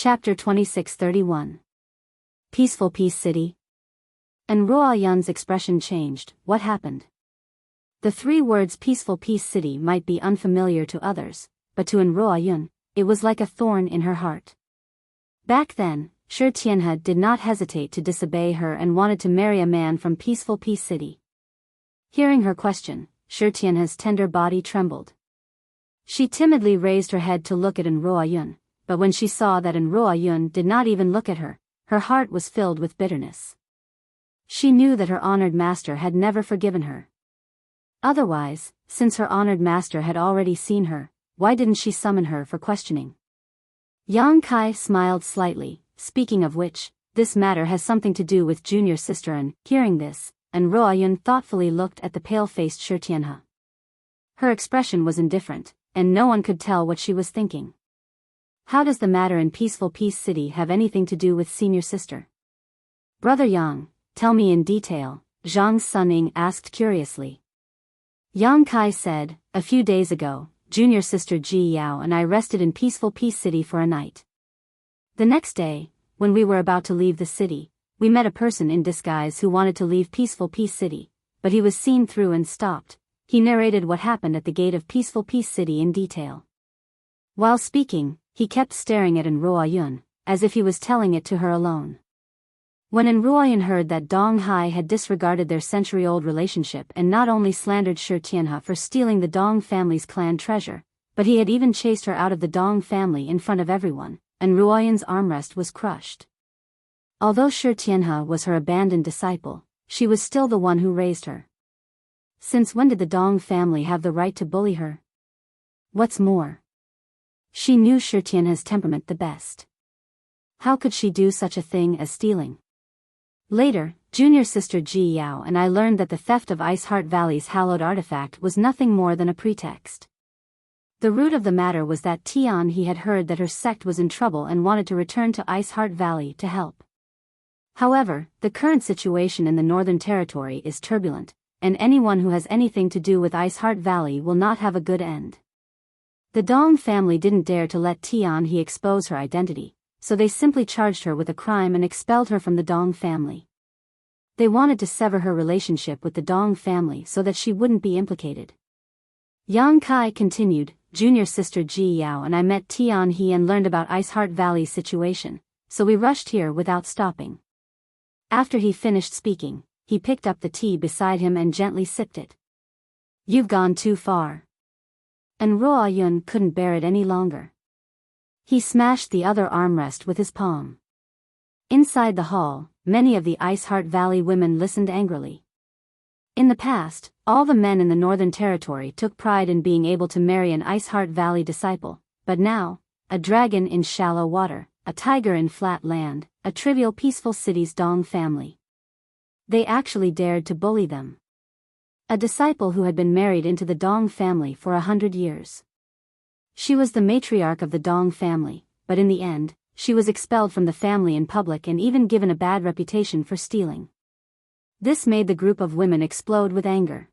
Chapter 2631. Peaceful Peace City. And Ruoyun's expression changed. What happened? The three words Peaceful Peace City might be unfamiliar to others, but to Ruoyun, it was like a thorn in her heart. Back then, Shi Tianhe did not hesitate to disobey her and wanted to marry a man from Peaceful Peace City. Hearing her question, Shi Tianhe's tender body trembled. She timidly raised her head to look at Ruoyun, but when she saw that Ruoyun did not even look at her, her heart was filled with bitterness. She knew that her honored master had never forgiven her. Otherwise, since her honored master had already seen her, why didn't she summon her for questioning? Yang Kai smiled slightly, speaking of which, this matter has something to do with junior sister. And hearing this, Ruoyun thoughtfully looked at the pale-faced Shi Tianhe. Her expression was indifferent, and no one could tell what she was thinking. How does the matter in Peaceful Peace City have anything to do with senior sister? Brother Yang, tell me in detail, Zhang Suning asked curiously. Yang Kai said, a few days ago, junior sister Biyao and I rested in Peaceful Peace City for a night. The next day, when we were about to leave the city, we met a person in disguise who wanted to leave Peaceful Peace City, but he was seen through and stopped. He narrated what happened at the gate of Peaceful Peace City in detail. While speaking, he kept staring at Ruoyun, as if he was telling it to her alone. When Ruoyun heard that Dong Hai had disregarded their century-old relationship and not only slandered Shi Tianhe for stealing the Dong family's clan treasure, but he had even chased her out of the Dong family in front of everyone, Ruoyun's armrest was crushed. Although Shi Tianhe was her abandoned disciple, she was still the one who raised her. Since when did the Dong family have the right to bully her? What's more, she knew Shi Tianhe's temperament the best. How could she do such a thing as stealing? Later, junior sister Biyao and I learned that the theft of Ice Heart Valley's hallowed artifact was nothing more than a pretext. The root of the matter was that He had heard that her sect was in trouble and wanted to return to Ice Heart Valley to help. However, the current situation in the Northern Territory is turbulent, and anyone who has anything to do with Ice Heart Valley will not have a good end. The Dong family didn't dare to let He expose her identity, so they simply charged her with a crime and expelled her from the Dong family. They wanted to sever her relationship with the Dong family so that she wouldn't be implicated. Yang Kai continued, junior sister Biyao and I met He and learned about Ice Heart Valley's situation, so we rushed here without stopping. After he finished speaking, he picked up the tea beside him and gently sipped it. You've gone too far. And Ruoyun couldn't bear it any longer. He smashed the other armrest with his palm. Inside the hall, many of the Ice Heart Valley women listened angrily. In the past, all the men in the Northern Territory took pride in being able to marry an Ice Heart Valley disciple, but now, a dragon in shallow water, a tiger in flat land, a trivial Peaceful City's Dong family. They actually dared to bully them. A disciple who had been married into the Dong family for 100 years. She was the matriarch of the Dong family, but in the end, she was expelled from the family in public and even given a bad reputation for stealing. This made the group of women explode with anger.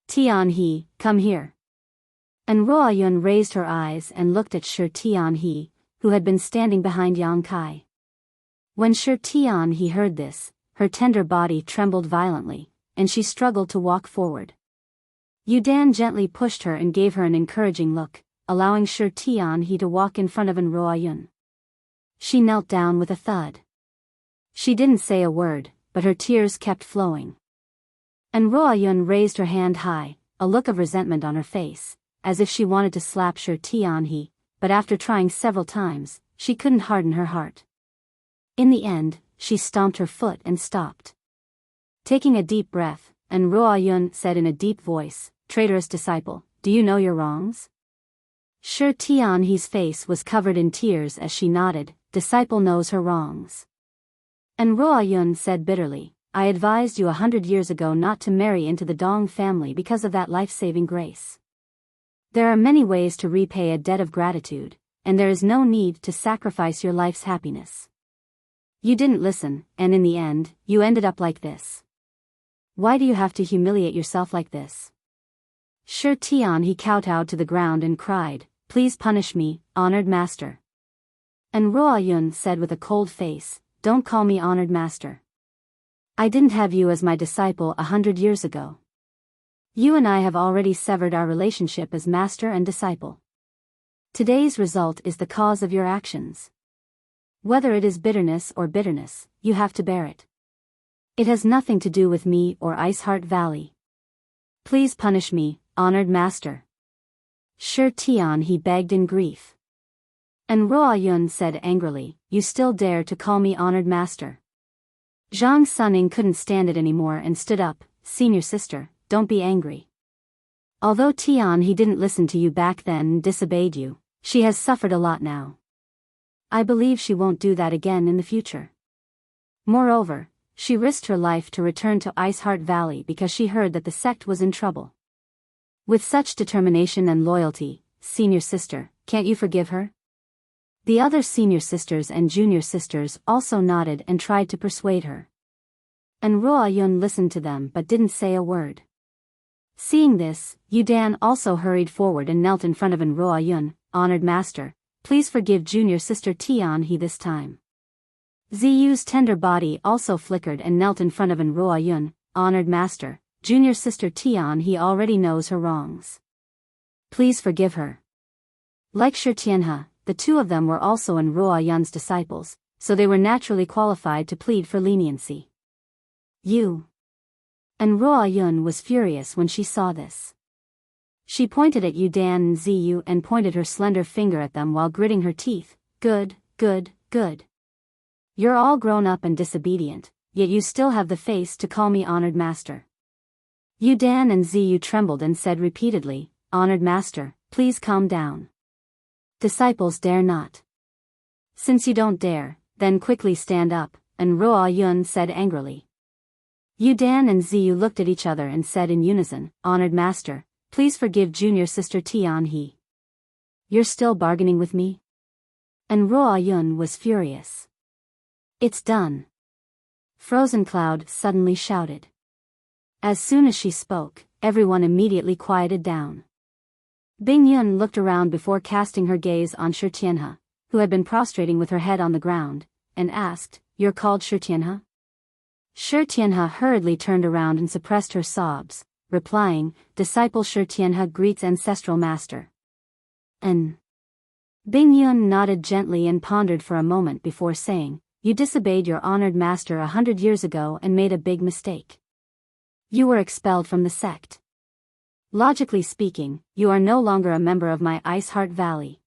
He, come here. And Ruoyun raised her eyes and looked at Shi Tianhe, who had been standing behind Yang Kai. When Shi Tianhe heard this, her tender body trembled violently, and she struggled to walk forward. Yudan gently pushed her and gave her an encouraging look, allowing Shi Tianhe to walk in front of Ruoyun. She knelt down with a thud. She didn't say a word, but her tears kept flowing. Ruoyun raised her hand high, a look of resentment on her face, as if she wanted to slap Shi Tianhe, but after trying several times, she couldn't harden her heart. In the end, she stomped her foot and stopped. Taking a deep breath, Ruoyun said in a deep voice, traitorous disciple, do you know your wrongs? Shi Tianhe's face was covered in tears as she nodded, disciple knows her wrongs. Ruoyun said bitterly, I advised you 100 years ago not to marry into the Dong family because of that life-saving grace. There are many ways to repay a debt of gratitude, and there is no need to sacrifice your life's happiness. You didn't listen, and in the end, you ended up like this. Why do you have to humiliate yourself like this? Shi Tianhe kowtowed to the ground and cried, please punish me, honored master. And Ruo Yun said with a cold face, "Don't call me honored master. I didn't have you as my disciple 100 years ago. You and I have already severed our relationship as master and disciple. Today's result is the cause of your actions. Whether it is bitterness or bitterness, you have to bear it. It has nothing to do with me or Ice Heart Valley. Please punish me, honored master." Shi Tian, he begged in grief. And Ruo Yun said angrily, "You still dare to call me honored master?" Zhang Suning couldn't stand it anymore and stood up. "Senior sister, don't be angry. Although Tian he didn't listen to you back then and disobeyed you, she has suffered a lot now. I believe she won't do that again in the future. Moreover, she risked her life to return to Ice Heart Valley because she heard that the sect was in trouble. With such determination and loyalty, senior sister, can't you forgive her?" The other senior sisters and junior sisters also nodded and tried to persuade her. And Ruo Yun listened to them but didn't say a word. Seeing this, Yu Dan also hurried forward and knelt in front of Ruo Yun. "Honored master, please forgive junior sister Tian he this time." Ziyu's tender body also flickered and knelt in front of Ruo Yun. "Honored master, junior sister Tian he already knows her wrongs. Please forgive her." Like Shi Tianhe, the two of them were also Ruo Yun's disciples, so they were naturally qualified to plead for leniency. "You." And Ruo Yun was furious when she saw this. She pointed at Yu Dan and Ziyu and pointed her slender finger at them while gritting her teeth. "Good, good, good. You're all grown up and disobedient, yet you still have the face to call me honored master." Yu Dan and Ziyu trembled and said repeatedly, "Honored master, please calm down. Disciples dare not." "Since you don't dare, then quickly stand up," and Ruo Yun said angrily. Yu Dan and Ziyu looked at each other and said in unison, "Honored master, please forgive junior sister Tian he. You're still bargaining with me?" And Ruo Yun was furious. "It's done." Frozen Cloud suddenly shouted. As soon as she spoke, everyone immediately quieted down. Bing Yun looked around before casting her gaze on Shi Tianhe, who had been prostrating with her head on the ground, and asked, "You're called Shi Tianhe?" Shi Tianhe hurriedly turned around and suppressed her sobs, replying, "Disciple Shi Tianhe greets ancestral master." And Bing Yun nodded gently and pondered for a moment before saying, "You disobeyed your honored master 100 years ago and made a big mistake. You were expelled from the sect. Logically speaking, you are no longer a member of my Ice Heart Valley.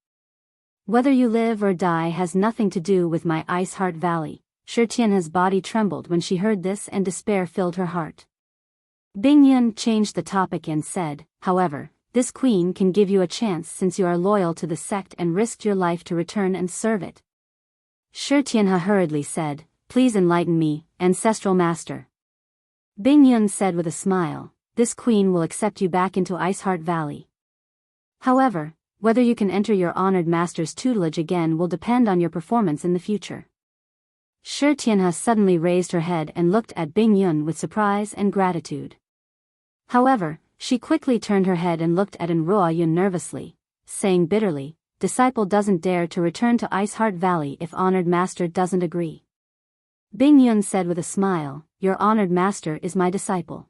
Whether you live or die has nothing to do with my Ice Heart Valley." Shi Tianhe's body trembled when she heard this and despair filled her heart. Bing Yun changed the topic and said, "However, this queen can give you a chance since you are loyal to the sect and risked your life to return and serve it." Shi Tianhe hurriedly said, "Please enlighten me, ancestral master." Bing Yun said with a smile, "This queen will accept you back into Ice Heart Valley. However, whether you can enter your honored master's tutelage again will depend on your performance in the future." Shi Tianhe suddenly raised her head and looked at Bing Yun with surprise and gratitude. However, she quickly turned her head and looked at Ruo Yun nervously, saying bitterly, "Disciple doesn't dare to return to Ice Heart Valley if honored master doesn't agree." Bing Yun said with a smile, "Your honored master is my disciple.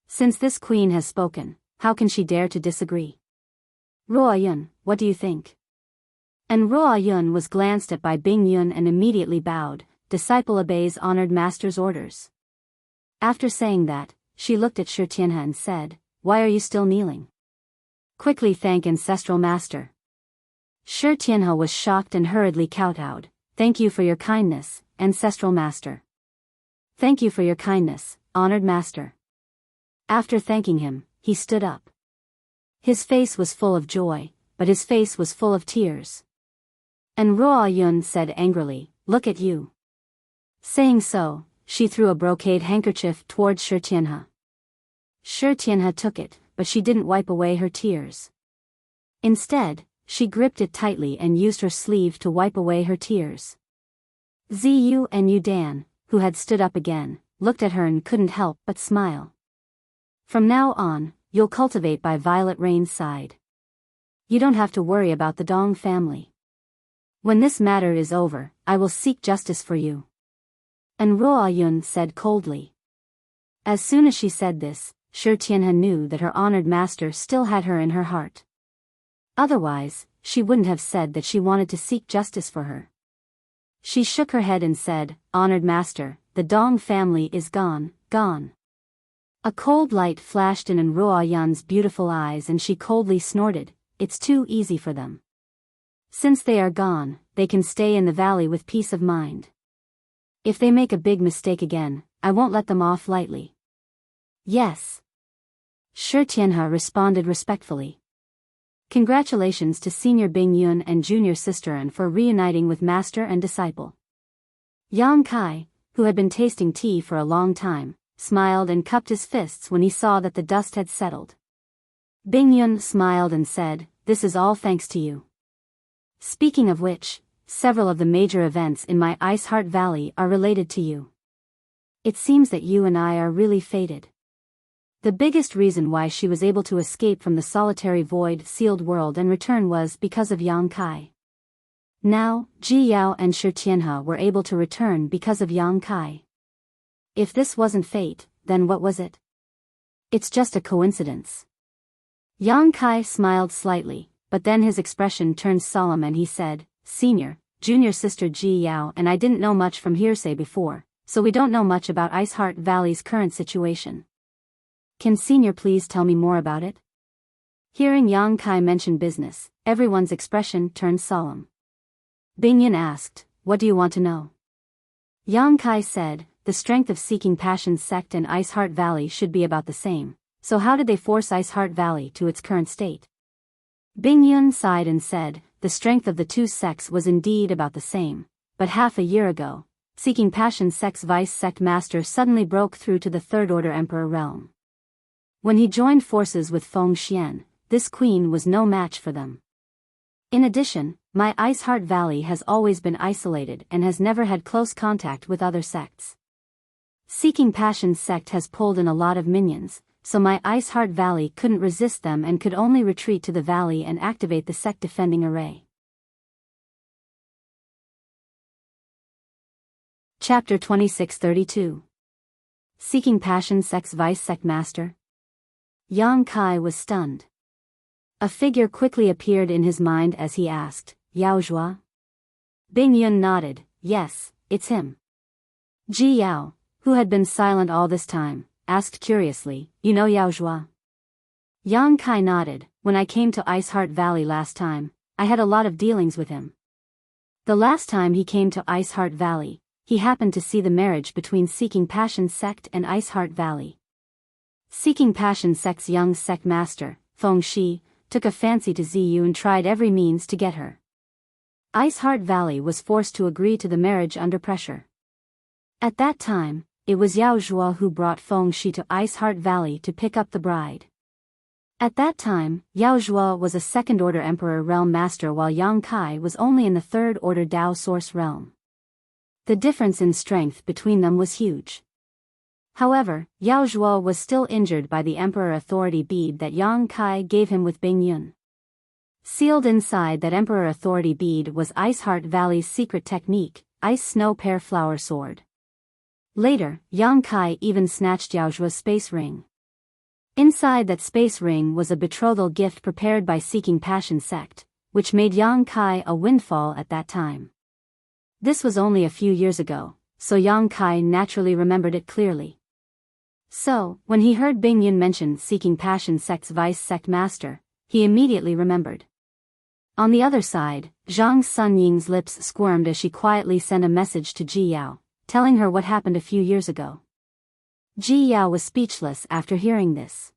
Since this queen has spoken, how can she dare to disagree? Ruo Yun, what do you think?" And Ruo Yun was glanced at by Bing Yun and immediately bowed, "Disciple obeys honored master's orders." After saying that, she looked at Shi Tianhe and said, "Why are you still kneeling? Quickly thank ancestral master." Shi Tianhe was shocked and hurriedly kowtowed, "Thank you for your kindness, ancestral master. Thank you for your kindness, honored master." After thanking him, he stood up. His face was full of joy, but his face was full of tears. And Ruo Yun said angrily, "Look at you." Saying so, she threw a brocade handkerchief towards Shi Tianhe. Shi Tianhe took it, but she didn't wipe away her tears. Instead, she gripped it tightly and used her sleeve to wipe away her tears. Ziyu and Yu Dan, who had stood up again, looked at her and couldn't help but smile. "From now on, you'll cultivate by Violet Rain's side. You don't have to worry about the Dong family. When this matter is over, I will seek justice for you. And Ruo Yun said coldly. As soon as she said this, Shi Tianhe knew that her honored master still had her in her heart. Otherwise, she wouldn't have said that she wanted to seek justice for her. She shook her head and said, "Honored master, the Dong family is gone, gone." A cold light flashed in Ruo Yun's beautiful eyes and she coldly snorted, "It's too easy for them. Since they are gone, they can stay in the valley with peace of mind. If they make a big mistake again, I won't let them off lightly." "Yes." Shi Tianhe responded respectfully. Congratulations to Senior Bing Yun and Junior Sister An for reuniting with master and disciple. Yang Kai, who had been tasting tea for a long time, smiled and cupped his fists when he saw that the dust had settled. Bing Yun smiled and said, "This is all thanks to you. Speaking of which, several of the major events in my Ice Heart Valley are related to you. It seems that you and I are really fated." The biggest reason why she was able to escape from the solitary void-sealed world and return was because of Yang Kai. Now, Biyao and Shi Tianhe were able to return because of Yang Kai. If this wasn't fate, then what was it? It's just a coincidence. Yang Kai smiled slightly, but then his expression turned solemn and he said, "Senior, Junior Sister Biyao and I didn't know much from hearsay before, so we don't know much about Ice Heart Valley's current situation. Can Senior please tell me more about it?" Hearing Yang Kai mention business, everyone's expression turned solemn. Bing Yun asked, "What do you want to know?" Yang Kai said, "The strength of Seeking Passion sect and Ice Heart Valley should be about the same, so how did they force Ice Heart Valley to its current state?" Bing Yun sighed and said, "The strength of the two sects was indeed about the same, but half a year ago, Seeking Passion sect's vice sect master suddenly broke through to the Third Order Emperor realm. When he joined forces with Feng Xian, this queen was no match for them. In addition, my Ice Heart Valley has always been isolated and has never had close contact with other sects. Seeking Passion sect has pulled in a lot of minions, so my Ice Heart Valley couldn't resist them and could only retreat to the valley and activate the sect defending array." Chapter 2632. Seeking Passion sect's vice sect master. Yang Kai was stunned. A figure quickly appeared in his mind as he asked, "Yao Zhua?" Bing Yun nodded, "Yes, it's him." Biyao, who had been silent all this time, asked curiously, "You know Yao Zhua?" Yang Kai nodded, "When I came to Ice Heart Valley last time, I had a lot of dealings with him. The last time he came to Ice Heart Valley, he happened to see the marriage between Seeking Passion sect and Ice Heart Valley. Seeking Passion sect's young sect master, Feng Shi, took a fancy to Ziyu and tried every means to get her. Ice Heart Valley was forced to agree to the marriage under pressure. At that time, it was Yao Zhua who brought Feng Shi to Ice Heart Valley to pick up the bride. At that time, Yao Zhua was a Second Order Emperor realm master while Yang Kai was only in the Third Order Dao Source realm. The difference in strength between them was huge. However, Yao Zhua was still injured by the Emperor Authority bead that Yang Kai gave him with Bing Yun. Sealed inside that Emperor Authority bead was Ice Heart Valley's secret technique, Ice Snow Pear Flower Sword. Later, Yang Kai even snatched Yao Zhua's space ring. Inside that space ring was a betrothal gift prepared by Seeking Passion sect, which made Yang Kai a windfall at that time. This was only a few years ago, so Yang Kai naturally remembered it clearly. So, when he heard Bing Yun mention Seeking Passion sect's vice sect master, he immediately remembered. On the other side, Zhang Sunying's lips squirmed as she quietly sent a message to Biyao, telling her what happened a few years ago. Biyao was speechless after hearing this.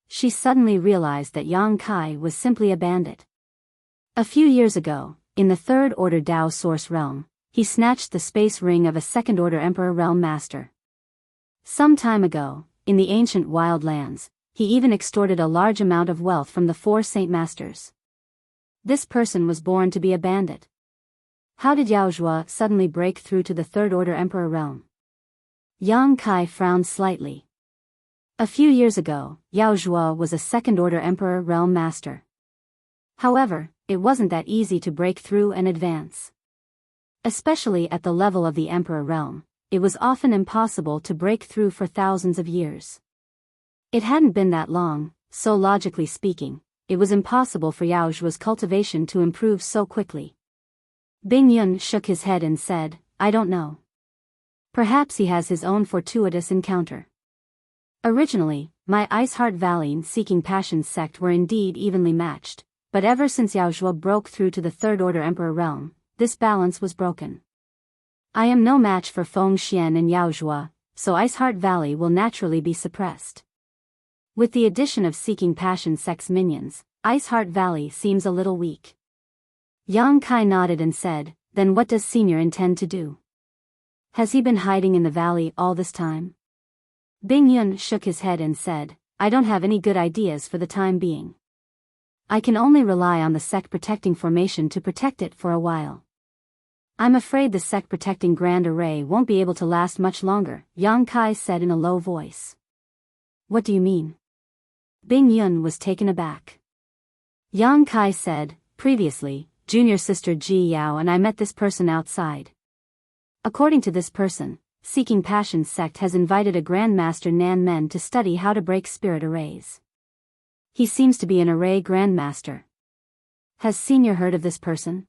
She suddenly realized that Yang Kai was simply a bandit. A few years ago, in the Third Order Dao Source realm, he snatched the space ring of a Second Order Emperor realm master. Some time ago, in the ancient wild lands, he even extorted a large amount of wealth from the four Saint Masters. This person was born to be a bandit. How did Yao Zhua suddenly break through to the Third Order Emperor realm? Yang Kai frowned slightly. A few years ago, Yao Zhua was a Second Order Emperor realm master. However, it wasn't that easy to break through and advance. Especially at the level of the emperor realm, it was often impossible to break through for thousands of years. It hadn't been that long, so logically speaking, it was impossible for Yao Zhuo's cultivation to improve so quickly. Bing Yun shook his head and said, I don't know. Perhaps he has his own fortuitous encounter. Originally, my Ice Heart Valley Seeking Passions sect were indeed evenly matched, but ever since Yao Zhuo broke through to the Third Order Emperor realm, this balance was broken. I am no match for Feng Xian and Yao Zhuo, so Ice Heart Valley will naturally be suppressed. With the addition of Seeking Passion sect's minions, Ice Heart Valley seems a little weak. Yang Kai nodded and said, then what does Senior intend to do? Has he been hiding in the valley all this time? Bing Yun shook his head and said, I don't have any good ideas for the time being. I can only rely on the sect protecting formation to protect it for a while. I'm afraid the sect protecting Grand Array won't be able to last much longer, Yang Kai said in a low voice. What do you mean? Bing Yun was taken aback. Yang Kai said, previously, junior sister Ji Yao and I met this person outside. According to this person, Seeking Passions sect has invited a Grandmaster Nan Men to study how to break spirit arrays. He seems to be an array Grandmaster. Has Senior heard of this person?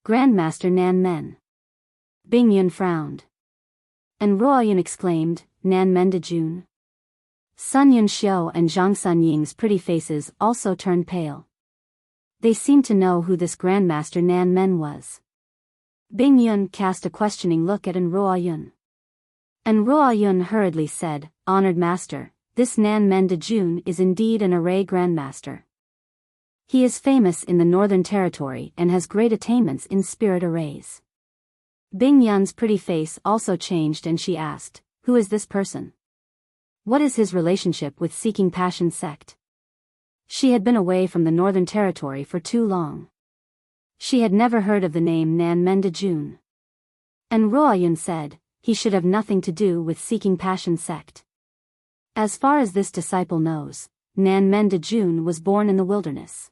Grandmaster Nan Men. Bing Yun frowned. And Ruo Yun exclaimed, Nan Men de Jun. Sun Yun Xiao and Zhang Sun Ying's pretty faces also turned pale. They seemed to know who this Grandmaster Nan Men was. Bing Yun cast a questioning look at Ruo Yun. And Ruo Yun hurriedly said, Honored Master, this Nan Men de Jun is indeed an array Grandmaster. He is famous in the Northern Territory and has great attainments in spirit arrays. Bing Yun's pretty face also changed and she asked, who is this person? What is his relationship with Seeking Passion sect? She had been away from the Northern Territory for too long. She had never heard of the name Nan Men de Jun. And Ruo Yun said, he should have nothing to do with Seeking Passion sect. As far as this disciple knows, Nan Men de Jun was born in the wilderness.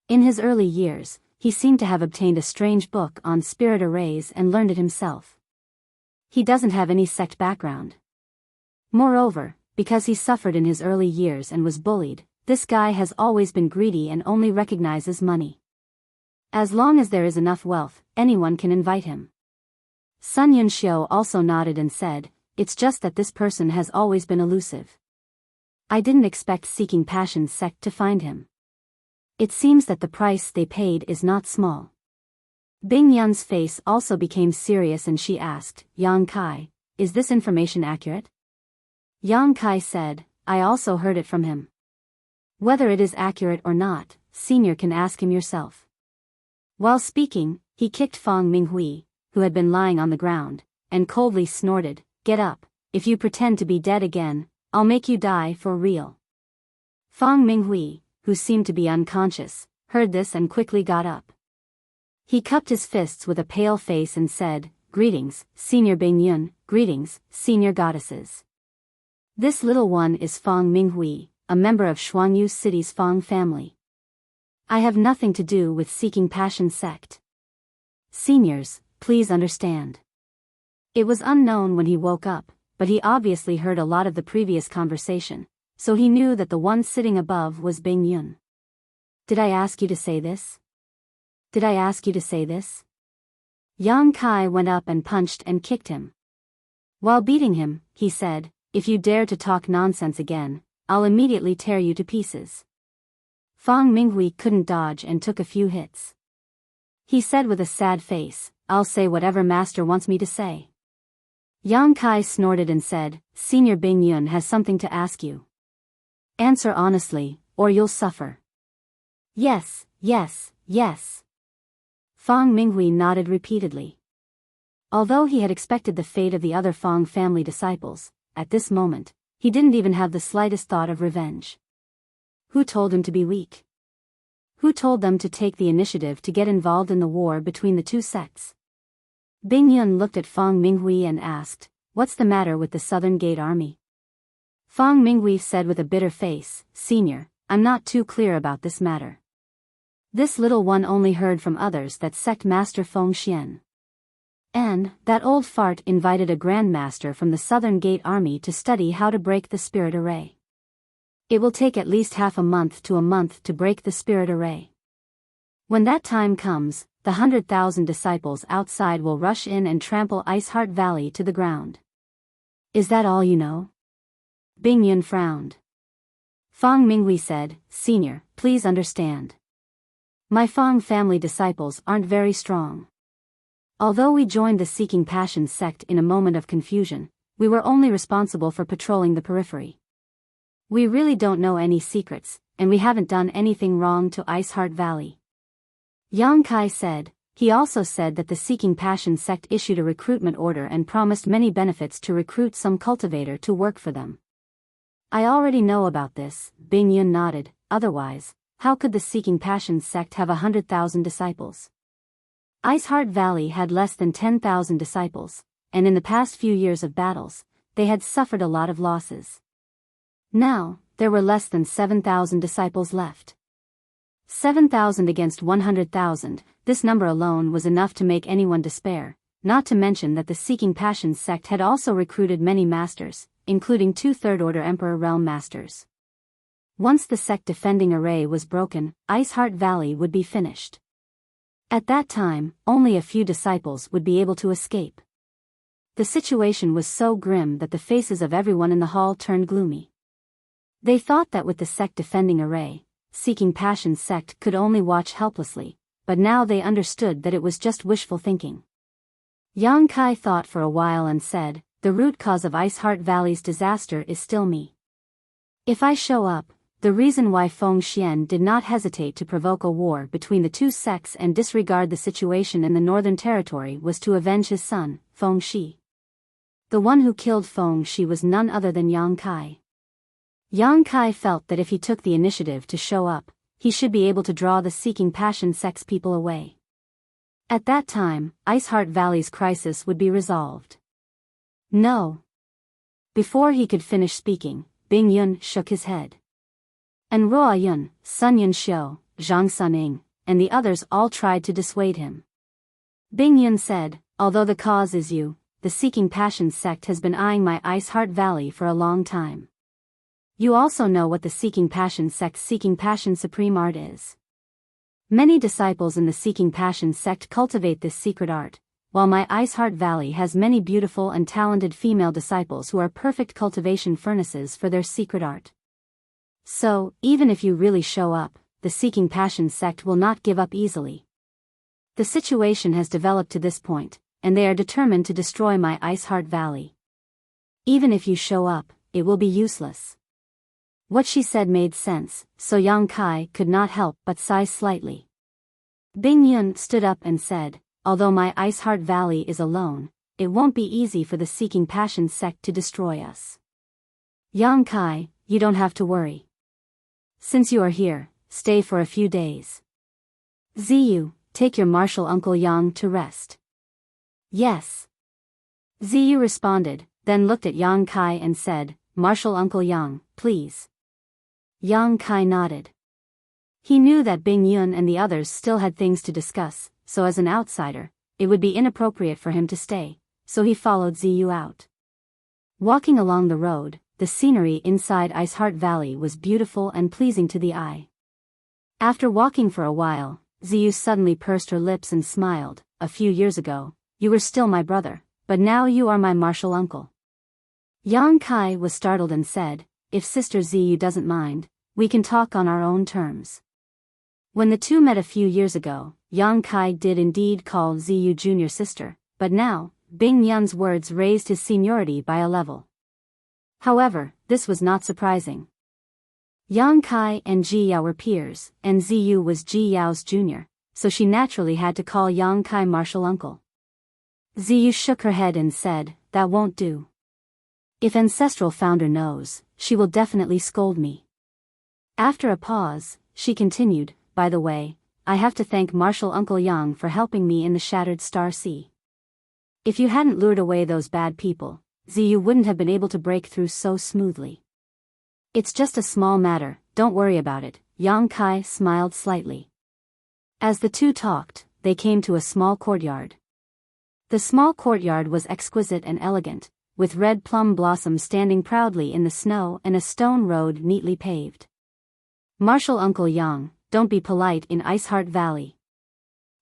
In his early years, he seemed to have obtained a strange book on spirit arrays and learned it himself. He doesn't have any sect background. Moreover, because he suffered in his early years and was bullied, this guy has always been greedy and only recognizes money. As long as there is enough wealth, anyone can invite him. Sun Yun Xiao also nodded and said, it's just that this person has always been elusive. I didn't expect Seeking Passions sect to find him. It seems that the price they paid is not small. Bing Yun's face also became serious and she asked, Yang Kai, is this information accurate? Yang Kai said, I also heard it from him. Whether it is accurate or not, Senior can ask him yourself. While speaking, he kicked Fang Minghui, who had been lying on the ground, and coldly snorted, Get up, if you pretend to be dead again, I'll make you die for real. Fang Minghui, who seemed to be unconscious, heard this and quickly got up. He cupped his fists with a pale face and said, Greetings, Senior Bing Yun, greetings, Senior Goddesses. This little one is Fang Minghui, a member of Shuangyu City's Fang family. I have nothing to do with Seeking Passion sect. Seniors, please understand. It was unknown when he woke up, but he obviously heard a lot of the previous conversation, so he knew that the one sitting above was Bing Yun. Did I ask you to say this? Did I ask you to say this? Yang Kai went up and punched and kicked him. While beating him, he said, If you dare to talk nonsense again, I'll immediately tear you to pieces. Fang Minghui couldn't dodge and took a few hits. He said with a sad face, I'll say whatever master wants me to say. Yang Kai snorted and said, Senior Bing Yun has something to ask you. Answer honestly, or you'll suffer. Yes, yes, yes. Fang Minghui nodded repeatedly. Although he had expected the fate of the other Fang family disciples, at this moment, he didn't even have the slightest thought of revenge. Who told him to be weak? Who told them to take the initiative to get involved in the war between the two sects? Bing Yun looked at Fang Minghui and asked, What's the matter with the Southern Gate Army? Fang Minghui said with a bitter face, Senior, I'm not too clear about this matter. This little one only heard from others that sect master Feng Xian. And that old fart invited a grandmaster from the Southern Gate Army to study how to break the spirit array. It will take at least half a month to break the spirit array. When that time comes, the 100,000 disciples outside will rush in and trample Ice Heart Valley to the ground. Is that all you know? Bing Yun frowned. Fang Minghui said, Senior, please understand. My Fang family disciples aren't very strong. Although we joined the Seeking Passion sect in a moment of confusion, we were only responsible for patrolling the periphery. We really don't know any secrets, and we haven't done anything wrong to Ice Heart Valley. Yang Kai said. He also said that the Seeking Passion sect issued a recruitment order and promised many benefits to recruit some cultivator to work for them. I already know about this, Bing Yun nodded. Otherwise, how could the Seeking Passion sect have 100,000 disciples? Ice Heart Valley had less than 10,000 disciples, and in the past few years of battles, they had suffered a lot of losses. Now, there were less than 7,000 disciples left. 7,000 against 100,000, this number alone was enough to make anyone despair, not to mention that the Seeking Passion sect had also recruited many masters, including 2 Third-Order Emperor Realm Masters. Once the sect defending array was broken, Ice Heart Valley would be finished. At that time, only a few disciples would be able to escape. The situation was so grim that the faces of everyone in the hall turned gloomy. They thought that with the sect defending array, Seeking Passion sect could only watch helplessly, but now they understood that it was just wishful thinking. Yang Kai thought for a while and said, the root cause of Ice Heart Valley's disaster is still me. If I show up, the reason why Feng Xian did not hesitate to provoke a war between the two sects and disregard the situation in the Northern Territory was to avenge his son, Feng Shi. The one who killed Feng Shi was none other than Yang Kai. Yang Kai felt that if he took the initiative to show up, he should be able to draw the Seeking Passion sect's people away. At that time, Ice Heart Valley's crisis would be resolved. No. Before he could finish speaking, Bing Yun shook his head. And Ruo Yun, Sun Yun Xiu, Zhang Suning, and the others all tried to dissuade him. Bing Yun said, although the cause is you, the Seeking Passion sect has been eyeing my Ice Heart Valley for a long time. You also know what the Seeking Passion sect's Seeking Passion Supreme Art is. Many disciples in the Seeking Passion sect cultivate this secret art, while my Ice Heart Valley has many beautiful and talented female disciples who are perfect cultivation furnaces for their secret art. So, even if you really show up, the Seeking Passion sect will not give up easily. The situation has developed to this point, and they are determined to destroy my Ice Heart Valley. Even if you show up, it will be useless. What she said made sense, so Yang Kai could not help but sigh slightly. Bing Yun stood up and said, although my Ice Heart Valley is alone, it won't be easy for the Seeking Passion sect to destroy us. Yang Kai, you don't have to worry. Since you are here, stay for a few days. Ziyu, take your martial uncle Yang to rest. Yes. Ziyu responded, then looked at Yang Kai and said, Martial Uncle Yang, please. Yang Kai nodded. He knew that Bing Yun and the others still had things to discuss, so as an outsider, it would be inappropriate for him to stay, so he followed Ziyu out. Walking along the road, the scenery inside Ice Heart Valley was beautiful and pleasing to the eye. After walking for a while, Ziyu suddenly pursed her lips and smiled. A few years ago, you were still my brother, but now you are my martial uncle. Yang Kai was startled and said, if Sister Ziyu doesn't mind, we can talk on our own terms. When the two met a few years ago, Yang Kai did indeed call Ziyu junior sister, but now, Bing Yun's words raised his seniority by a level. However, this was not surprising. Yang Kai and Ji Yao were peers, and Ziyu was Ji Yao's junior, so she naturally had to call Yang Kai martial uncle. Ziyu shook her head and said, that won't do. If Ancestral Founder knows, she will definitely scold me. After a pause, she continued, by the way, I have to thank Martial Uncle Yang for helping me in the Shattered Star Sea. If you hadn't lured away those bad people, Ziyu wouldn't have been able to break through so smoothly. It's just a small matter, don't worry about it, Yang Kai smiled slightly. As the two talked, they came to a small courtyard. The small courtyard was exquisite and elegant, with red plum blossoms standing proudly in the snow and a stone road neatly paved. Marshal Uncle Yang, don't be polite in Iceheart Valley.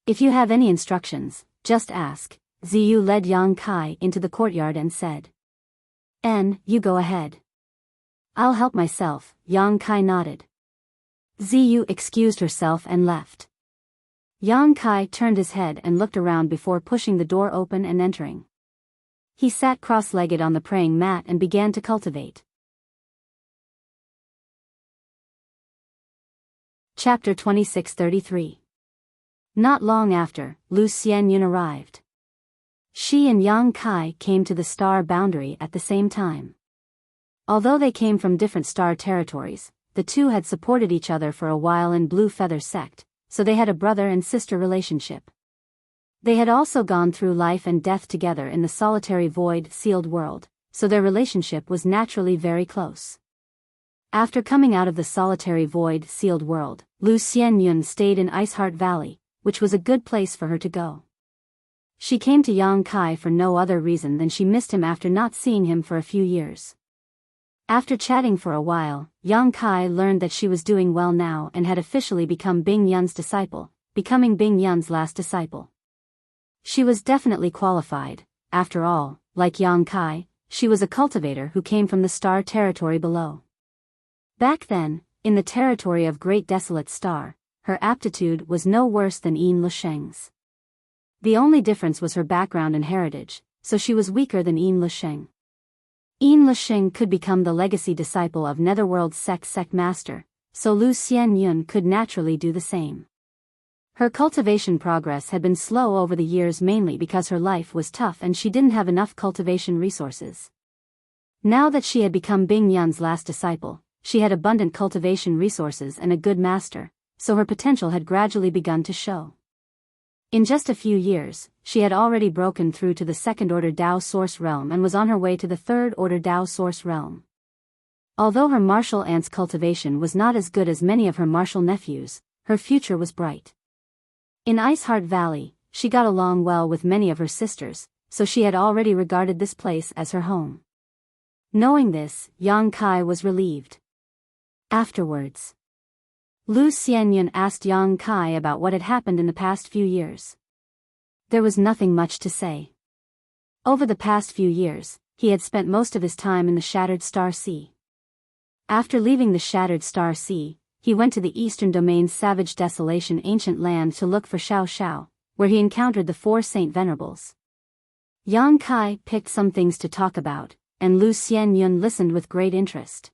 If you have any instructions, just ask. Ziyu led Yang Kai into the courtyard and said. You go ahead. I'll help myself, Yang Kai nodded. Ziyu excused herself and left. Yang Kai turned his head and looked around before pushing the door open and entering. He sat cross-legged on the praying mat and began to cultivate. Chapter 2633. Not long after, Lu Xianyun arrived. She and Yang Kai came to the star boundary at the same time. Although they came from different star territories, the two had supported each other for a while in Blue Feather Sect, so they had a brother and sister relationship. They had also gone through life and death together in the solitary void sealed world, so their relationship was naturally very close. After coming out of the solitary void sealed world, Lu Xianyun stayed in Iceheart Valley, which was a good place for her to go. She came to Yang Kai for no other reason than she missed him after not seeing him for a few years. After chatting for a while, Yang Kai learned that she was doing well now and had officially become Bing Yun's disciple, becoming Bing Yun's last disciple. She was definitely qualified. After all, like Yang Kai, she was a cultivator who came from the star territory below. Back then, in the territory of Great Desolate Star, her aptitude was no worse than Yin Lusheng's. The only difference was her background and heritage, so she was weaker than Yin Lusheng. Yin Lusheng could become the legacy disciple of Netherworld's sect master, so Lu Xianyun could naturally do the same. Her cultivation progress had been slow over the years mainly because her life was tough and she didn't have enough cultivation resources. Now that she had become Bing Yun's last disciple, she had abundant cultivation resources and a good master, so her potential had gradually begun to show. In just a few years, she had already broken through to the second-order Dao Source Realm and was on her way to the third-order Dao Source Realm. Although her martial aunt's cultivation was not as good as many of her martial nephews, her future was bright. In Iceheart Valley, she got along well with many of her sisters, so she had already regarded this place as her home. Knowing this, Yang Kai was relieved. Afterwards, Lu Xianyun asked Yang Kai about what had happened in the past few years. There was nothing much to say. Over the past few years, he had spent most of his time in the Shattered Star Sea. After leaving the Shattered Star Sea, he went to the Eastern Domain's Savage Desolation ancient land to look for Xiao Xiao, where he encountered the 4 Saint Venerables. Yang Kai picked some things to talk about, and Lu Xianyun listened with great interest.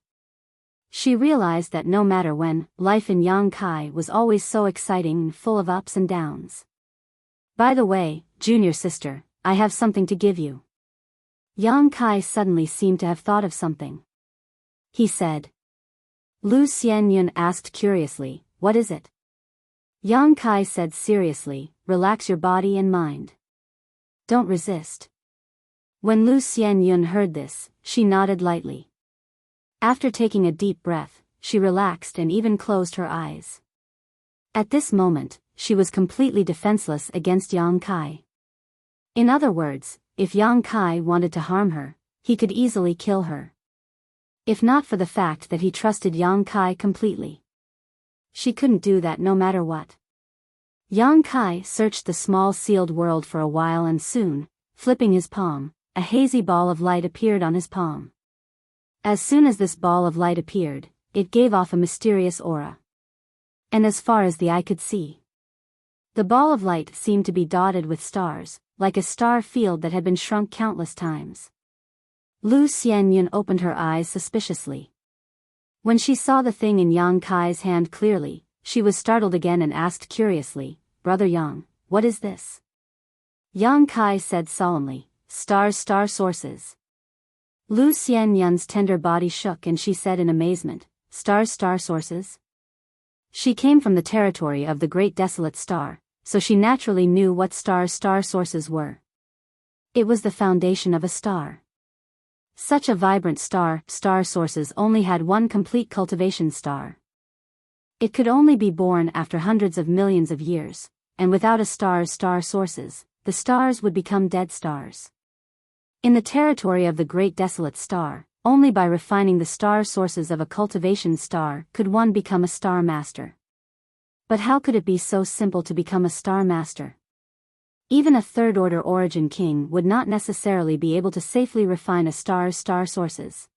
She realized that no matter when, life in Yang Kai was always so exciting and full of ups and downs. By the way, junior sister, I have something to give you. Yang Kai suddenly seemed to have thought of something. He said. Lu Xianyun asked curiously, what is it? Yang Kai said seriously, relax your body and mind. Don't resist. When Lu Xianyun heard this, she nodded lightly. After taking a deep breath, she relaxed and even closed her eyes. At this moment, she was completely defenseless against Yang Kai. In other words, if Yang Kai wanted to harm her, he could easily kill her. If not for the fact that he trusted Yang Kai completely. She couldn't do that no matter what. Yang Kai searched the small sealed world for a while and soon, flipping his palm, a hazy ball of light appeared on his palm. As soon as this ball of light appeared, it gave off a mysterious aura. And as far as the eye could see, the ball of light seemed to be dotted with stars, like a star field that had been shrunk countless times. Lu Xianyun opened her eyes suspiciously. When she saw the thing in Yang Kai's hand clearly, she was startled again and asked curiously, Brother Yang, what is this? Yang Kai said solemnly, Stars, star sources. Lu Xianyun's tender body shook and she said in amazement, Stars, star sources? She came from the territory of the Great Desolate Star, so she naturally knew what stars star sources were. It was the foundation of a star. Such a vibrant star sources only had one complete cultivation star. It could only be born after hundreds of millions of years, and without a star's star sources, the stars would become dead stars. In the territory of the Great Desolate Star, only by refining the star sources of a cultivation star could one become a star master. But how could it be so simple to become a star master? Even a third-order origin king would not necessarily be able to safely refine a star's star sources.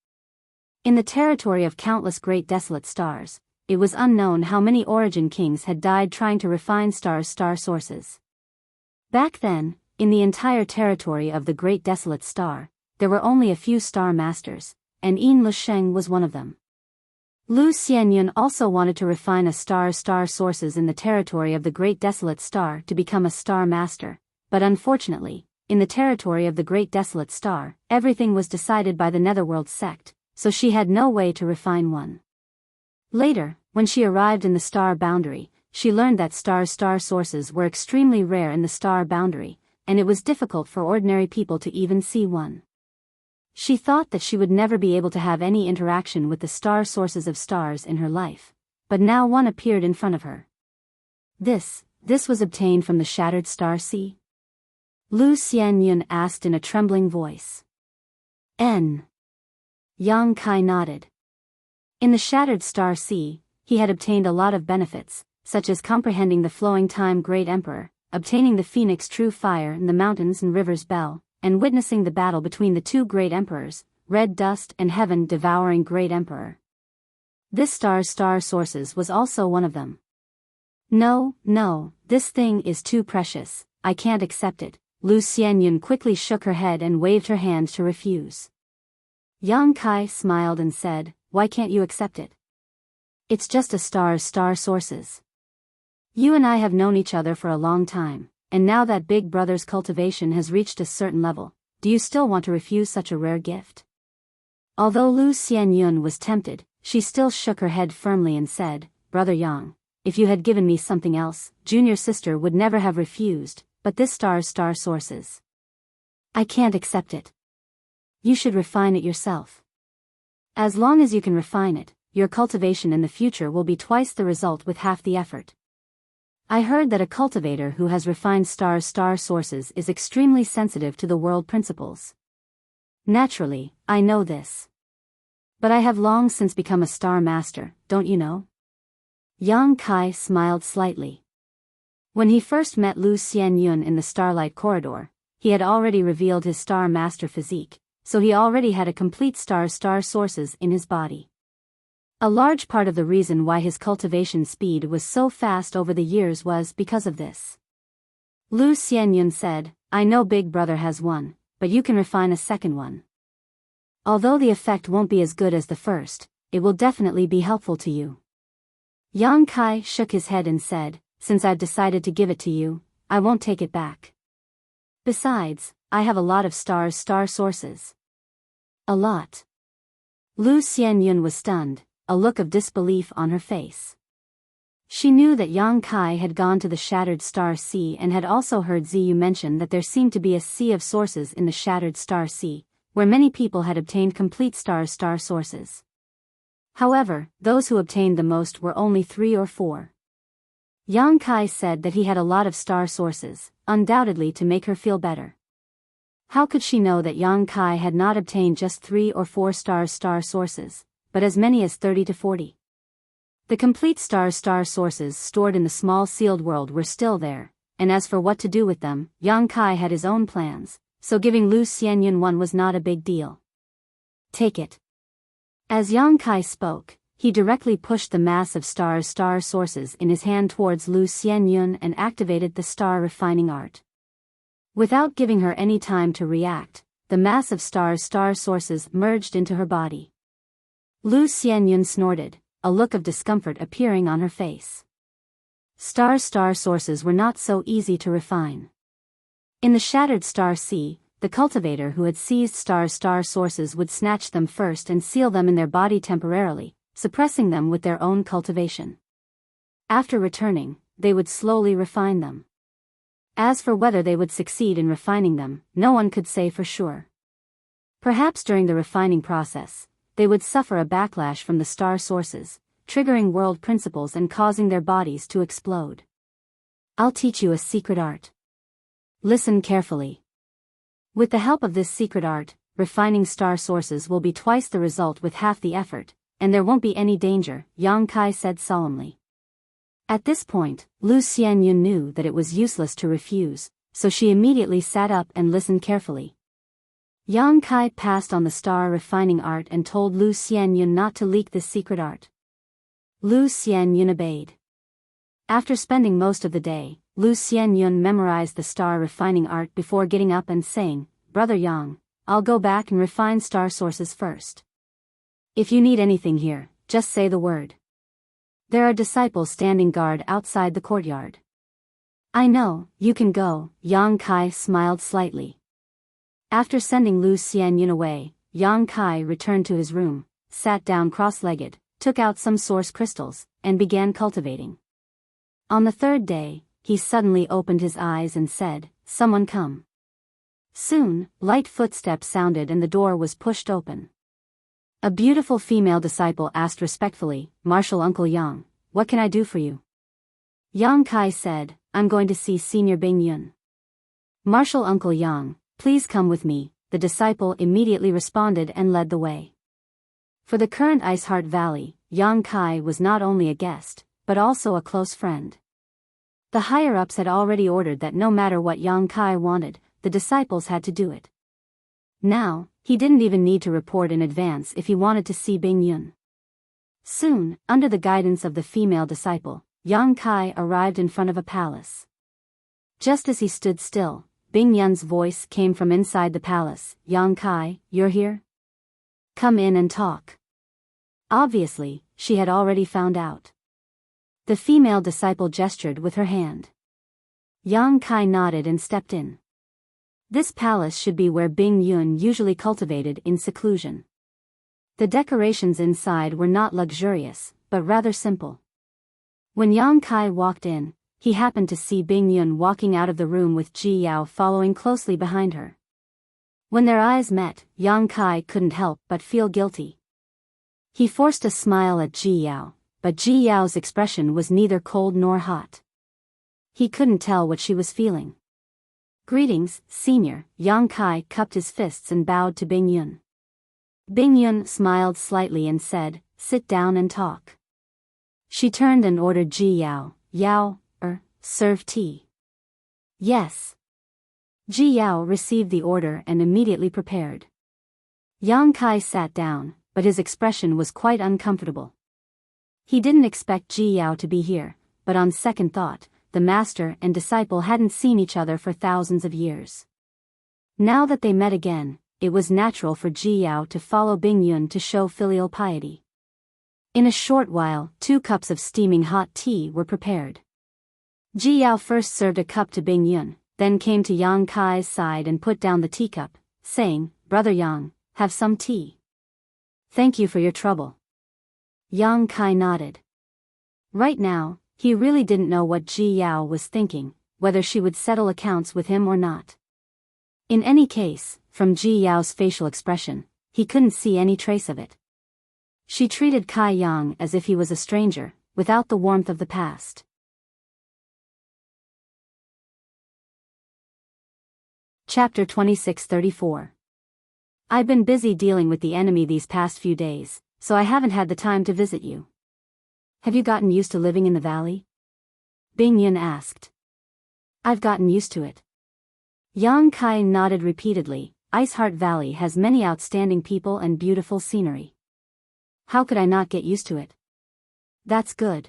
In the territory of countless great desolate stars, it was unknown how many origin kings had died trying to refine stars' star sources. Back then, in the entire territory of the Great Desolate Star, there were only a few star masters, and Yin Lusheng was one of them. Lu Xianyun also wanted to refine a star's star sources in the territory of the Great Desolate Star to become a star master, but unfortunately, in the territory of the Great Desolate Star, everything was decided by the Netherworld sect, so she had no way to refine one. Later, when she arrived in the star boundary, she learned that stars' star sources were extremely rare in the star boundary, and it was difficult for ordinary people to even see one. She thought that she would never be able to have any interaction with the star sources of stars in her life, but now one appeared in front of her. This was obtained from the Shattered Star Sea? Lu Xianyun asked in a trembling voice. N. Yang Kai nodded. In the Shattered Star Sea, he had obtained a lot of benefits, such as comprehending the flowing time Great Emperor, obtaining the Phoenix True Fire and the Mountains and Rivers Bell, and witnessing the battle between the two great emperors, Red Dust and Heaven Devouring Great Emperor. This star's star sources was also one of them. No, this thing is too precious, I can't accept it. Lu Xianyun quickly shook her head and waved her hand to refuse. Yang Kai smiled and said, why can't you accept it? It's just a star's star sources. You and I have known each other for a long time, and now that Big Brother's cultivation has reached a certain level, do you still want to refuse such a rare gift? Although Lu Xianyun was tempted, she still shook her head firmly and said, Brother Yang, if you had given me something else, junior sister would never have refused, but this star's star sources. I can't accept it. You should refine it yourself. As long as you can refine it, your cultivation in the future will be twice the result with half the effort. I heard that a cultivator who has refined star's star sources is extremely sensitive to the world principles. Naturally, I know this. But I have long since become a star master, don't you know? Yang Kai smiled slightly. When he first met Lu Xianyun in the Starlight Corridor, he had already revealed his star master physique, so he already had a complete star sources in his body. A large part of the reason why his cultivation speed was so fast over the years was because of this. Lu Xianyun said, I know Big Brother has one, but you can refine a second one. Although the effect won't be as good as the first, it will definitely be helpful to you. Yang Kai shook his head and said, since I've decided to give it to you, I won't take it back. Besides, I have a lot of star sources. A lot. Lu Xianyun was stunned, a look of disbelief on her face. She knew that Yang Kai had gone to the Shattered Star Sea and had also heard Ziyu mention that there seemed to be a sea of sources in the Shattered Star Sea, where many people had obtained complete star sources. However, those who obtained the most were only 3 or 4. Yang Kai said that he had a lot of star sources, undoubtedly to make her feel better. How could she know that Yang Kai had not obtained just 3 or 4 star sources, but as many as 30 to 40? The complete star sources stored in the small sealed world were still there, and as for what to do with them, Yang Kai had his own plans, so giving Lu Xianyun one was not a big deal. Take it. As Yang Kai spoke, he directly pushed the mass of star sources in his hand towards Lu Xianyun and activated the star refining art. Without giving her any time to react, the mass of star sources merged into her body. Lu Xianyun snorted, a look of discomfort appearing on her face. Star sources were not so easy to refine. In the Shattered Star Sea, the cultivator who had seized star sources would snatch them first and seal them in their body temporarily, suppressing them with their own cultivation. After returning, they would slowly refine them. As for whether they would succeed in refining them, no one could say for sure. Perhaps during the refining process, they would suffer a backlash from the star sources, triggering world principles and causing their bodies to explode. I'll teach you a secret art. Listen carefully. With the help of this secret art, refining star sources will be twice the result with half the effort, and there won't be any danger, Yang Kai said solemnly. At this point, Lu Xianyun knew that it was useless to refuse, so she immediately sat up and listened carefully. Yang Kai passed on the star refining art and told Lu Xianyun not to leak this secret art. Lu Xianyun obeyed. After spending most of the day, Lu Xianyun memorized the star refining art before getting up and saying, "Brother Yang, I'll go back and refine star sources first. If you need anything here, just say the word." There are disciples standing guard outside the courtyard. I know, you can go, Yang Kai smiled slightly. After sending Lu Xianyun away, Yang Kai returned to his room, sat down cross-legged, took out some source crystals, and began cultivating. On the third day, he suddenly opened his eyes and said, "Someone come." Soon, light footsteps sounded and the door was pushed open. A beautiful female disciple asked respectfully, "Martial Uncle Yang, what can I do for you?" Yang Kai said, "I'm going to see Senior Bing Yun." "Martial Uncle Yang, please come with me," the disciple immediately responded and led the way. For the current Ice Heart Valley, Yang Kai was not only a guest, but also a close friend. The higher-ups had already ordered that no matter what Yang Kai wanted, the disciples had to do it. Now, he didn't even need to report in advance if he wanted to see Bing Yun. Soon, under the guidance of the female disciple, Yang Kai arrived in front of a palace. Just as he stood still, Bing Yun's voice came from inside the palace, "Yang Kai, you're here? Come in and talk." Obviously, she had already found out. The female disciple gestured with her hand. Yang Kai nodded and stepped in. This palace should be where Bing Yun usually cultivated in seclusion. The decorations inside were not luxurious, but rather simple. When Yang Kai walked in, he happened to see Bing Yun walking out of the room with Biyao following closely behind her. When their eyes met, Yang Kai couldn't help but feel guilty. He forced a smile at Biyao, but Biyao's expression was neither cold nor hot. He couldn't tell what she was feeling. "Greetings, Senior," Yang Kai cupped his fists and bowed to Bing Yun. Bing Yun smiled slightly and said, "Sit down and talk." She turned and ordered Biyao, "Yao, serve tea." "Yes." Biyao received the order and immediately prepared. Yang Kai sat down, but his expression was quite uncomfortable. He didn't expect Biyao to be here, but on second thought, the master and disciple hadn't seen each other for thousands of years. Now that they met again, it was natural for Biyao to follow Bing Yun to show filial piety. In a short while, 2 cups of steaming hot tea were prepared. Biyao first served a cup to Bing Yun, then came to Yang Kai's side and put down the teacup, saying, "Brother Yang, have some tea." "Thank you for your trouble." Yang Kai nodded. Right now, he really didn't know what Biyao was thinking, whether she would settle accounts with him or not. In any case, from Biyao's facial expression, he couldn't see any trace of it. She treated Kai Yang as if he was a stranger, without the warmth of the past. Chapter 26-34. I've been busy dealing with the enemy these past few days, so I haven't had the time to visit you. Have you gotten used to living in the valley? Bing Yun asked. I've gotten used to it. Yang Kai nodded repeatedly. Iceheart Valley has many outstanding people and beautiful scenery. How could I not get used to it? That's good.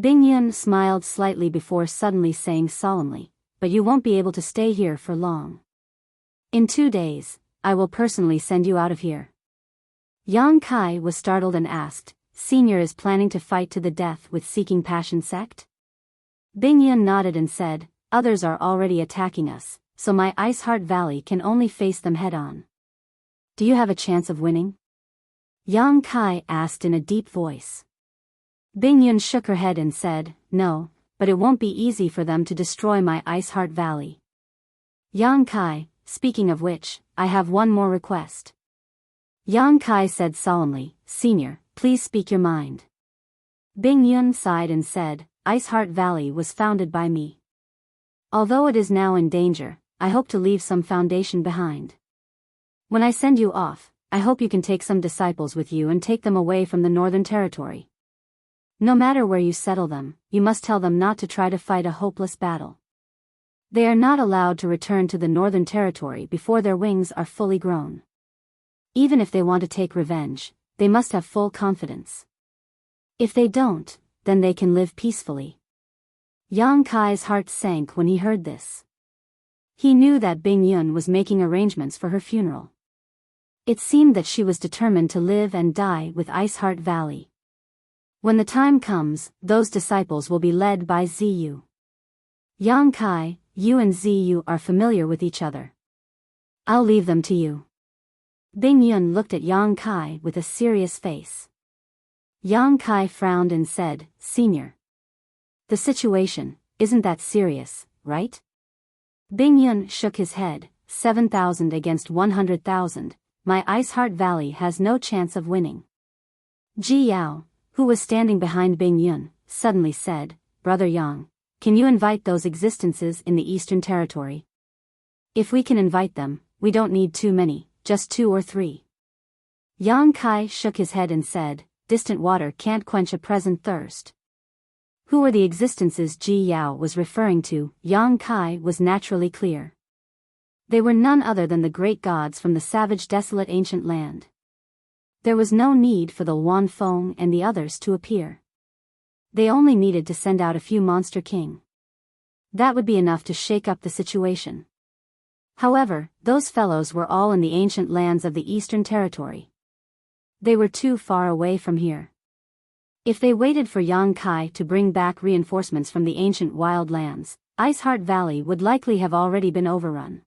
Bing Yun smiled slightly before suddenly saying solemnly, but you won't be able to stay here for long. In 2 days, I will personally send you out of here. Yang Kai was startled and asked, Senior is planning to fight to the death with Seeking Passion sect? Bing Yun nodded and said, others are already attacking us, so my Iceheart Valley can only face them head-on. Do you have a chance of winning? Yang Kai asked in a deep voice. Bing Yun shook her head and said, no, but it won't be easy for them to destroy my Iceheart Valley. Yang Kai, speaking of which, I have one more request. Yang Kai said solemnly, Senior, please speak your mind. Bing Yun sighed and said, Ice Heart Valley was founded by me. Although it is now in danger, I hope to leave some foundation behind. When I send you off, I hope you can take some disciples with you and take them away from the Northern Territory. No matter where you settle them, you must tell them not to try to fight a hopeless battle. They are not allowed to return to the Northern Territory before their wings are fully grown. Even if they want to take revenge, they must have full confidence. If they don't, then they can live peacefully. Yang Kai's heart sank when he heard this. He knew that Bing Yun was making arrangements for her funeral. It seemed that she was determined to live and die with Ice Heart Valley. When the time comes, those disciples will be led by Ziyu. Yang Kai, you and Ziyu are familiar with each other. I'll leave them to you. Bing Yun looked at Yang Kai with a serious face. Yang Kai frowned and said, Senior. The situation, isn't that serious, right? Bing Yun shook his head, 7,000 against 100,000, my Ice Heart Valley has no chance of winning. Ji Yao, who was standing behind Bing Yun, suddenly said, Brother Yang, can you invite those existences in the Eastern Territory? If we can invite them, we don't need too many, just 2 or 3. Yang Kai shook his head and said, distant water can't quench a present thirst. Who were the existences Ji Yao was referring to? Yang Kai was naturally clear. They were none other than the great gods from the savage desolate ancient land. There was no need for the Wan Feng and the others to appear. They only needed to send out a few monster king. That would be enough to shake up the situation. However, those fellows were all in the ancient lands of the Eastern Territory. They were too far away from here. If they waited for Yang Kai to bring back reinforcements from the ancient wild lands, Ice Heart Valley would likely have already been overrun.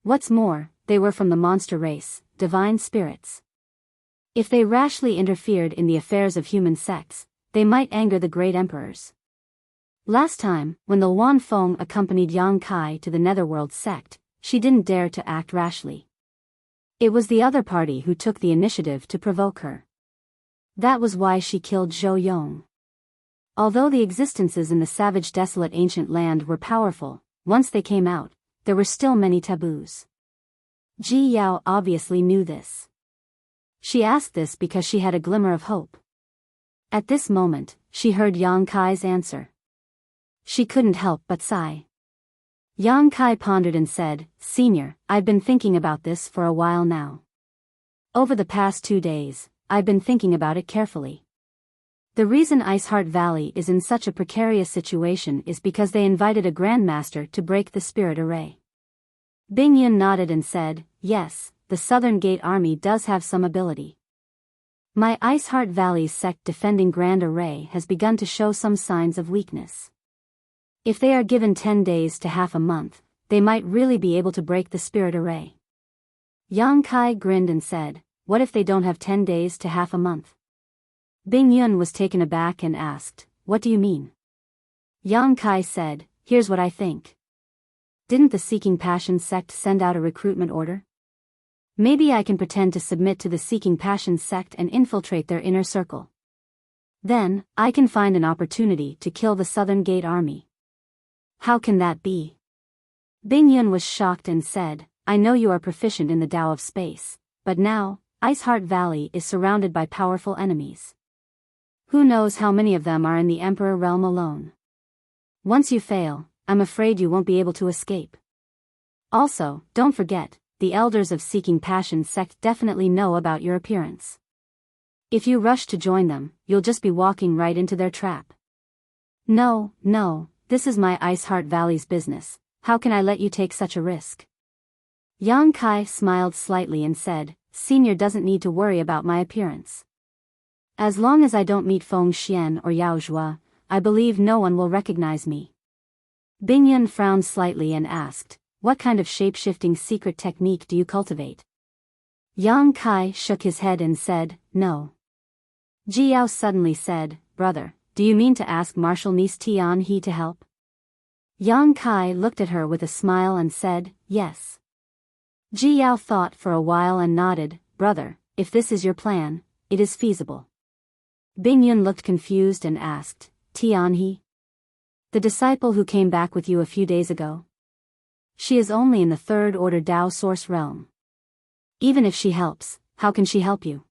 What's more, they were from the monster race, divine spirits. If they rashly interfered in the affairs of human sects, they might anger the great emperors. Last time, when the Wan Feng accompanied Yang Kai to the Netherworld sect, she didn't dare to act rashly. It was the other party who took the initiative to provoke her. That was why she killed Zhou Yong. Although the existences in the savage desolate ancient land were powerful, once they came out, there were still many taboos. Ji Yao obviously knew this. She asked this because she had a glimmer of hope. At this moment, she heard Yang Kai's answer. She couldn't help but sigh. Yang Kai pondered and said, Senior, I've been thinking about this for a while now. Over the past 2 days, I've been thinking about it carefully. The reason Ice Heart Valley is in such a precarious situation is because they invited a grandmaster to break the spirit array. Bing Yun nodded and said, yes, the Southern Gate Army does have some ability. My Ice Heart Valley's sect defending Grand Array has begun to show some signs of weakness. If they are given 10 days to half a month, they might really be able to break the spirit array. Yang Kai grinned and said, what if they don't have 10 days to half a month? Bing Yun was taken aback and asked, what do you mean? Yang Kai said, here's what I think. Didn't the Seeking Passion sect send out a recruitment order? Maybe I can pretend to submit to the Seeking Passion sect and infiltrate their inner circle. Then, I can find an opportunity to kill the Southern Gate Army. How can that be? Bing Yun was shocked and said, I know you are proficient in the Tao of space, but now, Ice Heart Valley is surrounded by powerful enemies. Who knows how many of them are in the Emperor realm alone? Once you fail, I'm afraid you won't be able to escape. Also, don't forget, the elders of Seeking Passion sect definitely know about your appearance. If you rush to join them, you'll just be walking right into their trap. No, this is my Ice Heart Valley's business, how can I let you take such a risk? Yang Kai smiled slightly and said, Senior doesn't need to worry about my appearance. As long as I don't meet Feng Xian or Yao Zhua, I believe no one will recognize me. Bing Yun frowned slightly and asked, what kind of shape-shifting secret technique do you cultivate? Yang Kai shook his head and said, no. Ji Yao suddenly said, brother, do you mean to ask Marshal Niece Tian He to help? Yang Kai looked at her with a smile and said, yes. Ji Yao thought for a while and nodded, brother, if this is your plan, it is feasible. Bing Yun looked confused and asked, Tianhe? The disciple who came back with you a few days ago? She is only in the third order Tao source realm. Even if she helps, how can she help you?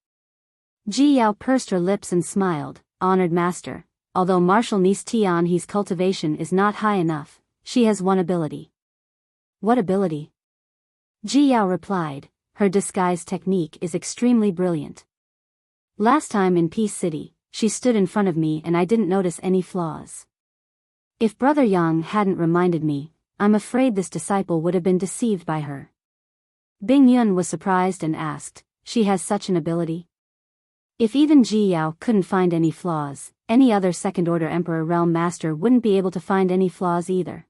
Biyao pursed her lips and smiled, honored master, although martial niece Tianhe's cultivation is not high enough, she has one ability. What ability? Biyao replied, her disguise technique is extremely brilliant. Last time in Peace City, she stood in front of me and I didn't notice any flaws. If Brother Yang hadn't reminded me, I'm afraid this disciple would have been deceived by her. Bing Yun was surprised and asked, she has such an ability? If even Biyao couldn't find any flaws, any other second-order Emperor Realm Master wouldn't be able to find any flaws either.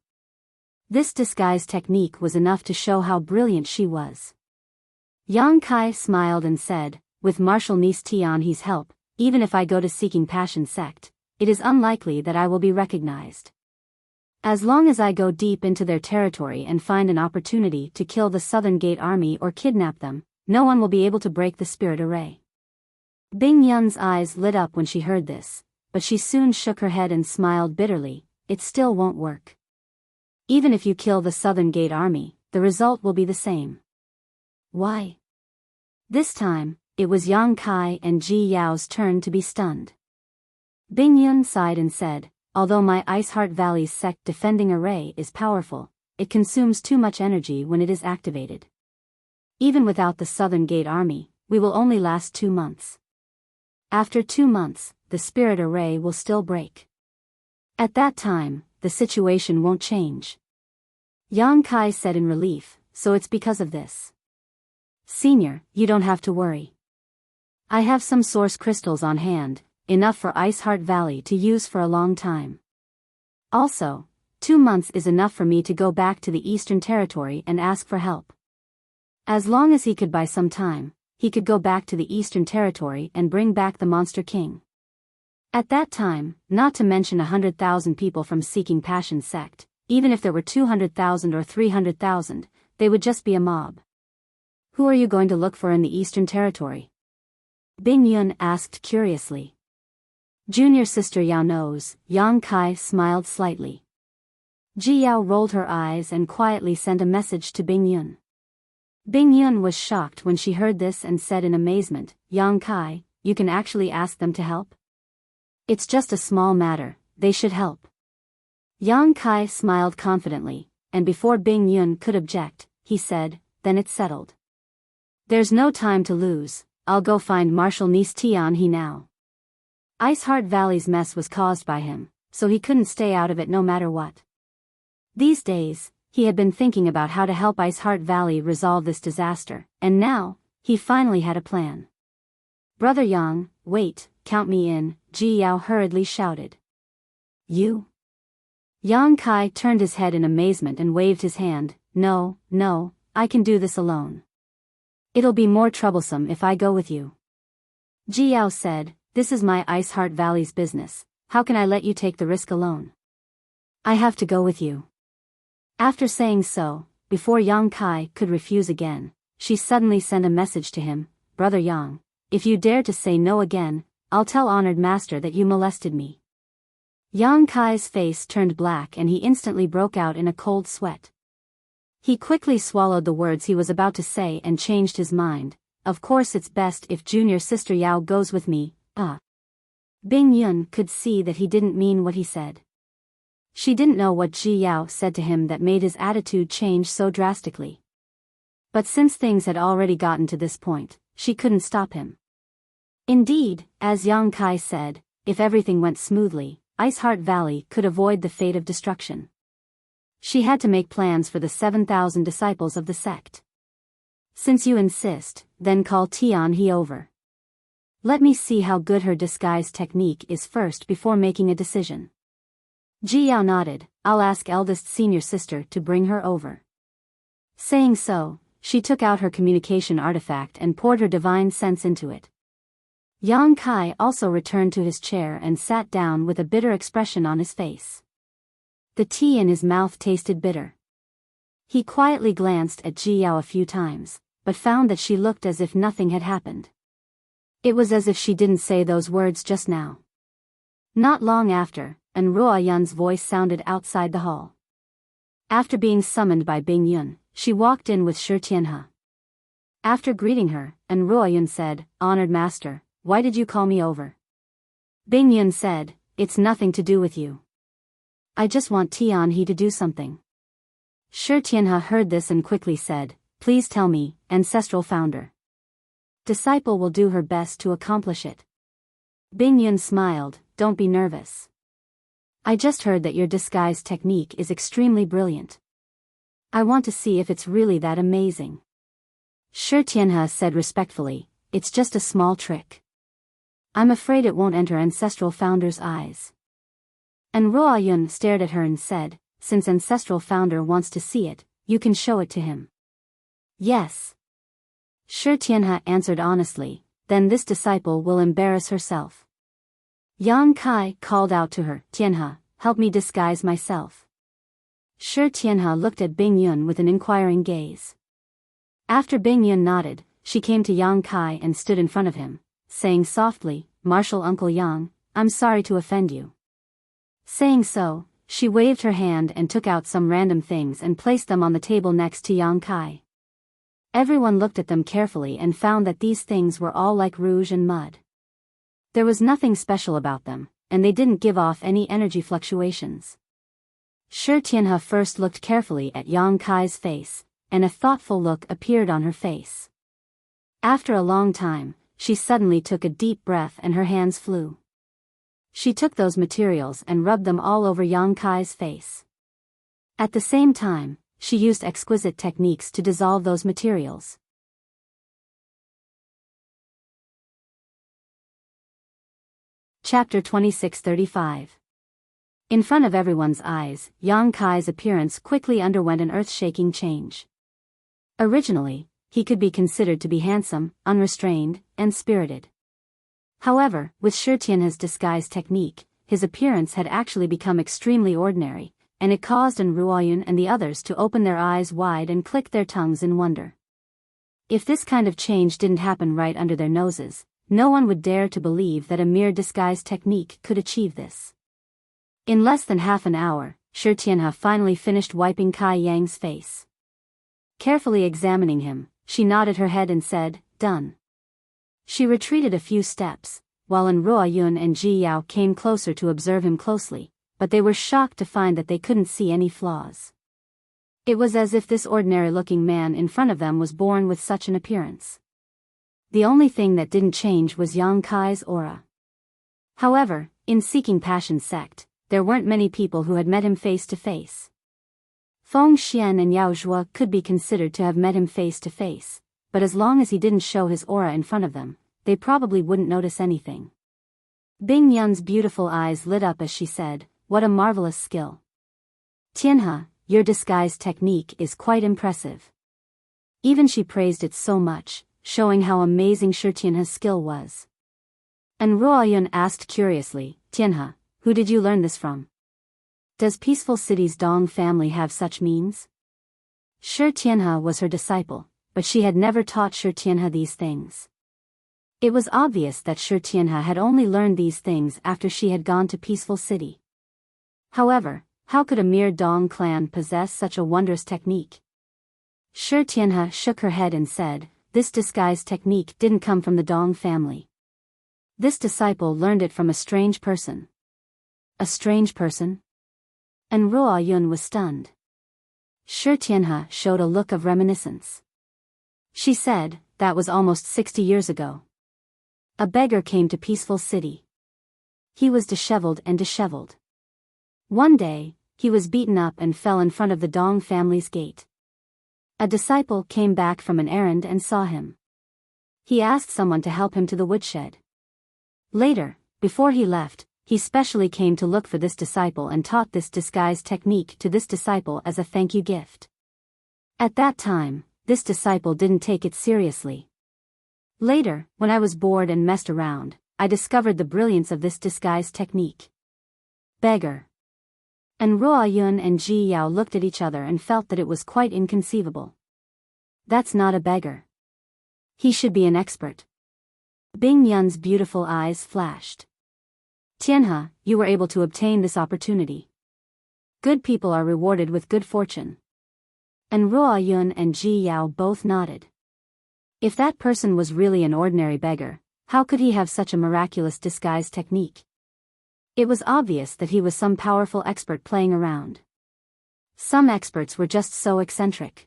This disguise technique was enough to show how brilliant she was. Yang Kai smiled and said, with martial niece Tianhe's help, even if I go to Seeking Passion sect, it is unlikely that I will be recognized. As long as I go deep into their territory and find an opportunity to kill the Southern Gate army or kidnap them, no one will be able to break the spirit array. Bing Yun's eyes lit up when she heard this, but she soon shook her head and smiled bitterly, it still won't work. Even if you kill the Southern Gate army, the result will be the same. Why? This time, it was Yang Kai and Biyao's turn to be stunned. Bing Yun sighed and said, although my Ice Heart Valley's sect defending array is powerful, it consumes too much energy when it is activated. Even without the Southern Gate army, we will only last 2 months. After 2 months, the spirit array will still break. At that time, the situation won't change. Yang Kai said in relief, so it's because of this. Senior, you don't have to worry. I have some source crystals on hand, enough for Ice Heart Valley to use for a long time. Also, 2 months is enough for me to go back to the Eastern Territory and ask for help. As long as he could buy some time, he could go back to the Eastern Territory and bring back the Monster King. At that time, not to mention 100,000 people from Seeking Passion sect, even if there were 200,000 or 300,000, they would just be a mob. Who are you going to look for in the Eastern Territory? Bing Yun asked curiously. Junior sister Yao knows, Yang Kai smiled slightly. Biyao rolled her eyes and quietly sent a message to Bing Yun. Bing Yun was shocked when she heard this and said in amazement, Yang Kai, you can actually ask them to help? It's just a small matter, they should help. Yang Kai smiled confidently, and before Bing Yun could object, he said, then it's settled. There's no time to lose, I'll go find martial niece Tianhe now. Ice Heart Valley's mess was caused by him, so he couldn't stay out of it no matter what. These days, he had been thinking about how to help Ice Heart Valley resolve this disaster, and now, he finally had a plan. Brother Yang, wait, count me in, Biyao hurriedly shouted. You? Yang Kai turned his head in amazement and waved his hand, no, I can do this alone. It'll be more troublesome if I go with you. Biyao said, this is my Ice Heart Valley's business, how can I let you take the risk alone? I have to go with you. After saying so, before Yang Kai could refuse again, she suddenly sent a message to him, Brother Yang, if you dare to say no again, I'll tell Honored Master that you molested me. Yang Kai's face turned black and he instantly broke out in a cold sweat. He quickly swallowed the words he was about to say and changed his mind, of course it's best if junior sister Yao goes with me, Bing Yun could see that he didn't mean what he said. She didn't know what Biyao said to him that made his attitude change so drastically. But since things had already gotten to this point, she couldn't stop him. Indeed, as Yang Kai said, if everything went smoothly, Ice Heart Valley could avoid the fate of destruction. She had to make plans for the 7,000 disciples of the sect. Since you insist, then call Tianhe over. Let me see how good her disguise technique is first before making a decision. Biyao nodded, I'll ask eldest senior sister to bring her over. Saying so, she took out her communication artifact and poured her divine sense into it. Yang Kai also returned to his chair and sat down with a bitter expression on his face. The tea in his mouth tasted bitter. He quietly glanced at Biyao a few times, but found that she looked as if nothing had happened. It was as if she didn't say those words just now. Not long after, and Ruo Yun's voice sounded outside the hall. After being summoned by Bing Yun, she walked in with Shi Tianhe. After greeting her, and Ruo Yun said, "Honored master, why did you call me over?" Bing Yun said, "It's nothing to do with you. I just want Tianhe to do something." Shi Tianhe heard this and quickly said, "Please tell me, ancestral founder." "Disciple will do her best to accomplish it." Bing Yun smiled, "Don't be nervous. I just heard that your disguise technique is extremely brilliant. I want to see if it's really that amazing." Shi Tianhe said respectfully, "It's just a small trick. I'm afraid it won't enter ancestral founder's eyes." And Ruo Yun stared at her and said, "Since ancestral founder wants to see it, you can show it to him." "Yes." Shi Tianhe answered honestly, "Then this disciple will embarrass herself." Yang Kai called out to her, "Tianhe, help me disguise myself." Shi Tianhe looked at Bing Yun with an inquiring gaze. After Bing Yun nodded, she came to Yang Kai and stood in front of him, saying softly, "Martial Uncle Yang, I'm sorry to offend you." Saying so, she waved her hand and took out some random things and placed them on the table next to Yang Kai. Everyone looked at them carefully and found that these things were all like rouge and mud. There was nothing special about them, and they didn't give off any energy fluctuations. Shi Tianhe first looked carefully at Yang Kai's face, and a thoughtful look appeared on her face. After a long time, she suddenly took a deep breath and her hands flew. She took those materials and rubbed them all over Yang Kai's face. At the same time, she used exquisite techniques to dissolve those materials. Chapter 2635. In front of everyone's eyes, Yang Kai's appearance quickly underwent an earth-shaking change. Originally, he could be considered to be handsome, unrestrained, and spirited. However, with Shi Tianhe's disguise technique, his appearance had actually become extremely ordinary, and it caused Ruo Yun and the others to open their eyes wide and click their tongues in wonder. If this kind of change didn't happen right under their noses, no one would dare to believe that a mere disguise technique could achieve this. In less than half an hour, Shi Tianhe finally finished wiping Kai Yang's face. Carefully examining him, she nodded her head and said, "Done." She retreated a few steps, while Ruo Yun and Biyao came closer to observe him closely, but they were shocked to find that they couldn't see any flaws. It was as if this ordinary-looking man in front of them was born with such an appearance. The only thing that didn't change was Yang Kai's aura. However, in Seeking Passion sect, there weren't many people who had met him face to face. Feng Xian and Yao Zhuo could be considered to have met him face to face, but as long as he didn't show his aura in front of them, they probably wouldn't notice anything. Bing Yun's beautiful eyes lit up as she said, "What a marvelous skill. Tianhe, your disguise technique is quite impressive." Even she praised it so much, showing how amazing Shi Tianhe's skill was. And Ruo Yun asked curiously, "Tianhe, who did you learn this from? Does Peaceful City's Dong family have such means?" Shi Tianhe was her disciple, but she had never taught Shi Tianhe these things. It was obvious that Shi Tianhe had only learned these things after she had gone to Peaceful City. However, how could a mere Dong clan possess such a wondrous technique? Shi Tianhe shook her head and said, "This disguise technique didn't come from the Dong family. This disciple learned it from a strange person." "A strange person?" And Ruo Yun was stunned. Shi Tianhe showed a look of reminiscence. She said, "That was almost 60 years ago. A beggar came to Peaceful City. He was disheveled. One day, he was beaten up and fell in front of the Dong family's gate. A disciple came back from an errand and saw him. He asked someone to help him to the woodshed. Later, before he left, he specially came to look for this disciple and taught this disguise technique to this disciple as a thank you gift. At that time, this disciple didn't take it seriously. Later, when I was bored and messed around, I discovered the brilliance of this disguise technique." Beggar. And Ruo Yun and Biyao looked at each other and felt that it was quite inconceivable. "That's not a beggar. He should be an expert." Bing Yun's beautiful eyes flashed. Tianhe, you were able to obtain this opportunity. Good people are rewarded with good fortune. And Ruo Yun and Ji Yao both nodded. If that person was really an ordinary beggar, how could he have such a miraculous disguise technique? It was obvious that he was some powerful expert playing around. Some experts were just so eccentric.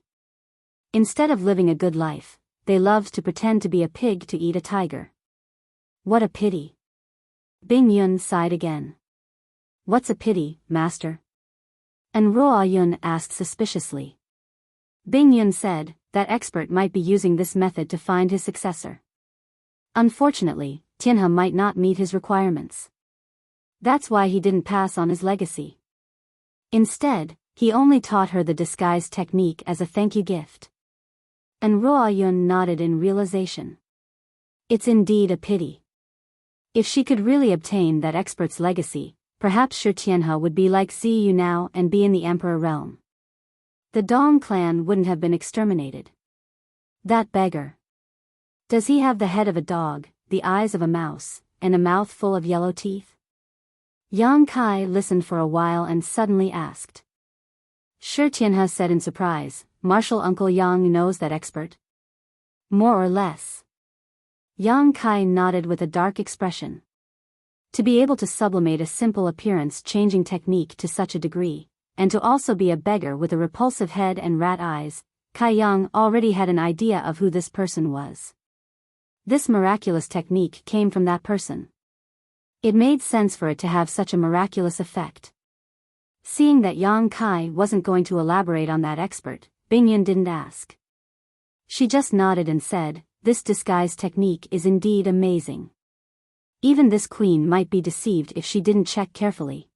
Instead of living a good life, they loved to pretend to be a pig to eat a tiger. What a pity. Bing Yun sighed again. What's a pity, master? And Ruo Yun asked suspiciously. Bing Yun said, that expert might be using this method to find his successor. Unfortunately, Tianhe might not meet his requirements. That's why he didn't pass on his legacy. Instead, he only taught her the disguise technique as a thank you gift. And Ruo Yun nodded in realization. It's indeed a pity. If she could really obtain that expert's legacy, perhaps Shi Tianhe would be like Ziyu now and be in the Emperor realm. The Dong clan wouldn't have been exterminated. That beggar. Does he have the head of a dog, the eyes of a mouse, and a mouth full of yellow teeth? Yang Kai listened for a while and suddenly asked. Shi Tianhe said in surprise, Martial Uncle Yang knows that expert? More or less. Yang Kai nodded with a dark expression. To be able to sublimate a simple appearance-changing technique to such a degree, and to also be a beggar with a repulsive head and rat eyes, Kai Yang already had an idea of who this person was. This miraculous technique came from that person. It made sense for it to have such a miraculous effect. Seeing that Yang Kai wasn't going to elaborate on that expert, Bing Yun didn't ask. She just nodded and said, this disguise technique is indeed amazing. Even this queen might be deceived if she didn't check carefully.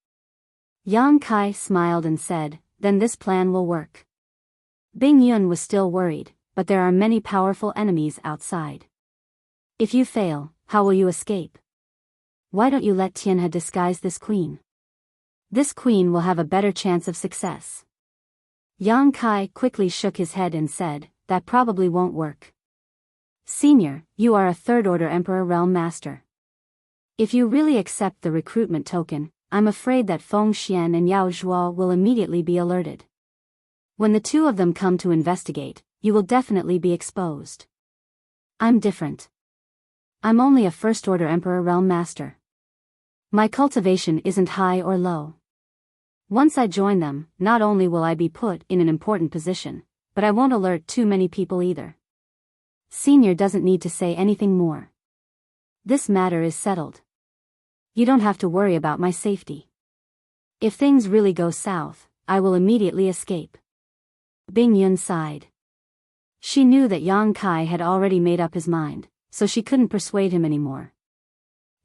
Yang Kai smiled and said, then this plan will work. Bing Yun was still worried, but there are many powerful enemies outside. If you fail, how will you escape? Why don't you let Tianhe disguise this queen? This queen will have a better chance of success. Yang Kai quickly shook his head and said, that probably won't work. Senior, you are a third-order Emperor Realm Master. If you really accept the recruitment token, I'm afraid that Feng Xian and Yao Zhuo will immediately be alerted. When the two of them come to investigate, you will definitely be exposed. I'm different. I'm only a first-order Emperor Realm Master. My cultivation isn't high or low. Once I join them, not only will I be put in an important position, but I won't alert too many people either. Senior doesn't need to say anything more. This matter is settled. You don't have to worry about my safety. If things really go south, I will immediately escape. Bing Yun sighed. She knew that Yang Kai had already made up his mind, so she couldn't persuade him anymore.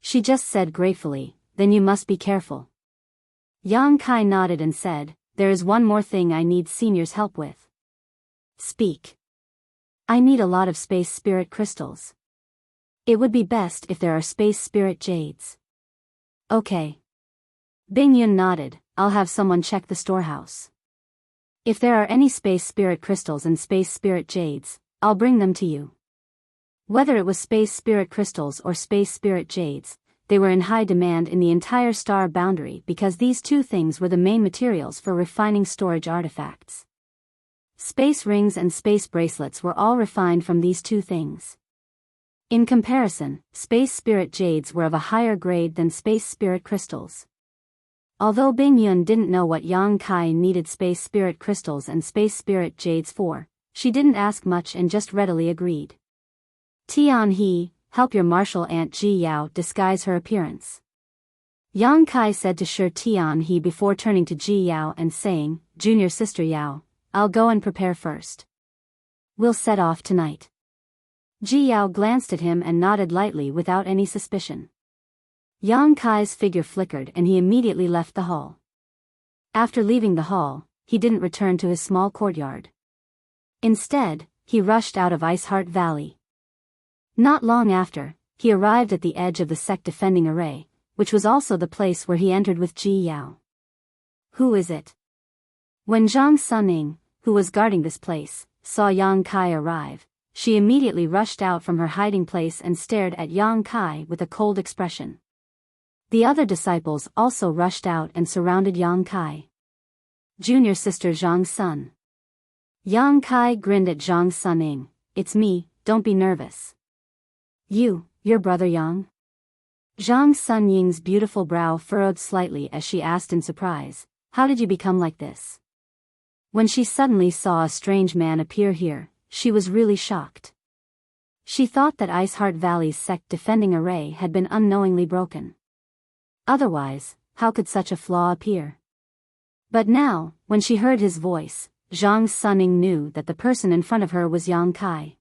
She just said gratefully, then you must be careful. Yang Kai nodded and said, there is one more thing I need Senior's help with. Speak. I need a lot of space spirit crystals. It would be best if there are space spirit jades. Okay. Bing Yun nodded, I'll have someone check the storehouse. If there are any space spirit crystals and space spirit jades, I'll bring them to you. Whether it was space spirit crystals or space spirit jades, they were in high demand in the entire star boundary because these two things were the main materials for refining storage artifacts. Space rings and space bracelets were all refined from these two things. In comparison, space spirit jades were of a higher grade than space spirit crystals. Although Bing Yun didn't know what Yang Kai needed space spirit crystals and space spirit jades for, she didn't ask much and just readily agreed. Tianhe, help your martial aunt Ji Yao disguise her appearance. Yang Kai said to Shi Tianhe before turning to Ji Yao and saying, Junior sister Yao, I'll go and prepare first. We'll set off tonight. Ji Yao glanced at him and nodded lightly without any suspicion. Yang Kai's figure flickered and he immediately left the hall. After leaving the hall, he didn't return to his small courtyard. Instead, he rushed out of Iceheart Valley. Not long after, he arrived at the edge of the sect defending array, which was also the place where he entered with Ji Yao. Who is it? When Zhang Suning, who was guarding this place, saw Yang Kai arrive, she immediately rushed out from her hiding place and stared at Yang Kai with a cold expression. The other disciples also rushed out and surrounded Yang Kai. Junior sister Zhang Sun. Yang Kai grinned at Zhang Suning. It's me, don't be nervous. Your brother Yang? Zhang Sunying's beautiful brow furrowed slightly as she asked in surprise, how did you become like this? When she suddenly saw a strange man appear here, she was really shocked. She thought that Ice Heart Valley's sect defending array had been unknowingly broken. Otherwise, how could such a flaw appear? But now, when she heard his voice, Zhang Suning knew that the person in front of her was Yang Kai.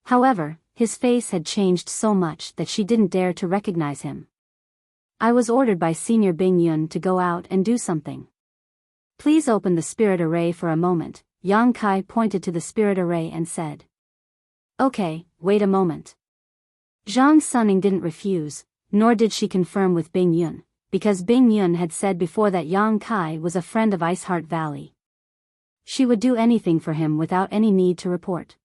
However, his face had changed so much that she didn't dare to recognize him. I was ordered by Senior Bing Yun to go out and do something. Please open the spirit array for a moment. Yang Kai pointed to the spirit array and said. Okay, wait a moment. Zhang Suning didn't refuse, nor did she confirm with Bing Yun, because Bing Yun had said before that Yang Kai was a friend of Ice Heart Valley. She would do anything for him without any need to report.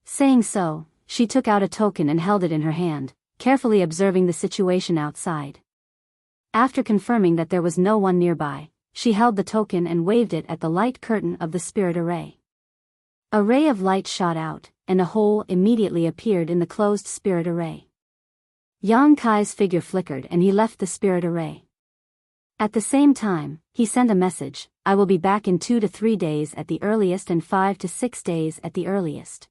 Saying so, she took out a token and held it in her hand, carefully observing the situation outside. After confirming that there was no one nearby, she held the token and waved it at the light curtain of the spirit array. A ray of light shot out, and a hole immediately appeared in the closed spirit array. Yang Kai's figure flickered and he left the spirit array. At the same time, he sent a message, I will be back in 2 to 3 days at the earliest and 5 to 6 days at the earliest.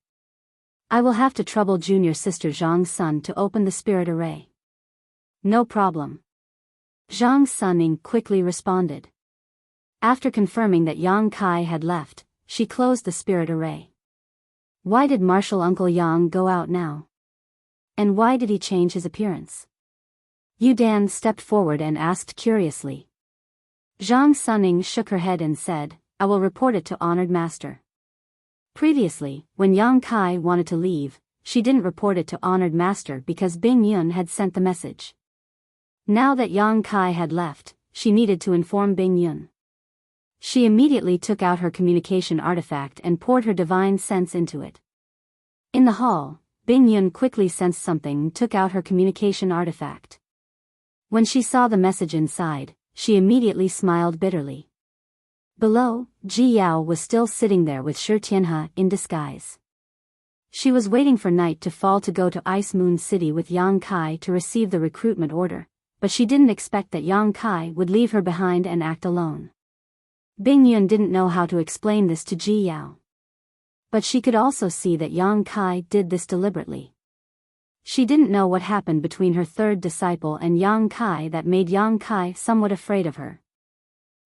I will have to trouble junior sister Zhang Sun to open the spirit array. No problem. Zhang Suning quickly responded. After confirming that Yang Kai had left, she closed the spirit array. Why did Martial Uncle Yang go out now? And why did he change his appearance? Yu Dan stepped forward and asked curiously. Zhang Suning shook her head and said, I will report it to Honored Master. Previously, when Yang Kai wanted to leave, she didn't report it to Honored Master because Bing Yun had sent the message. Now that Yang Kai had left, she needed to inform Bing Yun. She immediately took out her communication artifact and poured her divine sense into it. In the hall, Bing Yun quickly sensed something and took out her communication artifact. When she saw the message inside, she immediately smiled bitterly. Below, Biyao was still sitting there with Shi Tianhe in disguise. She was waiting for night to fall to go to Ice Moon City with Yang Kai to receive the recruitment order, but she didn't expect that Yang Kai would leave her behind and act alone. Bing Yun didn't know how to explain this to Biyao. But she could also see that Yang Kai did this deliberately. She didn't know what happened between her third disciple and Yang Kai that made Yang Kai somewhat afraid of her.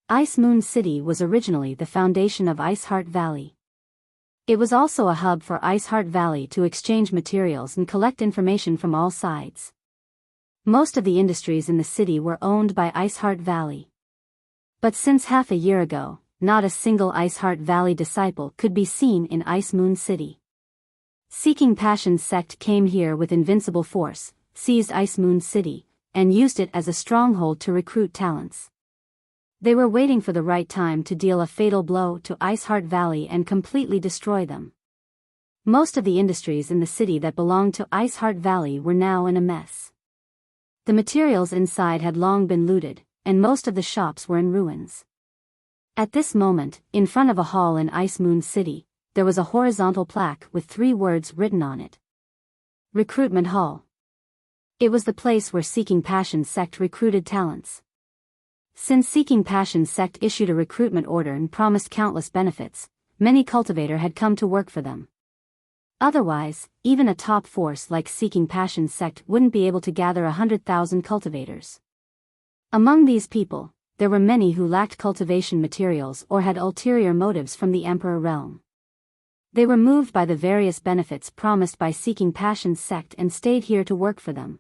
Ice Moon City was originally the foundation of Ice Heart Valley. It was also a hub for Ice Heart Valley to exchange materials and collect information from all sides. Most of the industries in the city were owned by Ice Heart Valley. But since half a year ago, not a single Ice Heart Valley disciple could be seen in Ice Moon City. Seeking Passion sect came here with invincible force, seized Ice Moon City, and used it as a stronghold to recruit talents. They were waiting for the right time to deal a fatal blow to Ice Heart Valley and completely destroy them. Most of the industries in the city that belonged to Ice Heart Valley were now in a mess. The materials inside had long been looted, and most of the shops were in ruins. At this moment, in front of a hall in Ice Moon City, there was a horizontal plaque with 3 words written on it. Recruitment Hall. It was the place where Seeking Passion sect recruited talents. Since Seeking Passion sect issued a recruitment order and promised countless benefits, many cultivators had come to work for them. Otherwise, even a top force like Seeking Passion sect wouldn't be able to gather 100,000 cultivators. Among these people, there were many who lacked cultivation materials or had ulterior motives from the Emperor realm. They were moved by the various benefits promised by Seeking Passion sect and stayed here to work for them.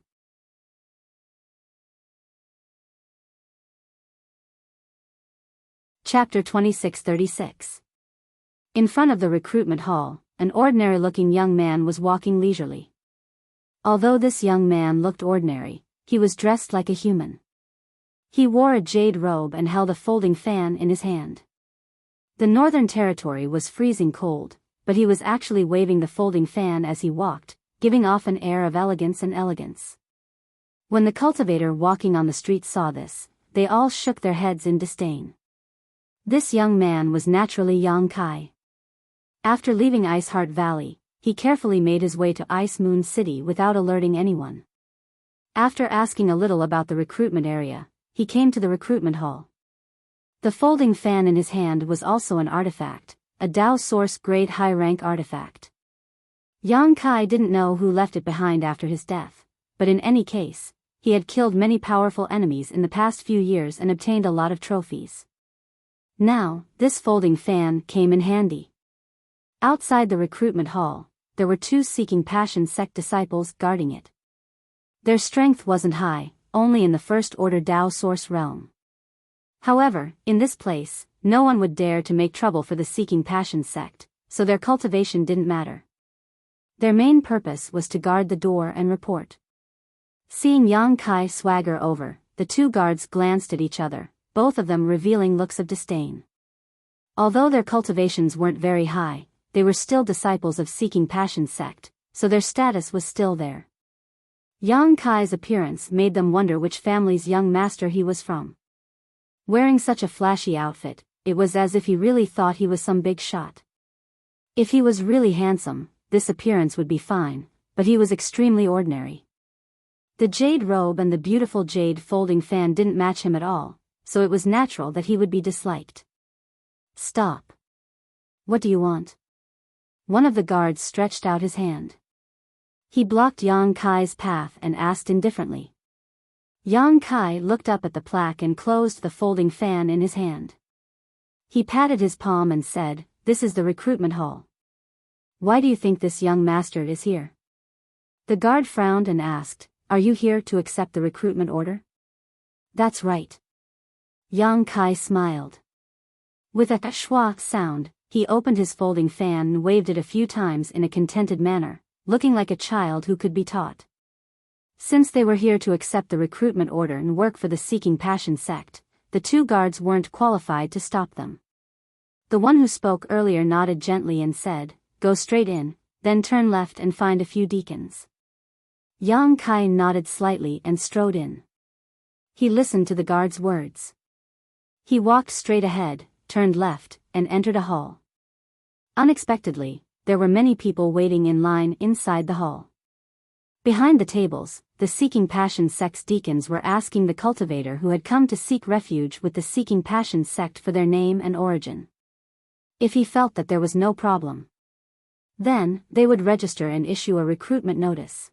Chapter 2636. In front of the recruitment hall, an ordinary-looking young man was walking leisurely. Although this young man looked ordinary, he was dressed like a human. He wore a jade robe and held a folding fan in his hand. The Northern Territory was freezing cold, but he was actually waving the folding fan as he walked, giving off an air of elegance and elegance. When the cultivator walking on the street saw this, they all shook their heads in disdain. This young man was naturally Yang Kai. After leaving Ice Heart Valley, he carefully made his way to Ice Moon City without alerting anyone. After asking a little about the recruitment area, he came to the recruitment hall. The folding fan in his hand was also an artifact, a Dao Source grade high-rank artifact. Yang Kai didn't know who left it behind after his death, but in any case, he had killed many powerful enemies in the past few years and obtained a lot of trophies. Now, this folding fan came in handy. Outside the recruitment hall, there were 2 Seeking Passion sect disciples guarding it. Their strength wasn't high, only in the First Order Dao Source realm. However, in this place, no one would dare to make trouble for the Seeking Passion sect, so their cultivation didn't matter. Their main purpose was to guard the door and report. Seeing Yang Kai swagger over, the 2 guards glanced at each other, both of them revealing looks of disdain. Although their cultivations weren't very high, they were still disciples of Seeking Passion sect, so their status was still there. Yang Kai's appearance made them wonder which family's young master he was from. Wearing such a flashy outfit, it was as if he really thought he was some big shot. If he was really handsome, this appearance would be fine, but he was extremely ordinary. The jade robe and the beautiful jade folding fan didn't match him at all, so it was natural that he would be disliked. Stop. What do you want? One of the guards stretched out his hand. He blocked Yang Kai's path and asked indifferently. Yang Kai looked up at the plaque and closed the folding fan in his hand. He patted his palm and said, "This is the recruitment hall. Why do you think this young master is here?" The guard frowned and asked, "Are you here to accept the recruitment order?" "That's right." Yang Kai smiled. With a schwa sound, he opened his folding fan and waved it a few times in a contented manner, looking like a child who could be taught. Since they were here to accept the recruitment order and work for the Seeking Passion sect, the 2 guards weren't qualified to stop them. The one who spoke earlier nodded gently and said, "Go straight in, then turn left and find a few deacons." Yang Kai nodded slightly and strode in. He listened to the guard's words. He walked straight ahead, turned left, and entered a hall. Unexpectedly, there were many people waiting in line inside the hall. Behind the tables, the Seeking Passion sect's deacons were asking the cultivator who had come to seek refuge with the Seeking Passion sect for their name and origin. If he felt that there was no problem, then they would register and issue a recruitment notice.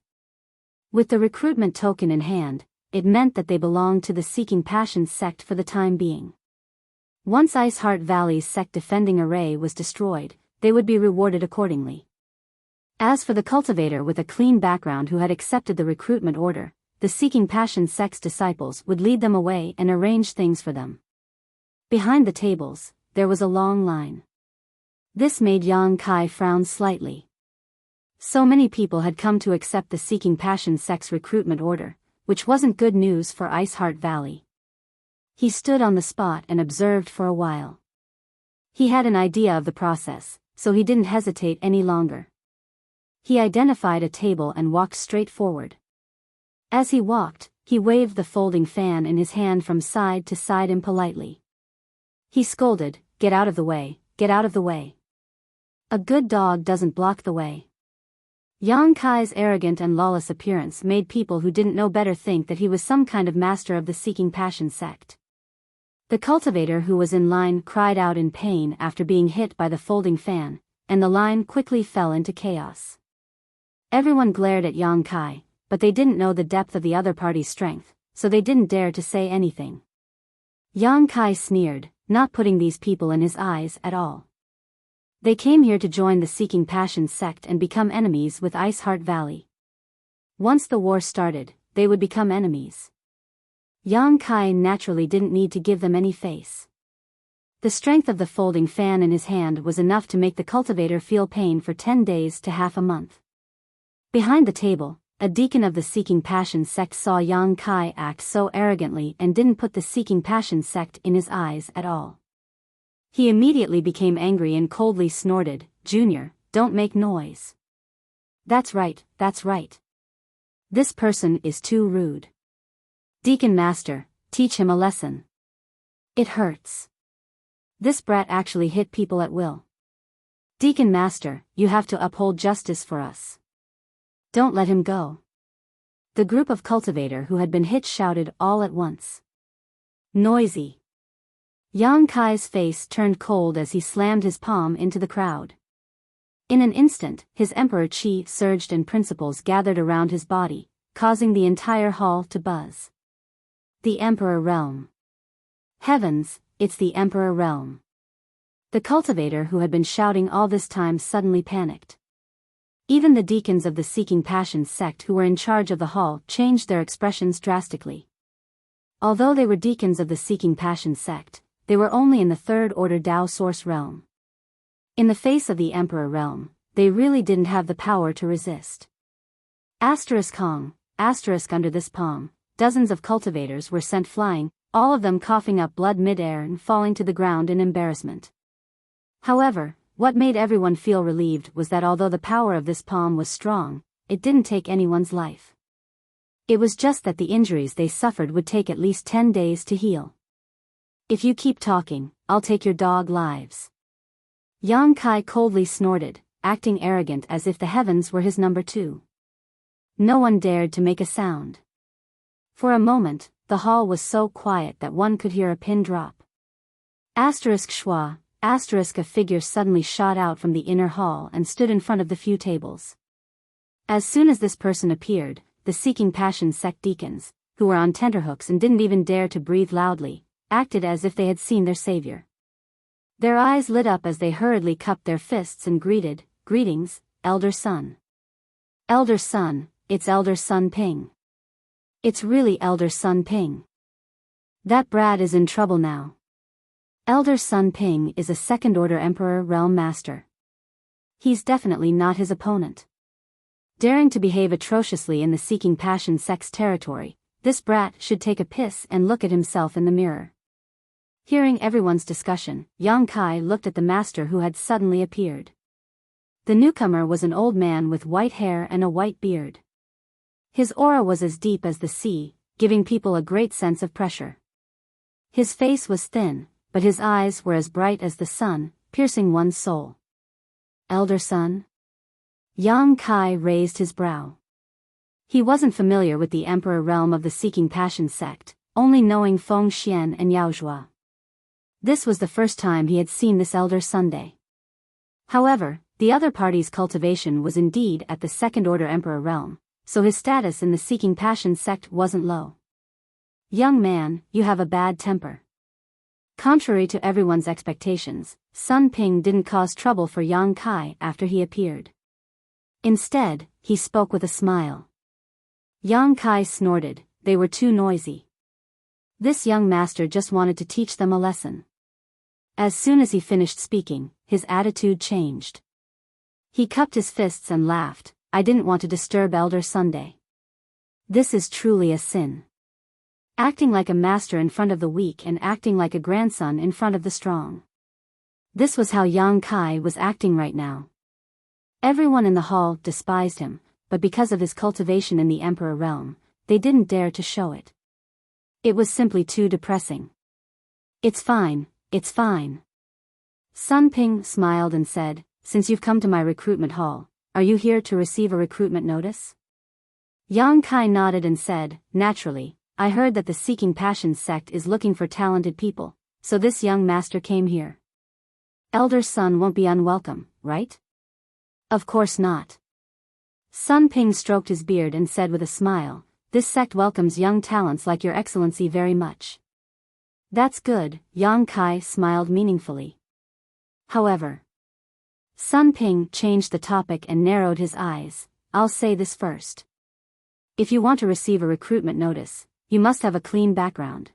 With the recruitment token in hand, it meant that they belonged to the Seeking Passion sect for the time being. Once Ice Heart Valley's sect defending array was destroyed, they would be rewarded accordingly. As for the cultivator with a clean background who had accepted the recruitment order, the Seeking Passion sect's disciples would lead them away and arrange things for them. Behind the tables, there was a long line. This made Yang Kai frown slightly. So many people had come to accept the Seeking Passion sect's recruitment order, which wasn't good news for Ice Heart Valley. He stood on the spot and observed for a while. He had an idea of the process, so he didn't hesitate any longer. He identified a table and walked straight forward. As he walked, he waved the folding fan in his hand from side to side impolitely. He scolded, "Get out of the way, get out of the way. A good dog doesn't block the way." Yang Kai's arrogant and lawless appearance made people who didn't know better think that he was some kind of master of the Seeking Passion sect. The cultivator who was in line cried out in pain after being hit by the folding fan, and the line quickly fell into chaos. Everyone glared at Yang Kai, but they didn't know the depth of the other party's strength, so they didn't dare to say anything. Yang Kai sneered, not putting these people in his eyes at all. They came here to join the Seeking Passion sect and become enemies with Ice Heart Valley. Once the war started, they would become enemies. Yang Kai naturally didn't need to give them any face. The strength of the folding fan in his hand was enough to make the cultivator feel pain for 10 days to half a month. Behind the table, a deacon of the Seeking Passion sect saw Yang Kai act so arrogantly and didn't put the Seeking Passion sect in his eyes at all. He immediately became angry and coldly snorted, "Junior, don't make noise. That's right, that's right. This person is too rude. Deacon Master, teach him a lesson. It hurts. This brat actually hit people at will. Deacon Master, you have to uphold justice for us. Don't let him go. The group of cultivator who had been hit shouted all at once. Noisy. Yang Kai's face turned cold as he slammed his palm into the crowd. In an instant, his emperor chi surged and principles gathered around his body, causing the entire hall to buzz. The Emperor Realm. Heavens, it's the Emperor Realm. The cultivator who had been shouting all this time suddenly panicked. Even the deacons of the Seeking Passion sect who were in charge of the hall changed their expressions drastically. Although they were deacons of the Seeking Passion sect, they were only in the third order Tao Source realm. In the face of the Emperor Realm, they really didn't have the power to resist. Asterisk Kong, asterisk under this palm, dozens of cultivators were sent flying, all of them coughing up blood mid-air and falling to the ground in embarrassment. However, what made everyone feel relieved was that although the power of this palm was strong, it didn't take anyone's life. It was just that the injuries they suffered would take at least 10 days to heal. If you keep talking, I'll take your dog lives. Yang Kai coldly snorted, acting arrogant as if the heavens were his number 2. No one dared to make a sound. For a moment, the hall was so quiet that one could hear a pin drop. Asterisk schwa, asterisk a figure suddenly shot out from the inner hall and stood in front of the few tables. As soon as this person appeared, the Seeking Passion sect deacons, who were on tenterhooks and didn't even dare to breathe loudly, acted as if they had seen their savior. Their eyes lit up as they hurriedly cupped their fists and greeted, "Greetings, Elder Sun." "Elder Sun, it's Elder Sun Ping." "It's really Elder Sun Ping." "That brat is in trouble now." Elder Sun Ping is a second-order Emperor Realm Master. He's definitely not his opponent. Daring to behave atrociously in the Seeking Passion sect's territory, this brat should take a piss and look at himself in the mirror. Hearing everyone's discussion, Yang Kai looked at the master who had suddenly appeared. The newcomer was an old man with white hair and a white beard. His aura was as deep as the sea, giving people a great sense of pressure. His face was thin, but his eyes were as bright as the sun, piercing one's soul. "Elder Sun?" Yang Kai raised his brow. He wasn't familiar with the Emperor Realm of the Seeking Passion sect, only knowing Feng Xian and Yao Zhua. This was the first time he had seen this Elder Sunday. However, the other party's cultivation was indeed at the second-order Emperor Realm, so his status in the Seeking Passion sect wasn't low. "Young man, you have a bad temper." Contrary to everyone's expectations, Sun Ping didn't cause trouble for Yang Kai after he appeared. Instead, he spoke with a smile. Yang Kai snorted, they were too noisy. This young master just wanted to teach them a lesson. As soon as he finished speaking, his attitude changed. He cupped his fists and laughed, "I didn't want to disturb Elder Sunday. This is truly a sin. Acting like a master in front of the weak and acting like a grandson in front of the strong." This was how Yang Kai was acting right now. Everyone in the hall despised him, but because of his cultivation in the Emperor Realm, they didn't dare to show it. It was simply too depressing. "It's fine, it's fine." Sun Ping smiled and said, "Since you've come to my recruitment hall, are you here to receive a recruitment notice?" Yang Kai nodded and said, "Naturally, I heard that the Seeking Passion sect is looking for talented people, so this young master came here." "Elder Sun won't be unwelcome, right?" "Of course not." Sun Ping stroked his beard and said with a smile, "This sect welcomes young talents like your excellency very much." "That's good," Yang Kai smiled meaningfully. However, Sun Ping changed the topic and narrowed his eyes. "I'll say this first. If you want to receive a recruitment notice, you must have a clean background.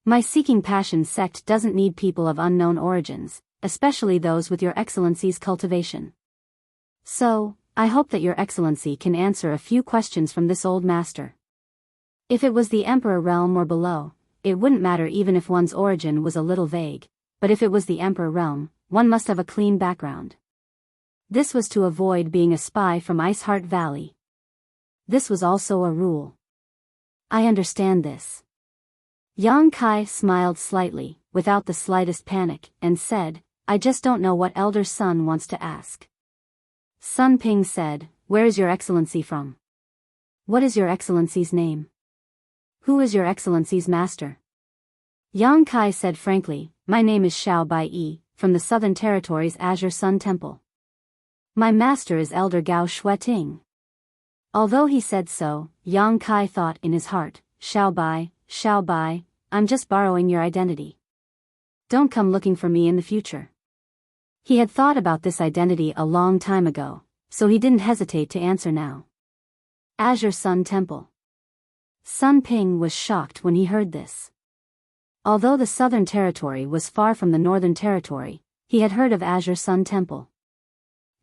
My Seeking Passion sect doesn't need people of unknown origins, especially those with your excellency's cultivation. So, I hope that your excellency can answer a few questions from this old master. If it was the Emperor Realm or below, it wouldn't matter even if one's origin was a little vague, but if it was the Emperor Realm, one must have a clean background." This was to avoid being a spy from Ice Heart Valley. This was also a rule. I understand this. Yang Kai smiled slightly, without the slightest panic, and said, I just don't know what Elder Sun wants to ask. Sun Ping said, Where is your excellency from? What is your excellency's name? Who is your excellency's master? Yang Kai said frankly, My name is Xiao Bai, from the Southern Territory's Azure Sun Temple. My master is Elder Gao Shueting. Although he said so, Yang Kai thought in his heart, Xiao Bai, I'm just borrowing your identity. Don't come looking for me in the future. He had thought about this identity a long time ago, so he didn't hesitate to answer now. Azure Sun Temple. Sun Ping was shocked when he heard this. Although the Southern Territory was far from the Northern Territory, he had heard of Azure Sun Temple.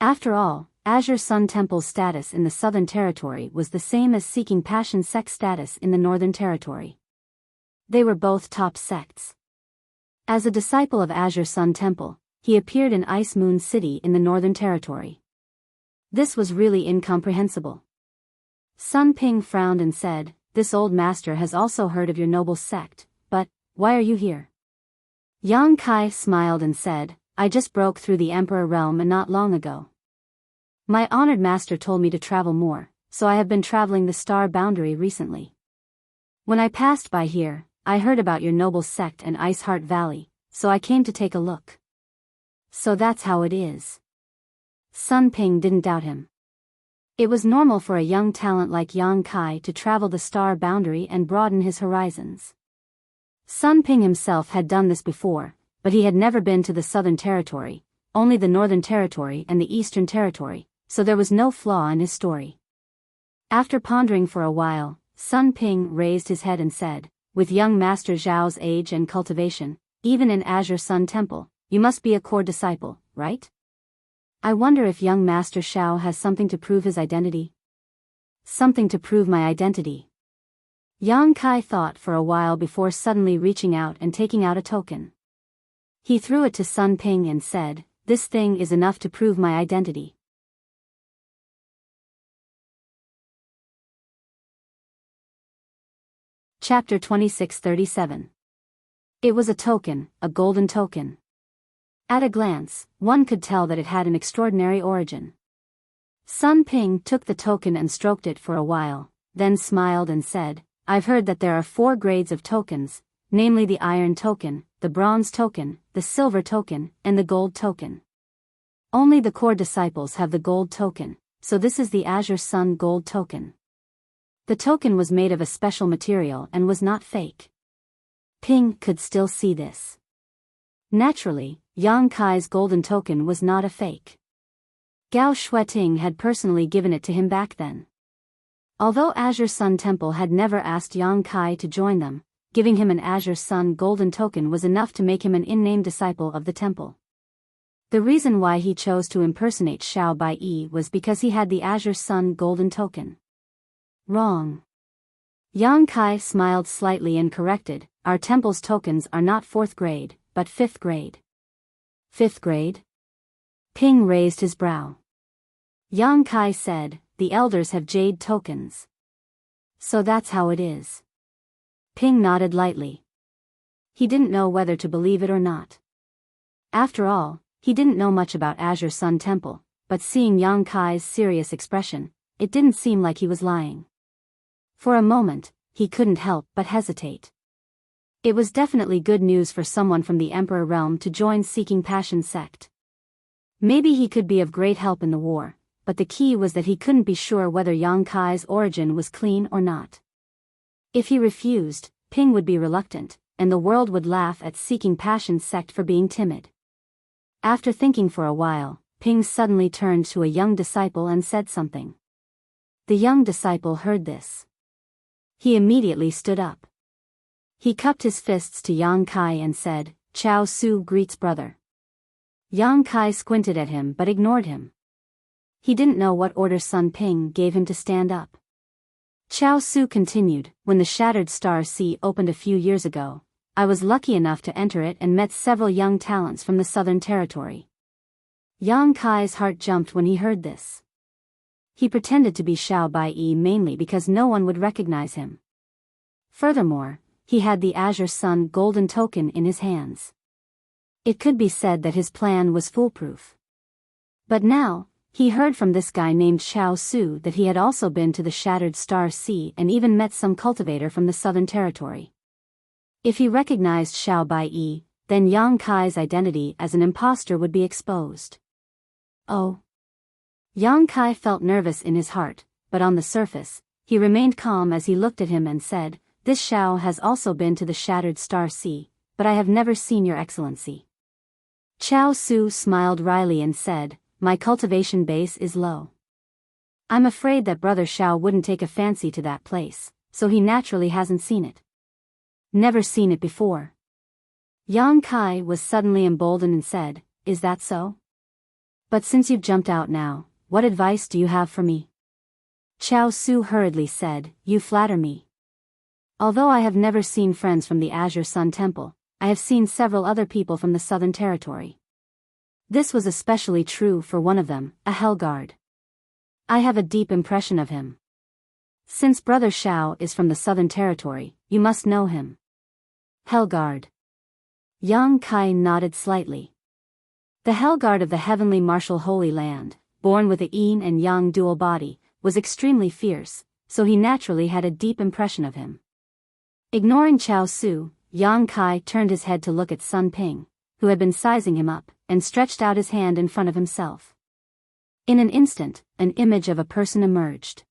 After all, Azure Sun Temple's status in the Southern Territory was the same as Seeking Passion Sect status in the Northern Territory. They were both top sects. As a disciple of Azure Sun Temple, he appeared in Ice Moon City in the Northern Territory. This was really incomprehensible. Sun Ping frowned and said, This old master has also heard of your noble sect, but, why are you here? Yang Kai smiled and said, I just broke through the Emperor realm not long ago. My honored master told me to travel more, so I have been traveling the star boundary recently. When I passed by here, I heard about your noble sect and Ice Heart Valley, so I came to take a look. So that's how it is. Sun Ping didn't doubt him. It was normal for a young talent like Yang Kai to travel the star boundary and broaden his horizons. Sun Ping himself had done this before, but he had never been to the Southern Territory, only the Northern Territory and the Eastern Territory, so there was no flaw in his story. After pondering for a while, Sun Ping raised his head and said, With young Master Zhao's age and cultivation, even in Azure Sun Temple, you must be a core disciple, right? I wonder if young Master Xiao has something to prove his identity? Something to prove my identity. Yang Kai thought for a while before suddenly reaching out and taking out a token. He threw it to Sun Ping and said, This thing is enough to prove my identity. Chapter 2637. It was a token, a golden token. At a glance, one could tell that it had an extraordinary origin. Sun Ping took the token and stroked it for a while, then smiled and said, I've heard that there are 4 grades of tokens, namely the Iron Token, the Bronze Token, the Silver Token, and the Gold Token. Only the core disciples have the Gold Token, so this is the Azure Sun Gold Token. The token was made of a special material and was not fake. Ping could still see this. Naturally, Yang Kai's golden token was not a fake. Gao Shueting had personally given it to him back then. Although Azure Sun Temple had never asked Yang Kai to join them, giving him an Azure Sun golden token was enough to make him an in-name disciple of the temple. The reason why he chose to impersonate Xiao Bai was because he had the Azure Sun golden token. Wrong. Yang Kai smiled slightly and corrected, Our temple's tokens are not 4th grade, but 5th grade. 5th grade? Ping raised his brow. Yang Kai said, The elders have jade tokens. So that's how it is. Ping nodded lightly. He didn't know whether to believe it or not. After all, he didn't know much about Azure Sun Temple, but seeing Yang Kai's serious expression, it didn't seem like he was lying. For a moment, he couldn't help but hesitate. It was definitely good news for someone from the Emperor realm to join Seeking Passion sect. Maybe he could be of great help in the war, but the key was that he couldn't be sure whether Yang Kai's origin was clean or not. If he refused, Ping would be reluctant, and the world would laugh at Seeking Passion sect for being timid. After thinking for a while, Ping suddenly turned to a young disciple and said something. The young disciple heard this. He immediately stood up. He cupped his fists to Yang Kai and said, Chao Su greets brother. Yang Kai squinted at him but ignored him. He didn't know what order Sun Ping gave him to stand up. Chao Su continued, When the Shattered Star Sea opened a few years ago, I was lucky enough to enter it and met several young talents from the Southern Territory. Yang Kai's heart jumped when he heard this. He pretended to be Xiao Baiyi mainly because no one would recognize him. Furthermore, he had the Azure Sun golden token in his hands. It could be said that his plan was foolproof. But now, he heard from this guy named Xiao Su that he had also been to the Shattered Star Sea and even met some cultivator from the Southern Territory. If he recognized Xiao Baiyi, then Yang Kai's identity as an imposter would be exposed. Oh. Yang Kai felt nervous in his heart, but on the surface, he remained calm as he looked at him and said, "This Xiao has also been to the Shattered Star Sea, but I have never seen your excellency." Xiao Su smiled wryly and said, "My cultivation base is low. I'm afraid that Brother Xiao wouldn't take a fancy to that place, so he naturally hasn't seen it." "Never seen it before." Yang Kai was suddenly emboldened and said, "Is that so? But since you've jumped out now, what advice do you have for me?" Xiao Su hurriedly said, "You flatter me. Although I have never seen friends from the Azure Sun Temple, I have seen several other people from the Southern Territory. This was especially true for one of them, a Hellguard. I have a deep impression of him. Since Brother Xiao is from the Southern Territory, you must know him." Hellguard. Yang Kai nodded slightly. The Hellguard of the Heavenly Martial Holy Land, born with a yin and yang dual body, was extremely fierce, so he naturally had a deep impression of him. Ignoring Xiao Su, Yang Kai turned his head to look at Sun Ping, who had been sizing him up, and stretched out his hand in front of himself. In an instant, an image of a person emerged.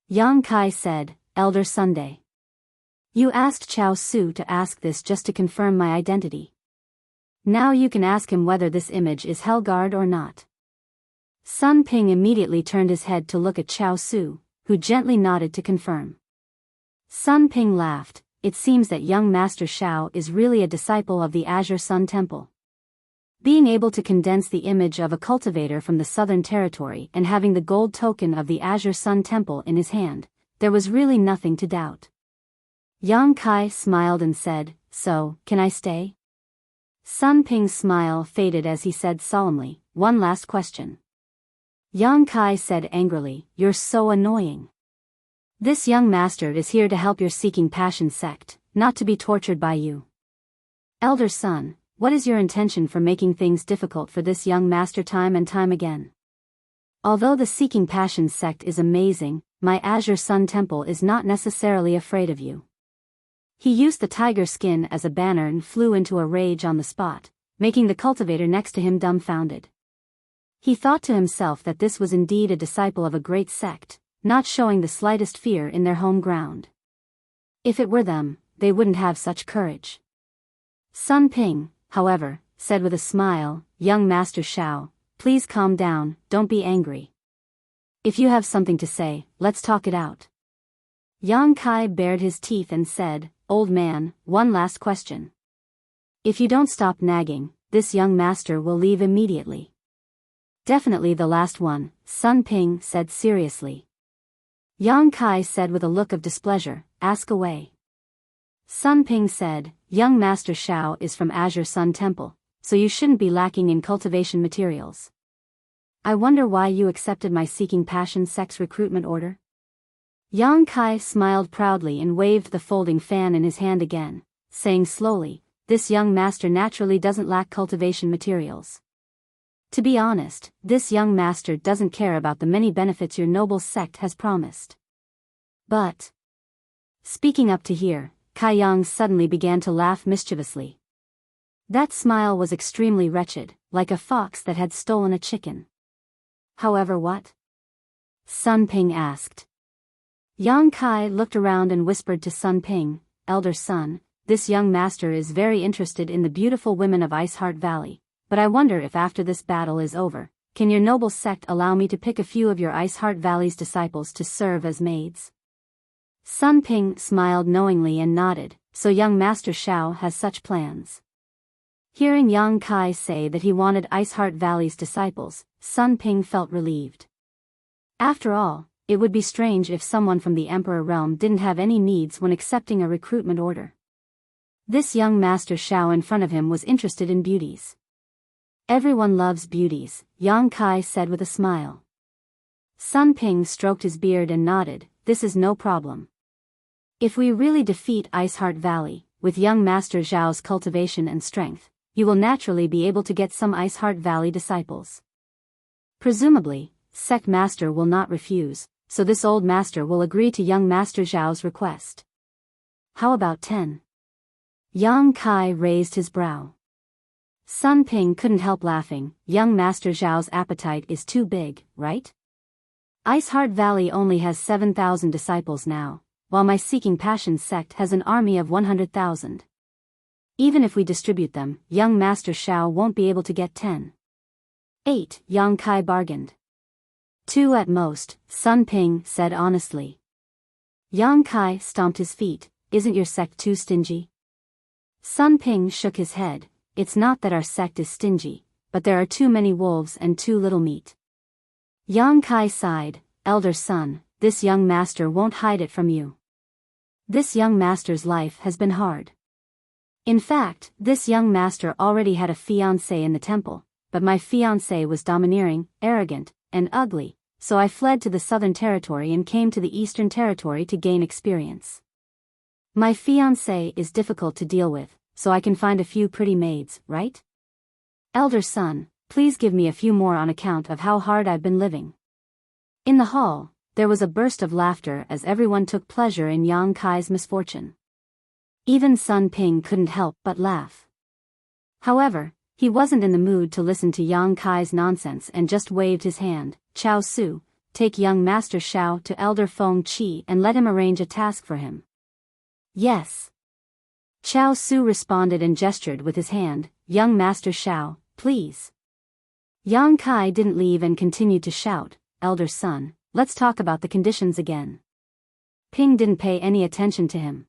Yang Kai said, "Elder Sunday. You asked Xiao Su to ask this just to confirm my identity. Now you can ask him whether this image is Hellguard or not." Sun Ping immediately turned his head to look at Xiao Su, who gently nodded to confirm. Sun Ping laughed. It seems that young Master Xiao is really a disciple of the Azure Sun Temple. Being able to condense the image of a cultivator from the Southern Territory and having the gold token of the Azure Sun Temple in his hand, there was really nothing to doubt. Yang Kai smiled and said, "So, can I stay?" Sun Ping's smile faded as he said solemnly, "One last question." Yang Kai said angrily, "You're so annoying. This young master is here to help your seeking passion sect, not to be tortured by you. Elder Sun, what is your intention for making things difficult for this young master time and time again? Although the seeking passion sect is amazing, my Azure Sun Temple is not necessarily afraid of you." He used the tiger skin as a banner and flew into a rage on the spot, making the cultivator next to him dumbfounded. He thought to himself that this was indeed a disciple of a great sect, not showing the slightest fear in their home ground. If it were them, they wouldn't have such courage. Sun Ping, however, said with a smile, "Young Master Xiao, please calm down, don't be angry. If you have something to say, let's talk it out." Yang Kai bared his teeth and said, "Old man, one last question. If you don't stop nagging, this young master will leave immediately." "Definitely the last one," Sun Ping said seriously. Yang Kai said with a look of displeasure, "Ask away." Sun Ping said, "Young Master Xiao is from Azure Sun Temple, so you shouldn't be lacking in cultivation materials. I wonder why you accepted my Seeking Passion Sect's recruitment order?" Yang Kai smiled proudly and waved the folding fan in his hand again, saying slowly, "This young master naturally doesn't lack cultivation materials. To be honest, this young master doesn't care about the many benefits your noble sect has promised. But..." Speaking up to here, Kai Yang suddenly began to laugh mischievously. That smile was extremely wretched, like a fox that had stolen a chicken. "However, what?" Sun Ping asked. Yang Kai looked around and whispered to Sun Ping, "Elder Sun, this young master is very interested in the beautiful women of Iceheart Valley, but I wonder if after this battle is over, can your noble sect allow me to pick a few of your Iceheart Valley's disciples to serve as maids?" Sun Ping smiled knowingly and nodded, "So young Master Xiao has such plans." Hearing Yang Kai say that he wanted Iceheart Valley's disciples, Sun Ping felt relieved. After all, it would be strange if someone from the Emperor realm didn't have any needs when accepting a recruitment order. This young Master Xiao in front of him was interested in beauties. Everyone loves beauties, Yang Kai said with a smile. Sun Ping stroked his beard and nodded, this is no problem. If we really defeat Ice Heart Valley, with young Master Zhao's cultivation and strength, you will naturally be able to get some Ice Heart Valley disciples. Presumably, Sect Master will not refuse, so this old master will agree to young Master Zhao's request. How about 10? Yang Kai raised his brow. Sun Ping couldn't help laughing, young Master Zhao's appetite is too big, right? Ice Heart Valley only has 7,000 disciples now, while my Seeking Passion sect has an army of 100,000. Even if we distribute them, young Master Zhao won't be able to get 10. 8, Yang Kai bargained. 2 at most, Sun Ping said honestly. Yang Kai stomped his feet, isn't your sect too stingy? Sun Ping shook his head, it's not that our sect is stingy, but there are too many wolves and too little meat. Yang Kai sighed, elder son, this young master won't hide it from you. This young master's life has been hard. In fact, this young master already had a fiancé in the temple, but my fiancé was domineering, arrogant, and ugly, so I fled to the Southern Territory and came to the Eastern Territory to gain experience. My fiancé is difficult to deal with, so I can find a few pretty maids, right? Elder son, please give me a few more on account of how hard I've been living. In the hall, there was a burst of laughter as everyone took pleasure in Yang Kai's misfortune. Even Sun Ping couldn't help but laugh. However, he wasn't in the mood to listen to Yang Kai's nonsense and just waved his hand. Chao Su, take young Master Xiao to Elder Feng Qi and let him arrange a task for him. Yes. Chao Su responded and gestured with his hand, young Master Xiao, please. Yang Kai didn't leave and continued to shout, elder son, let's talk about the conditions again. Ping didn't pay any attention to him.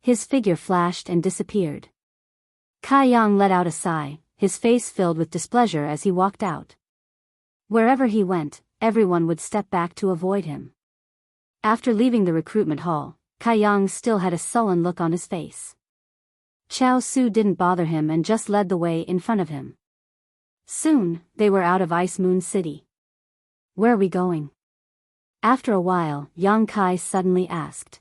His figure flashed and disappeared. Kai Yang let out a sigh, his face filled with displeasure as he walked out. Wherever he went, everyone would step back to avoid him. After leaving the recruitment hall, Kai Yang still had a sullen look on his face. Chao Su didn't bother him and just led the way in front of him. Soon, they were out of Ice Moon City. Where are we going? After a while, Yang Kai suddenly asked.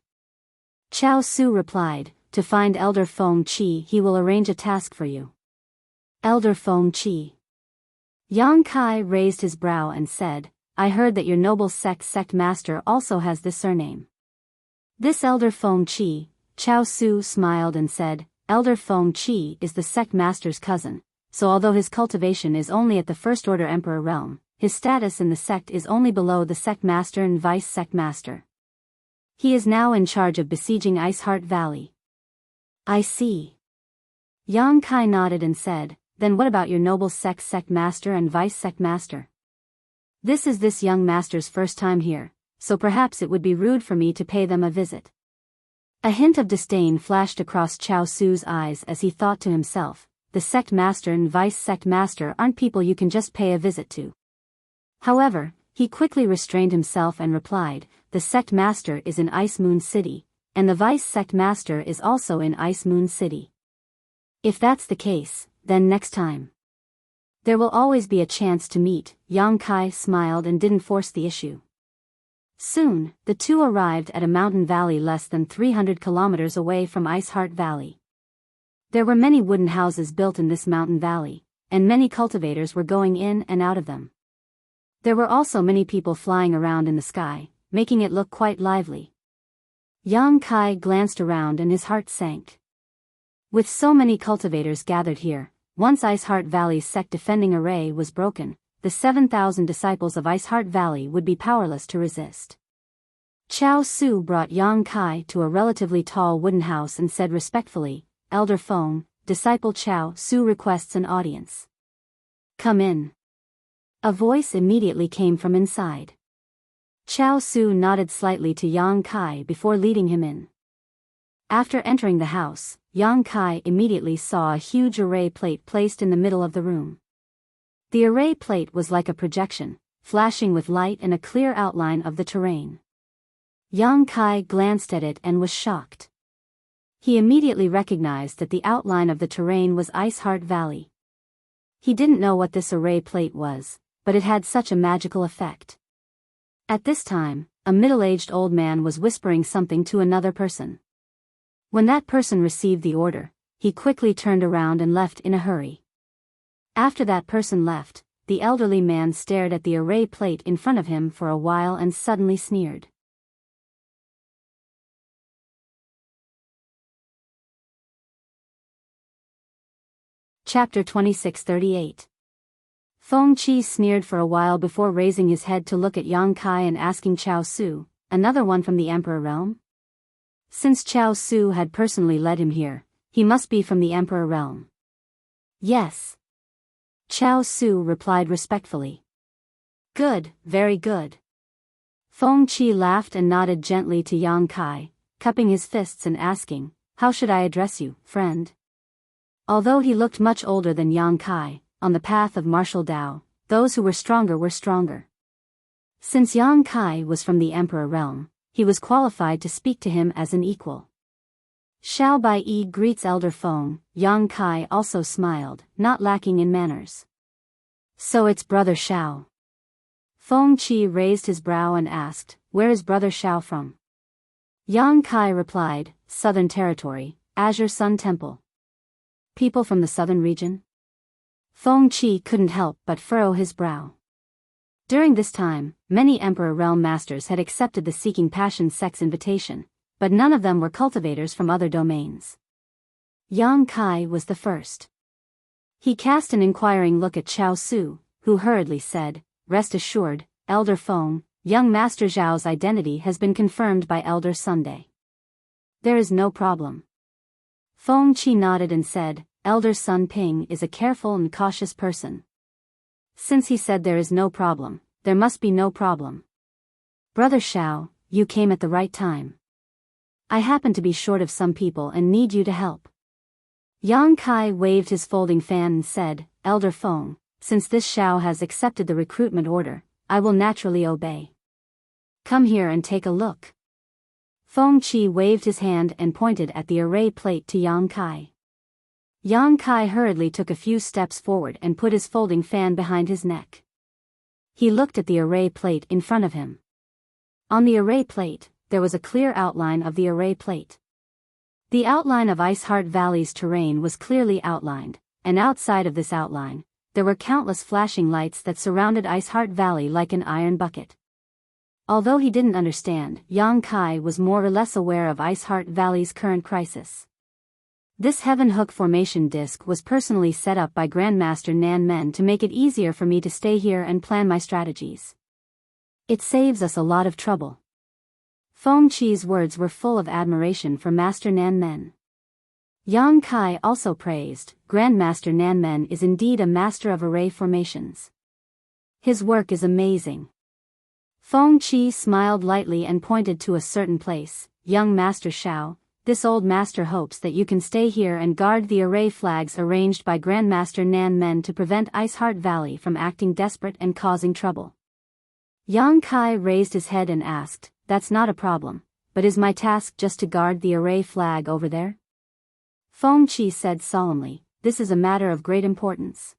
Chao Su replied, to find Elder Feng Qi he will arrange a task for you. Elder Feng Qi. Yang Kai raised his brow and said, I heard that your noble sect master also has this surname. This Elder Feng Qi, Chao Su smiled and said, Elder Feng Qi is the sect master's cousin, so although his cultivation is only at the First Order Emperor realm, his status in the sect is only below the sect master and vice sect master. He is now in charge of besieging Ice Heart Valley. I see. Yang Kai nodded and said, then what about your noble sect master and vice sect master? This is this young master's first time here, so perhaps it would be rude for me to pay them a visit. A hint of disdain flashed across Chao Su's eyes as he thought to himself, the sect master and vice sect master aren't people you can just pay a visit to. However, he quickly restrained himself and replied, the sect master is in Ice Moon City, and the vice sect master is also in Ice Moon City. If that's the case, then next time. There will always be a chance to meet, Yang Kai smiled and didn't force the issue. Soon, the two arrived at a mountain valley less than 300 kilometers away from Ice Heart Valley. There were many wooden houses built in this mountain valley, and many cultivators were going in and out of them. There were also many people flying around in the sky, making it look quite lively. Yang Kai glanced around and his heart sank. With so many cultivators gathered here, once Ice Heart Valley's sect defending array was broken, the 7,000 disciples of Ice Heart Valley would be powerless to resist. Chao Su brought Yang Kai to a relatively tall wooden house and said respectfully, Elder Feng, disciple Chao Su requests an audience. Come in. A voice immediately came from inside. Chao Su nodded slightly to Yang Kai before leading him in. After entering the house, Yang Kai immediately saw a huge array plate placed in the middle of the room. The array plate was like a projection, flashing with light and a clear outline of the terrain. Yang Kai glanced at it and was shocked. He immediately recognized that the outline of the terrain was Ice Heart Valley. He didn't know what this array plate was, but it had such a magical effect. At this time, a middle-aged old man was whispering something to another person. When that person received the order, he quickly turned around and left in a hurry. After that person left, the elderly man stared at the array plate in front of him for a while and suddenly sneered. Chapter 2638. Feng Qi sneered for a while before raising his head to look at Yang Kai and asking Chao Su, another one from the Emperor realm? Since Chao Su had personally led him here, he must be from the Emperor realm. Yes. Chao Su replied respectfully. Good, very good. Feng Qi laughed and nodded gently to Yang Kai, cupping his fists and asking, "How should I address you, friend?" Although he looked much older than Yang Kai, on the path of martial Dao, those who were stronger were stronger. Since Yang Kai was from the Emperor realm, he was qualified to speak to him as an equal. Xiao Bai greets Elder Feng. Yang Kai also smiled, not lacking in manners. So it's Brother Xiao. Feng Qi raised his brow and asked, "Where is Brother Xiao from?" Yang Kai replied, "Southern Territory, Azure Sun Temple." People from the southern region? Feng Qi couldn't help but furrow his brow. During this time, many Emperor Realm Masters had accepted the Seeking Passion sect's invitation, but none of them were cultivators from other domains. Yang Kai was the first. He cast an inquiring look at Chao Su, who hurriedly said, "Rest assured, Elder Feng, young Master Zhao's identity has been confirmed by Elder Sunday. There is no problem." Feng Qi nodded and said, "Elder Sun Ping is a careful and cautious person. Since he said there is no problem, there must be no problem. Brother Xiao, you came at the right time. I happen to be short of some people and need you to help." Yang Kai waved his folding fan and said, "Elder Feng, since this Xiao has accepted the recruitment order, I will naturally obey. Come here and take a look." Feng Qi waved his hand and pointed at the array plate to Yang Kai. Yang Kai hurriedly took a few steps forward and put his folding fan behind his neck. He looked at the array plate in front of him. On the array plate, there was a clear outline of the array plate. The outline of Ice Heart Valley's terrain was clearly outlined, and outside of this outline, there were countless flashing lights that surrounded Ice Heart Valley like an iron bucket. Although he didn't understand, Yang Kai was more or less aware of Ice Heart Valley's current crisis. This Heaven Hook formation disc was personally set up by Grandmaster Nan Men to make it easier for me to stay here and plan my strategies. It saves us a lot of trouble. Feng Qi's words were full of admiration for Master Nan Men. Yang Kai also praised, "Grandmaster Nan Men is indeed a master of array formations. His work is amazing." Feng Qi smiled lightly and pointed to a certain place. "Young Master Xiao, this old master hopes that you can stay here and guard the array flags arranged by Grandmaster Nan Men to prevent Ice Heart Valley from acting desperate and causing trouble." Yang Kai raised his head and asked, "That's not a problem, but is my task just to guard the array flag over there?" Feng Qi said solemnly, "This is a matter of great importance.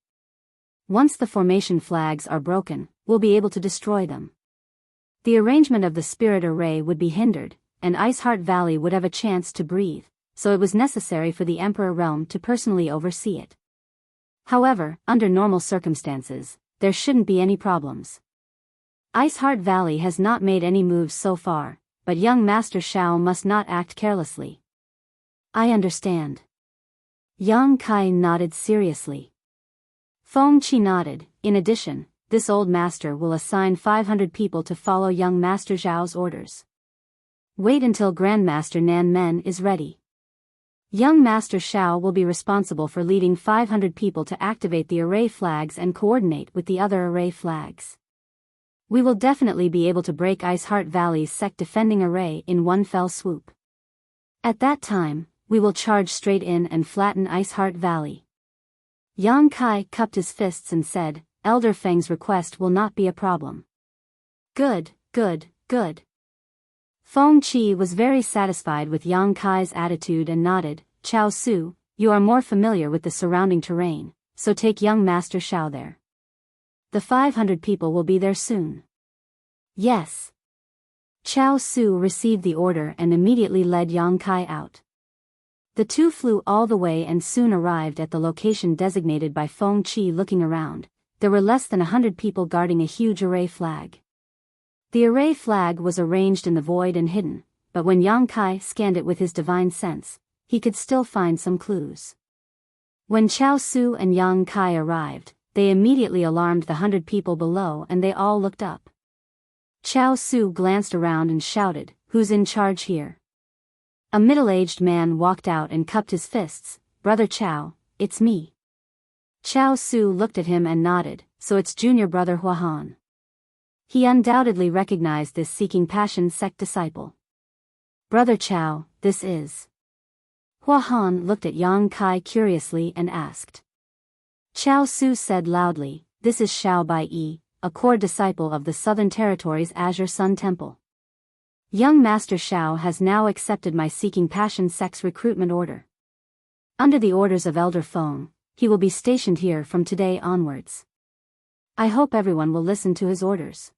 Once the formation flags are broken, we'll be able to destroy them. The arrangement of the spirit array would be hindered, and Ice Heart Valley would have a chance to breathe, so it was necessary for the Emperor Realm to personally oversee it. However, under normal circumstances, there shouldn't be any problems. Ice Heart Valley has not made any moves so far, but young Master Xiao must not act carelessly." "I understand." Yang Kai nodded seriously. Feng Qi nodded. "In addition, this old master will assign 500 people to follow young Master Zhao's orders. Wait until Grandmaster Nan Men is ready. Young Master Xiao will be responsible for leading 500 people to activate the array flags and coordinate with the other array flags. We will definitely be able to break Ice Heart Valley's sect defending array in one fell swoop. At that time, we will charge straight in and flatten Ice Heart Valley." Yang Kai cupped his fists and said, "Elder Feng's request will not be a problem." "Good, good, good." Feng Qi was very satisfied with Yang Kai's attitude and nodded. "Chao Su, you are more familiar with the surrounding terrain, so take young Master Xiao there. The 500 people will be there soon. Yes. Chao Su received the order and immediately led Yang Kai out. The two flew all the way and soon arrived at the location designated by Feng Qi. Looking around, there were less than 100 people guarding a huge array flag. The array flag was arranged in the void and hidden, but when Yang Kai scanned it with his divine sense, he could still find some clues. When Chao Su and Yang Kai arrived, they immediately alarmed the 100 people below and they all looked up. Chao Su glanced around and shouted, "Who's in charge here?" A middle-aged man walked out and cupped his fists. "Brother Chao, it's me." Chao Su looked at him and nodded, "So it's junior brother Hua Han." He undoubtedly recognized this Seeking Passion sect disciple. "Brother Chao, this is..." Hua Han looked at Yang Kai curiously and asked. Chao Su said loudly, "This is Xiao Bai, a core disciple of the Southern Territory's Azure Sun Temple. Young Master Xiao has now accepted my Seeking Passion sect's recruitment order. Under the orders of Elder Feng, he will be stationed here from today onwards. I hope everyone will listen to his orders."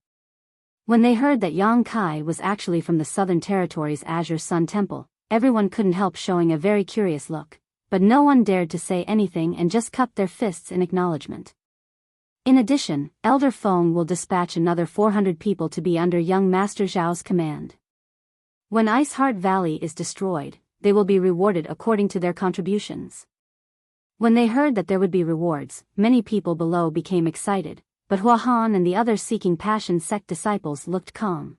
When they heard that Yang Kai was actually from the Southern Territory's Azure Sun Temple, everyone couldn't help showing a very curious look, but no one dared to say anything and just cupped their fists in acknowledgement. In addition, Elder Feng will dispatch another 400 people to be under young Master Zhao's command. When Ice Heart Valley is destroyed, they will be rewarded according to their contributions. When they heard that there would be rewards, many people below became excited, but Hua Han and the other Seeking Passion sect disciples looked calm.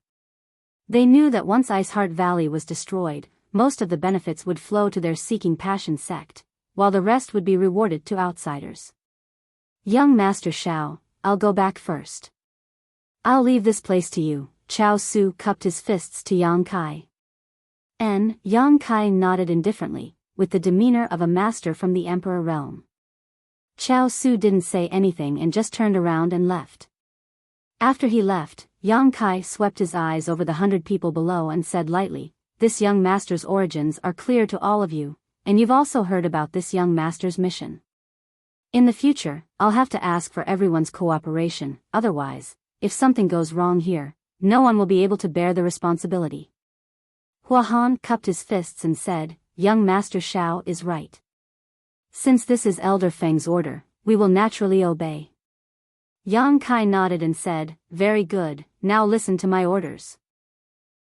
They knew that once Ice Heart Valley was destroyed, most of the benefits would flow to their Seeking Passion sect, while the rest would be rewarded to outsiders. "Young Master Xiao, I'll go back first. I'll leave this place to you." Chao Su cupped his fists to Yang Kai. Yang Kai nodded indifferently, with the demeanor of a master from the Emperor realm. Chao Su didn't say anything and just turned around and left. After he left, Yang Kai swept his eyes over the 100 people below and said lightly, "This young master's origins are clear to all of you, and you've also heard about this young master's mission. In the future, I'll have to ask for everyone's cooperation, otherwise, if something goes wrong here, no one will be able to bear the responsibility." Hua Han cupped his fists and said, "Young Master Xiao is right. Since this is Elder Feng's order, we will naturally obey." Yang Kai nodded and said, "Very good, now listen to my orders."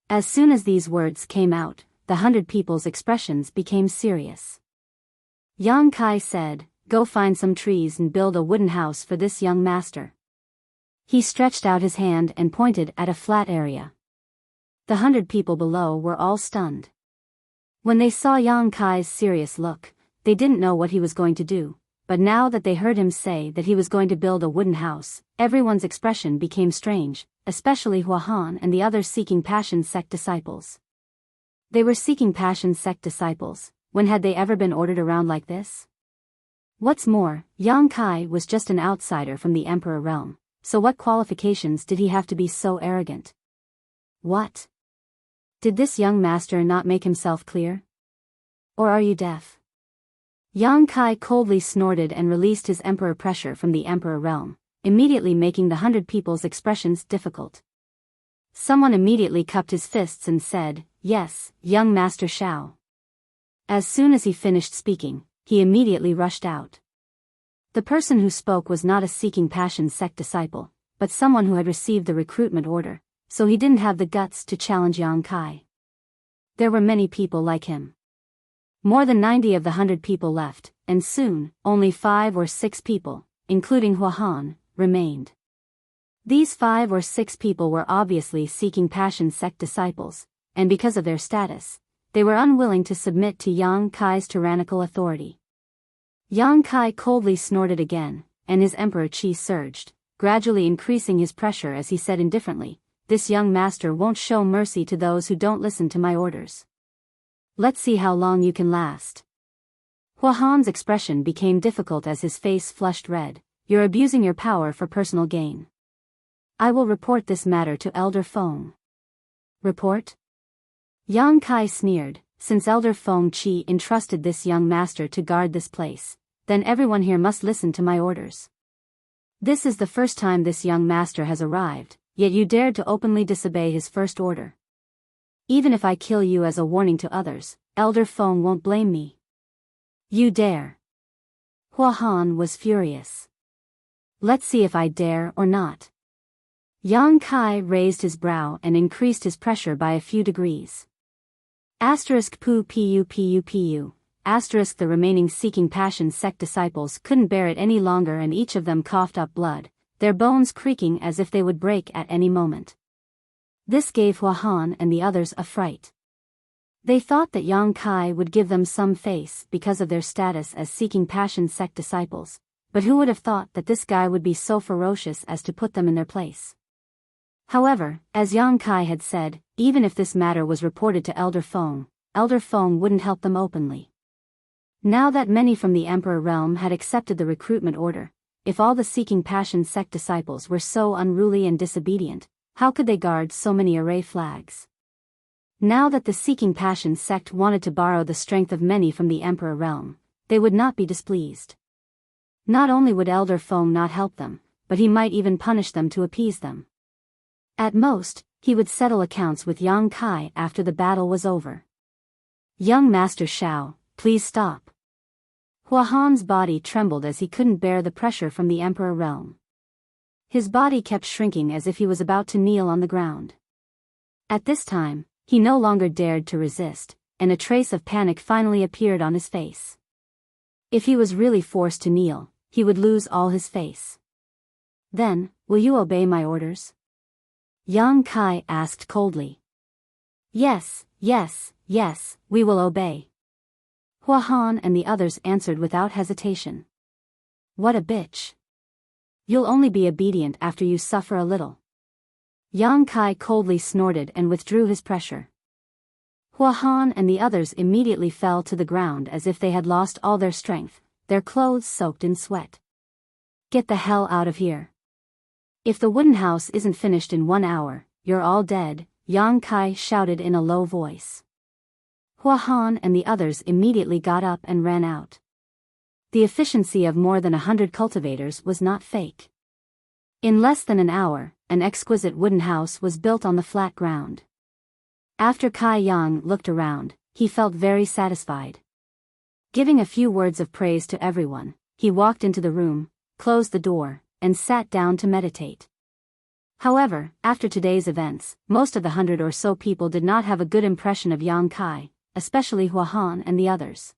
As soon as these words came out, the 100 people's expressions became serious. Yang Kai said, "Go find some trees and build a wooden house for this young master." He stretched out his hand and pointed at a flat area. The 100 people below were all stunned. When they saw Yang Kai's serious look, they didn't know what he was going to do, but now that they heard him say that he was going to build a wooden house, everyone's expression became strange, especially Hua Han and the other Seeking Passion sect disciples. They were Seeking Passion sect disciples. When had they ever been ordered around like this? What's more, Yang Kai was just an outsider from the Emperor realm, so what qualifications did he have to be so arrogant? What? Did this young master not make himself clear? Or are you deaf? Yang Kai coldly snorted and released his emperor pressure from the Emperor realm, immediately making the 100 people's expressions difficult. Someone immediately cupped his fists and said, "Yes, young Master Xiao." As soon as he finished speaking, he immediately rushed out. The person who spoke was not a Seeking Passion sect disciple, but someone who had received the recruitment order, so he didn't have the guts to challenge Yang Kai. There were many people like him. More than 90 of the 100 people left, and soon, only 5 or 6 people, including Hua Han, remained. These 5 or 6 people were obviously Seeking Passion sect disciples, and because of their status, they were unwilling to submit to Yang Kai's tyrannical authority. Yang Kai coldly snorted again, and his emperor chi surged, gradually increasing his pressure as he said indifferently, "This young master won't show mercy to those who don't listen to my orders. Let's see how long you can last." Hua Han's expression became difficult as his face flushed red. "You're abusing your power for personal gain. I will report this matter to Elder Feng." "Report?" Yang Kai sneered. Since Elder Feng Qi entrusted this young master to guard this place, then everyone here must listen to my orders. This is the first time this young master has arrived, yet you dared to openly disobey his first order. Even if I kill you as a warning to others, Elder Feng won't blame me. You dare. Hua Han was furious. Let's see if I dare or not. Yang Kai raised his brow and increased his pressure by a few degrees. Asterisk pu pu pu pu. Asterisk the remaining Seeking Passion sect disciples couldn't bear it any longer and each of them coughed up blood, their bones creaking as if they would break at any moment. This gave Hua Han and the others a fright. They thought that Yang Kai would give them some face because of their status as Seeking Passion sect disciples, but who would have thought that this guy would be so ferocious as to put them in their place? However, as Yang Kai had said, even if this matter was reported to Elder Feng wouldn't help them openly. Now that many from the Emperor realm had accepted the recruitment order, if all the Seeking Passion sect disciples were so unruly and disobedient, how could they guard so many array flags? Now that the Seeking Passion sect wanted to borrow the strength of many from the Emperor realm, they would not be displeased. Not only would Elder Feng not help them, but he might even punish them to appease them. At most, he would settle accounts with Yang Kai after the battle was over. Young Master Shao, please stop. Hua Han's body trembled as he couldn't bear the pressure from the Emperor realm. His body kept shrinking as if he was about to kneel on the ground. At this time, he no longer dared to resist, and a trace of panic finally appeared on his face. If he was really forced to kneel, he would lose all his face. Then, will you obey my orders? Yang Kai asked coldly. Yes, yes, yes, we will obey. Hua Han and the others answered without hesitation. What a bitch. You'll only be obedient after you suffer a little. Yang Kai coldly snorted and withdrew his pressure. Hua Han and the others immediately fell to the ground as if they had lost all their strength, their clothes soaked in sweat. Get the hell out of here. If the wooden house isn't finished in 1 hour, you're all dead, Yang Kai shouted in a low voice. Hua Han and the others immediately got up and ran out. The efficiency of more than 100 cultivators was not fake. In less than an hour, an exquisite wooden house was built on the flat ground. After Kai Yang looked around, he felt very satisfied. Giving a few words of praise to everyone, he walked into the room, closed the door, and sat down to meditate. However, after today's events, most of the 100 or so people did not have a good impression of Yang Kai, especially Hua Han and the others.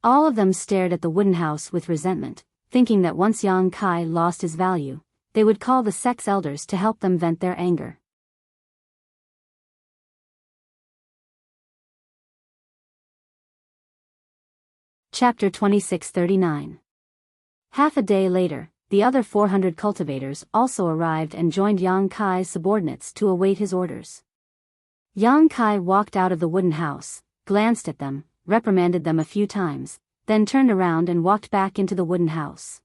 All of them stared at the wooden house with resentment, thinking that once Yang Kai lost his value, they would call the sect's elders to help them vent their anger. Chapter 2639. Half a day later, the other 400 cultivators also arrived and joined Yang Kai's subordinates to await his orders. Yang Kai walked out of the wooden house, glanced at them, reprimanded them a few times, then turned around and walked back into the wooden house.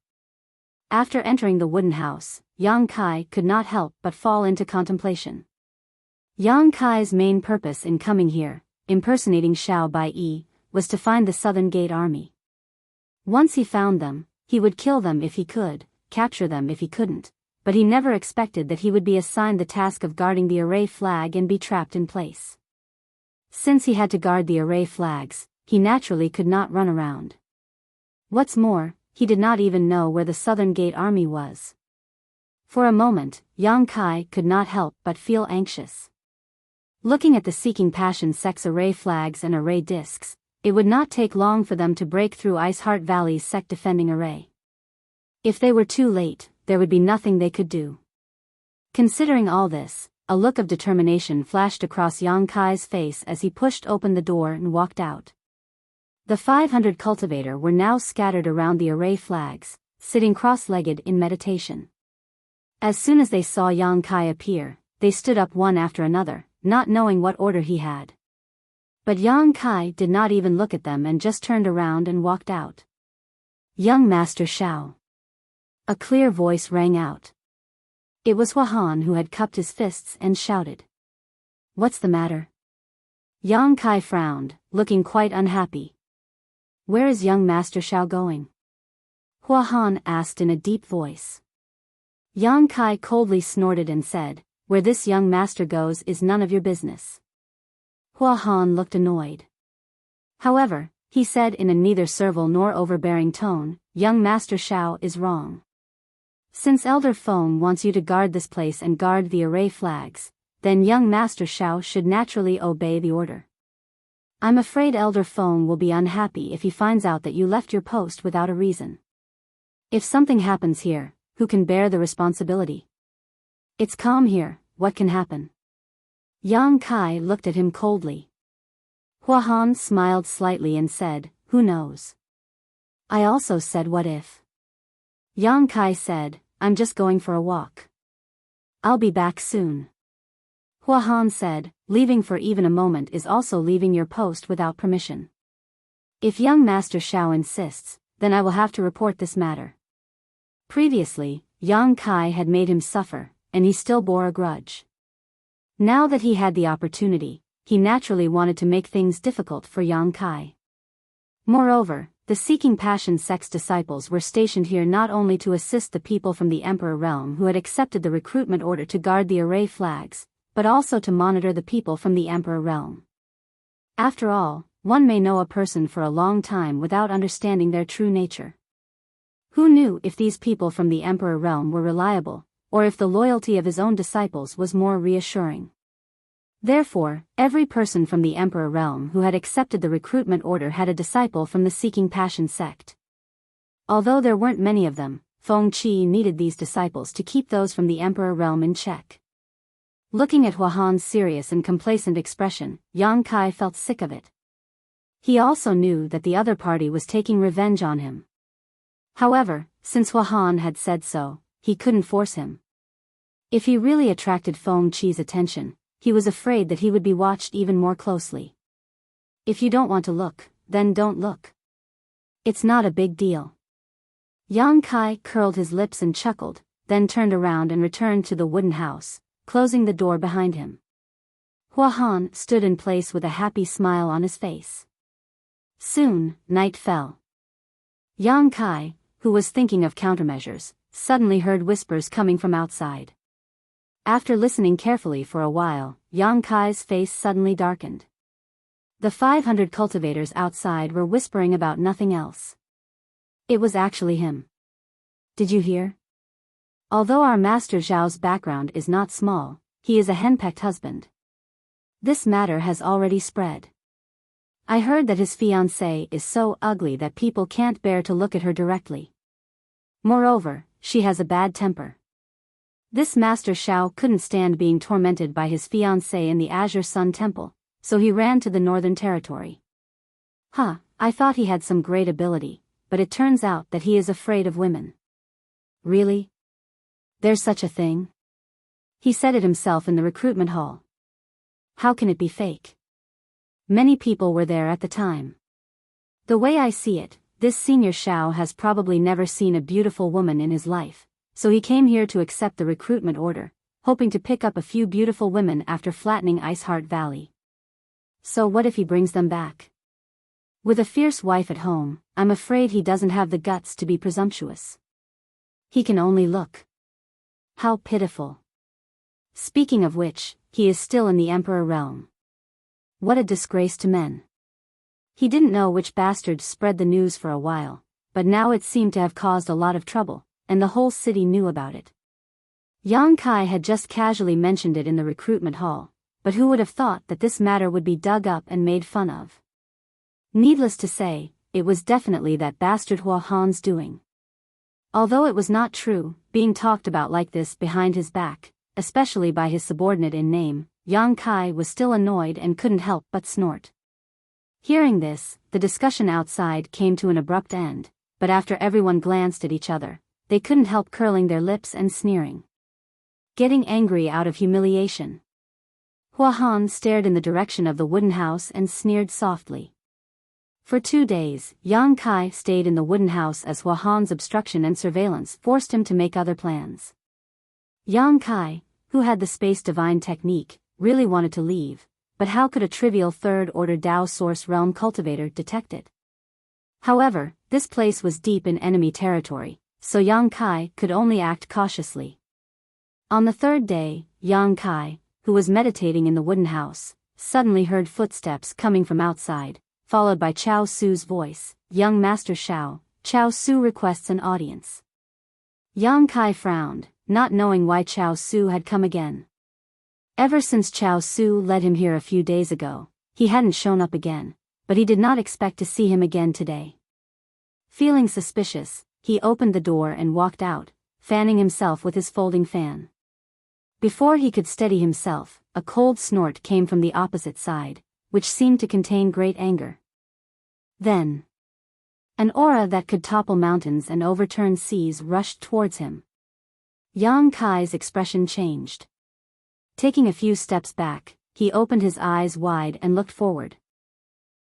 After entering the wooden house, Yang Kai could not help but fall into contemplation. Yang Kai's main purpose in coming here, impersonating Xiao Bai, was to find the Southern Gate Army. Once he found them, he would kill them if he could, capture them if he couldn't, but he never expected that he would be assigned the task of guarding the array flag and be trapped in place. Since he had to guard the array flags, he naturally could not run around. What's more, he did not even know where the Southern Gate Army was. For a moment, Yang Kai could not help but feel anxious. Looking at the Seeking Passion sect's array flags and array discs, it would not take long for them to break through Ice Heart Valley's sect defending array. If they were too late, there would be nothing they could do. Considering all this, a look of determination flashed across Yang Kai's face as he pushed open the door and walked out. The 500 cultivator were now scattered around the array flags, sitting cross-legged in meditation. As soon as they saw Yang Kai appear, they stood up one after another, not knowing what order he had. But Yang Kai did not even look at them and just turned around and walked out. Young Master Shao. A clear voice rang out. It was Hua Han who had cupped his fists and shouted. What's the matter? Yang Kai frowned, looking quite unhappy. Where is young Master Shao going? Hua Han asked in a deep voice. Yang Kai coldly snorted and said, "Where this young master goes is none of your business." Hua Han looked annoyed. However, he said in a neither servile nor overbearing tone, "Young Master Shao is wrong. Since Elder Feng wants you to guard this place and guard the array flags, then young Master Shao should naturally obey the order. I'm afraid Elder Feng will be unhappy if he finds out that you left your post without a reason. If something happens here, who can bear the responsibility? It's calm here, what can happen?" Yang Kai looked at him coldly. Hua Han smiled slightly and said, "Who knows? I also said what if." Yang Kai said, "I'm just going for a walk. I'll be back soon." Hua Han said, "Leaving for even a moment is also leaving your post without permission. If young Master Shao insists, then I will have to report this matter." Previously, Yang Kai had made him suffer, and he still bore a grudge. Now that he had the opportunity, he naturally wanted to make things difficult for Yang Kai. Moreover, the Seeking Passion sect's disciples were stationed here not only to assist the people from the Emperor realm who had accepted the recruitment order to guard the array flags, but also to monitor the people from the Emperor realm. After all, one may know a person for a long time without understanding their true nature. Who knew if these people from the Emperor realm were reliable, or if the loyalty of his own disciples was more reassuring? Therefore, every person from the Emperor realm who had accepted the recruitment order had a disciple from the Seeking Passion sect. Although there weren't many of them, Feng Qi needed these disciples to keep those from the Emperor realm in check. Looking at Hua Han's serious and complacent expression, Yang Kai felt sick of it. He also knew that the other party was taking revenge on him. However, since Hua Han had said so, he couldn't force him. If he really attracted Feng Qi's attention, he was afraid that he would be watched even more closely. If you don't want to look, then don't look. It's not a big deal. Yang Kai curled his lips and chuckled, then turned around and returned to the wooden house, closing the door behind him. Hua Han stood in place with a happy smile on his face. Soon, night fell. Yang Kai, who was thinking of countermeasures, suddenly heard whispers coming from outside. After listening carefully for a while, Yang Kai's face suddenly darkened. The 500 cultivators outside were whispering about nothing else. It was actually him. "Did you hear? Although our Master Zhao's background is not small, he is a henpecked husband. This matter has already spread. I heard that his fiancée is so ugly that people can't bear to look at her directly. Moreover, she has a bad temper. This Master Shao couldn't stand being tormented by his fiancée in the Azure Sun Temple, so he ran to the Northern Territory. I thought he had some great ability, but it turns out that he is afraid of women." "Really? There's such a thing?" He said it himself in the recruitment hall. "How can it be fake? Many people were there at the time. The way I see it, this senior Shao has probably never seen a beautiful woman in his life, so he came here to accept the recruitment order, hoping to pick up a few beautiful women after flattening Ice Heart Valley. So what if he brings them back? With a fierce wife at home, I'm afraid he doesn't have the guts to be presumptuous. He can only look. How pitiful. Speaking of which, he is still in the Emperor realm. What a disgrace to men." He didn't know which bastard spread the news for a while, but now it seemed to have caused a lot of trouble, and the whole city knew about it. Yang Kai had just casually mentioned it in the recruitment hall, but who would have thought that this matter would be dug up and made fun of? Needless to say, it was definitely that bastard Hua Han's doing. Although it was not true, being talked about like this behind his back, especially by his subordinate in name, Yang Kai was still annoyed and couldn't help but snort. Hearing this, the discussion outside came to an abrupt end, but after everyone glanced at each other, they couldn't help curling their lips and sneering. Getting angry out of humiliation. Hua Han stared in the direction of the wooden house and sneered softly. For 2 days, Yang Kai stayed in the wooden house as Hua Han's obstruction and surveillance forced him to make other plans. Yang Kai, who had the space divine technique, really wanted to leave, but how could a trivial third-order Dao Source Realm cultivator detect it? However, This place was deep in enemy territory, so Yang Kai could only act cautiously. On the third day, Yang Kai, who was meditating in the wooden house, suddenly heard footsteps coming from outside, followed by Chao Su's voice. "Young Master Shao, Chao Su requests an audience." Yang Kai frowned, not knowing why Chao Su had come again. Ever since Chao Su led him here a few days ago, he hadn't shown up again, but he did not expect to see him again today. Feeling suspicious, he opened the door and walked out, fanning himself with his folding fan. Before he could steady himself, a cold snort came from the opposite side, which seemed to contain great anger. Then, an aura that could topple mountains and overturn seas rushed towards him. Yang Kai's expression changed. Taking a few steps back, he opened his eyes wide and looked forward.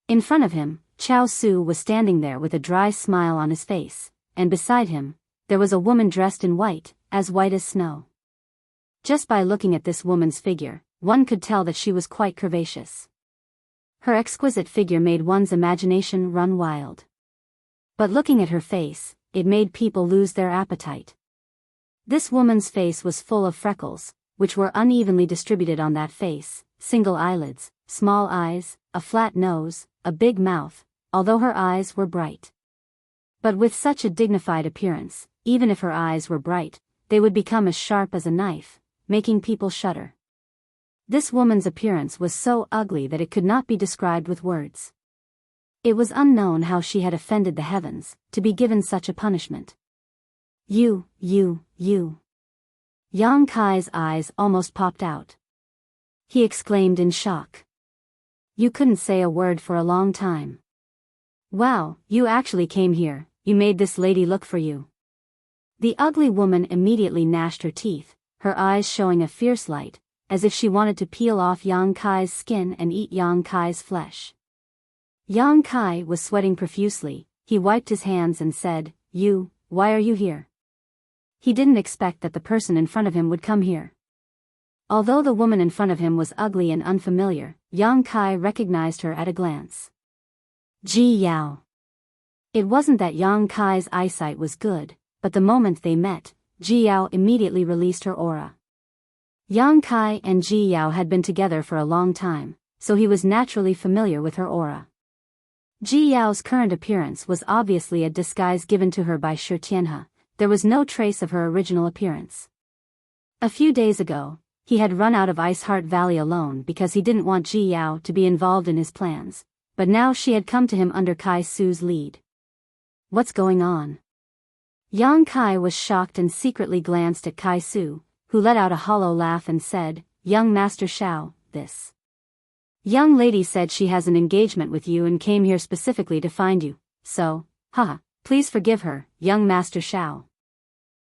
In front of him, Chao Su was standing there with a dry smile on his face, and beside him, there was a woman dressed in white as snow. Just by looking at this woman's figure, one could tell that she was quite curvaceous. Her exquisite figure made one's imagination run wild. But looking at her face, it made people lose their appetite. This woman's face was full of freckles, which were unevenly distributed on that face, single eyelids, small eyes, a flat nose, a big mouth, although her eyes were bright. But with such a dignified appearance, even if her eyes were bright, they would become as sharp as a knife, making people shudder. This woman's appearance was so ugly that it could not be described with words. It was unknown how she had offended the heavens, to be given such a punishment. You. Yang Kai's eyes almost popped out. He exclaimed in shock. You couldn't say a word for a long time. Wow, you actually came here, you made this lady look for you. The ugly woman immediately gnashed her teeth, her eyes showing a fierce light, as if she wanted to peel off Yang Kai's skin and eat Yang Kai's flesh. Yang Kai was sweating profusely. He wiped his hands and said, Why are you here? He didn't expect that the person in front of him would come here. Although the woman in front of him was ugly and unfamiliar, Yang Kai recognized her at a glance. Biyao. It wasn't that Yang Kai's eyesight was good, but the moment they met, Biyao immediately released her aura. Yang Kai and Biyao had been together for a long time, so he was naturally familiar with her aura. Biyao's current appearance was obviously a disguise given to her by Shi Tianhe. There was no trace of her original appearance. A few days ago, he had run out of Ice Heart Valley alone because he didn't want Biyao to be involved in his plans, but now she had come to him under Kai Su's lead. What's going on? Yang Kai was shocked and secretly glanced at Kai Su, who let out a hollow laugh and said, Young Master Shao, this young lady said she has an engagement with you and came here specifically to find you, so, please forgive her, young Master Shao.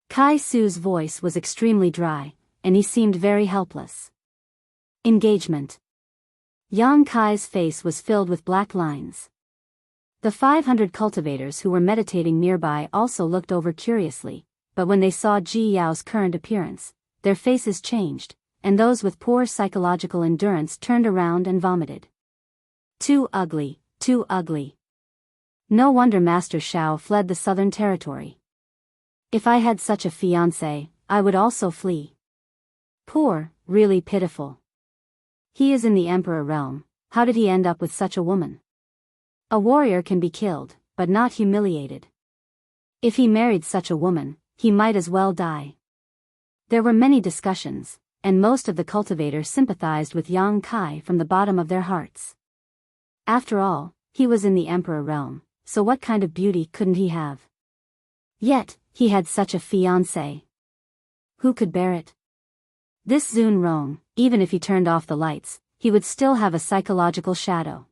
Kai Su's voice was extremely dry, and he seemed very helpless. Engagement. Yang Kai's face was filled with black lines. The 500 cultivators who were meditating nearby also looked over curiously, but when they saw Biyao's current appearance, their faces changed, and those with poor psychological endurance turned around and vomited. Too ugly, too ugly. No wonder Master Shao fled the southern territory. If I had such a fiancé, I would also flee. Poor, really pitiful. He is in the Emperor realm, how did he end up with such a woman? A warrior can be killed, but not humiliated. If he married such a woman, he might as well die. There were many discussions, and most of the cultivators sympathized with Yang Kai from the bottom of their hearts. After all, he was in the Emperor realm, so what kind of beauty couldn't he have? Yet, he had such a fiancée. Who could bear it? This Zun Rong, even if he turned off the lights, he would still have a psychological shadow.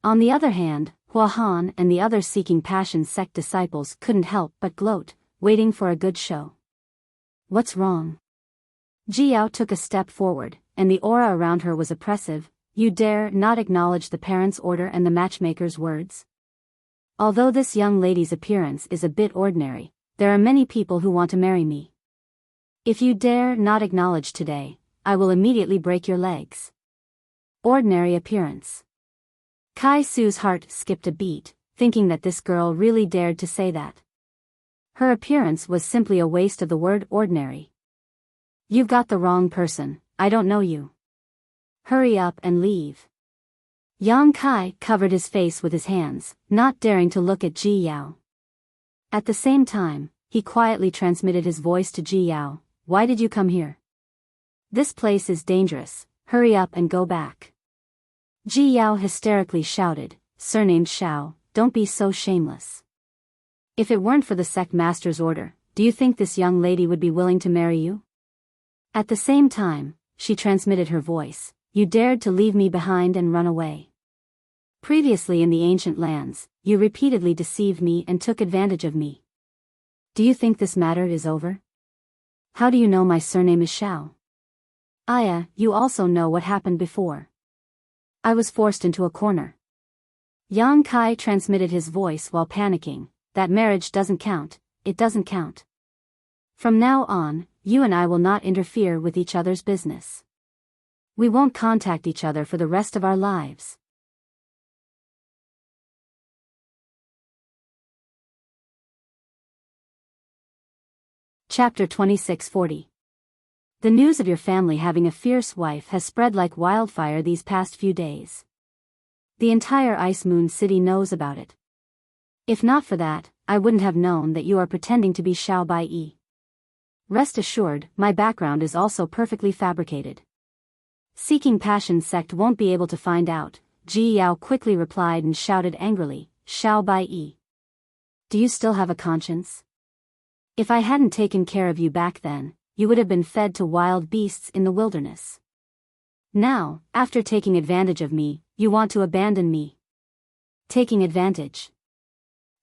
On the other hand, Hua Han and the other Seeking Passion sect disciples couldn't help but gloat, waiting for a good show. What's wrong? Biyao took a step forward, and the aura around her was oppressive. You dare not acknowledge the parents' order and the matchmaker's words? Although this young lady's appearance is a bit ordinary, there are many people who want to marry me. If you dare not acknowledge today, I will immediately break your legs. Ordinary appearance. Kai Su's heart skipped a beat, thinking that this girl really dared to say that. Her appearance was simply a waste of the word ordinary. You've got the wrong person, I don't know you. Hurry up and leave. Yang Kai covered his face with his hands, not daring to look at Ji Yao. At the same time, he quietly transmitted his voice to Ji Yao. Why did you come here? This place is dangerous, hurry up and go back. Ji Yao hysterically shouted, surnamed Shao, don't be so shameless. If it weren't for the sect master's order, do you think this young lady would be willing to marry you? At the same time, she transmitted her voice, you dared to leave me behind and run away. Previously in the ancient lands, you repeatedly deceived me and took advantage of me. Do you think this matter is over? How do you know my surname is Shao? Aya, you also know what happened before. I was forced into a corner. Yang Kai transmitted his voice while panicking, that marriage doesn't count, it doesn't count. From now on, you and I will not interfere with each other's business. We won't contact each other for the rest of our lives. Chapter 2640. The news of your family having a fierce wife has spread like wildfire these past few days. The entire Ice Moon City knows about it. If not for that, I wouldn't have known that you are pretending to be Xiao Bai. Rest assured, my background is also perfectly fabricated. Seeking Passion sect won't be able to find out, Ji Yao quickly replied and shouted angrily, Xiao Bai. Do you still have a conscience? If I hadn't taken care of you back then, you would have been fed to wild beasts in the wilderness. Now, after taking advantage of me, you want to abandon me. Taking advantage.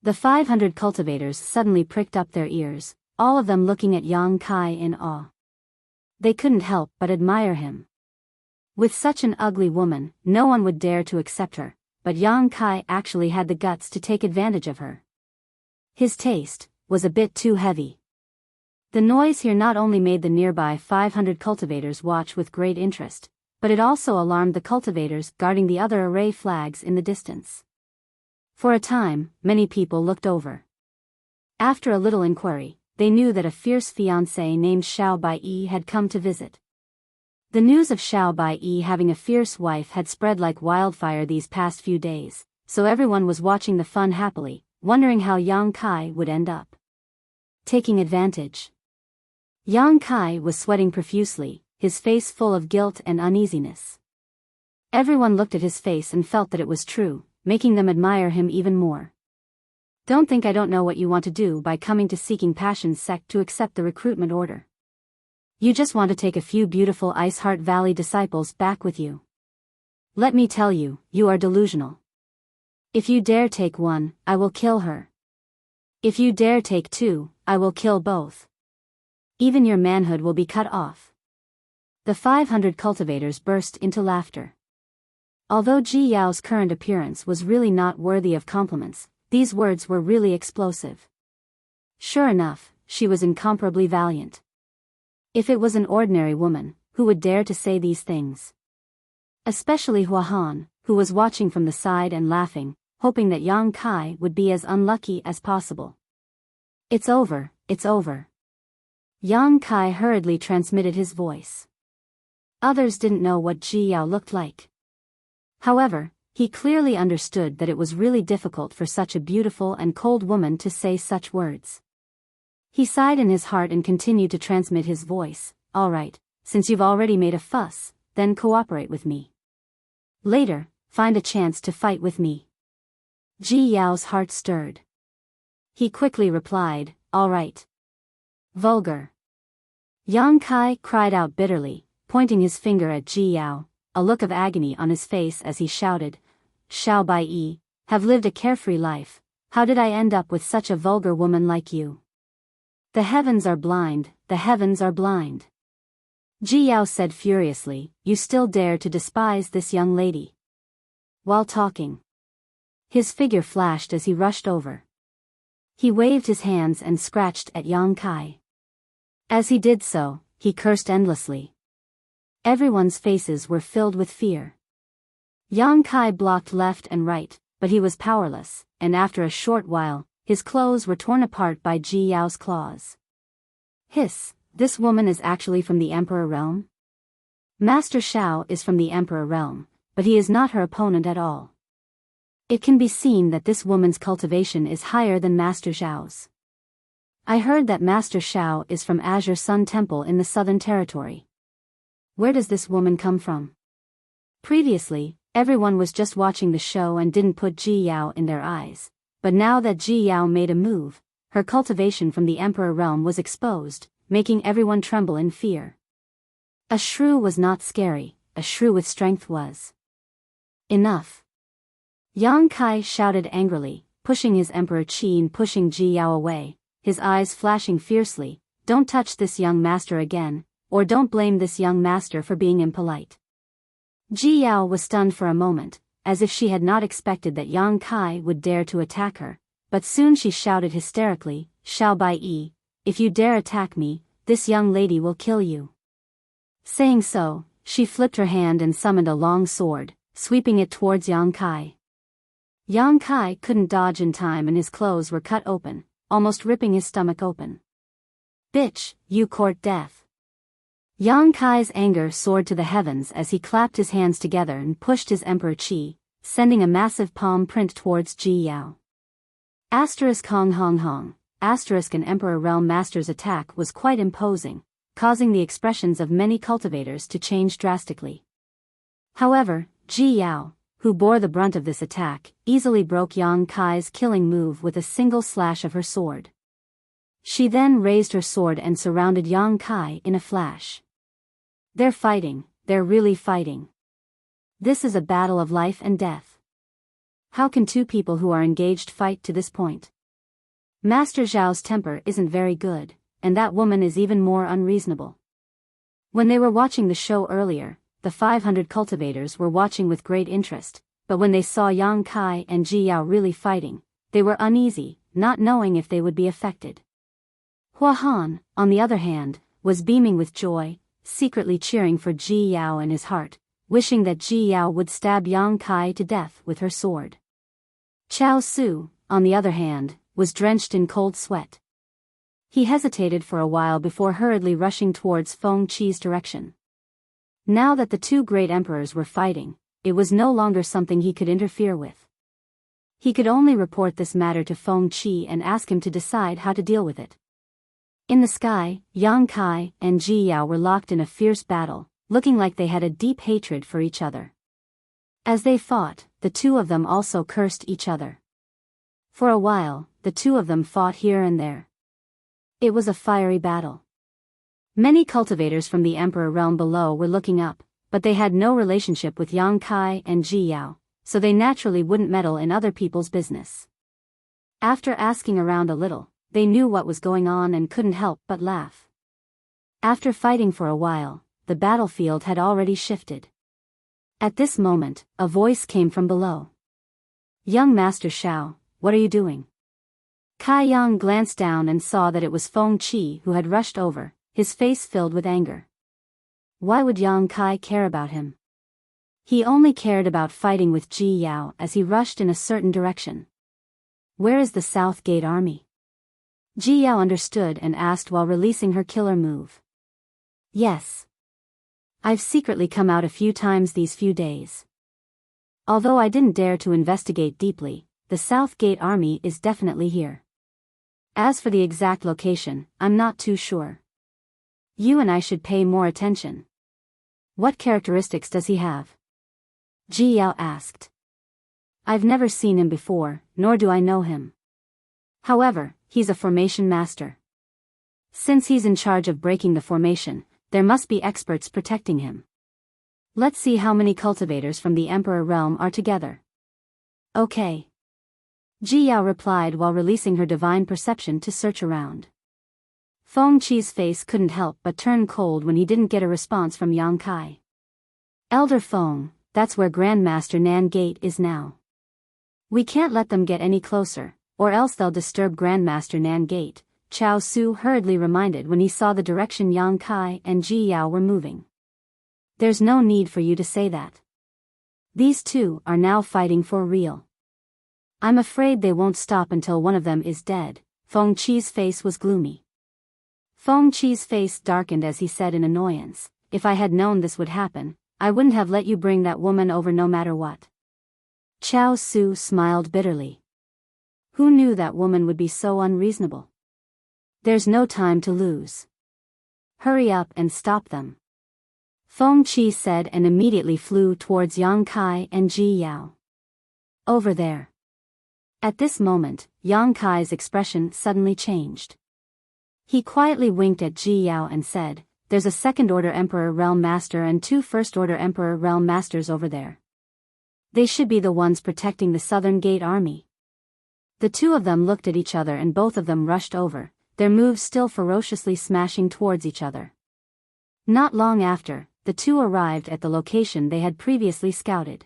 The 500 cultivators suddenly pricked up their ears, all of them looking at Yang Kai in awe. They couldn't help but admire him. With such an ugly woman, no one would dare to accept her, but Yang Kai actually had the guts to take advantage of her. His taste was a bit too heavy. The noise here not only made the nearby 500 cultivators watch with great interest, but it also alarmed the cultivators guarding the other array flags in the distance. For a time, many people looked over. After a little inquiry, they knew that a fierce fiancé named Xiao Bai had come to visit. The news of Xiao Bai having a fierce wife had spread like wildfire these past few days, so everyone was watching the fun happily, wondering how Yang Kai would end up. Taking advantage. Yang Kai was sweating profusely, his face full of guilt and uneasiness. Everyone looked at his face and felt that it was true, making them admire him even more. Don't think I don't know what you want to do by coming to Seeking Passion sect to accept the recruitment order. You just want to take a few beautiful Ice Heart Valley disciples back with you. Let me tell you, you are delusional. If you dare take one, I will kill her. If you dare take two, I will kill both. Even your manhood will be cut off. The 500 cultivators burst into laughter. Although Ji Yao's current appearance was really not worthy of compliments, these words were really explosive. Sure enough, she was incomparably valiant. If it was an ordinary woman, who would dare to say these things? Especially Hua Han, who was watching from the side and laughing, hoping that Yang Kai would be as unlucky as possible. It's over, it's over. Yang Kai hurriedly transmitted his voice. Others didn't know what Ji Yao looked like. However, he clearly understood that it was really difficult for such a beautiful and cold woman to say such words. He sighed in his heart and continued to transmit his voice, all right, since you've already made a fuss, then cooperate with me. Later, find a chance to fight with me. Ji Yao's heart stirred. He quickly replied, all right. Vulgar. Yang Kai cried out bitterly, pointing his finger at Ji Yao, a look of agony on his face as he shouted, Xiao Bai, have lived a carefree life, how did I end up with such a vulgar woman like you? The heavens are blind, the heavens are blind. Ji Yao said furiously, you still dare to despise this young lady. While talking, his figure flashed as he rushed over. He waved his hands and scratched at Yang Kai. As he did so, he cursed endlessly. Everyone's faces were filled with fear. Yang Kai blocked left and right, but he was powerless, and after a short while, his clothes were torn apart by Biyao's claws. Hiss, this woman is actually from the Emperor realm? Master Shao is from the Emperor realm, but he is not her opponent at all. It can be seen that this woman's cultivation is higher than Master Xiao's. I heard that Master Shao is from Azure Sun Temple in the Southern Territory. Where does this woman come from? Previously, everyone was just watching the show and didn't put Biyao in their eyes, but now that Biyao made a move, her cultivation from the Emperor realm was exposed, making everyone tremble in fear. A shrew was not scary, a shrew with strength was. Enough! Yang Kai shouted angrily, pushing his Emperor Qi and pushing Biyao away, his eyes flashing fiercely. Don't touch this young master again, or don't blame this young master for being impolite. Biyao was stunned for a moment, as if she had not expected that Yang Kai would dare to attack her, but soon she shouted hysterically, Xiao Bai, if you dare attack me, this young lady will kill you. Saying so, she flipped her hand and summoned a long sword, sweeping it towards Yang Kai. Yang Kai couldn't dodge in time and his clothes were cut open, almost ripping his stomach open. Bitch, you court death. Yang Kai's anger soared to the heavens as he clapped his hands together and pushed his Emperor Qi, sending a massive palm print towards Biyao. Asterisk Hong Hong Hong, asterisk an Emperor Realm Master's attack was quite imposing, causing the expressions of many cultivators to change drastically. However, Biyao, who bore the brunt of this attack, easily broke Yang Kai's killing move with a single slash of her sword. She then raised her sword and surrounded Yang Kai in a flash. They're fighting, they're really fighting. This is a battle of life and death. How can two people who are engaged fight to this point? Master Zhao's temper isn't very good, and that woman is even more unreasonable. When they were watching the show earlier, the 500 cultivators were watching with great interest, but when they saw Yang Kai and Biyao really fighting, they were uneasy, not knowing if they would be affected. Hua Han, on the other hand, was beaming with joy, secretly cheering for Biyao in his heart, wishing that Biyao would stab Yang Kai to death with her sword. Chao Su, on the other hand, was drenched in cold sweat. He hesitated for a while before hurriedly rushing towards Feng Qi's direction. Now that the two great emperors were fighting, it was no longer something he could interfere with. He could only report this matter to Feng Qi and ask him to decide how to deal with it. In the sky, Yang Kai and Biyao were locked in a fierce battle, looking like they had a deep hatred for each other. As they fought, the two of them also cursed each other. For a while, the two of them fought here and there. It was a fiery battle. Many cultivators from the Emperor realm below were looking up, but they had no relationship with Yang Kai and Biyao, so they naturally wouldn't meddle in other people's business. After asking around a little, they knew what was going on and couldn't help but laugh. After fighting for a while, the battlefield had already shifted. At this moment, a voice came from below. Young Master Shao, what are you doing? Kai Yang glanced down and saw that it was Feng Qi who had rushed over, his face filled with anger. Why would Yang Kai care about him? He only cared about fighting with Biyao as he rushed in a certain direction. Where is the South Gate Army? Biyao understood and asked while releasing her killer move. Yes. I've secretly come out a few times these few days. Although I didn't dare to investigate deeply, the South Gate Army is definitely here. As for the exact location, I'm not too sure. You and I should pay more attention. What characteristics does he have? Biyao asked. I've never seen him before, nor do I know him. However, he's a formation master. Since he's in charge of breaking the formation, there must be experts protecting him. Let's see how many cultivators from the Emperor realm are together. Okay. Biyao replied while releasing her divine perception to search around. Feng Qi's face couldn't help but turn cold when he didn't get a response from Yang Kai. Elder Feng, that's where Grandmaster Nan Gate is now. We can't let them get any closer, or else they'll disturb Grandmaster Nan Gate, Chao Su hurriedly reminded when he saw the direction Yang Kai and Biyao were moving. There's no need for you to say that. These two are now fighting for real. I'm afraid they won't stop until one of them is dead. Feng Qi's face was gloomy. Feng Qi's face darkened as he said in annoyance, if I had known this would happen, I wouldn't have let you bring that woman over no matter what. Chao Su smiled bitterly. Who knew that woman would be so unreasonable? There's no time to lose. Hurry up and stop them. Feng Qi said and immediately flew towards Yang Kai and Ji Yao. Over there. At this moment, Yang Kai's expression suddenly changed. He quietly winked at Ji Yao and said, there's a second-order Emperor Realm Master and two first-order Emperor Realm Masters over there. They should be the ones protecting the Southern Gate Army. The two of them looked at each other and both of them rushed over, their moves still ferociously smashing towards each other. Not long after, the two arrived at the location they had previously scouted.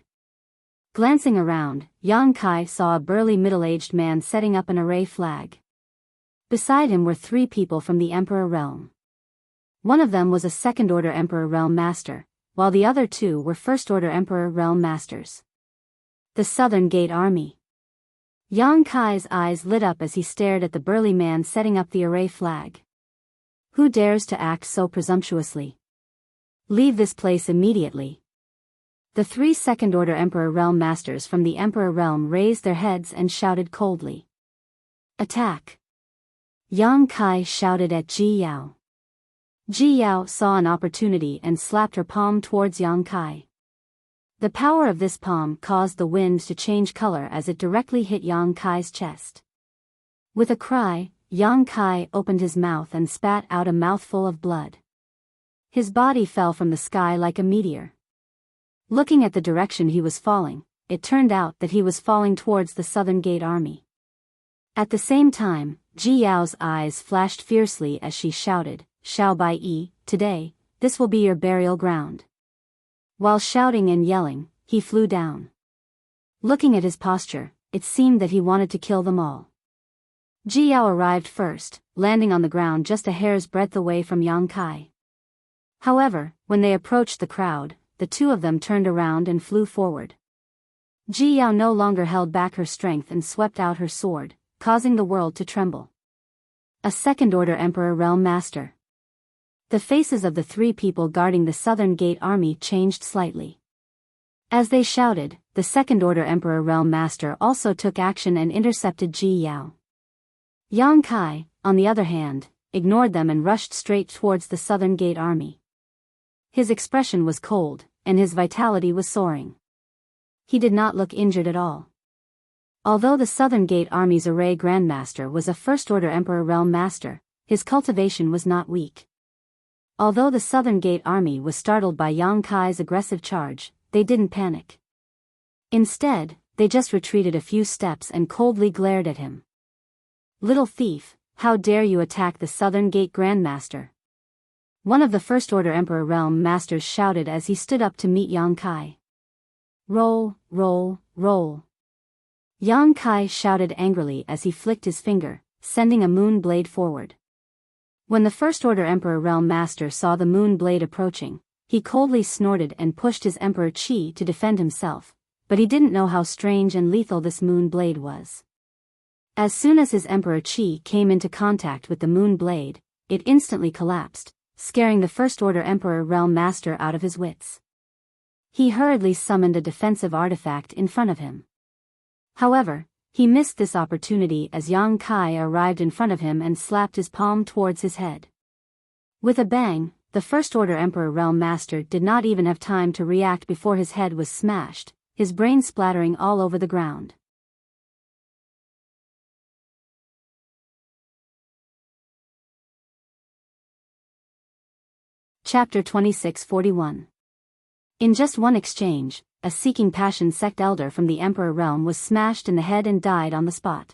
Glancing around, Yang Kai saw a burly middle-aged man setting up an array flag. Beside him were three people from the Emperor Realm. One of them was a second-order Emperor Realm Master, while the other two were first-order Emperor Realm Masters. The Southern Gate Army. Yang Kai's eyes lit up as he stared at the burly man setting up the array flag. Who dares to act so presumptuously? Leave this place immediately. The three second-order Emperor Realm Masters from the Emperor Realm raised their heads and shouted coldly. Attack! Yang Kai shouted at Ji Yao. Ji Yao saw an opportunity and slapped her palm towards Yang Kai. The power of this palm caused the wind to change color as it directly hit Yang Kai's chest. With a cry, Yang Kai opened his mouth and spat out a mouthful of blood. His body fell from the sky like a meteor. Looking at the direction he was falling, it turned out that he was falling towards the Southern Gate Army. At the same time, Ji Yao's eyes flashed fiercely as she shouted, Xiao Bai Yi, today, this will be your burial ground. While shouting and yelling, he flew down. Looking at his posture, it seemed that he wanted to kill them all. Ji Yao arrived first, landing on the ground just a hair's breadth away from Yang Kai. However, when they approached the crowd, the two of them turned around and flew forward. Ji Yao no longer held back her strength and swept out her sword, causing the world to tremble. A second-order Emperor Realm Master. The faces of the three people guarding the Southern Gate Army changed slightly. As they shouted, the second-order Emperor Realm Master also took action and intercepted Ji Yao. Yang Kai, on the other hand, ignored them and rushed straight towards the Southern Gate Army. His expression was cold, and his vitality was soaring. He did not look injured at all. Although the Southern Gate Army's array Grandmaster was a first-order Emperor Realm Master, his cultivation was not weak. Although the Southern Gate Army was startled by Yang Kai's aggressive charge, they didn't panic. Instead, they just retreated a few steps and coldly glared at him. Little thief, how dare you attack the Southern Gate Grandmaster? One of the First-Order Emperor Realm Masters shouted as he stood up to meet Yang Kai. Roll, roll, roll. Yang Kai shouted angrily as he flicked his finger, sending a moon blade forward. When the First-Order Emperor Realm Master saw the moon blade approaching, he coldly snorted and pushed his Emperor Qi to defend himself, but he didn't know how strange and lethal this moon blade was. As soon as his Emperor Qi came into contact with the moon blade, it instantly collapsed, scaring the First-Order Emperor Realm Master out of his wits. He hurriedly summoned a defensive artifact in front of him. However, he missed this opportunity as Yang Kai arrived in front of him and slapped his palm towards his head. With a bang, the First-Order Emperor Realm Master did not even have time to react before his head was smashed, his brain splattering all over the ground. Chapter 2641. In just one exchange, a seeking passion sect elder from the Emperor Realm was smashed in the head and died on the spot.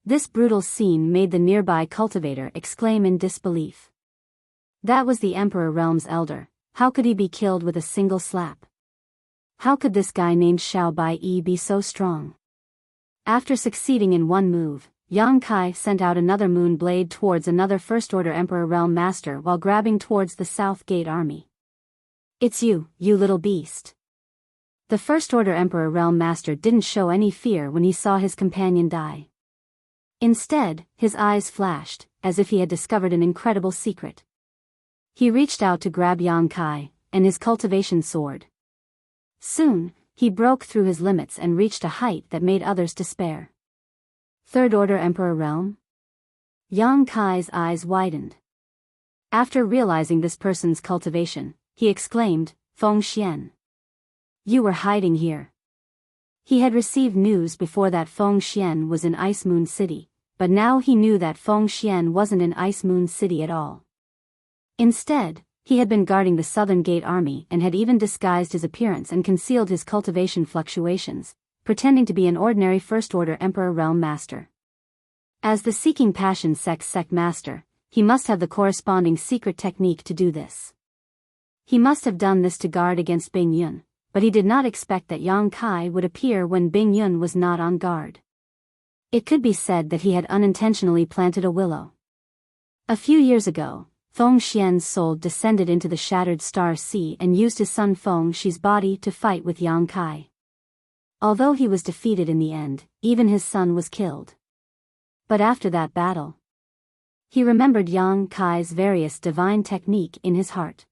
This brutal scene made the nearby cultivator exclaim in disbelief. That was the Emperor Realm's elder. How could he be killed with a single slap? How could this guy named Xiao Bai Yi be so strong? After succeeding in one move, Yang Kai sent out another moon blade towards another First-Order Emperor Realm Master while grabbing towards the South Gate Army. It's you, you little beast. The First Order Emperor Realm Master didn't show any fear when he saw his companion die. Instead, his eyes flashed, as if he had discovered an incredible secret. He reached out to grab Yang Kai, and his cultivation soared. Soon, he broke through his limits and reached a height that made others despair. Third Order Emperor Realm? Yang Kai's eyes widened. After realizing this person's cultivation, he exclaimed, "Feng Xian. You were hiding here." He had received news before that Feng Xian was in Ice Moon City, but now he knew that Feng Xian wasn't in Ice Moon City at all. Instead, he had been guarding the Southern Gate Army and had even disguised his appearance and concealed his cultivation fluctuations, pretending to be an ordinary First Order Emperor Realm Master. As the Seeking Passion sect master, he must have the corresponding secret technique to do this. He must have done this to guard against Bing Yun, but he did not expect that Yang Kai would appear when Bing Yun was not on guard. It could be said that he had unintentionally planted a willow. A few years ago, Feng Xian's soul descended into the Shattered Star Sea and used his son Feng Shi's body to fight with Yang Kai. Although he was defeated in the end, even his son was killed. But after that battle, he remembered Yang Kai's various divine technique in his heart.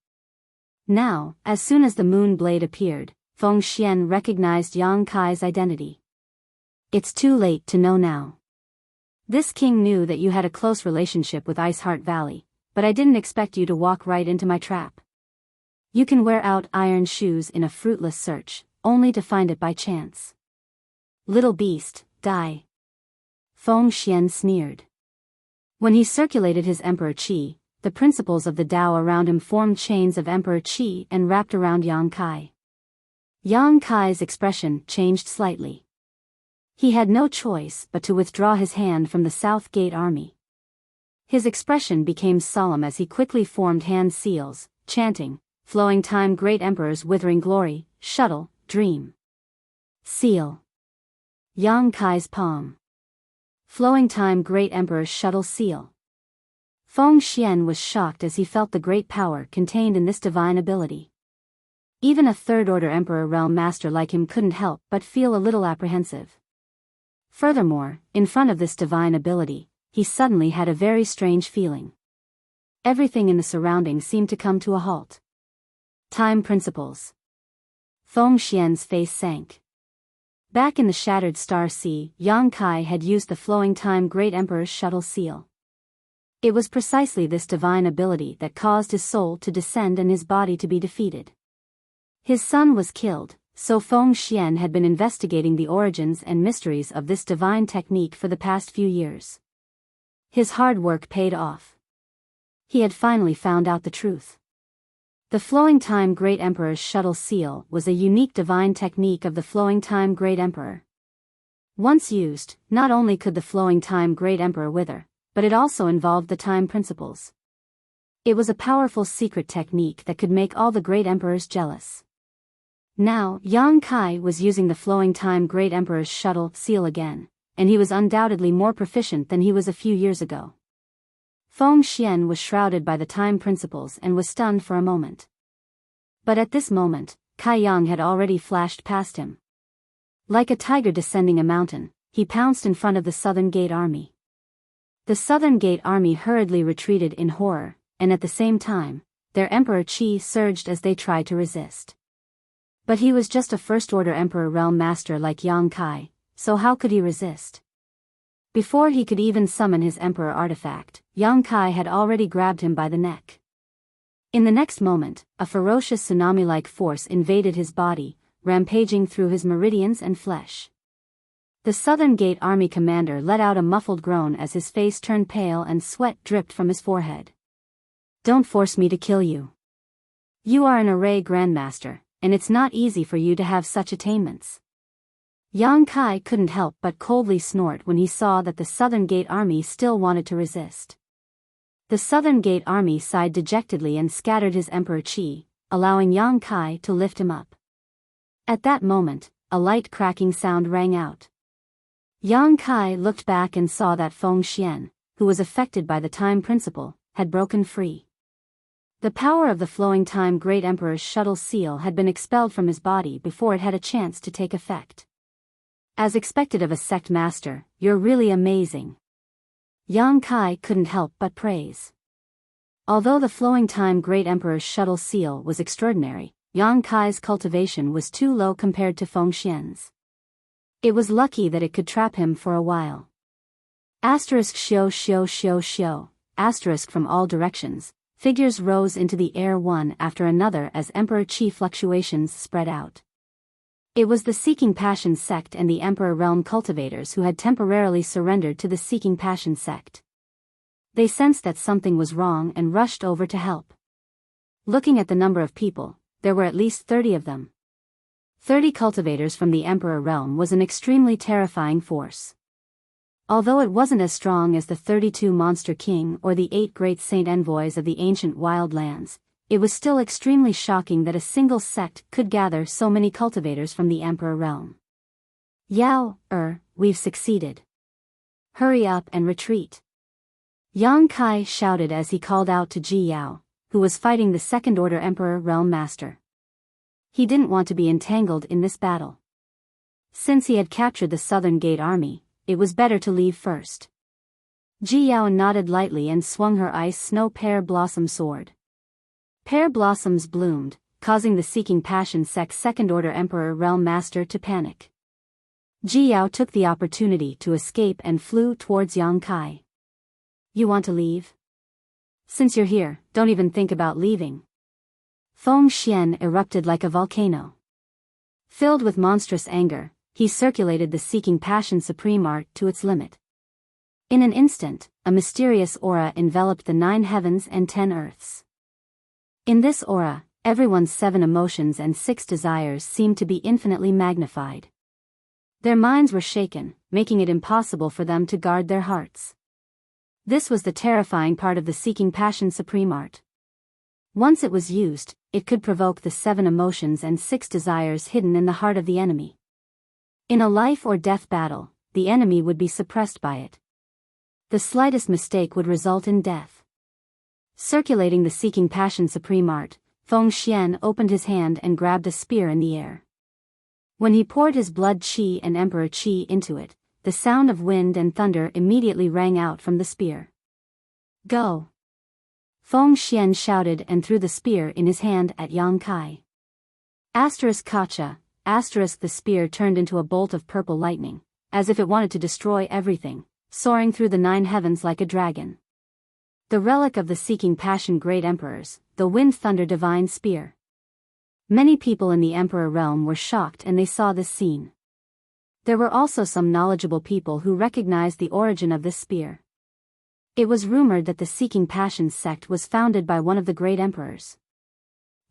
Now, as soon as the moon blade appeared, Feng Xian recognized Yang Kai's identity. It's too late to know now. This king knew that you had a close relationship with Ice Heart Valley, but I didn't expect you to walk right into my trap. You can wear out iron shoes in a fruitless search, only to find it by chance. Little beast, die. Feng Xian sneered. When he circulated his Emperor Qi, the principles of the Tao around him formed chains of Emperor Qi and wrapped around Yang Kai. Yang Kai's expression changed slightly. He had no choice but to withdraw his hand from the South Gate Army. His expression became solemn as he quickly formed hand seals, chanting, "Flowing time Great Emperor's withering glory, shuttle, dream." Seal. Yang Kai's palm. Flowing time Great Emperor's shuttle seal. Feng Xian was shocked as he felt the great power contained in this divine ability. Even a Third Order Emperor Realm Master like him couldn't help but feel a little apprehensive. Furthermore, in front of this divine ability, he suddenly had a very strange feeling. Everything in the surroundings seemed to come to a halt. Time principles. Feng Xian's face sank. Back in the Shattered Star Sea, Yang Kai had used the Flowing Time Great Emperor's shuttle seal. It was precisely this divine ability that caused his soul to descend and his body to be defeated. His son was killed, so Feng Xian had been investigating the origins and mysteries of this divine technique for the past few years. His hard work paid off. He had finally found out the truth. The Flowing Time Great Emperor's shuttle seal was a unique divine technique of the Flowing Time Great Emperor. Once used, not only could the Flowing Time Great Emperor wither, but it also involved the time principles. It was a powerful secret technique that could make all the great emperors jealous. Now, Yang Kai was using the Flowing Time Great Emperor's shuttle seal again, and he was undoubtedly more proficient than he was a few years ago. Feng Xian was shrouded by the time principles and was stunned for a moment. But at this moment, Kai Yang had already flashed past him. Like a tiger descending a mountain, he pounced in front of the Southern Gate Army. The Southern Gate Army hurriedly retreated in horror, and at the same time, their Emperor Qi surged as they tried to resist. But he was just a First Order Emperor Realm Master like Yang Kai, so how could he resist? Before he could even summon his Emperor artifact, Yang Kai had already grabbed him by the neck. In the next moment, a ferocious tsunami-like force invaded his body, rampaging through his meridians and flesh. The Southern Gate Army commander let out a muffled groan as his face turned pale and sweat dripped from his forehead. "Don't force me to kill you. You are an array grandmaster, and it's not easy for you to have such attainments." Yang Kai couldn't help but coldly snort when he saw that the Southern Gate Army still wanted to resist. The Southern Gate Army sighed dejectedly and scattered his Emperor Qi, allowing Yang Kai to lift him up. At that moment, a light cracking sound rang out. Yang Kai looked back and saw that Feng Xian, who was affected by the time principle, had broken free. The power of the flowing time Great Emperor's shuttle seal had been expelled from his body before it had a chance to take effect. As expected of a sect master, you're really amazing. Yang Kai couldn't help but praise. Although the flowing time Great Emperor's shuttle seal was extraordinary, Yang Kai's cultivation was too low compared to Feng Xian's. It was lucky that it could trap him for a while. Asterisk shio shio shio shio, asterisk from all directions. Figures rose into the air one after another as Emperor Qi fluctuations spread out. It was the Seeking Passion sect and the Emperor Realm cultivators who had temporarily surrendered to the Seeking Passion sect. They sensed that something was wrong and rushed over to help. Looking at the number of people, there were at least 30 of them. 30 cultivators from the Emperor Realm was an extremely terrifying force. Although it wasn't as strong as the 32 Monster King or the 8 Great Saint Envoys of the ancient wild lands, it was still extremely shocking that a single sect could gather so many cultivators from the Emperor Realm. Yao, we've succeeded. Hurry up and retreat. Yang Kai shouted as he called out to Ji Yao, who was fighting the Second Order Emperor Realm Master. He didn't want to be entangled in this battle. Since he had captured the Southern Gate Army, it was better to leave first. Ji Yao nodded lightly and swung her ice snow pear blossom sword. Pear blossoms bloomed, causing the Seeking Passion sect's Second Order Emperor Realm Master to panic. Ji Yao took the opportunity to escape and flew towards Yang Kai. You want to leave? Since you're here, don't even think about leaving. Feng Xian erupted like a volcano. Filled with monstrous anger, he circulated the Seeking Passion Supreme Art to its limit. In an instant, a mysterious aura enveloped the 9 heavens and 10 earths. In this aura, everyone's 7 emotions and 6 desires seemed to be infinitely magnified. Their minds were shaken, making it impossible for them to guard their hearts. This was the terrifying part of the Seeking Passion Supreme Art. Once it was used, it could provoke the 7 emotions and 6 desires hidden in the heart of the enemy. In a life or death battle, the enemy would be suppressed by it. The slightest mistake would result in death. Circulating the Seeking Passion Supreme Art, Feng Xian opened his hand and grabbed a spear in the air. When he poured his blood qi and emperor qi into it, the sound of wind and thunder immediately rang out from the spear. Go! Feng Xian shouted and threw the spear in his hand at Yang Kai. Asterisk Kacha, asterisk the spear turned into a bolt of purple lightning, as if it wanted to destroy everything, soaring through the 9 heavens like a dragon. The relic of the Seeking Passion Great Emperors, the Wind Thunder Divine Spear. Many people in the Emperor Realm were shocked and they saw this scene. There were also some knowledgeable people who recognized the origin of this spear. It was rumored that the Seeking Passion sect was founded by one of the great emperors.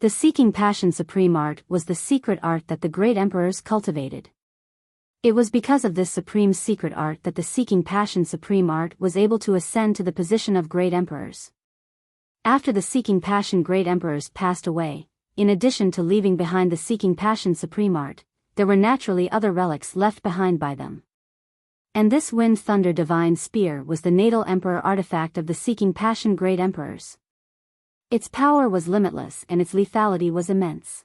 The Seeking Passion Supreme Art was the secret art that the great emperors cultivated. It was because of this supreme secret art that the Seeking Passion Supreme Art was able to ascend to the position of great emperors. After the Seeking Passion great emperors passed away, in addition to leaving behind the Seeking Passion Supreme Art, there were naturally other relics left behind by them. And this Wind Thunder Divine Spear was the natal emperor artifact of the Seeking Passion great emperors. Its power was limitless and its lethality was immense.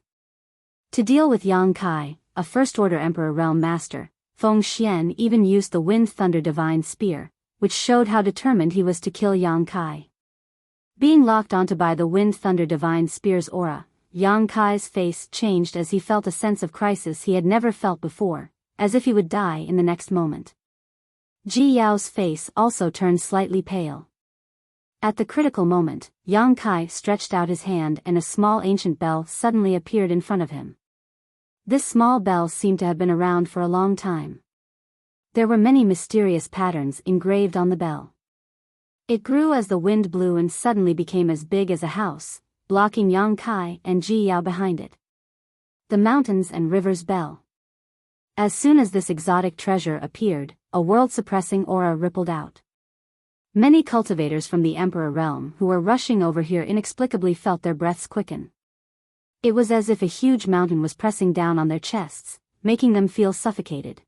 To deal with Yang Kai, a First-Order Emperor Realm Master, Feng Xian even used the Wind Thunder Divine Spear, which showed how determined he was to kill Yang Kai. Being locked onto by the Wind Thunder Divine Spear's aura, Yang Kai's face changed as he felt a sense of crisis he had never felt before, as if he would die in the next moment. Ji Yao's face also turned slightly pale. At the critical moment, Yang Kai stretched out his hand and a small ancient bell suddenly appeared in front of him. This small bell seemed to have been around for a long time. There were many mysterious patterns engraved on the bell. It grew as the wind blew and suddenly became as big as a house, blocking Yang Kai and Ji Yao behind it. The Mountains and Rivers Bell. As soon as this exotic treasure appeared, a world-suppressing aura rippled out. Many cultivators from the Emperor Realm who were rushing over here inexplicably felt their breaths quicken. It was as if a huge mountain was pressing down on their chests, making them feel suffocated.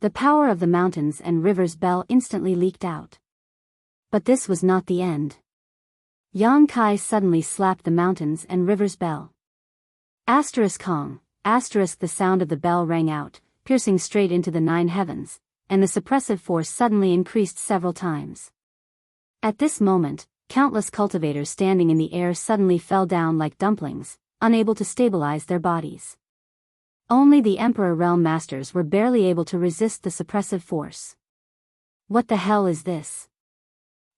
The power of the Mountains and Rivers Bell instantly leaked out. But this was not the end. Yang Kai suddenly slapped the mountains and rivers bell. Asterisk Kong, asterisk the sound of the bell rang out, piercing straight into the 9 heavens, and the suppressive force suddenly increased several times. At this moment, countless cultivators standing in the air suddenly fell down like dumplings, unable to stabilize their bodies. Only the Emperor Realm Masters were barely able to resist the suppressive force. What the hell is this?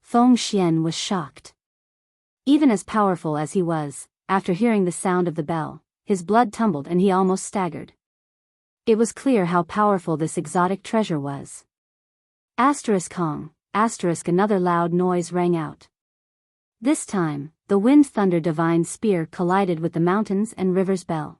Feng Xian was shocked. Even as powerful as he was, after hearing the sound of the bell, his blood tumbled and he almost staggered. It was clear how powerful this exotic treasure was. Asterisk Kong, asterisk another loud noise rang out. This time, the Wind Thunder Divine Spear collided with the mountains and rivers bell.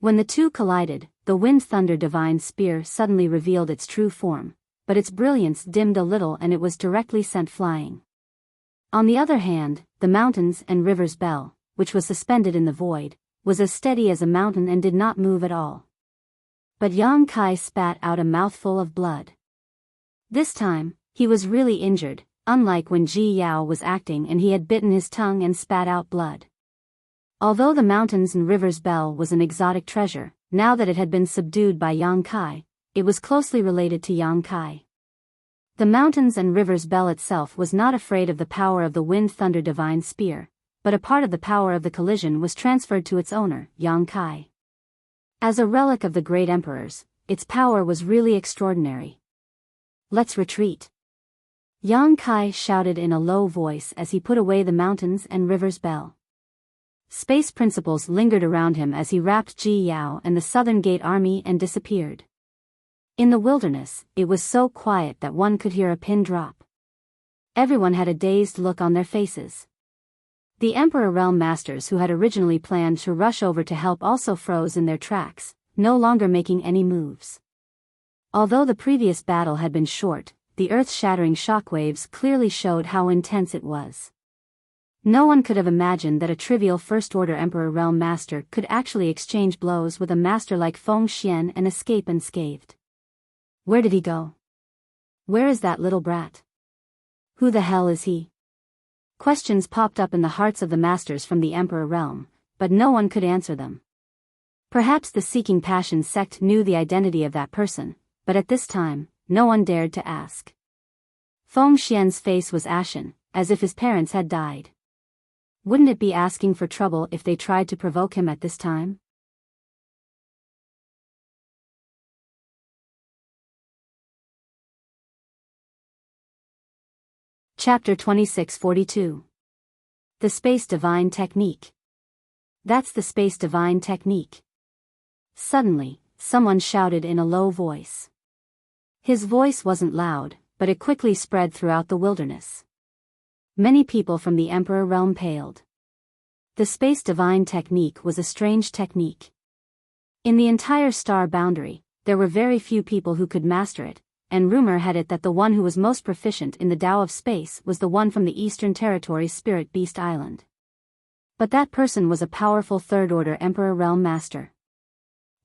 When the two collided, the Wind Thunder Divine Spear suddenly revealed its true form, but its brilliance dimmed a little and it was directly sent flying. On the other hand, the mountains and rivers bell, which was suspended in the void, was as steady as a mountain and did not move at all. But Yang Kai spat out a mouthful of blood. This time, he was really injured, unlike when Ji Yao was acting and he had bitten his tongue and spat out blood. Although the mountains and rivers bell was an exotic treasure, now that it had been subdued by Yang Kai, it was closely related to Yang Kai. The mountains and rivers bell itself was not afraid of the power of the Wind Thunder Divine Spear, but a part of the power of the collision was transferred to its owner, Yang Kai. As a relic of the great emperors, its power was really extraordinary. Let's retreat. Yang Kai shouted in a low voice as he put away the mountains and rivers bell. Space principles lingered around him as he wrapped Ji Yao and the Southern Gate army and disappeared. In the wilderness, it was so quiet that one could hear a pin drop. Everyone had a dazed look on their faces. The Emperor Realm Masters who had originally planned to rush over to help also froze in their tracks, no longer making any moves. Although the previous battle had been short, the earth-shattering shockwaves clearly showed how intense it was. No one could have imagined that a trivial First-Order Emperor Realm Master could actually exchange blows with a master like Feng Xian and escape unscathed. Where did he go? Where is that little brat? Who the hell is he? Questions popped up in the hearts of the masters from the Emperor Realm, but no one could answer them. Perhaps the Seeking Passion sect knew the identity of that person, but at this time, no one dared to ask. Feng Xian's face was ashen, as if his parents had died. Wouldn't it be asking for trouble if they tried to provoke him at this time? Chapter 2642. The Space Divine Technique. That's the Space Divine Technique. Suddenly, someone shouted in a low voice. His voice wasn't loud, but it quickly spread throughout the wilderness. Many people from the Emperor Realm paled. The Space Divine Technique was a strange technique. In the entire star boundary, there were very few people who could master it, and rumor had it that the one who was most proficient in the Tao of Space was the one from the Eastern Territory's Spirit Beast Island. But that person was a powerful Third-Order Emperor Realm Master.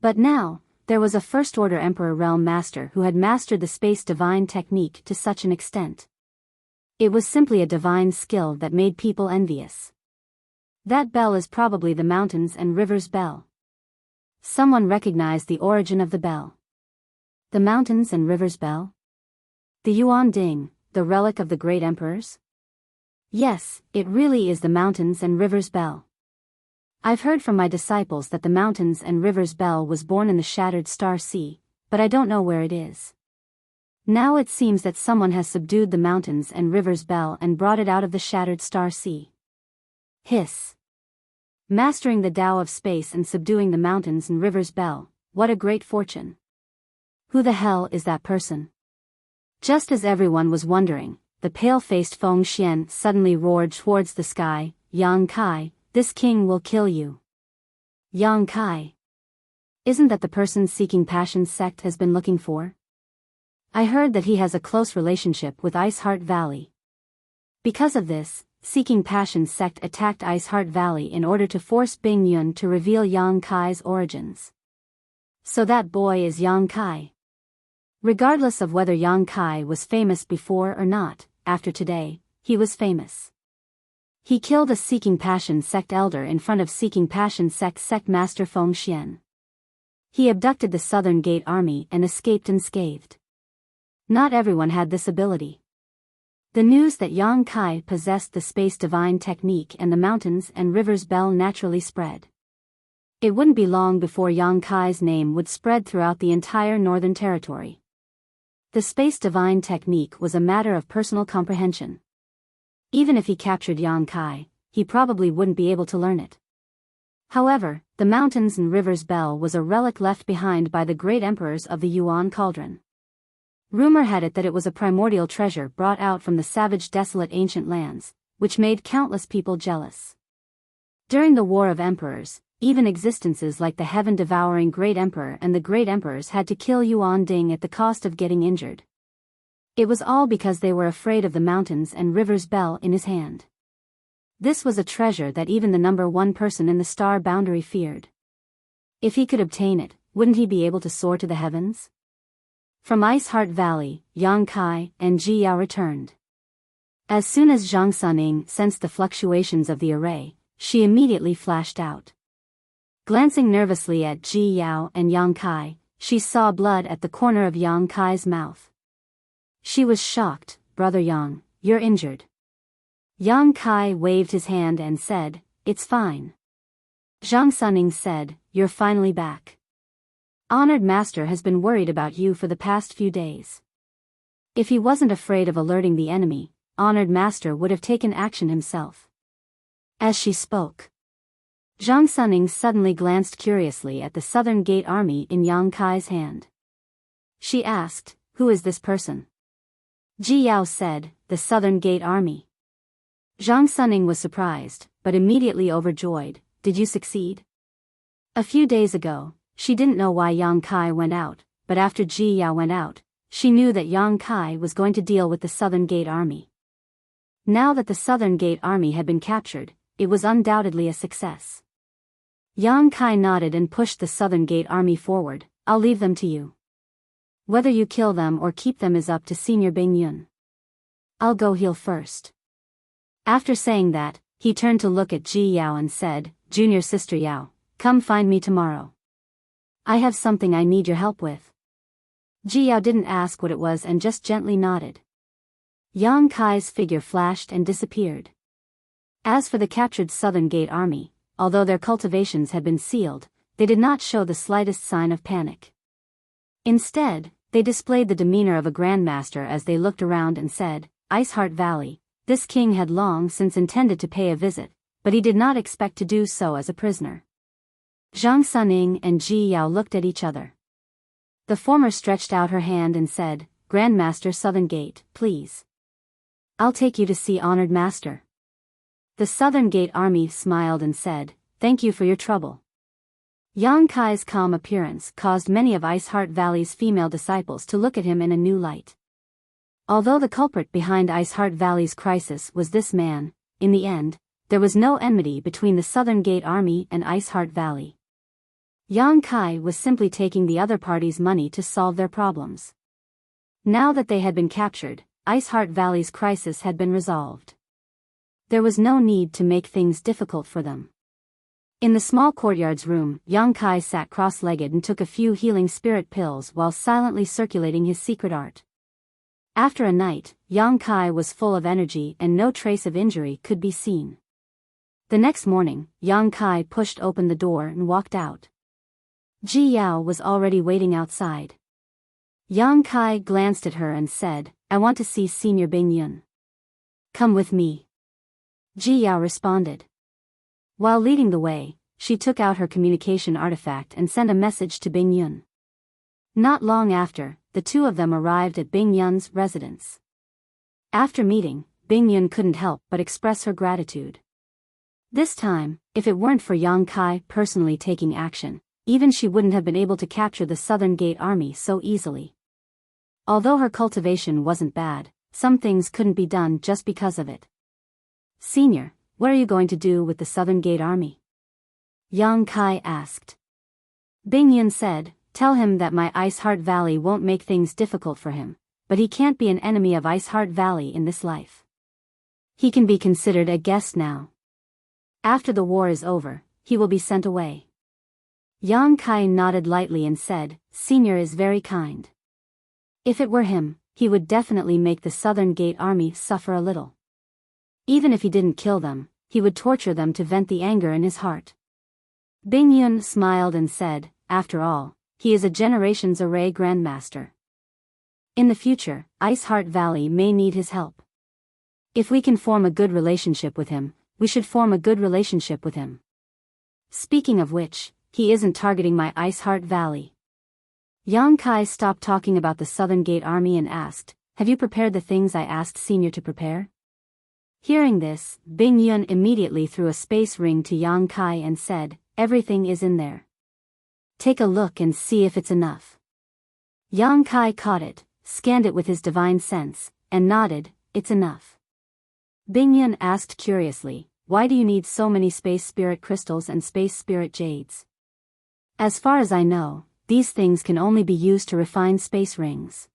But now, there was a First-Order Emperor Realm Master who had mastered the Space Divine Technique to such an extent. It was simply a divine skill that made people envious. That bell is probably the mountains and rivers bell. Someone recognized the origin of the bell. The mountains and rivers bell? The Yuan Ding, the relic of the great emperors? Yes, it really is the mountains and rivers bell. I've heard from my disciples that the mountains and rivers bell was born in the Shattered Star Sea, but I don't know where it is. Now it seems that someone has subdued the mountains and rivers bell and brought it out of the Shattered Star Sea. Hiss. Mastering the Tao of Space and subduing the mountains and rivers bell, what a great fortune. Who the hell is that person? Just as everyone was wondering, the pale-faced Feng Xian suddenly roared towards the sky, Yang Kai, this king will kill you. Yang Kai. Isn't that the person Seeking Passion sect has been looking for? I heard that he has a close relationship with Ice Heart Valley. Because of this, Seeking Passion sect attacked Ice Heart Valley in order to force Bing Yun to reveal Yang Kai's origins. So that boy is Yang Kai. Regardless of whether Yang Kai was famous before or not, after today, he was famous. He killed a Seeking Passion sect elder in front of Seeking Passion sect master Feng Xian. He abducted the Southern Gate army and escaped unscathed. Not everyone had this ability. The news that Yang Kai possessed the space divine technique and the mountains and rivers bell naturally spread. It wouldn't be long before Yang Kai's name would spread throughout the entire Northern Territory. The space divine technique was a matter of personal comprehension. Even if he captured Yang Kai, he probably wouldn't be able to learn it. However, the mountains and rivers bell was a relic left behind by the great emperors of the Yuan Cauldron. Rumor had it that it was a primordial treasure brought out from the savage desolate ancient lands, which made countless people jealous. During the War of Emperors, even existences like the heaven-devouring Great Emperor and the Great Emperors had to kill Yuan Ding at the cost of getting injured. It was all because they were afraid of the mountains and rivers bell in his hand. This was a treasure that even the number one person in the star boundary feared. If he could obtain it, wouldn't he be able to soar to the heavens? From Ice Heart Valley, Yang Kai and Ji Yao returned. As soon as Zhang Suning sensed the fluctuations of the array, she immediately flashed out. Glancing nervously at Ji Yao and Yang Kai, she saw blood at the corner of Yang Kai's mouth. She was shocked. "Brother Yang, you're injured." Yang Kai waved his hand and said, "It's fine." Zhang Suning said, "You're finally back. Honored Master has been worried about you for the past few days." If he wasn't afraid of alerting the enemy, Honored Master would have taken action himself. As she spoke, Zhang Suning suddenly glanced curiously at the Southern Gate army in Yang Kai's hand. She asked, "Who is this person?" Ji Yao said, "The Southern Gate army." Zhang Suning was surprised, but immediately overjoyed. "Did you succeed?" A few days ago, she didn't know why Yang Kai went out, but after Ji Yao went out, she knew that Yang Kai was going to deal with the Southern Gate army. Now that the Southern Gate army had been captured, it was undoubtedly a success. Yang Kai nodded and pushed the Southern Gate army forward. "I'll leave them to you. Whether you kill them or keep them is up to Senior Bing Yun. I'll go heal first." After saying that, he turned to look at Ji Yao and said, "Junior Sister Yao, come find me tomorrow. I have something I need your help with." Ji Yao didn't ask what it was and just gently nodded. Yang Kai's figure flashed and disappeared. As for the captured Southern Gate army, although their cultivations had been sealed, they did not show the slightest sign of panic. Instead, they displayed the demeanor of a grandmaster as they looked around and said, "Ice Heart Valley, this king had long since intended to pay a visit, but he did not expect to do so as a prisoner." Zhang Suning and Ji Yao looked at each other. The former stretched out her hand and said, "Grandmaster Southern Gate, please. I'll take you to see Honored Master." The Southern Gate army smiled and said, "Thank you for your trouble." Yang Kai's calm appearance caused many of Ice Heart Valley's female disciples to look at him in a new light. Although the culprit behind Ice Heart Valley's crisis was this man, in the end, there was no enmity between the Southern Gate army and Ice Heart Valley. Yang Kai was simply taking the other party's money to solve their problems. Now that they had been captured, Ice Heart Valley's crisis had been resolved. There was no need to make things difficult for them. In the small courtyard's room, Yang Kai sat cross-legged and took a few healing spirit pills while silently circulating his secret art. After a night, Yang Kai was full of energy and no trace of injury could be seen. The next morning, Yang Kai pushed open the door and walked out. Ji Yao was already waiting outside. Yang Kai glanced at her and said, "I want to see Senior Bing Yun." "Come with me," Ji Yao responded. While leading the way, she took out her communication artifact and sent a message to Bing Yun. Not long after, the two of them arrived at Bing Yun's residence. After meeting, Bing Yun couldn't help but express her gratitude. This time, if it weren't for Yang Kai personally taking action, even she wouldn't have been able to capture the Southern Gate army so easily. Although her cultivation wasn't bad, some things couldn't be done just because of it. "Senior, what are you going to do with the Southern Gate army?" Yang Kai asked. Bing Yun said, "Tell him that my Ice Heart Valley won't make things difficult for him, but he can't be an enemy of Ice Heart Valley in this life. He can be considered a guest now. After the war is over, he will be sent away. Yang Kai nodded lightly and said, Senior is very kind. If it were him, he would definitely make the Southern Gate Army suffer a little. Even if he didn't kill them, he would torture them to vent the anger in his heart. Bing Yun smiled and said, After all, he is a generation's array grandmaster. In the future, Ice Heart Valley may need his help. If we can form a good relationship with him, we should form a good relationship with him. Speaking of which, he isn't targeting my Ice Heart Valley. Yang Kai stopped talking about the Southern Gate Army and asked, Have you prepared the things I asked Senior to prepare? Hearing this, Bing Yun immediately threw a space ring to Yang Kai and said, Everything is in there. Take a look and see if it's enough. Yang Kai caught it, scanned it with his divine sense, and nodded, It's enough. Bing Yun asked curiously, Why do you need so many space spirit crystals and space spirit jades? As far as I know, these things can only be used to refine space rings.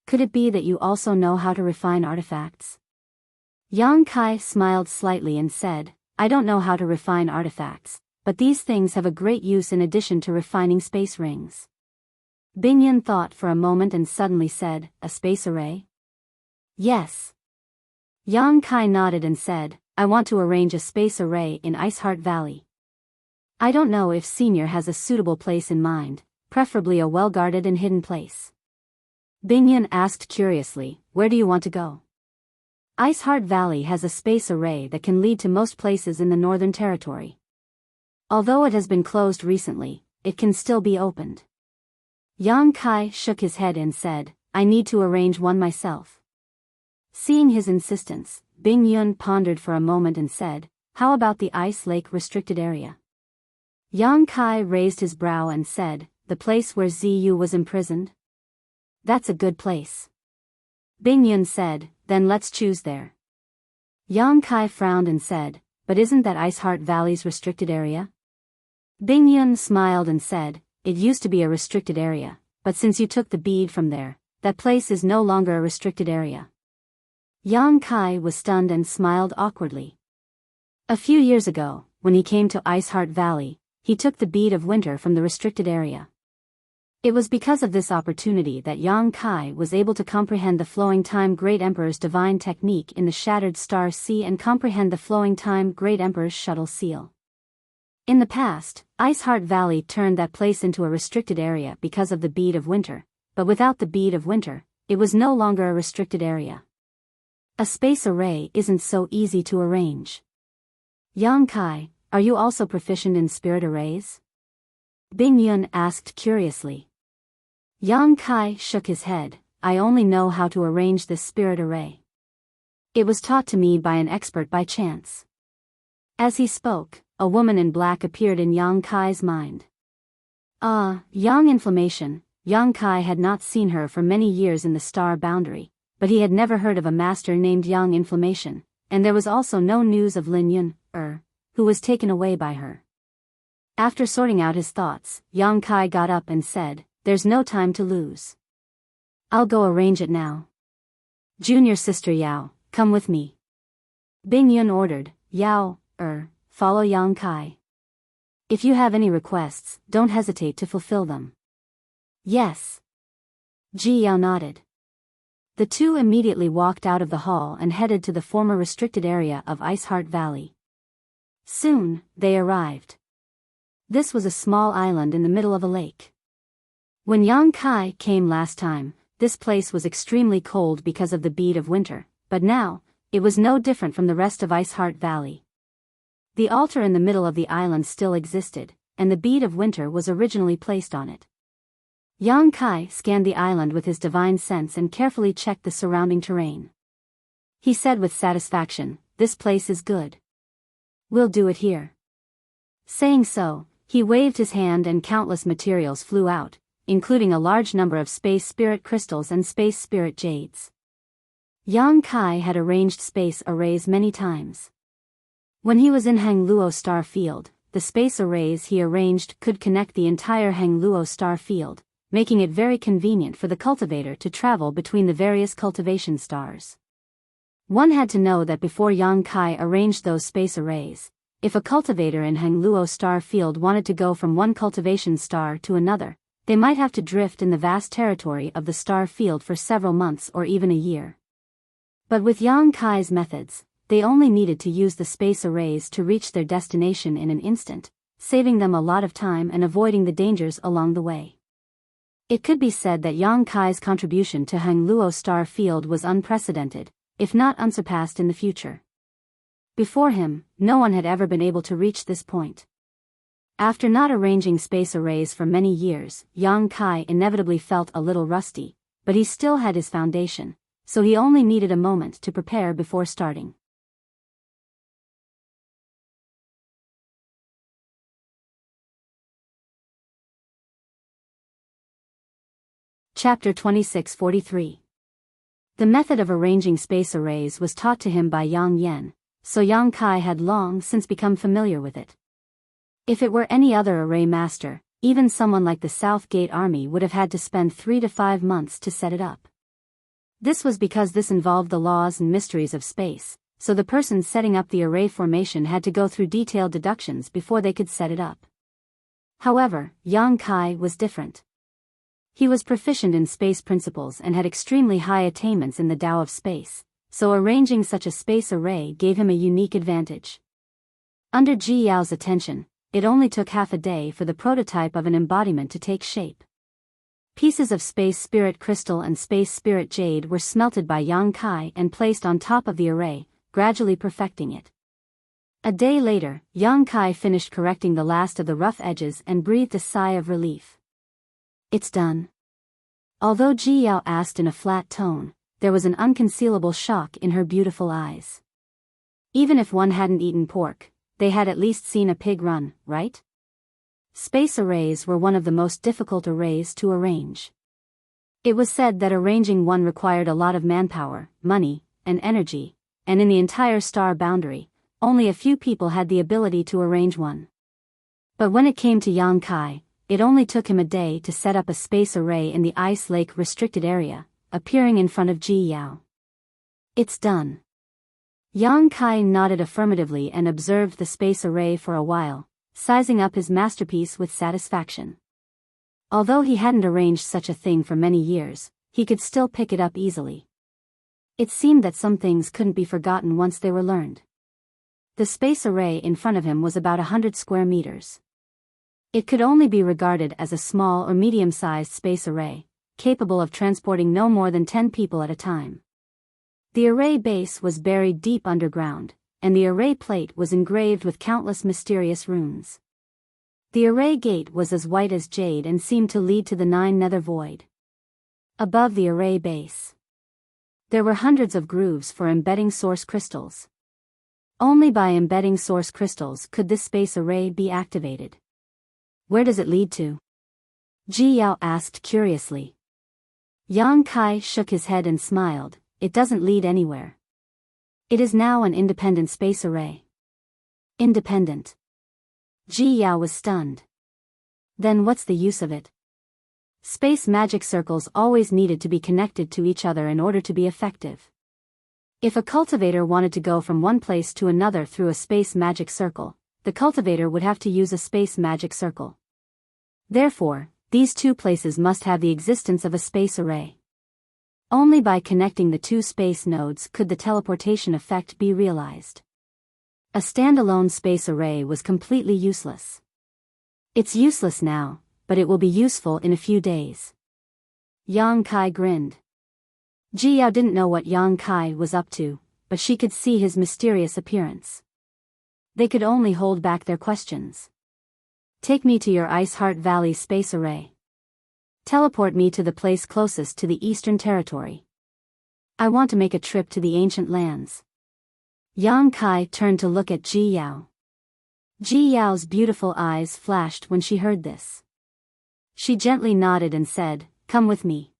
Could it be that you also know how to refine artifacts? Yang Kai smiled slightly and said, I don't know how to refine artifacts, but these things have a great use in addition to refining space rings. Bing Yun thought for a moment and suddenly said, A space array? Yes. Yang Kai nodded and said, I want to arrange a space array in Ice Heart Valley. I don't know if Senior has a suitable place in mind, preferably a well-guarded and hidden place. Bing Yun asked curiously, Where do you want to go? Ice Heart Valley has a space array that can lead to most places in the Northern Territory. Although it has been closed recently, it can still be opened. Yang Kai shook his head and said, I need to arrange one myself. Seeing his insistence, Bing Yun pondered for a moment and said, How about the Ice Lake restricted area? Yang Kai raised his brow and said, The place where Ziyu was imprisoned? That's a good place. Bing Yun said, Then let's choose there. Yang Kai frowned and said, But isn't that Ice Heart Valley's restricted area? Bing Yun smiled and said, It used to be a restricted area, but since you took the bead from there, that place is no longer a restricted area. Yang Kai was stunned and smiled awkwardly. A few years ago, when he came to Ice Heart Valley, he took the bead of winter from the restricted area. It was because of this opportunity that Yang Kai was able to comprehend the Flowing Time Great Emperor's divine technique in the Shattered Star Sea and comprehend the Flowing Time Great Emperor's shuttle seal. In the past, Ice Heart Valley turned that place into a restricted area because of the bead of winter, but without the bead of winter, it was no longer a restricted area. A space array isn't so easy to arrange. Yang Kai, are you also proficient in spirit arrays? Bing Yun asked curiously. Yang Kai shook his head, I only know how to arrange this spirit array. It was taught to me by an expert by chance. As he spoke, a woman in black appeared in Yang Kai's mind. Yang Inflammation. Yang Kai had not seen her for many years in the star boundary, but he had never heard of a master named Yang Inflammation, and there was also no news of Lin Yun, who was taken away by her. After sorting out his thoughts, Yang Kai got up and said, There's no time to lose. I'll go arrange it now. Junior sister Yao, come with me. Bing Yun ordered. Yao, follow Yang Kai. If you have any requests, don't hesitate to fulfill them. Yes. Ji Yao nodded. The two immediately walked out of the hall and headed to the former restricted area of Ice Heart Valley. Soon, they arrived. This was a small island in the middle of a lake. When Yang Kai came last time, this place was extremely cold because of the bead of winter, but now, it was no different from the rest of Ice Heart Valley. The altar in the middle of the island still existed, and the bead of winter was originally placed on it. Yang Kai scanned the island with his divine sense and carefully checked the surrounding terrain. He said with satisfaction, This place is good. We'll do it here. Saying so, he waved his hand and countless materials flew out, including a large number of space spirit crystals and space spirit jades. Yang Kai had arranged space arrays many times. When he was in Hangluo star field, the space arrays he arranged could connect the entire Hangluo star field, making it very convenient for the cultivator to travel between the various cultivation stars. One had to know that before Yang Kai arranged those space arrays, if a cultivator in Hangluo star field wanted to go from one cultivation star to another, they might have to drift in the vast territory of the star field for several months or even a year. But with Yang Kai's methods, they only needed to use the space arrays to reach their destination in an instant, saving them a lot of time and avoiding the dangers along the way. It could be said that Yang Kai's contribution to Hangluo star field was unprecedented, if not unsurpassed in the future. Before him, no one had ever been able to reach this point. After not arranging space arrays for many years, Yang Kai inevitably felt a little rusty, but he still had his foundation, so he only needed a moment to prepare before starting. Chapter 2643. The method of arranging space arrays was taught to him by Yang Yen, so Yang Kai had long since become familiar with it. If it were any other array master, even someone like the South Gate Army would have had to spend 3 to 5 months to set it up. This was because this involved the laws and mysteries of space, so the person setting up the array formation had to go through detailed deductions before they could set it up. However, Yang Kai was different. He was proficient in space principles and had extremely high attainments in the Tao of space, so arranging such a space array gave him a unique advantage. Under Ji Yao's attention, it only took half a day for the prototype of an embodiment to take shape. Pieces of space spirit crystal and space spirit jade were smelted by Yang Kai and placed on top of the array, gradually perfecting it. A day later, Yang Kai finished correcting the last of the rough edges and breathed a sigh of relief. It's done. Although Ji Yao asked in a flat tone, there was an unconcealable shock in her beautiful eyes. Even if one hadn't eaten pork, they had at least seen a pig run, right? Space arrays were one of the most difficult arrays to arrange. It was said that arranging one required a lot of manpower, money, and energy, and in the entire star boundary, only a few people had the ability to arrange one. But when it came to Yang Kai, it only took him a day to set up a space array in the Ice Lake restricted area, appearing in front of Ji Yao. It's done. Yang Kai nodded affirmatively and observed the space array for a while, sizing up his masterpiece with satisfaction. Although he hadn't arranged such a thing for many years, he could still pick it up easily. It seemed that some things couldn't be forgotten once they were learned. The space array in front of him was about 100 square meters. It could only be regarded as a small or medium-sized space array, capable of transporting no more than 10 people at a time. The array base was buried deep underground, and the array plate was engraved with countless mysterious runes. The array gate was as white as jade and seemed to lead to the 9 nether void. Above the array base, there were hundreds of grooves for embedding source crystals. Only by embedding source crystals could this space array be activated. Where does it lead to? Ji Yao asked curiously. Yang Kai shook his head and smiled. It doesn't lead anywhere. It is now an independent space array. Independent. Ji Yao was stunned. Then what's the use of it? Space magic circles always needed to be connected to each other in order to be effective. If a cultivator wanted to go from one place to another through a space magic circle, the cultivator would have to use a space magic circle. Therefore, these two places must have the existence of a space array. Only by connecting the two space nodes could the teleportation effect be realized. A standalone space array was completely useless. It's useless now, but it will be useful in a few days. Yang Kai grinned. Ji Yao didn't know what Yang Kai was up to, but she could see his mysterious appearance. They could only hold back their questions. Take me to your Ice Heart Valley space array. Teleport me to the place closest to the Eastern Territory. I want to make a trip to the ancient lands. Yang Kai turned to look at Ji Yao. Ji Yao's beautiful eyes flashed when she heard this. She gently nodded and said, "Come with me."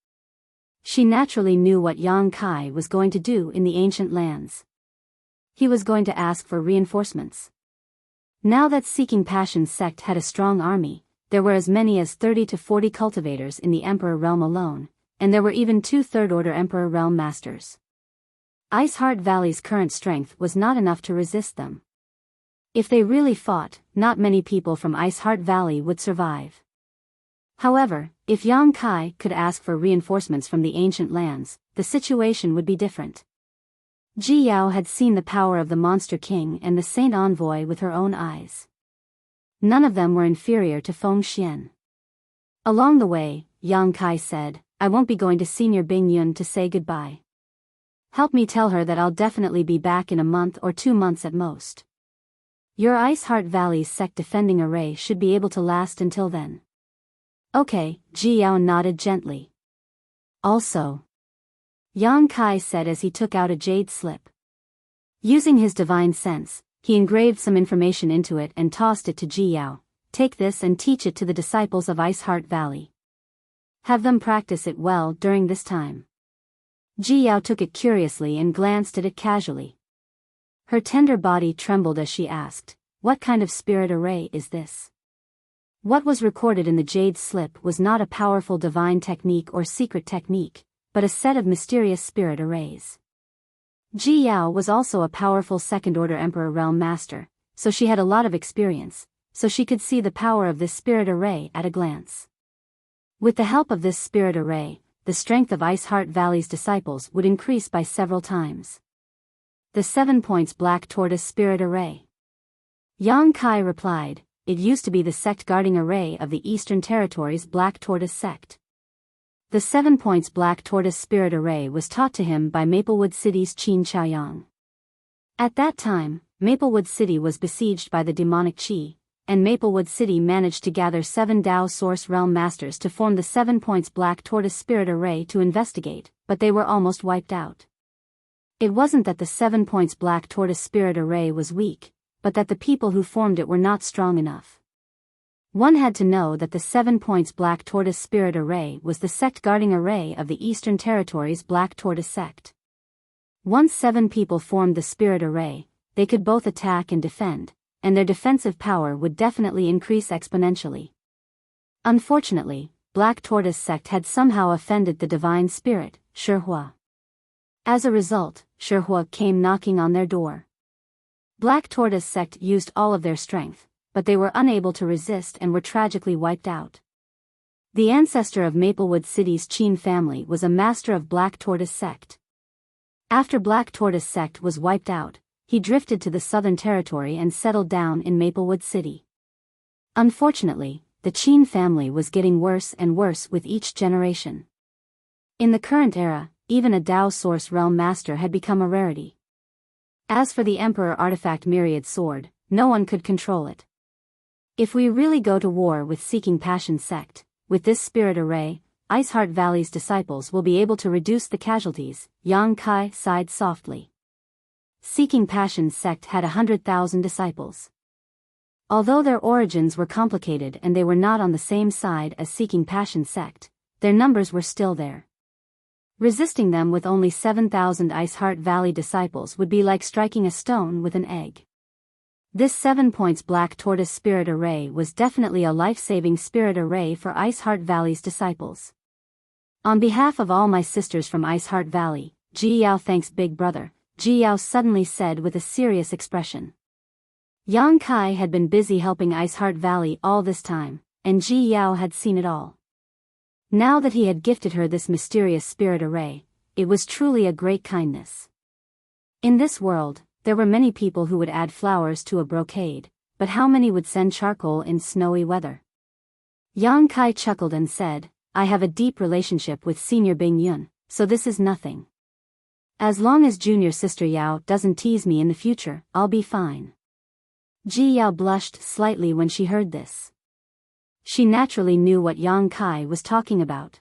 She naturally knew what Yang Kai was going to do in the ancient lands. He was going to ask for reinforcements. Now that Seeking Passion's sect had a strong army, there were as many as 30 to 40 cultivators in the Emperor Realm alone, and there were even 2 third-order Emperor Realm masters. Ice Heart Valley's current strength was not enough to resist them. If they really fought, not many people from Ice Heart Valley would survive. However, if Yang Kai could ask for reinforcements from the ancient lands, the situation would be different. Biyao had seen the power of the Monster King and the Saint Envoy with her own eyes. None of them were inferior to Feng Xian. Along the way, Yang Kai said, I won't be going to Senior Bing Yun to say goodbye. Help me tell her that I'll definitely be back in a month or 2 months at most. Your Ice Heart Valley's sect defending array should be able to last until then. Okay, Biyao nodded gently. Also, Yang Kai said as he took out a jade slip. Using his divine sense, he engraved some information into it and tossed it to Biyao. Take this and teach it to the disciples of Ice Heart Valley. Have them practice it well during this time. Biyao took it curiously and glanced at it casually. Her tender body trembled as she asked, what kind of spirit array is this? What was recorded in the jade slip was not a powerful divine technique or secret technique, but a set of mysterious spirit arrays. Biyao was also a powerful second-order Emperor Realm Master, so she had a lot of experience, so she could see the power of this spirit array at a glance. With the help of this spirit array, the strength of Ice Heart Valley's disciples would increase by several times. The 7 points Black Tortoise Spirit Array. Yang Kai replied, it used to be the sect guarding array of the Eastern Territories Black Tortoise Sect. The 7 points Black Tortoise Spirit Array was taught to him by Maplewood City's Qin Chaoyang. At that time, Maplewood City was besieged by the demonic Qi, and Maplewood City managed to gather 7 Dao Source Realm Masters to form the 7 points Black Tortoise Spirit Array to investigate, but they were almost wiped out. It wasn't that the 7 points Black Tortoise Spirit Array was weak, but that the people who formed it were not strong enough. One had to know that the 7 points Black Tortoise Spirit Array was the sect guarding array of the Eastern Territories Black Tortoise Sect. Once 7 people formed the Spirit Array, they could both attack and defend, and their defensive power would definitely increase exponentially. Unfortunately, Black Tortoise Sect had somehow offended the Divine Spirit, Shihua. As a result, Shihua came knocking on their door. Black Tortoise Sect used all of their strength, but they were unable to resist and were tragically wiped out. The ancestor of Maplewood City's Qin family was a master of Black Tortoise Sect. After Black Tortoise Sect was wiped out, he drifted to the Southern Territory and settled down in Maplewood City. Unfortunately, the Qin family was getting worse and worse with each generation. In the current era, even a Dao Source Realm Master had become a rarity. As for the Emperor Artifact Myriad Sword, no one could control it. If we really go to war with Seeking Passion Sect, with this spirit array, Ice Heart Valley's disciples will be able to reduce the casualties, Yang Kai sighed softly. Seeking Passion Sect had 100,000 disciples. Although their origins were complicated and they were not on the same side as Seeking Passion Sect, their numbers were still there. Resisting them with only 7,000 Ice Heart Valley disciples would be like striking a stone with an egg. This 7 points Black Tortoise Spirit Array was definitely a life-saving spirit array for Ice Heart Valley's disciples. On behalf of all my sisters from Ice Heart Valley, Biyao thanks Big Brother, Biyao suddenly said with a serious expression. Yang Kai had been busy helping Ice Heart Valley all this time, and Biyao had seen it all. Now that he had gifted her this mysterious spirit array, it was truly a great kindness. In this world, there were many people who would add flowers to a brocade, but how many would send charcoal in snowy weather? Yang Kai chuckled and said, I have a deep relationship with Senior Bing Yun, so this is nothing. As long as junior sister Yao doesn't tease me in the future, I'll be fine. Biyao blushed slightly when she heard this. She naturally knew what Yang Kai was talking about.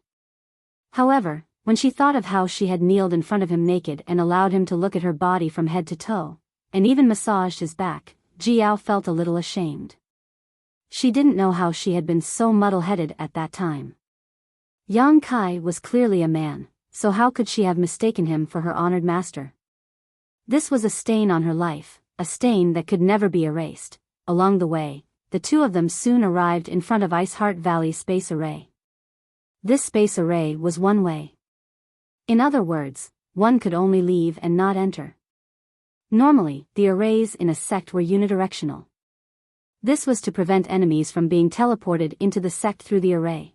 However, when she thought of how she had kneeled in front of him naked and allowed him to look at her body from head to toe, and even massaged his back, Biyao felt a little ashamed. She didn't know how she had been so muddle-headed at that time. Yang Kai was clearly a man, so how could she have mistaken him for her honored master? This was a stain on her life, a stain that could never be erased. Along the way, the two of them soon arrived in front of Ice Heart Valley Space Array. This space array was one way. In other words, one could only leave and not enter. Normally, the arrays in a sect were unidirectional. This was to prevent enemies from being teleported into the sect through the array.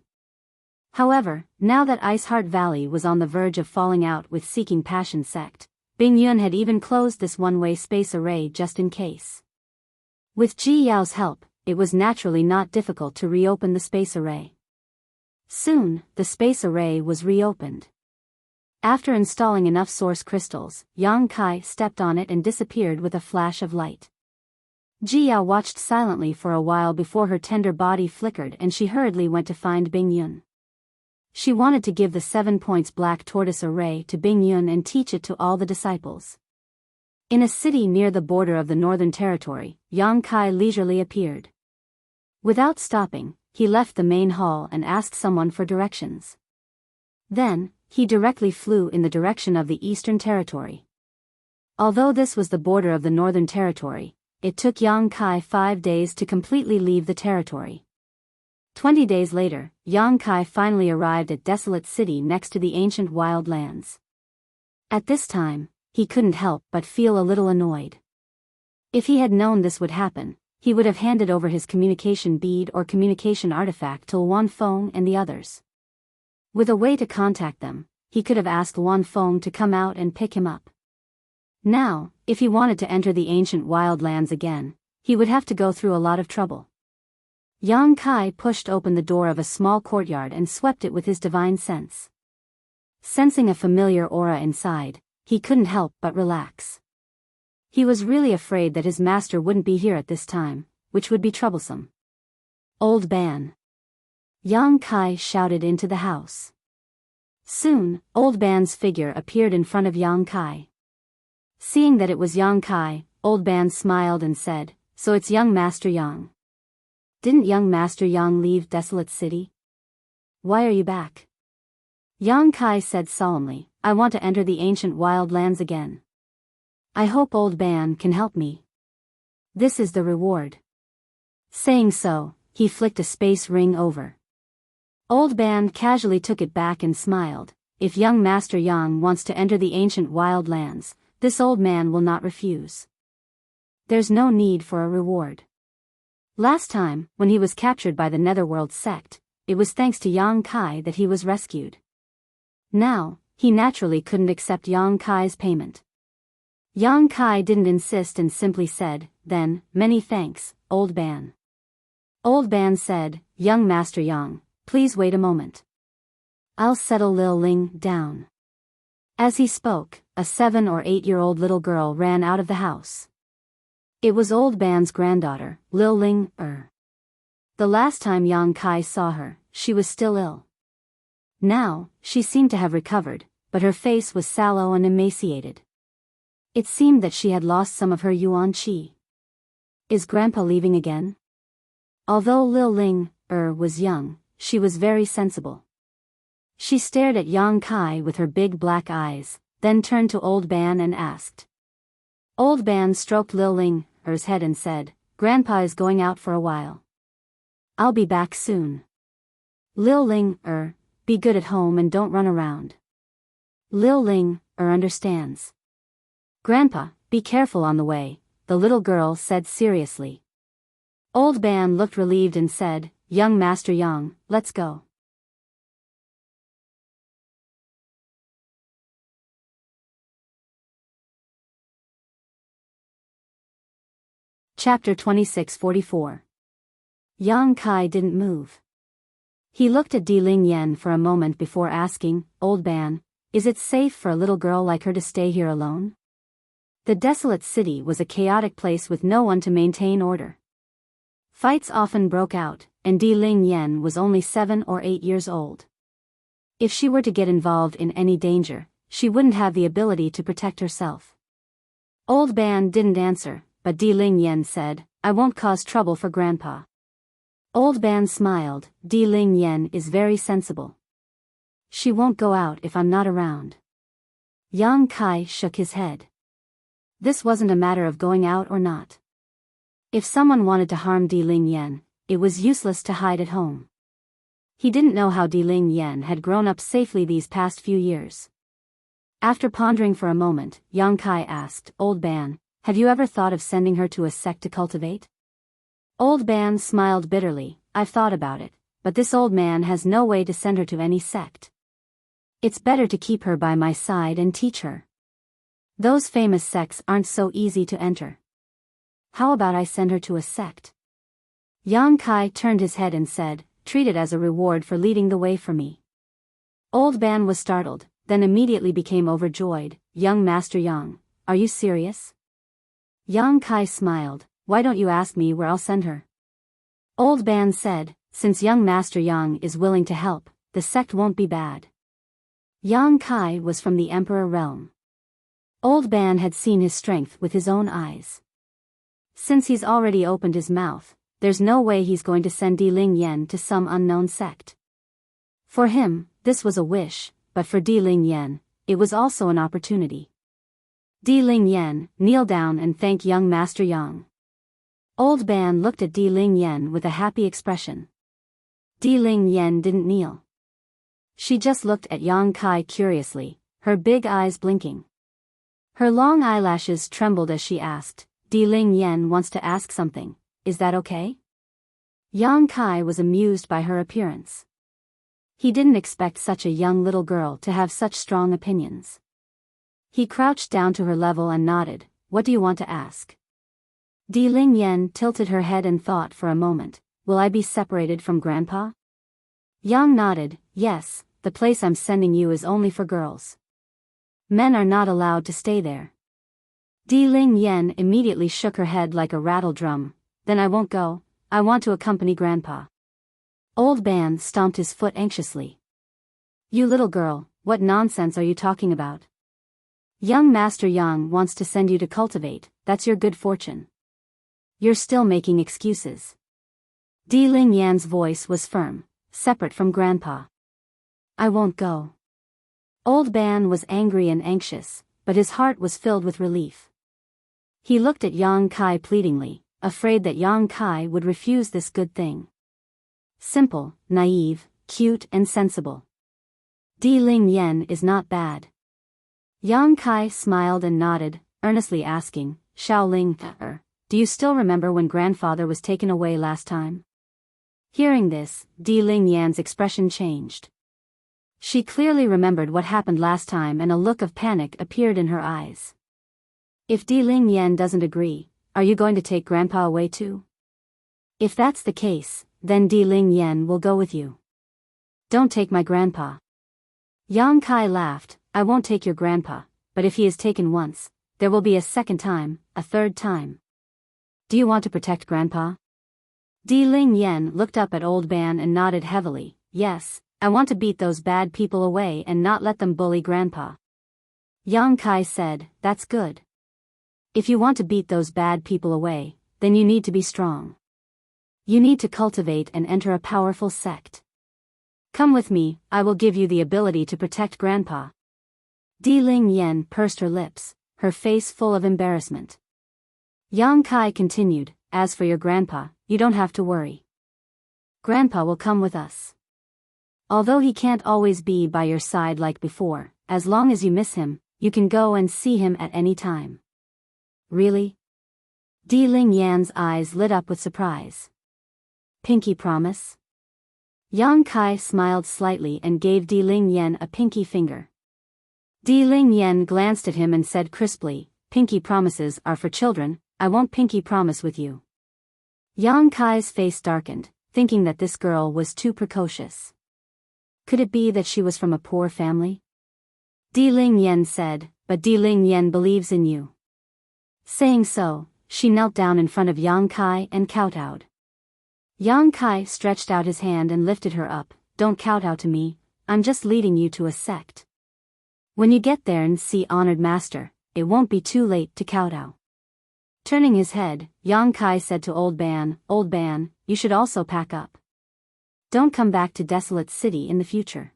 However, now that Iceheart Valley was on the verge of falling out with Seeking Passion sect, Bingyun had even closed this one-way space array just in case. With Ji Yao's help, it was naturally not difficult to reopen the space array. Soon, the space array was reopened. After installing enough source crystals, Yang Kai stepped on it and disappeared with a flash of light. Ji Yao watched silently for a while before her tender body flickered and she hurriedly went to find Bingyun. She wanted to give the 7 points black tortoise array to Bingyun and teach it to all the disciples. In a city near the border of the Northern Territory, Yang Kai leisurely appeared. Without stopping, he left the main hall and asked someone for directions. Then, he directly flew in the direction of the Eastern Territory. Although this was the border of the Northern Territory, it took Yang Kai 5 days to completely leave the territory. 20 days later, Yang Kai finally arrived at Desolate City next to the ancient wild lands. At this time, he couldn't help but feel a little annoyed. If he had known this would happen, he would have handed over his communication bead or communication artifact to Wan Feng and the others. With a way to contact them, he could have asked Wan Feng to come out and pick him up. Now, if he wanted to enter the ancient wild lands again, he would have to go through a lot of trouble. Yang Kai pushed open the door of a small courtyard and swept it with his divine sense. Sensing a familiar aura inside, he couldn't help but relax. He was really afraid that his master wouldn't be here at this time, which would be troublesome. Old Ban. Yang Kai shouted into the house. Soon, Old Ban's figure appeared in front of Yang Kai. Seeing that it was Yang Kai, Old Ban smiled and said, "So it's young Master Yang. Didn't young Master Yang leave Desolate City? Why are you back?" Yang Kai said solemnly, "I want to enter the ancient wild lands again. I hope Old Ban can help me. This is the reward." Saying so, he flicked a space ring over. Old Ban casually took it back and smiled. "If young Master Yang wants to enter the ancient wild lands, this old man will not refuse. There's no need for a reward. Last time, when he was captured by the Netherworld sect, it was thanks to Yang Kai that he was rescued. Now, he naturally couldn't accept Yang Kai's payment. Yang Kai didn't insist and simply said, "Then, many thanks, Old Ban." Old Ban said, "Young Master Yang, please wait a moment. I'll settle Lil Ling down." As he spoke, a 7 or 8-year-old little girl ran out of the house. It was Old Ban's granddaughter, Lil Ling. The last time Yang Kai saw her, she was still ill. Now, she seemed to have recovered, but her face was sallow and emaciated. It seemed that she had lost some of her yuan qi. Is Grandpa leaving again? Although Lil Ling, was young, she was very sensible. She stared at Yang Kai with her big black eyes, then turned to Old Ban and asked. Old Ban stroked Lil Ling's head and said, "Grandpa is going out for a while. I'll be back soon. Lil Ling, be good at home and don't run around." Lil Ling, understands. "Grandpa, be careful on the way," the little girl said seriously. Old Ban looked relieved and said, "Young Master Yang, let's go." Chapter 2644. Yang Kai didn't move. He looked at Di Ling Yen for a moment before asking, "Old Ban, is it safe for a little girl like her to stay here alone?" The desolate city was a chaotic place with no one to maintain order. Fights often broke out, and Di Ling Yen was only 7 or 8 years old. If she were to get involved in any danger, she wouldn't have the ability to protect herself. Old Ban didn't answer, but Di Ling Yen said, "I won't cause trouble for Grandpa." Old Ban smiled. Di Ling Yen is very sensible. She won't go out if I'm not around. Yang Kai shook his head. This wasn't a matter of going out or not. If someone wanted to harm Di Ling Yen, it was useless to hide at home. He didn't know how Di Ling Yen had grown up safely these past few years. After pondering for a moment, Yang Kai asked, Old Ban, have you ever thought of sending her to a sect to cultivate? Old Ban smiled bitterly, I've thought about it, but this old man has no way to send her to any sect. It's better to keep her by my side and teach her. Those famous sects aren't so easy to enter. How about I send her to a sect? Yang Kai turned his head and said, treat it as a reward for leading the way for me. Old Ban was startled, then immediately became overjoyed. Young Master Yang, are you serious? Yang Kai smiled, why don't you ask me where I'll send her? Old Ban said, since young Master Yang is willing to help, the sect won't be bad. Yang Kai was from the Emperor realm. Old Ban had seen his strength with his own eyes. Since he's already opened his mouth, there's no way he's going to send Di Ling Yen to some unknown sect. For him, this was a wish, but for Di Ling Yen, it was also an opportunity. Di Ling Yen, kneel down and thank young Master Yang. Old Ban looked at Di Ling Yen with a happy expression. Di Ling Yen didn't kneel. She just looked at Yang Kai curiously, her big eyes blinking. Her long eyelashes trembled as she asked, Di Ling Yen wants to ask something, is that okay? Yang Kai was amused by her appearance. He didn't expect such a young little girl to have such strong opinions. He crouched down to her level and nodded, what do you want to ask? Di Ling Yen tilted her head and thought for a moment, will I be separated from Grandpa? Yang nodded, yes, the place I'm sending you is only for girls. Men are not allowed to stay there. Di Ling Yen immediately shook her head like a rattle drum, then I won't go, I want to accompany Grandpa. Old Ban stomped his foot anxiously. You little girl, what nonsense are you talking about? Young Master Yang wants to send you to cultivate, that's your good fortune. You're still making excuses. Di Ling Yan's voice was firm, separate from Grandpa. I won't go. Old Ban was angry and anxious, but his heart was filled with relief. He looked at Yang Kai pleadingly, afraid that Yang Kai would refuse this good thing. Simple, naive, cute and sensible. Di Ling Yen is not bad. Yang Kai smiled and nodded, earnestly asking, Shaoling, do you still remember when grandfather was taken away last time? Hearing this, Di Ling Yan's expression changed. She clearly remembered what happened last time and a look of panic appeared in her eyes. If Di Ling Yan doesn't agree, are you going to take Grandpa away too? If that's the case, then Di Ling Yan will go with you. Don't take my grandpa. Yang Kai laughed, I won't take your grandpa, but if he is taken once, there will be a second time, a third time. Do you want to protect Grandpa? Di Ling Yan looked up at Old Ban and nodded heavily, yes, I want to beat those bad people away and not let them bully Grandpa. Yang Kai said, that's good. If you want to beat those bad people away, then you need to be strong. You need to cultivate and enter a powerful sect. Come with me, I will give you the ability to protect Grandpa. Di Ling Yan pursed her lips, her face full of embarrassment. Yang Kai continued, as for your grandpa, you don't have to worry. Grandpa will come with us. Although he can't always be by your side like before, as long as you miss him, you can go and see him at any time. Really? Di Ling Yan's eyes lit up with surprise. Pinky promise? Yang Kai smiled slightly and gave Di Ling Yan a pinky finger. Di Ling Yan glanced at him and said crisply, pinky promises are for children, I won't pinky promise with you. Yang Kai's face darkened, thinking that this girl was too precocious. Could it be that she was from a poor family? Di Ling Yan said, but Di Ling Yan believes in you. Saying so, she knelt down in front of Yang Kai and kowtowed. Yang Kai stretched out his hand and lifted her up, don't kowtow to me, I'm just leading you to a sect. When you get there and see honored master, it won't be too late to kowtow. Turning his head, Yang Kai said to Old Ban, you should also pack up. Don't come back to Desolate City in the future.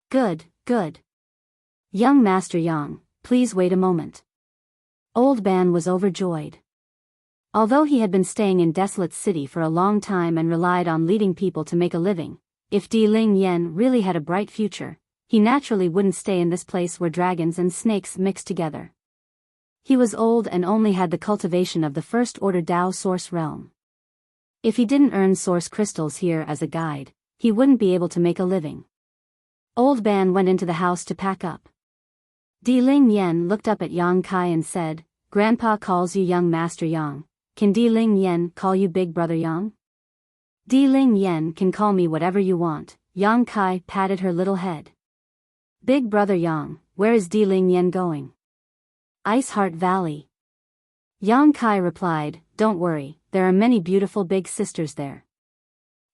Good. Young Master Yang, please wait a moment. Old Ban was overjoyed. Although he had been staying in Desolate City for a long time and relied on leading people to make a living, if Di Ling Yan really had a bright future, he naturally wouldn't stay in this place where dragons and snakes mix together. He was old and only had the cultivation of the first-order Dao source realm. If he didn't earn source crystals here as a guide, he wouldn't be able to make a living. Old Ban went into the house to pack up. Di Ling Yen looked up at Yang Kai and said, "Grandpa calls you young Master Yang. Can Di Ling Yen call you Big Brother Yang?" "Di Ling Yen can call me whatever you want." Yang Kai patted her little head. "Big Brother Yang, where is Di Ling Yen going?" "Ice Heart Valley." Yang Kai replied, "Don't worry, there are many beautiful big sisters there.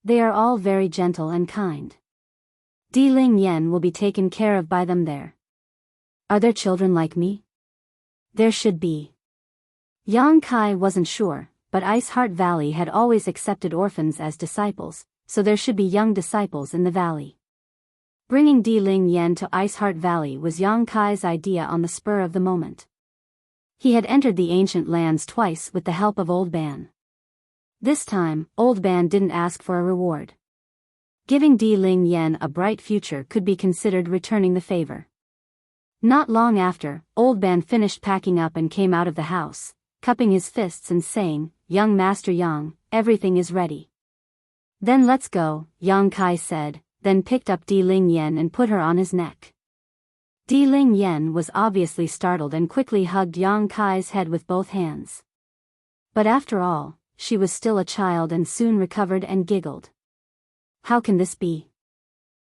They are all very gentle and kind. Di Ling Yen will be taken care of by them there." "Are there children like me?" "There should be." Yang Kai wasn't sure, but Ice Heart Valley had always accepted orphans as disciples, so there should be young disciples in the valley. Bringing Di Ling Yen to Ice Heart Valley was Yang Kai's idea on the spur of the moment. He had entered the ancient lands twice with the help of Old Ban. This time, Old Ban didn't ask for a reward. Giving Di Ling Yen a bright future could be considered returning the favor. Not long after, Old Ban finished packing up and came out of the house, cupping his fists and saying, "Young Master Yang, everything is ready." "Then let's go," Yang Kai said, then picked up Di Ling Yen and put her on his neck. Di Ling Yen was obviously startled and quickly hugged Yang Kai's head with both hands. But after all, she was still a child and soon recovered and giggled. "How can this be?"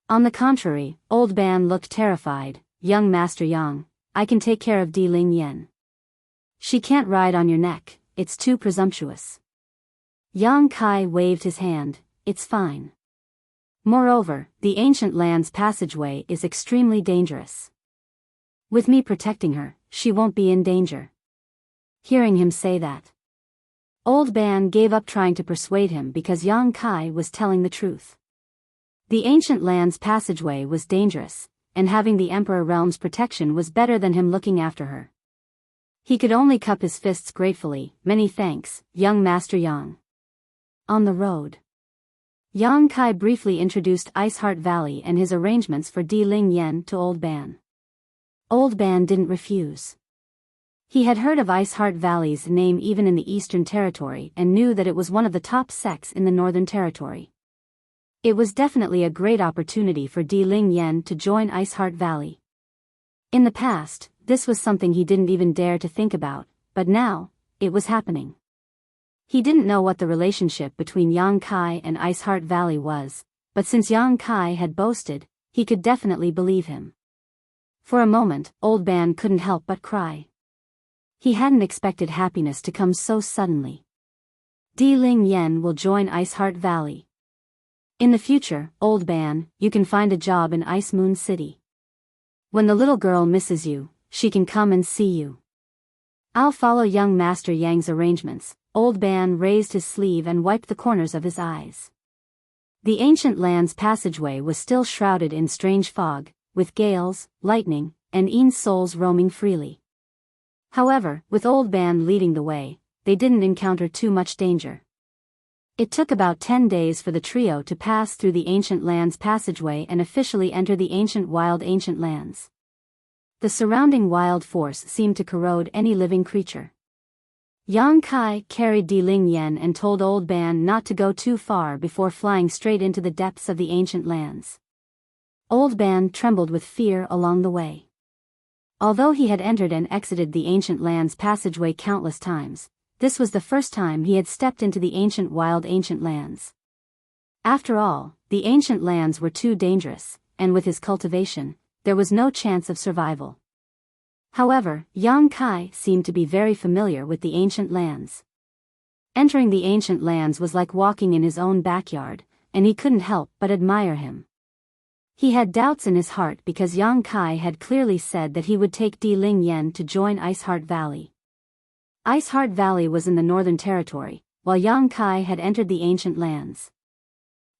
On the contrary, Old Ban looked terrified. "Young Master Yang, I can take care of Di Ling Yen. She can't ride on your neck, it's too presumptuous." Yang Kai waved his hand, "It's fine. Moreover, the ancient land's passageway is extremely dangerous. With me protecting her, she won't be in danger." Hearing him say that, Old Ban gave up trying to persuade him because Yang Kai was telling the truth. The ancient land's passageway was dangerous, and having the Emperor Realm's protection was better than him looking after her. He could only cup his fists gratefully. "Many thanks, young Master Yang." On the road, Yang Kai briefly introduced Ice Heart Valley and his arrangements for Di Ling Yen to Old Ban. Old Ban didn't refuse. He had heard of Ice Heart Valley's name even in the Eastern Territory and knew that it was one of the top sects in the Northern Territory. It was definitely a great opportunity for Di Ling Yen to join Ice Heart Valley. In the past, this was something he didn't even dare to think about, but now, it was happening. He didn't know what the relationship between Yang Kai and Ice Heart Valley was, but since Yang Kai had boasted, he could definitely believe him. For a moment, Old Ban couldn't help but cry. He hadn't expected happiness to come so suddenly. Di Ling Yen will join Ice Heart Valley. In the future, Old Ban, you can find a job in Ice Moon City. When the little girl misses you, she can come and see you. I'll follow young Master Yang's arrangements. Old Ban raised his sleeve and wiped the corners of his eyes. The ancient land's passageway was still shrouded in strange fog, with gales, lightning, and souls roaming freely. However, with Old Ban leading the way, they didn't encounter too much danger. It took about 10 days for the trio to pass through the ancient land's passageway and officially enter the ancient lands. The surrounding wild force seemed to corrode any living creature. Yang Kai carried Di Ling Yen and told Old Ban not to go too far before flying straight into the depths of the ancient lands. Old Ban trembled with fear along the way. Although he had entered and exited the ancient land's passageway countless times, this was the first time he had stepped into the ancient lands. After all, the ancient lands were too dangerous, and with his cultivation, there was no chance of survival. However, Yang Kai seemed to be very familiar with the ancient lands. Entering the ancient lands was like walking in his own backyard, and he couldn't help but admire him. He had doubts in his heart because Yang Kai had clearly said that he would take Di Ling Yen to join Ice Heart Valley. Ice Heart Valley was in the Northern Territory, while Yang Kai had entered the ancient lands.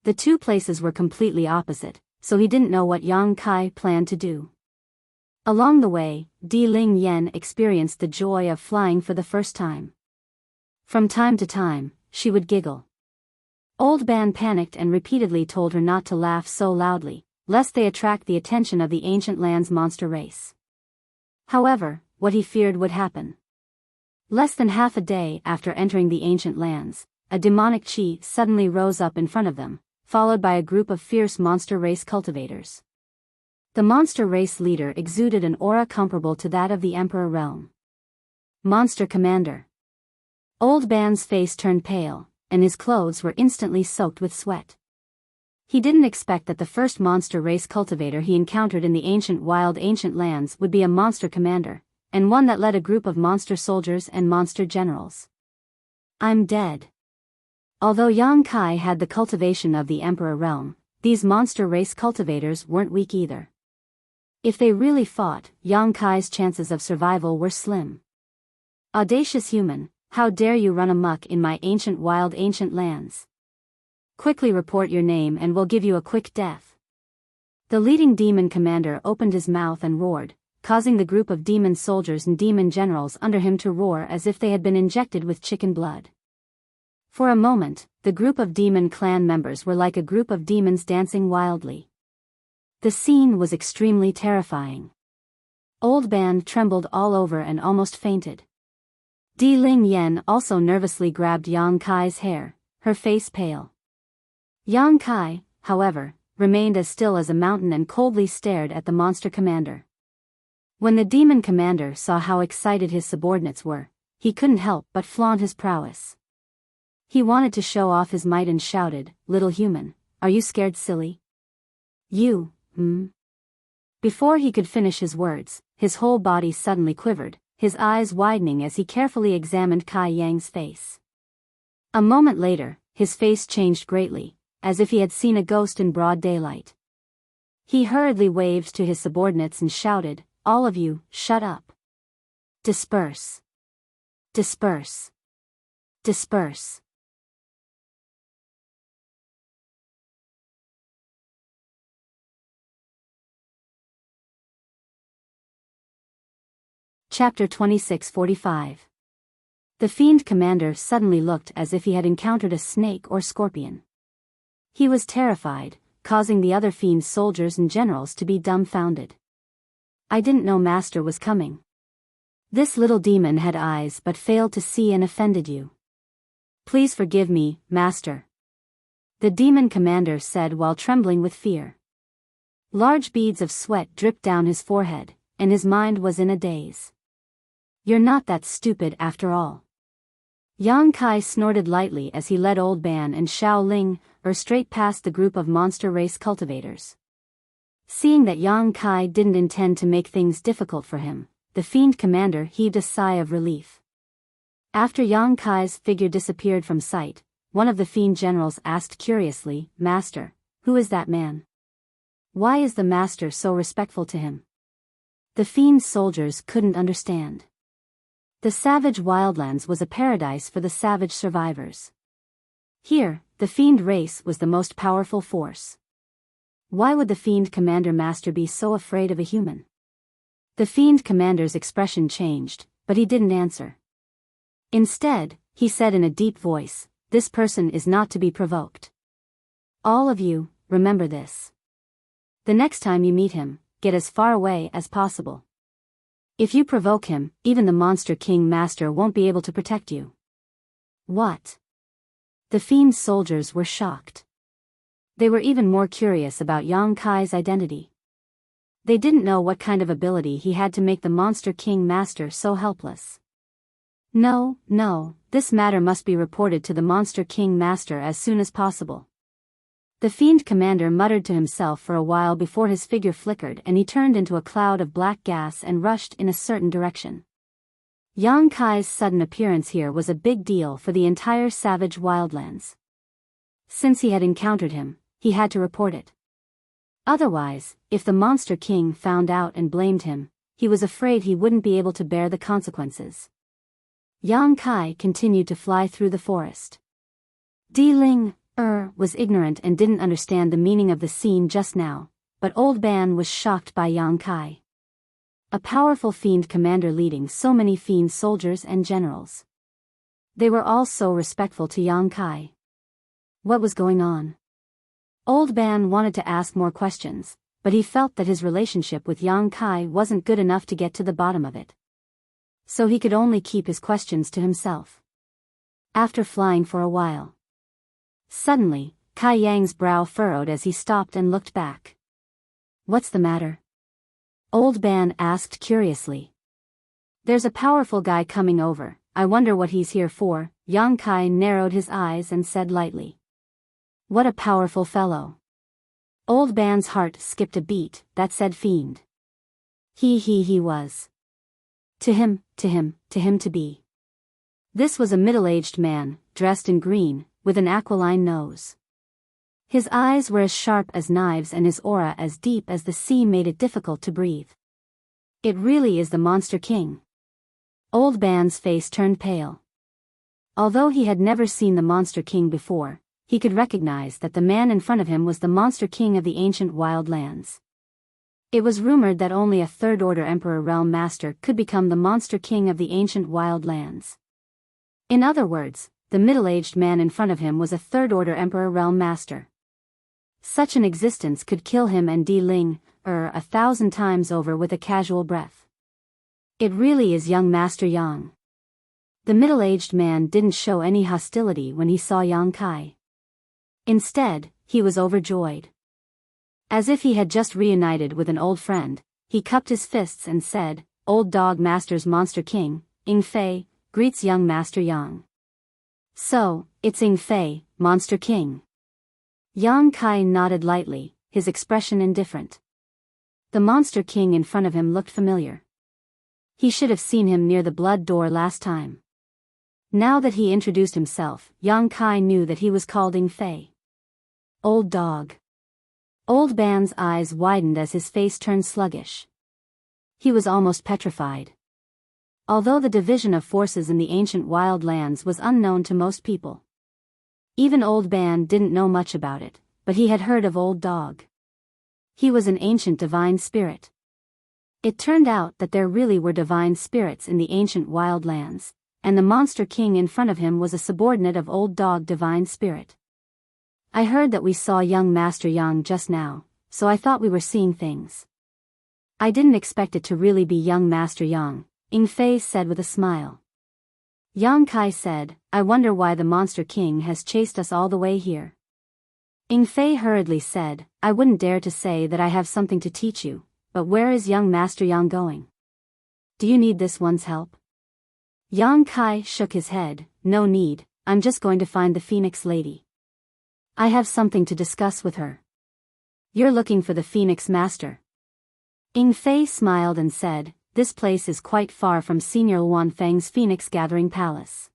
The two places were completely opposite, so he didn't know what Yang Kai planned to do. Along the way, Di Ling Yen experienced the joy of flying for the first time. From time to time, she would giggle. Old Ban panicked and repeatedly told her not to laugh so loudly, lest they attract the attention of the ancient land's monster race. However, what he feared would happen. Less than half a day after entering the ancient lands, a demonic chi suddenly rose up in front of them, followed by a group of fierce monster race cultivators. The monster race leader exuded an aura comparable to that of the Emperor realm. Monster Commander. Old Ban's face turned pale, and his clothes were instantly soaked with sweat. He didn't expect that the first monster race cultivator he encountered in the ancient lands would be a monster commander, and one that led a group of monster soldiers and monster generals. I'm dead. Although Yang Kai had the cultivation of the Emperor realm, these monster race cultivators weren't weak either. If they really fought, Yang Kai's chances of survival were slim. Audacious human, how dare you run amok in my ancient lands? Quickly report your name and we'll give you a quick death. The leading demon commander opened his mouth and roared, causing the group of demon soldiers and demon generals under him to roar as if they had been injected with chicken blood. For a moment, the group of demon clan members were like a group of demons dancing wildly. The scene was extremely terrifying. Old Ban trembled all over and almost fainted. Di Ling Yen also nervously grabbed Yang Kai's hair, her face pale. Yang Kai, however, remained as still as a mountain and coldly stared at the monster commander. When the demon commander saw how excited his subordinates were, he couldn't help but flaunt his prowess. He wanted to show off his might and shouted, "Little human, are you scared silly? You, Before he could finish his words, his whole body suddenly quivered, his eyes widening as he carefully examined Kai Yang's face. A moment later, his face changed greatly, as if he had seen a ghost in broad daylight. He hurriedly waved to his subordinates and shouted, "All of you, shut up. Disperse. Disperse. Disperse." Chapter 26:45. The fiend commander suddenly looked as if he had encountered a snake or scorpion. He was terrified, causing the other fiend soldiers and generals to be dumbfounded. "I didn't know Master was coming. This little demon had eyes but failed to see and offended you. Please forgive me, Master," the demon commander said while trembling with fear. Large beads of sweat dripped down his forehead, and his mind was in a daze. "You're not that stupid after all." Yang Kai snorted lightly as he led Old Ban and Xiao Ling straight past the group of monster race cultivators. Seeing that Yang Kai didn't intend to make things difficult for him, the fiend commander heaved a sigh of relief. After Yang Kai's figure disappeared from sight, one of the fiend generals asked curiously, "Master, who is that man? Why is the master so respectful to him?" The fiend soldiers couldn't understand. The savage wildlands was a paradise for the savage survivors. Here, the fiend race was the most powerful force. Why would the fiend commander master be so afraid of a human? The fiend commander's expression changed, but he didn't answer. Instead, he said in a deep voice, "This person is not to be provoked. All of you, remember this. The next time you meet him, get as far away as possible. If you provoke him, even the Monster King Master won't be able to protect you." What? The fiend soldiers were shocked. They were even more curious about Yang Kai's identity. They didn't know what kind of ability he had to make the Monster King Master so helpless. No, this matter must be reported to the Monster King Master as soon as possible." The fiend commander muttered to himself for a while before his figure flickered and he turned into a cloud of black gas and rushed in a certain direction. Yang Kai's sudden appearance here was a big deal for the entire savage wildlands. Since he had encountered him, he had to report it. Otherwise, if the Monster King found out and blamed him, he was afraid he wouldn't be able to bear the consequences. Yang Kai continued to fly through the forest. Di Ling was ignorant and didn't understand the meaning of the scene just now, but Old Ban was shocked by Yang Kai. A powerful fiend commander leading so many fiend soldiers and generals. They were all so respectful to Yang Kai. What was going on? Old Ban wanted to ask more questions, but he felt that his relationship with Yang Kai wasn't good enough to get to the bottom of it. So he could only keep his questions to himself. After flying for a while, suddenly, Kai Yang's brow furrowed as he stopped and looked back. "What's the matter?" Old Ban asked curiously. "There's a powerful guy coming over, I wonder what he's here for." Yang Kai narrowed his eyes and said lightly. "What a powerful fellow." Old Ban's heart skipped a beat, that said fiend. He was. To him to be. This was a middle-aged man, dressed in green, with an aquiline nose. His eyes were as sharp as knives and his aura as deep as the sea made it difficult to breathe. It really is the Monster King. Old Ban's face turned pale. Although he had never seen the Monster King before, he could recognize that the man in front of him was the Monster King of the ancient wild lands. It was rumored that only a third-order Emperor Realm Master could become the Monster King of the ancient wild lands. In other words, the middle-aged man in front of him was a third-order Emperor Realm Master. Such an existence could kill him and Di Ling, 1,000 times over with a casual breath. It really is young Master Yang. The middle-aged man didn't show any hostility when he saw Yang Kai. Instead, he was overjoyed. As if he had just reunited with an old friend, he cupped his fists and said, "Old Dog Master's Monster King, Ing Fei, greets young Master Yang." "So, it's Ing Fei, Monster King." Yang Kai nodded lightly, his expression indifferent. The Monster King in front of him looked familiar. He should have seen him near the blood door last time. Now that he introduced himself, Yang Kai knew that he was called Ing Fei. Old Dog. Old Ban's eyes widened as his face turned sluggish. He was almost petrified. Although the division of forces in the ancient wild lands was unknown to most people. Even Old Ban didn't know much about it, but he had heard of Old Dog. He was an ancient divine spirit. It turned out that there really were divine spirits in the ancient wild lands, and the Monster King in front of him was a subordinate of Old Dog Divine Spirit. "I heard that we saw young Master Yang just now, so I thought we were seeing things. I didn't expect it to really be young Master Yang," Ing Fei said with a smile. Yang Kai said, "I wonder why the Monster King has chased us all the way here." Ing Fei hurriedly said, "I wouldn't dare to say that I have something to teach you, but where is young Master Yang going? Do you need this one's help?" Yang Kai shook his head, "No need, I'm just going to find the Phoenix Lady. I have something to discuss with her." "You're looking for the Phoenix Master?" Ing Fei smiled and said, "This place is quite far from Senior Luan Feng's Phoenix Gathering Palace.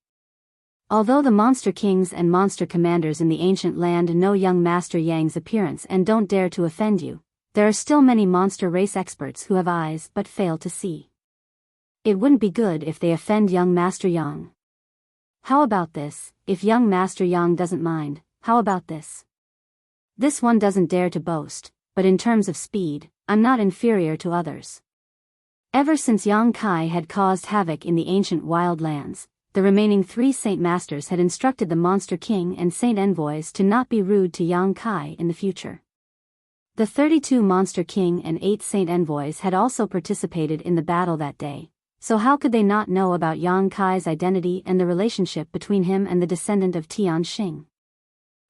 Although the Monster Kings and Monster Commanders in the ancient land know young Master Yang's appearance and don't dare to offend you, there are still many monster race experts who have eyes but fail to see. It wouldn't be good if they offend young Master Yang. How about this, if young Master Yang doesn't mind, how about this? This one doesn't dare to boast, but in terms of speed, I'm not inferior to others." Ever since Yang Kai had caused havoc in the ancient wild lands, the remaining 3 Saint Masters had instructed the Monster King and Saint Envoys to not be rude to Yang Kai in the future. The 32 Monster King and 8 Saint Envoys had also participated in the battle that day, so how could they not know about Yang Kai's identity and the relationship between him and the descendant of Tian Xing?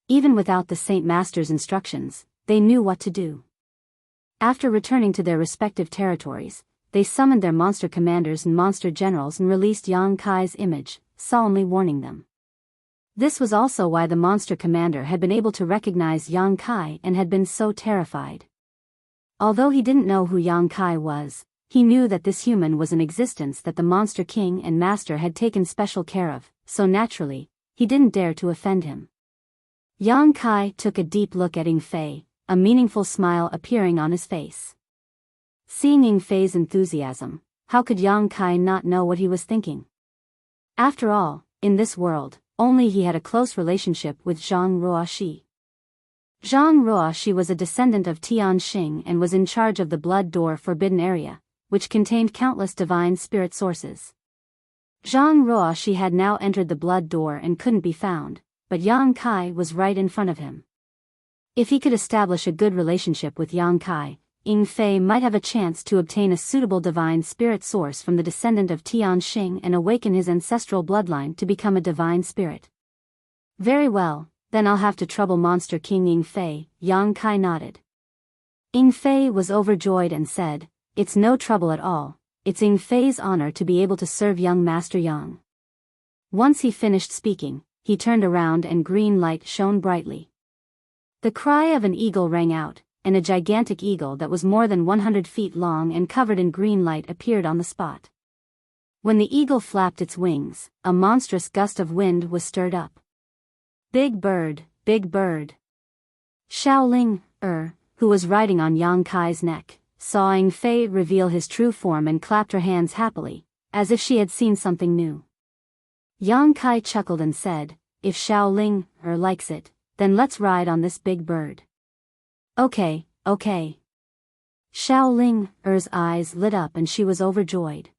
Even without the Saint Master's instructions, they knew what to do. After returning to their respective territories, they summoned their monster commanders and monster generals and released Yang Kai's image, solemnly warning them. This was also why the monster commander had been able to recognize Yang Kai and had been so terrified. Although he didn't know who Yang Kai was, he knew that this human was an existence that the Monster King and Master had taken special care of, so naturally, he didn't dare to offend him. Yang Kai took a deep look at Ing Fei, a meaningful smile appearing on his face. Seeing Ing Fei's enthusiasm, how could Yang Kai not know what he was thinking? After all, in this world, only he had a close relationship with Zhang Ruoxi. Zhang Ruoxi was a descendant of Tian Xing and was in charge of the Blood Door Forbidden Area, which contained countless divine spirit sources. Zhang Ruoxi had now entered the Blood Door and couldn't be found, but Yang Kai was right in front of him. If he could establish a good relationship with Yang Kai, Ying Fei might have a chance to obtain a suitable divine spirit source from the descendant of Tian Xing and awaken his ancestral bloodline to become a divine spirit. Very well, then I'll have to trouble Monster King Ying Fei, Yang Kai nodded. Ying Fei was overjoyed and said, "It's no trouble at all, it's Ying Fei's honor to be able to serve young Master Yang." Once he finished speaking, he turned around and green light shone brightly. The cry of an eagle rang out, and a gigantic eagle that was more than 100 feet long and covered in green light appeared on the spot. When the eagle flapped its wings, a monstrous gust of wind was stirred up. "Big bird, big bird." Shaoling, who was riding on Yang Kai's neck, saw Ying Fei reveal his true form and clapped her hands happily, as if she had seen something new. Yang Kai chuckled and said, "If Shaoling, likes it, then let's ride on this big bird." Okay. Shaoling's eyes lit up and she was overjoyed.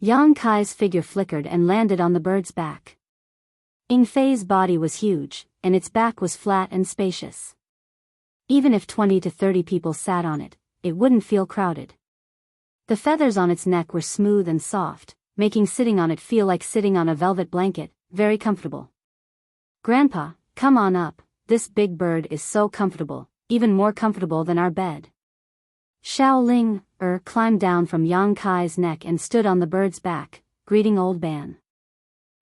Yang Kai's figure flickered and landed on the bird's back. Ying Fei's body was huge, and its back was flat and spacious. Even if 20 to 30 people sat on it, it wouldn't feel crowded. The feathers on its neck were smooth and soft, making sitting on it feel like sitting on a velvet blanket, very comfortable. "Grandpa, come on up, this big bird is so comfortable, even more comfortable than our bed." Shaoling, climbed down from Yang Kai's neck and stood on the bird's back, greeting Old Ban.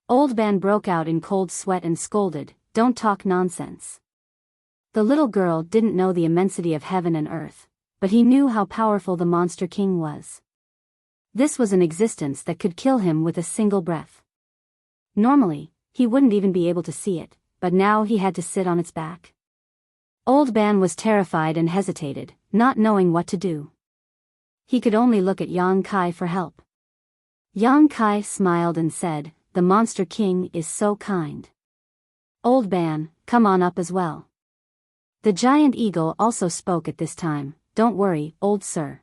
Old Ban broke out in cold sweat and scolded, "Don't talk nonsense." The little girl didn't know the immensity of heaven and earth, but he knew how powerful the Monster King was. This was an existence that could kill him with a single breath. Normally, he wouldn't even be able to see it, but now he had to sit on its back. Old Ban was terrified and hesitated, not knowing what to do. He could only look at Yang Kai for help. Yang Kai smiled and said, "The Monster King is so kind. Old Ban, come on up as well." The giant eagle also spoke at this time, "Don't worry, old sir.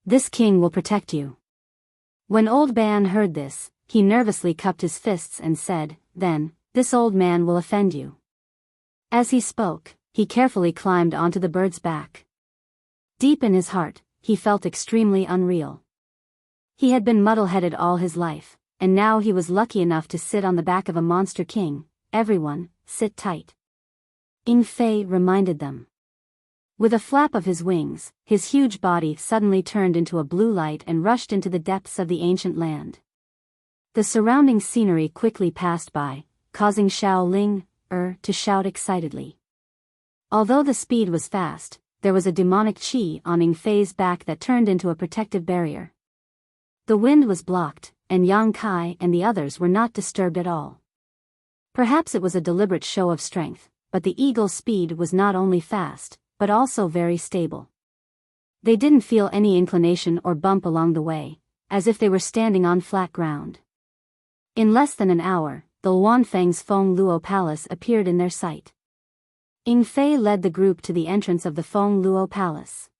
This king will protect you." When Old Ban heard this, he nervously cupped his fists and said, "Then, this old man will offend you." As he spoke, he carefully climbed onto the bird's back. Deep in his heart, he felt extremely unreal. He had been muddle-headed all his life, and now he was lucky enough to sit on the back of a monster king. "Everyone, sit tight," Ying Fei reminded them. With a flap of his wings, his huge body suddenly turned into a blue light and rushed into the depths of the ancient land. The surrounding scenery quickly passed by, causing Shaoling, to shout excitedly. Although the speed was fast, there was a demonic chi on Ying Fei's back that turned into a protective barrier. The wind was blocked, and Yang Kai and the others were not disturbed at all. Perhaps it was a deliberate show of strength, but the eagle's speed was not only fast, but also very stable. They didn't feel any inclination or bump along the way, as if they were standing on flat ground. In less than an hour, the Luanfeng's Feng Luo Palace appeared in their sight. Ying Fei led the group to the entrance of the Feng Luo Palace.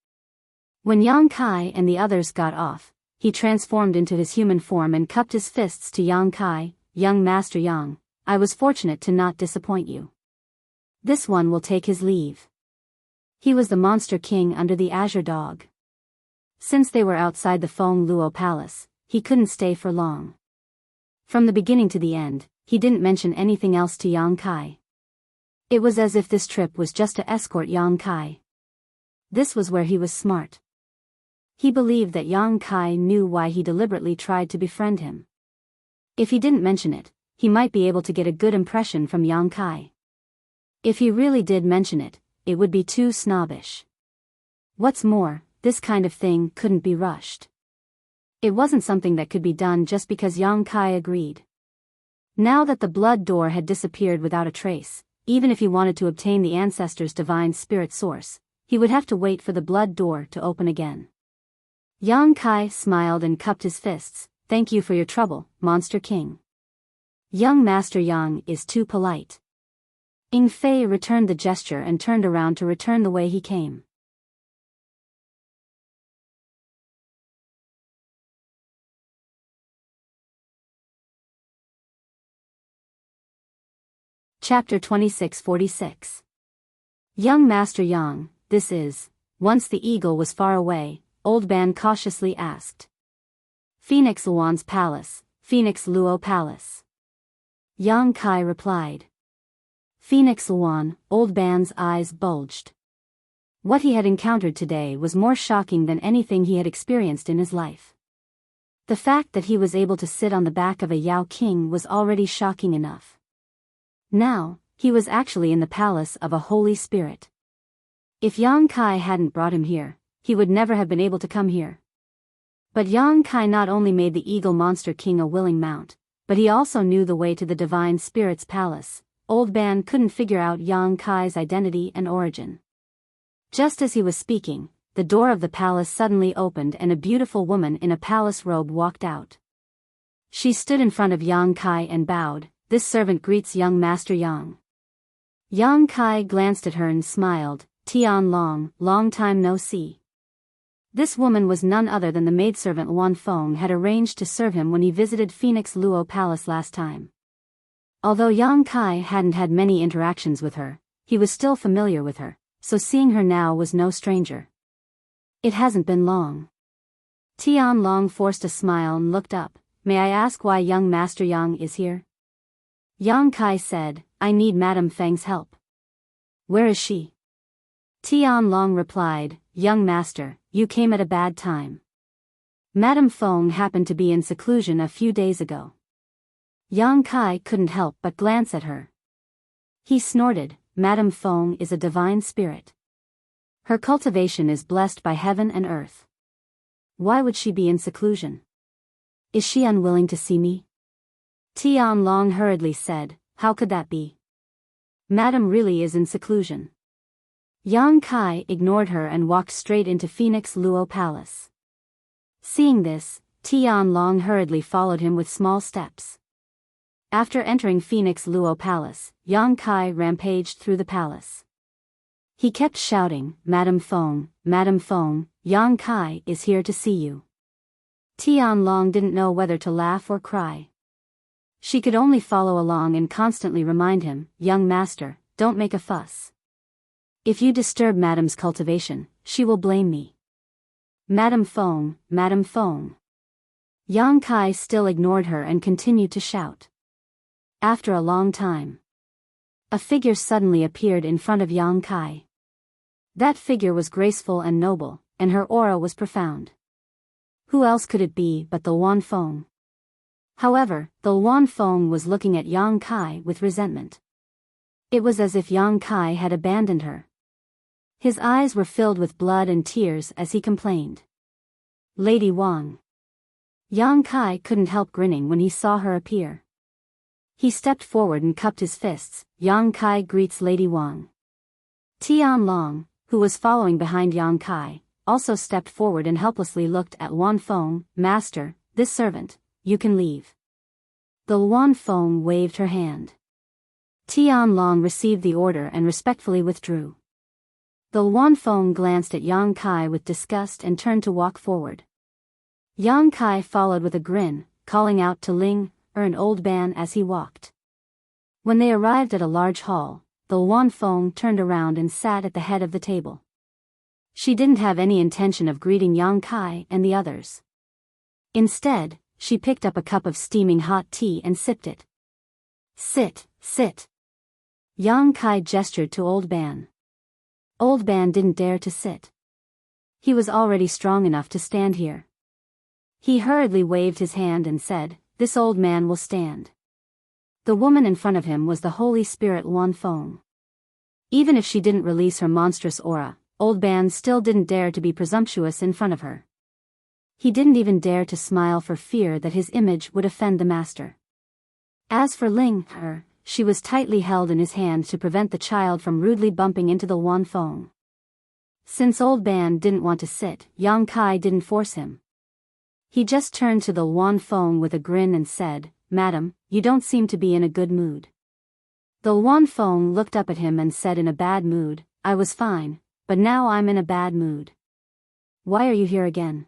When Yang Kai and the others got off, he transformed into his human form and cupped his fists to Yang Kai. "Young Master Yang, I was fortunate to not disappoint you. This one will take his leave." He was the Monster King under the Azure Dog. Since they were outside the Feng Luo Palace, he couldn't stay for long. From the beginning to the end, he didn't mention anything else to Yang Kai. It was as if this trip was just to escort Yang Kai. This was where he was smart. He believed that Yang Kai knew why he deliberately tried to befriend him. If he didn't mention it, he might be able to get a good impression from Yang Kai. If he really did mention it, it would be too snobbish. What's more, this kind of thing couldn't be rushed. It wasn't something that could be done just because Yang Kai agreed. Now that the blood door had disappeared without a trace, even if he wanted to obtain the ancestor's divine spirit source, he would have to wait for the blood door to open again. Yang Kai smiled and cupped his fists. "Thank you for your trouble, Monster King. Young Master Yang is too polite." Ying Fei returned the gesture and turned around to return the way he came. Chapter 2646. Young Master Yang, this is, once the eagle was far away, Old Ban cautiously asked. Phoenix Luo's palace, Phoenix Luo Palace. Yang Kai replied. Phoenix Luon, Old Ban's eyes bulged. What he had encountered today was more shocking than anything he had experienced in his life. The fact that he was able to sit on the back of a Yao king was already shocking enough. Now, he was actually in the palace of a holy spirit. If Yang Kai hadn't brought him here, he would never have been able to come here. But Yang Kai not only made the eagle monster king a willing mount, but he also knew the way to the divine spirit's palace. Old Ban couldn't figure out Yang Kai's identity and origin. Just as he was speaking, the door of the palace suddenly opened and a beautiful woman in a palace robe walked out. She stood in front of Yang Kai and bowed. This servant greets young Master Yang. Yang Kai glanced at her and smiled. Tian Long, long time no see. This woman was none other than the maidservant Wan Feng had arranged to serve him when he visited Phoenix Luo Palace last time. Although Yang Kai hadn't had many interactions with her, he was still familiar with her, so seeing her now was no stranger. It hasn't been long. Tian Long forced a smile and looked up. May I ask why young Master Yang is here? Yang Kai said, I need Madame Feng's help. Where is she? Tian Long replied, Young Master, you came at a bad time. Madame Feng happened to be in seclusion a few days ago. Yang Kai couldn't help but glance at her. He snorted, Madame Feng is a divine spirit. Her cultivation is blessed by heaven and earth. Why would she be in seclusion? Is she unwilling to see me? Tian Long hurriedly said, how could that be? Madame really is in seclusion. Yang Kai ignored her and walked straight into Phoenix Luo Palace. Seeing this, Tian Long hurriedly followed him with small steps. After entering Phoenix Luo Palace, Yang Kai rampaged through the palace. He kept shouting, Madame Feng, Yang Kai is here to see you. Tian Long didn't know whether to laugh or cry. She could only follow along and constantly remind him, Young Master, don't make a fuss. If you disturb Madame's cultivation, she will blame me. Madame Feng. Yang Kai still ignored her and continued to shout. After a long time, a figure suddenly appeared in front of Yang Kai. That figure was graceful and noble, and her aura was profound. Who else could it be but the Wan Feng? However, the Wan Feng was looking at Yang Kai with resentment. It was as if Yang Kai had abandoned her. His eyes were filled with blood and tears as he complained. Lady Wang. Yang Kai couldn't help grinning when he saw her appear. He stepped forward and cupped his fists. Yang Kai greets Lady Wang. Tian Long, who was following behind Yang Kai, also stepped forward and helplessly looked at Wan Feng. Master, this servant, you can leave. The Wan Feng waved her hand. Tian Long received the order and respectfully withdrew. The Wan Feng glanced at Yang Kai with disgust and turned to walk forward. Yang Kai followed with a grin, calling out to Ling, an old man as he walked. When they arrived at a large hall, the Wan Feng turned around and sat at the head of the table. She didn't have any intention of greeting Yang Kai and the others. Instead, she picked up a cup of steaming hot tea and sipped it. Sit. Yang Kai gestured to Old Ban. Old Ban didn't dare to sit. He was already strong enough to stand here. He hurriedly waved his hand and said, this old man will stand. The woman in front of him was the Holy Spirit Wan Feng. Even if she didn't release her monstrous aura, Old Ban still didn't dare to be presumptuous in front of her. He didn't even dare to smile for fear that his image would offend the master. As for Ling, she was tightly held in his hand to prevent the child from rudely bumping into the Wan Feng. Since Old Ban didn't want to sit, Yang Kai didn't force him. He just turned to the Wan Feng with a grin and said, Madam, you don't seem to be in a good mood. The Wan Feng looked up at him and said in a bad mood, I was fine, but now I'm in a bad mood. Why are you here again?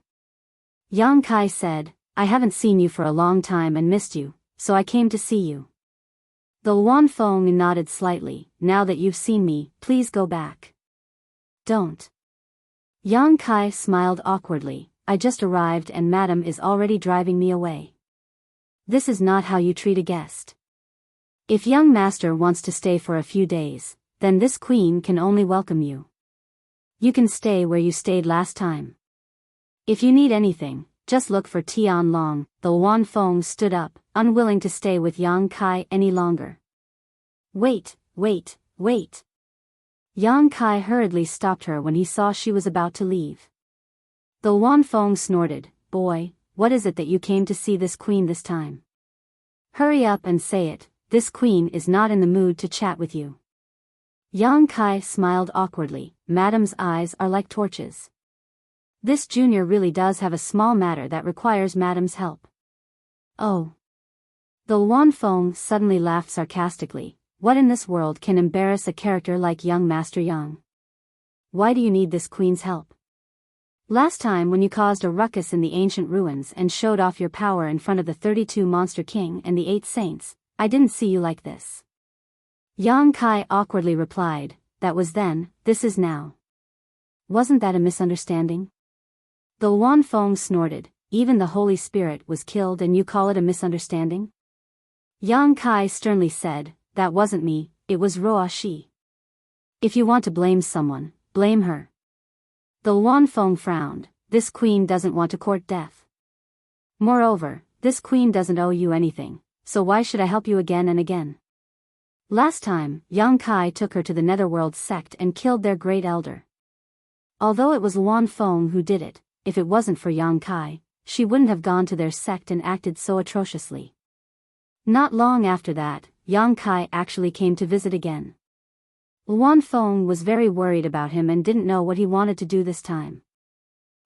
Yang Kai said, I haven't seen you for a long time and missed you, so I came to see you. The Luan Feng nodded slightly. Now that you've seen me, please go back. Don't. Yang Kai smiled awkwardly. I just arrived and Madam is already driving me away. This is not how you treat a guest. If young master wants to stay for a few days, then this queen can only welcome you. You can stay where you stayed last time. If you need anything, just look for Tian Long. The Luan Feng stood up, unwilling to stay with Yang Kai any longer. Wait. Yang Kai hurriedly stopped her when he saw she was about to leave. The Luan Feng snorted. Boy, what is it that you came to see this queen this time? Hurry up and say it, this queen is not in the mood to chat with you. Yang Kai smiled awkwardly. Madam's eyes are like torches. This junior really does have a small matter that requires Madam's help. Oh. The Luan Feng suddenly laughed sarcastically. What in this world can embarrass a character like young Master Yang? Why do you need this queen's help? Last time when you caused a ruckus in the ancient ruins and showed off your power in front of the 32 Monster King and the 8 saints, I didn't see you like this. Yang Kai awkwardly replied, that was then, this is now. Wasn't that a misunderstanding? The Luan Feng snorted, even the Holy Spirit was killed and you call it a misunderstanding? Yang Kai sternly said, that wasn't me, it was Ruo Shi. If you want to blame someone, blame her. The Luan Feng frowned, this queen doesn't want to court death. Moreover, this queen doesn't owe you anything, so why should I help you again and again? Last time, Yang Kai took her to the Netherworld sect and killed their great elder. Although it was Luan Feng who did it, if it wasn't for Yang Kai, she wouldn't have gone to their sect and acted so atrociously. Not long after that, Yang Kai actually came to visit again. Luan Feng was very worried about him and didn't know what he wanted to do this time.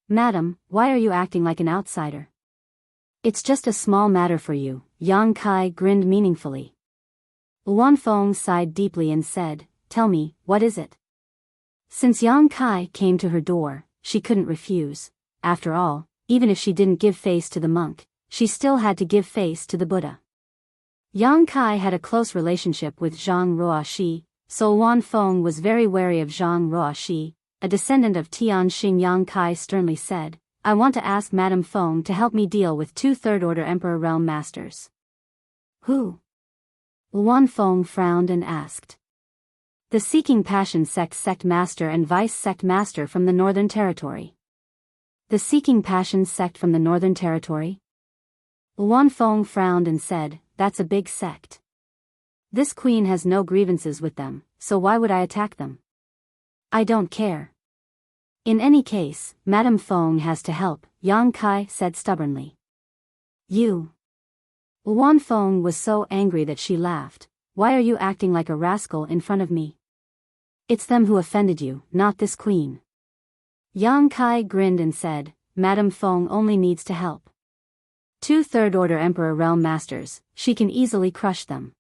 Madam, why are you acting like an outsider? It's just a small matter for you, Yang Kai grinned meaningfully. Luan Feng sighed deeply and said, tell me, what is it? Since Yang Kai came to her door, she couldn't refuse. After all, even if she didn't give face to the monk, she still had to give face to the Buddha. Yang Kai had a close relationship with Zhang Ruoxi, so Luan Feng was very wary of Zhang Ruoxi, a descendant of Tianxing. Yang Kai sternly said, I want to ask Madame Feng to help me deal with 2 third-order Emperor Realm Masters. Who? Luan Feng frowned and asked. The Seeking Passion Sect Master and Vice Sect Master from the Northern Territory. The Seeking Passion Sect from the Northern Territory? Luan Feng frowned and said, that's a big sect. This queen has no grievances with them, so why would I attack them? I don't care. In any case, Madame Feng has to help, Yang Kai said stubbornly. You. Luan Feng was so angry that she laughed. Why are you acting like a rascal in front of me? It's them who offended you, not this queen. Yang Kai grinned and said, Madame Feng only needs to help. 2 third-order Emperor Realm Masters, she can easily crush them.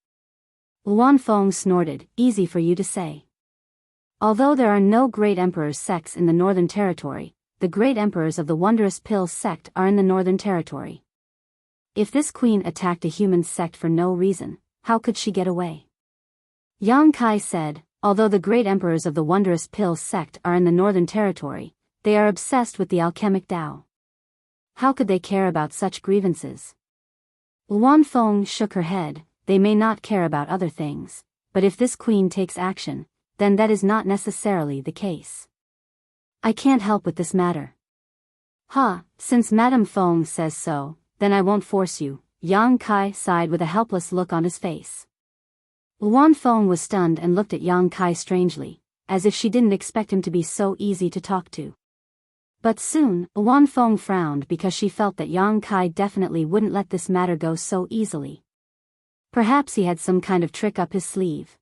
Luan Feng snorted, easy for you to say. Although there are no great emperors' sects in the Northern Territory, the great emperors of the Wondrous Pill sect are in the Northern Territory. If this queen attacked a human sect for no reason, how could she get away? Yang Kai said, although the great emperors of the Wondrous Pill sect are in the Northern Territory, they are obsessed with the alchemic Tao. How could they care about such grievances? Luan Feng shook her head, they may not care about other things, but if this queen takes action, then that is not necessarily the case. I can't help with this matter. Since Madame Feng says so, then I won't force you, Yang Kai sighed with a helpless look on his face. Luan Feng was stunned and looked at Yang Kai strangely, as if she didn't expect him to be so easy to talk to. But soon, Luan Feng frowned because she felt that Yang Kai definitely wouldn't let this matter go so easily. Perhaps he had some kind of trick up his sleeve.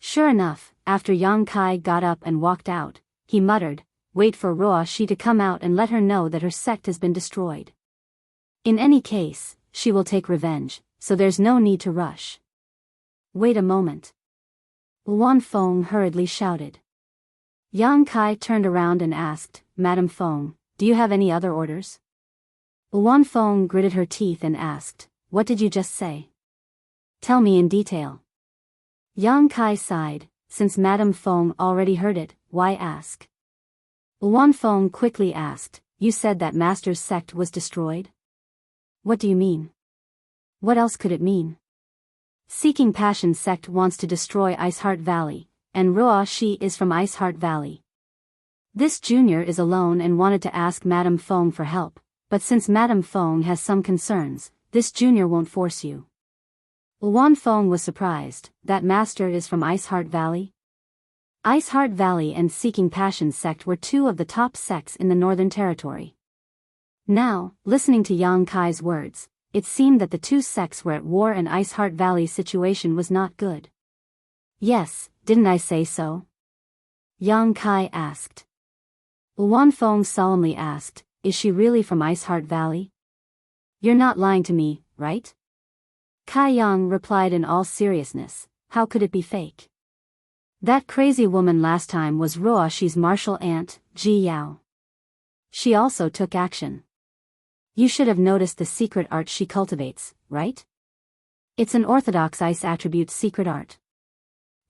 Sure enough, after Yang Kai got up and walked out, he muttered, wait for Ruo Shi to come out and let her know that her sect has been destroyed. In any case, she will take revenge, so there's no need to rush. Wait a moment. Luan Feng hurriedly shouted. Yang Kai turned around and asked, Madame Feng, do you have any other orders? Luan Feng gritted her teeth and asked, what did you just say? Tell me in detail. Yang Kai sighed. Since Madame Feng already heard it, why ask? Luan Feng quickly asked, you said that Master's sect was destroyed? What do you mean? What else could it mean? Seeking Passion sect wants to destroy Iceheart Valley, and Ruo Shi is from Iceheart Valley. This junior is alone and wanted to ask Madame Feng for help, but since Madame Feng has some concerns, this junior won't force you. Luan Feng was surprised, that master is from Iceheart Valley? Iceheart Valley and Seeking Passion sect were two of the top sects in the Northern Territory. Now, listening to Yang Kai's words, it seemed that the two sects were at war and Iceheart Valley's situation was not good. Yes, didn't I say so? Yang Kai asked. Luan Feng solemnly asked, is she really from Iceheart Valley? You're not lying to me, right? Kai Yang replied in all seriousness, how could it be fake? That crazy woman last time was Ruo Shi's martial aunt, Biyao. She also took action. You should have noticed the secret art she cultivates, right? It's an orthodox ice attribute secret art.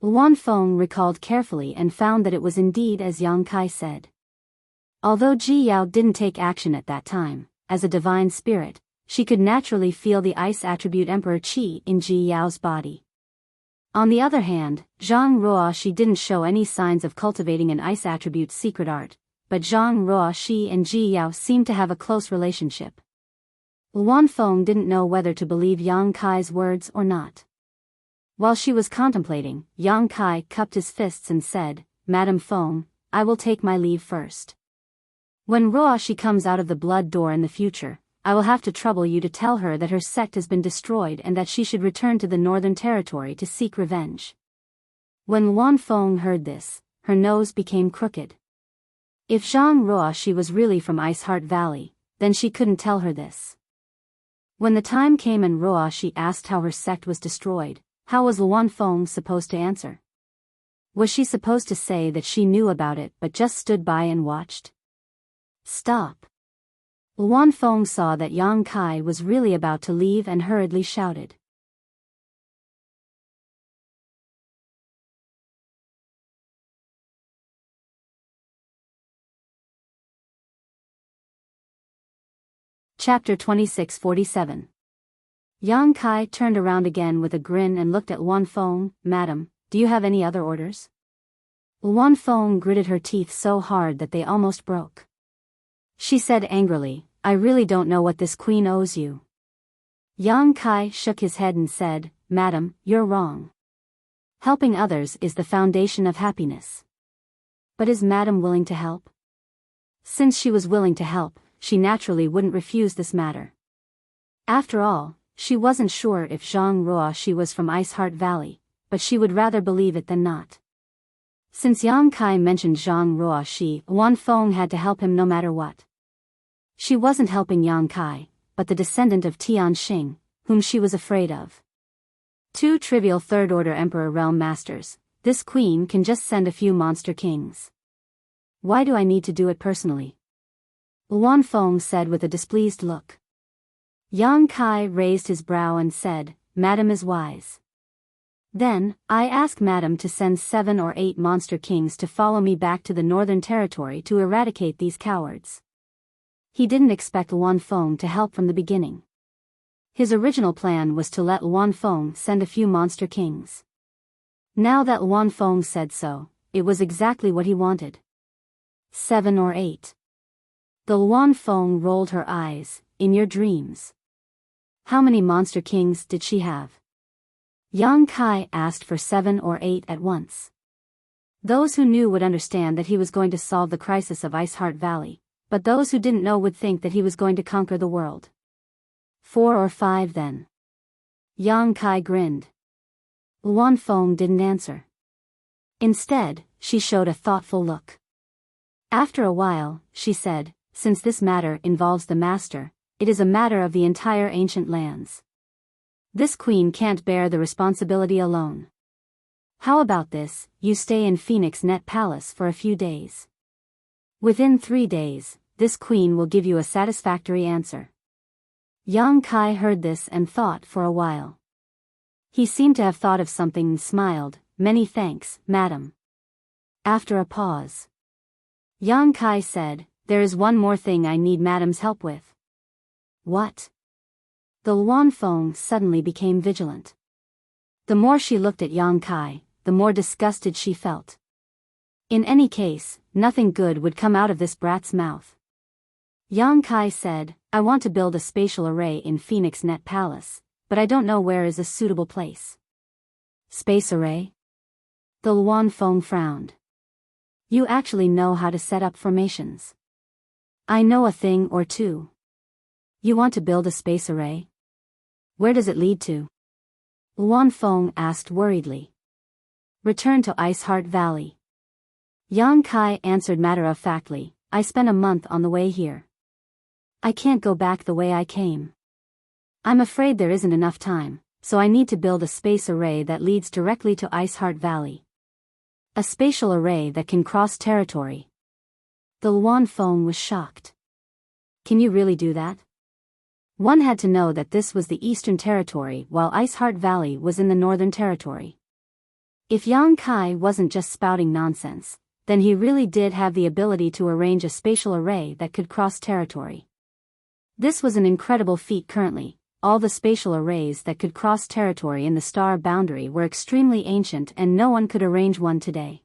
Luan Feng recalled carefully and found that it was indeed as Yang Kai said. Although Biyao didn't take action at that time, as a divine spirit, she could naturally feel the ice attribute Emperor Qi in Biyao's body. On the other hand, Zhang Ruo Shi didn't show any signs of cultivating an ice attribute secret art, but Zhang Ruo Shi and Biyao seemed to have a close relationship. Luan Feng didn't know whether to believe Yang Kai's words or not. While she was contemplating, Yang Kai cupped his fists and said, Madame Feng, I will take my leave first. When Ruo Shi comes out of the blood door in the future, I will have to trouble you to tell her that her sect has been destroyed and that she should return to the Northern Territory to seek revenge. When Luan Feng heard this, her nose became crooked. If Zhang Ruo Shi was really from Iceheart Valley, then she couldn't tell her this. When the time came and Ruo Shi asked how her sect was destroyed, how was Luan Feng supposed to answer? Was she supposed to say that she knew about it but just stood by and watched? Stop! Luan Feng saw that Yang Kai was really about to leave and hurriedly shouted. Chapter 2647. Yang Kai turned around again with a grin and looked at Luan Feng. Madam, do you have any other orders? Luan Feng gritted her teeth so hard that they almost broke. She said angrily, I really don't know what this queen owes you. Yang Kai shook his head and said, Madam, you're wrong. Helping others is the foundation of happiness. But is Madam willing to help? Since she was willing to help, she naturally wouldn't refuse this matter. After all, she wasn't sure if Zhang Ruo Shi was from Iceheart Valley, but she would rather believe it than not. Since Yang Kai mentioned Zhang Ruo Shi, Luan Feng had to help him no matter what. She wasn't helping Yang Kai, but the descendant of Tian Xing, whom she was afraid of. Two trivial third-order Emperor Realm Masters, this queen can just send a few monster kings. Why do I need to do it personally? Luan Feng said with a displeased look. Yang Kai raised his brow and said, Madam is wise. Then, I ask Madam to send 7 or 8 monster kings to follow me back to the Northern Territory to eradicate these cowards. He didn't expect Luan Feng to help from the beginning. His original plan was to let Luan Feng send a few monster kings. Now that Luan Feng said so, it was exactly what he wanted. 7 or 8. The Luan Feng rolled her eyes. In your dreams. How many monster kings did she have? Yang Kai asked for 7 or 8 at once. Those who knew would understand that he was going to solve the crisis of Iceheart Valley, but those who didn't know would think that he was going to conquer the world. 4 or 5 then. Yang Kai grinned. Luan Feng didn't answer. Instead, she showed a thoughtful look. After a while, she said, since this matter involves the master, it is a matter of the entire ancient lands. This queen can't bear the responsibility alone. How about this, you stay in Phoenix Net Palace for a few days. Within 3 days, this queen will give you a satisfactory answer. Yang Kai heard this and thought for a while. He seemed to have thought of something and smiled. "Many thanks, madam." After a pause, Yang Kai said, "There is one more thing I need madam's help with." "What?" The Luan Feng suddenly became vigilant. The more she looked at Yang Kai, the more disgusted she felt. In any case, nothing good would come out of this brat's mouth. Yang Kai said, "I want to build a spatial array in Phoenix Net Palace, but I don't know where is a suitable place." "Space array?" The Luan Feng frowned. "You actually know how to set up formations." "I know a thing or two." "You want to build a space array? Where does it lead to?" Luan Feng asked worriedly. "Return to Ice Heart Valley." Yang Kai answered matter-of-factly, "I spent a month on the way here. I can't go back the way I came. I'm afraid there isn't enough time, so I need to build a space array that leads directly to Ice Heart Valley. A spatial array that can cross territory." The Luan Feng was shocked. "Can you really do that?" One had to know that this was the Eastern Territory while Ice Heart Valley was in the Northern Territory. If Yang Kai wasn't just spouting nonsense, then he really did have the ability to arrange a spatial array that could cross territory. This was an incredible feat. Currently, all the spatial arrays that could cross territory in the star boundary were extremely ancient and no one could arrange one today.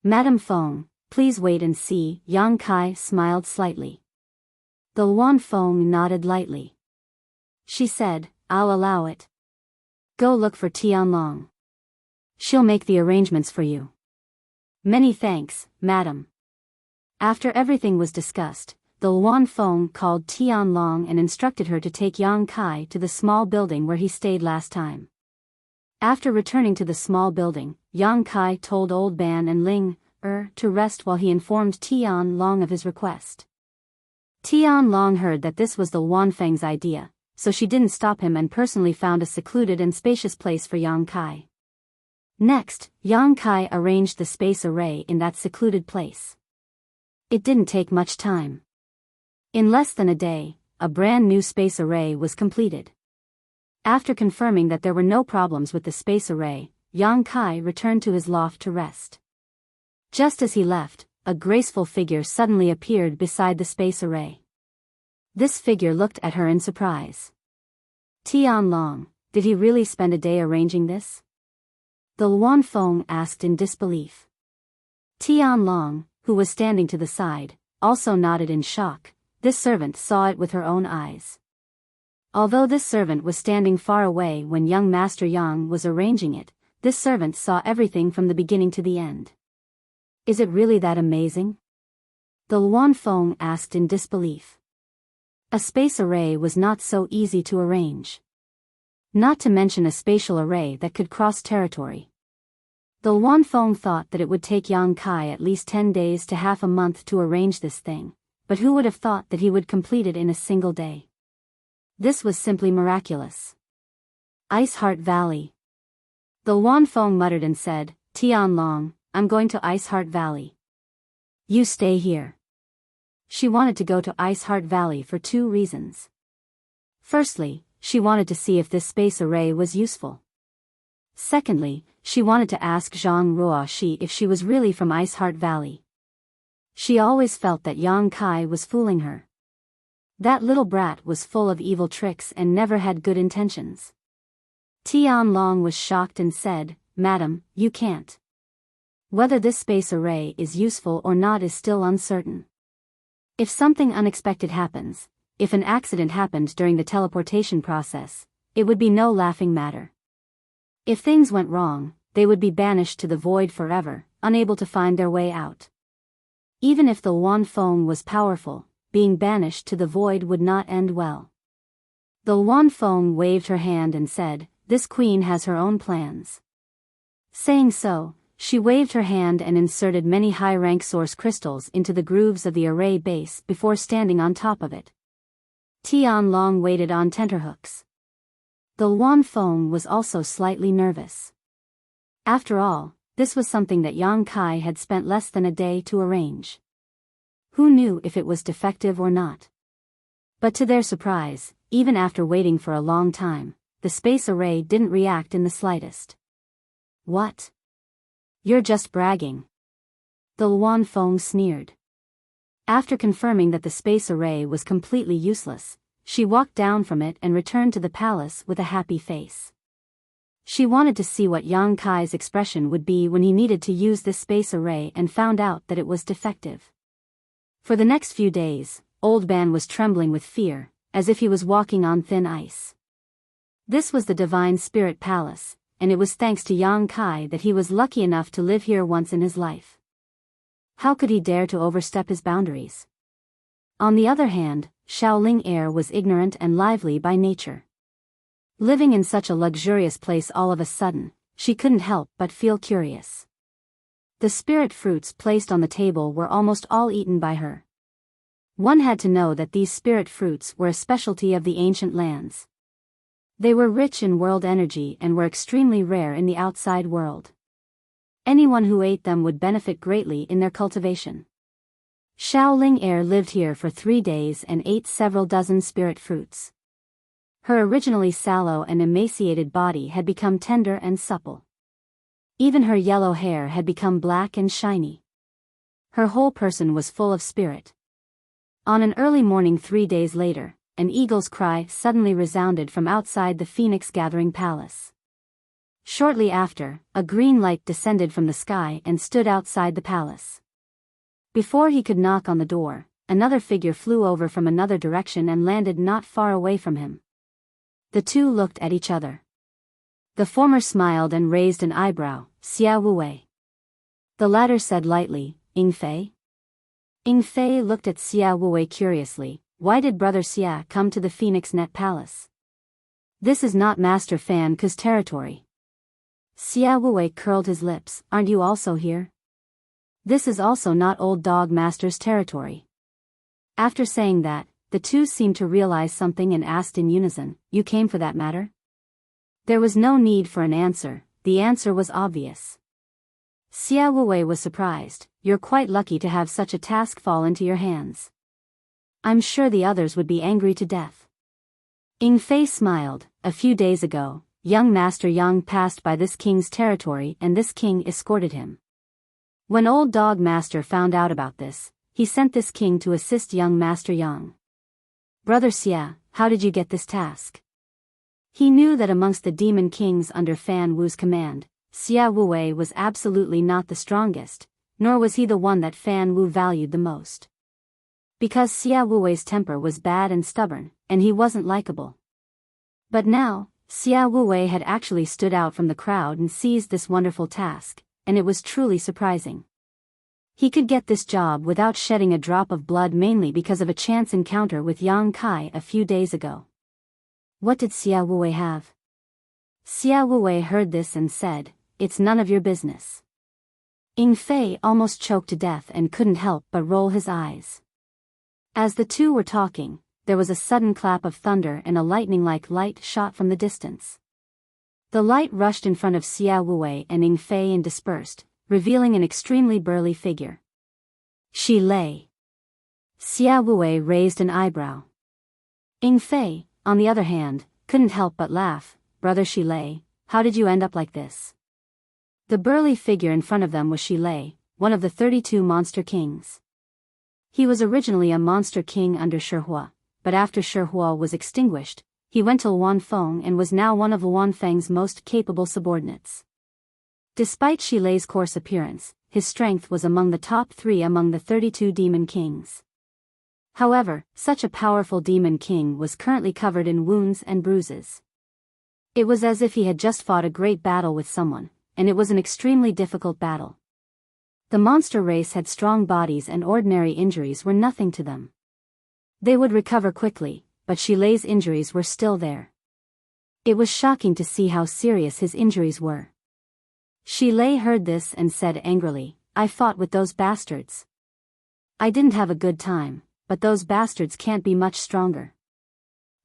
"Madam Feng, please wait and see." Yang Kai smiled slightly. The Luan Feng nodded lightly. She said, "I'll allow it. Go look for Tianlong. She'll make the arrangements for you." "Many thanks, madam." After everything was discussed, the Luan Feng called Tianlong and instructed her to take Yang Kai to the small building where he stayed last time. After returning to the small building, Yang Kai told Old Ban and Ling to rest while he informed Tianlong of his request. Tianlong heard that this was the Luan Feng's idea, so she didn't stop him and personally found a secluded and spacious place for Yang Kai. Next, Yang Kai arranged the space array in that secluded place. It didn't take much time. In less than a day, a brand new space array was completed. After confirming that there were no problems with the space array, Yang Kai returned to his loft to rest. Just as he left, a graceful figure suddenly appeared beside the space array. This figure looked at her in surprise. "Tianlong, did he really spend a day arranging this?" The Luan Feng asked in disbelief. Tianlong, who was standing to the side, also nodded in shock. This servant saw it with her own eyes. Although this servant was standing far away when young Master Yang was arranging it, this servant saw everything from the beginning to the end. "Is it really that amazing?" The Luan Feng asked in disbelief. A space array was not so easy to arrange. Not to mention a spatial array that could cross territory. The Luan Feng thought that it would take Yang Kai at least 10 days to half a month to arrange this thing, but who would have thought that he would complete it in a single day? This was simply miraculous. Ice Heart Valley. The Luan Feng muttered and said, "Tianlong, I'm going to Ice Heart Valley. You stay here." She wanted to go to Ice Heart Valley for 2 reasons. Firstly, she wanted to see if this space array was useful. Secondly, she wanted to ask Zhang Ruoxi if she was really from Ice Heart Valley. She always felt that Yang Kai was fooling her. That little brat was full of evil tricks and never had good intentions. Tianlong was shocked and said, "Madam, you can't. Whether this space array is useful or not is still uncertain. If something unexpected happens, if an accident happened during the teleportation process, it would be no laughing matter. If things went wrong, they would be banished to the void forever, unable to find their way out. Even if the Luan Feng was powerful, being banished to the void would not end well." The Luan Feng waved her hand and said, "This queen has her own plans." Saying so, she waved her hand and inserted many high-rank source crystals into the grooves of the array base before standing on top of it. Tianlong waited on tenterhooks. The Luan Feng was also slightly nervous. After all, this was something that Yang Kai had spent less than a day to arrange. Who knew if it was defective or not? But to their surprise, even after waiting for a long time, the space array didn't react in the slightest. What? You're just bragging. The Luan Feng sneered. After confirming that the space array was completely useless, she walked down from it and returned to the palace with a happy face. She wanted to see what Yang Kai's expression would be when he needed to use this space array and found out that it was defective. For the next few days, Old Ban was trembling with fear, as if he was walking on thin ice. This was the Divine Spirit Palace, and it was thanks to Yang Kai that he was lucky enough to live here once in his life. How could he dare to overstep his boundaries? On the other hand, Shaoling Heir was ignorant and lively by nature. Living in such a luxurious place all of a sudden, she couldn't help but feel curious. The spirit fruits placed on the table were almost all eaten by her. One had to know that these spirit fruits were a specialty of the ancient lands. They were rich in world energy and were extremely rare in the outside world. Anyone who ate them would benefit greatly in their cultivation. Shaoling Heir lived here for 3 days and ate several dozen spirit fruits. Her originally sallow and emaciated body had become tender and supple. Even her yellow hair had become black and shiny. Her whole person was full of spirit. On an early morning 3 days later, an eagle's cry suddenly resounded from outside the Phoenix Gathering Palace. Shortly after, a green light descended from the sky and stood outside the palace. Before he could knock on the door, another figure flew over from another direction and landed not far away from him. The two looked at each other. The former smiled and raised an eyebrow. Xia Wuwei. The latter said lightly, Ying Fei? Ying Fei looked at Xia Wuwei curiously. Why did Brother Xia come to the Phoenix Net Palace? This is not Master Fan Ke's territory. Xia Wuwei curled his lips. Aren't you also here? This is also not Old Dog Master's territory. After saying that, the two seemed to realize something and asked in unison, You came for that matter? There was no need for an answer, the answer was obvious. Xia Wuwei was surprised. You're quite lucky to have such a task fall into your hands. I'm sure the others would be angry to death. Ying Fei smiled. A few days ago, young Master Yang passed by this king's territory and this king escorted him. When Old Dog Master found out about this, he sent this king to assist young Master Yang. Brother Xia, how did you get this task? He knew that amongst the demon kings under Fan Wu's command, Xia Wuwei was absolutely not the strongest, nor was he the one that Fan Wu valued the most. Because Xia Wuwei's temper was bad and stubborn, and he wasn't likable. But now, Xia Wuwei had actually stood out from the crowd and seized this wonderful task, and it was truly surprising. He could get this job without shedding a drop of blood mainly because of a chance encounter with Yang Kai a few days ago. What did Xia Wuwei have? Xia Wuwei heard this and said, It's none of your business. Ying Fei almost choked to death and couldn't help but roll his eyes. As the two were talking, there was a sudden clap of thunder and a lightning-like light shot from the distance. The light rushed in front of Xia Wuwei and Ying Fei and dispersed, revealing an extremely burly figure. Shi Lei. Xia Wuwei raised an eyebrow. Ying Fei, on the other hand, couldn't help but laugh. Brother Shi Lei, how did you end up like this? The burly figure in front of them was Shi Lei, one of the 32 monster kings. He was originally a monster king under Shihua, but after Shihua was extinguished, he went to Luan Feng and was now one of Luan Feng's most capable subordinates. Despite Shi Lei's coarse appearance, his strength was among the top 3 among the 32 demon kings. However, such a powerful demon king was currently covered in wounds and bruises. It was as if he had just fought a great battle with someone, and it was an extremely difficult battle. The monster race had strong bodies and ordinary injuries were nothing to them. They would recover quickly, but Shi Lei's injuries were still there. It was shocking to see how serious his injuries were. Shi Lei heard this and said angrily, I fought with those bastards. I didn't have a good time, but those bastards can't be much stronger.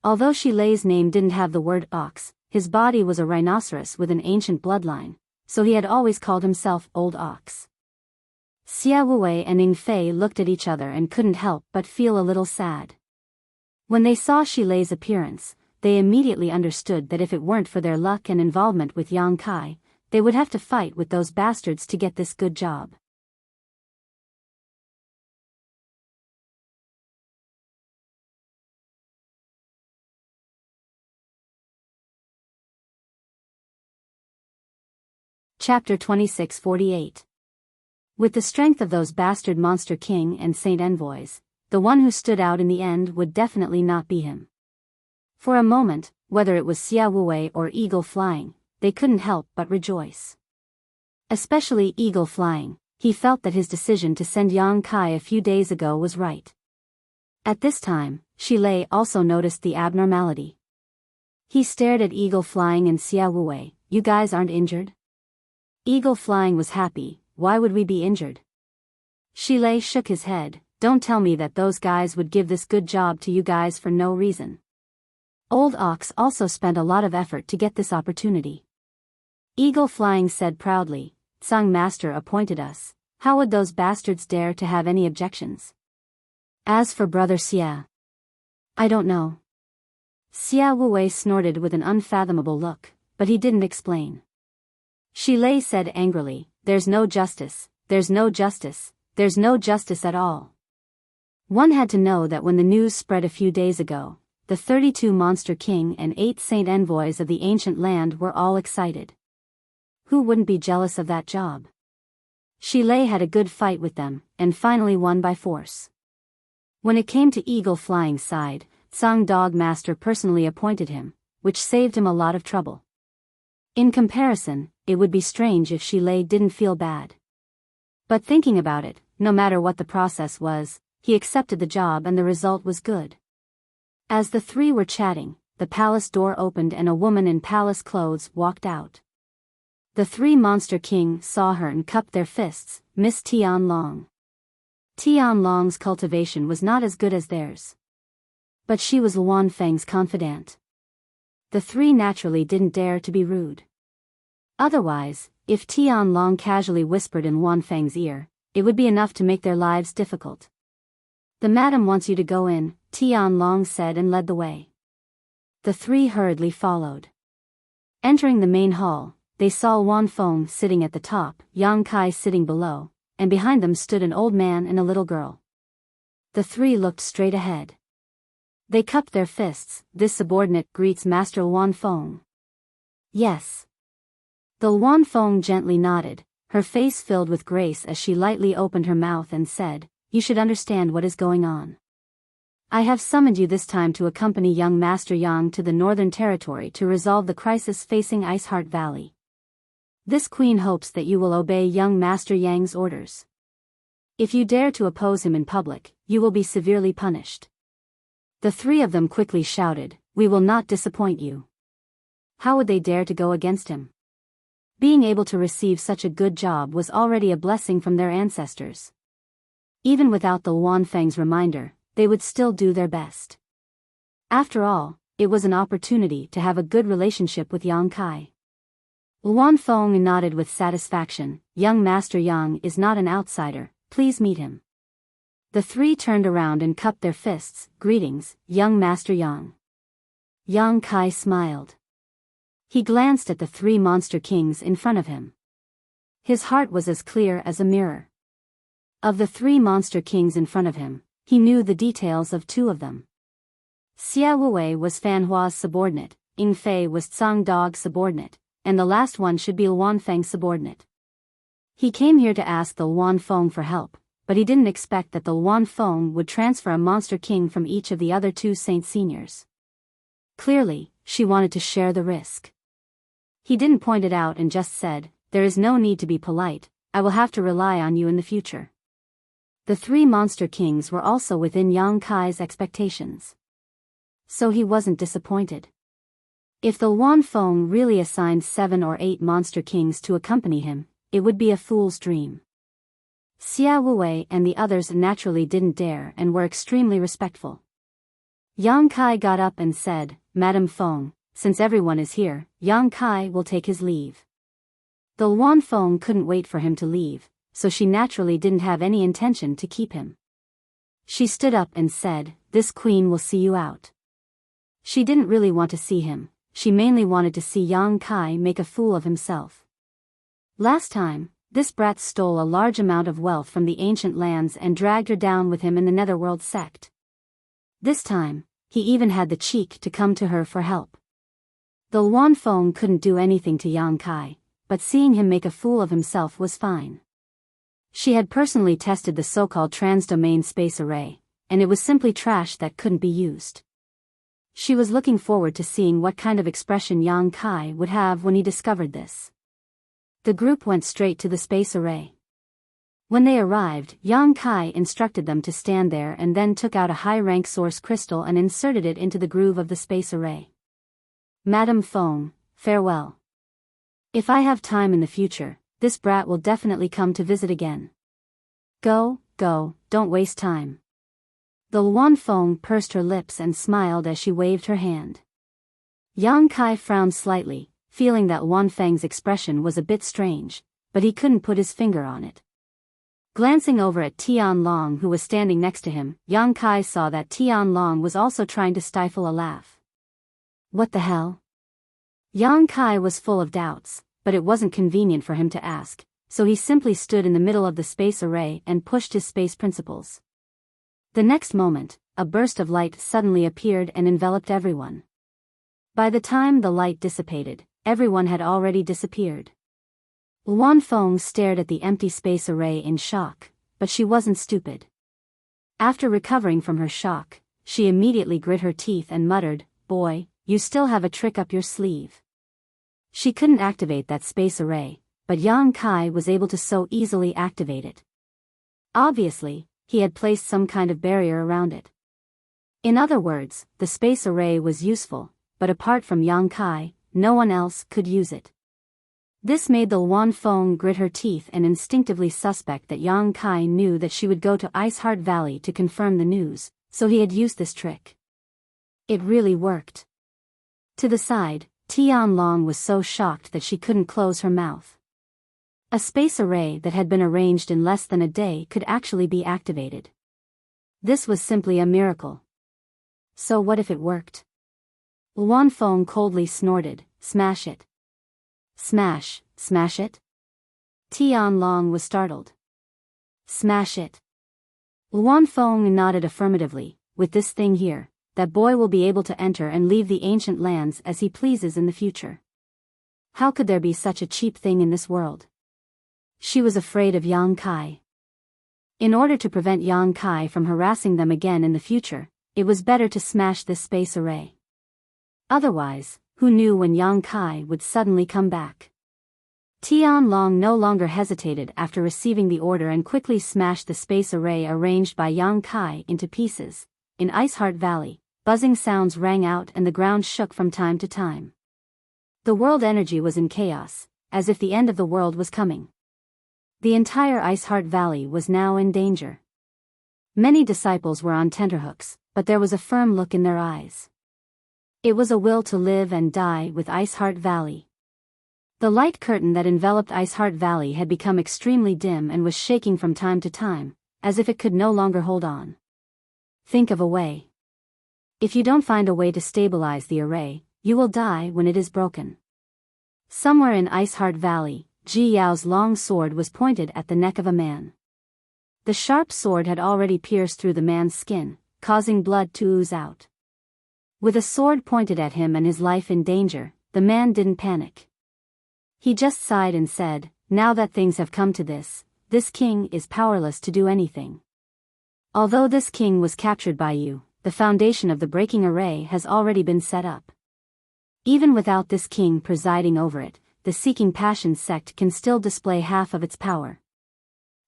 Although Shi Lei's name didn't have the word ox, his body was a rhinoceros with an ancient bloodline, so he had always called himself Old Ox. Xia Wuwei and Ying Fei looked at each other and couldn't help but feel a little sad. When they saw Shi Lei's appearance, they immediately understood that if it weren't for their luck and involvement with Yang Kai, they would have to fight with those bastards to get this good job. Chapter 2648. With the strength of those bastard monster king and saint envoys, the one who stood out in the end would definitely not be him. For a moment, whether it was Xia Wuwei or Eagle Flying, they couldn't help but rejoice. Especially Eagle Flying, he felt that his decision to send Yang Kai a few days ago was right. At this time, Shi Lei also noticed the abnormality. He stared at Eagle Flying and Xia Wuwei. "You guys aren't injured?" Eagle Flying was happy. "Why would we be injured?" Shi Lei shook his head. "Don't tell me that those guys would give this good job to you guys for no reason. Old Ox also spent a lot of effort to get this opportunity." Eagle Flying said proudly, "Tsang Master appointed us. How would those bastards dare to have any objections? As for Brother Xia, I don't know." Xia Wuwei snorted with an unfathomable look, but he didn't explain. Shi Lei said angrily, "There's no justice, there's no justice, there's no justice at all." One had to know that when the news spread a few days ago, the 32 Monster King and 8 Saint Envoys of the ancient land were all excited. Who wouldn't be jealous of that job? Shi Lei had a good fight with them, and finally won by force. When it came to Eagle Flying's side, Tsang Dog Master personally appointed him, which saved him a lot of trouble. In comparison, it would be strange if Shi Lei didn't feel bad. But thinking about it, no matter what the process was, he accepted the job and the result was good. As the three were chatting, the palace door opened and a woman in palace clothes walked out. The 3 Monster Kings saw her and cupped their fists. "Miss Tian Long." Tian Long's cultivation was not as good as theirs. But she was Luan Feng's confidante. The 3 naturally didn't dare to be rude. Otherwise, if Tian Long casually whispered in Luan Feng's ear, it would be enough to make their lives difficult. "The madam wants you to go in," Tian Long said and led the way. The 3 hurriedly followed. Entering the main hall, they saw Luan Feng sitting at the top, Yang Kai sitting below, and behind them stood an old man and a little girl. The 3 looked straight ahead. They cupped their fists. "This subordinate greets Master Luan Feng." "Yes." The Luan Feng gently nodded, her face filled with grace as she lightly opened her mouth and said, "You should understand what is going on. I have summoned you this time to accompany young Master Yang to the Northern Territory to resolve the crisis facing Iceheart Valley. This queen hopes that you will obey young Master Yang's orders. If you dare to oppose him in public, you will be severely punished." The 3 of them quickly shouted, "We will not disappoint you." How would they dare to go against him? Being able to receive such a good job was already a blessing from their ancestors. Even without the Luan Feng's reminder, they would still do their best. After all, it was an opportunity to have a good relationship with Yang Kai. Luan Feng nodded with satisfaction. "Young Master Yang is not an outsider, please meet him." The 3 turned around and cupped their fists. "Greetings, young Master Yang." Yang Kai smiled. He glanced at the 3 Monster Kings in front of him. His heart was as clear as a mirror. Of the 3 Monster Kings in front of him, he knew the details of 2 of them. Xia Wuwei was Fan Hua's subordinate, Ying Fei was Tsang Dog's subordinate, and the last one should be Luan Feng's subordinate. He came here to ask the Luan Feng for help, but he didn't expect that the Luan Feng would transfer a Monster King from each of the other 2 Saint Seniors. Clearly, she wanted to share the risk. He didn't point it out and just said, "There is no need to be polite, I will have to rely on you in the future." The 3 Monster Kings were also within Yang Kai's expectations. So he wasn't disappointed. If the Luan Feng really assigned 7 or 8 Monster Kings to accompany him, it would be a fool's dream. Xia Wuwei and the others naturally didn't dare and were extremely respectful. Yang Kai got up and said, "Madam Feng, since everyone is here, Yang Kai will take his leave." The Luan Feng couldn't wait for him to leave, so she naturally didn't have any intention to keep him. She stood up and said, "This queen will see you out." She didn't really want to see him, she mainly wanted to see Yang Kai make a fool of himself. Last time, this brat stole a large amount of wealth from the ancient lands and dragged her down with him in the Netherworld sect. This time, he even had the cheek to come to her for help. The Luan Feng couldn't do anything to Yang Kai, but seeing him make a fool of himself was fine. She had personally tested the so-called trans-domain space array, and it was simply trash that couldn't be used. She was looking forward to seeing what kind of expression Yang Kai would have when he discovered this. The group went straight to the space array. When they arrived, Yang Kai instructed them to stand there and then took out a high-rank source crystal and inserted it into the groove of the space array. Madame Feng, farewell. If I have time in the future, this brat will definitely come to visit again. Go, don't waste time. The Luan Feng pursed her lips and smiled as she waved her hand. Yang Kai frowned slightly, feeling that Luan Feng's expression was a bit strange, but he couldn't put his finger on it. Glancing over at Tian Long who was standing next to him, Yang Kai saw that Tian Long was also trying to stifle a laugh. What the hell? Yang Kai was full of doubts, but it wasn't convenient for him to ask, so he simply stood in the middle of the space array and pushed his space principles. The next moment, a burst of light suddenly appeared and enveloped everyone. By the time the light dissipated, everyone had already disappeared. Luan Feng stared at the empty space array in shock, but she wasn't stupid. After recovering from her shock, she immediately grit her teeth and muttered, "Boy, you still have a trick up your sleeve." She couldn't activate that space array, but Yang Kai was able to so easily activate it. Obviously, he had placed some kind of barrier around it. In other words, the space array was useful, but apart from Yang Kai, no one else could use it. This made the Luan Feng grit her teeth and instinctively suspect that Yang Kai knew that she would go to Ice Heart Valley to confirm the news, so he had used this trick. It really worked. To the side, Tian Long was so shocked that she couldn't close her mouth. A space array that had been arranged in less than a day could actually be activated. This was simply a miracle. So what if it worked? Luan Feng coldly snorted, "Smash it." Smash it? Tian Long was startled. Smash it. Luan Feng nodded affirmatively, "With this thing here, that boy will be able to enter and leave the ancient lands as he pleases in the future. How could there be such a cheap thing in this world?" She was afraid of Yang Kai. In order to prevent Yang Kai from harassing them again in the future, it was better to smash this space array. Otherwise, who knew when Yang Kai would suddenly come back? Tian Long no longer hesitated after receiving the order and quickly smashed the space array arranged by Yang Kai into pieces. In Ice Heart Valley, buzzing sounds rang out and the ground shook from time to time. The world energy was in chaos, as if the end of the world was coming. The entire Ice Heart Valley was now in danger. Many disciples were on tenterhooks, but there was a firm look in their eyes. It was a will to live and die with Ice Heart Valley. The light curtain that enveloped Ice Heart Valley had become extremely dim and was shaking from time to time, as if it could no longer hold on. Think of a way. If you don't find a way to stabilize the array, you will die when it is broken. Somewhere in Ice Heart Valley, Jiyao's long sword was pointed at the neck of a man. The sharp sword had already pierced through the man's skin, causing blood to ooze out. With a sword pointed at him and his life in danger, the man didn't panic. He just sighed and said, "Now that things have come to this king is powerless to do anything. Although this king was captured by you, the foundation of the breaking array has already been set up. Even without this king presiding over it, the Seeking Passion sect can still display half of its power.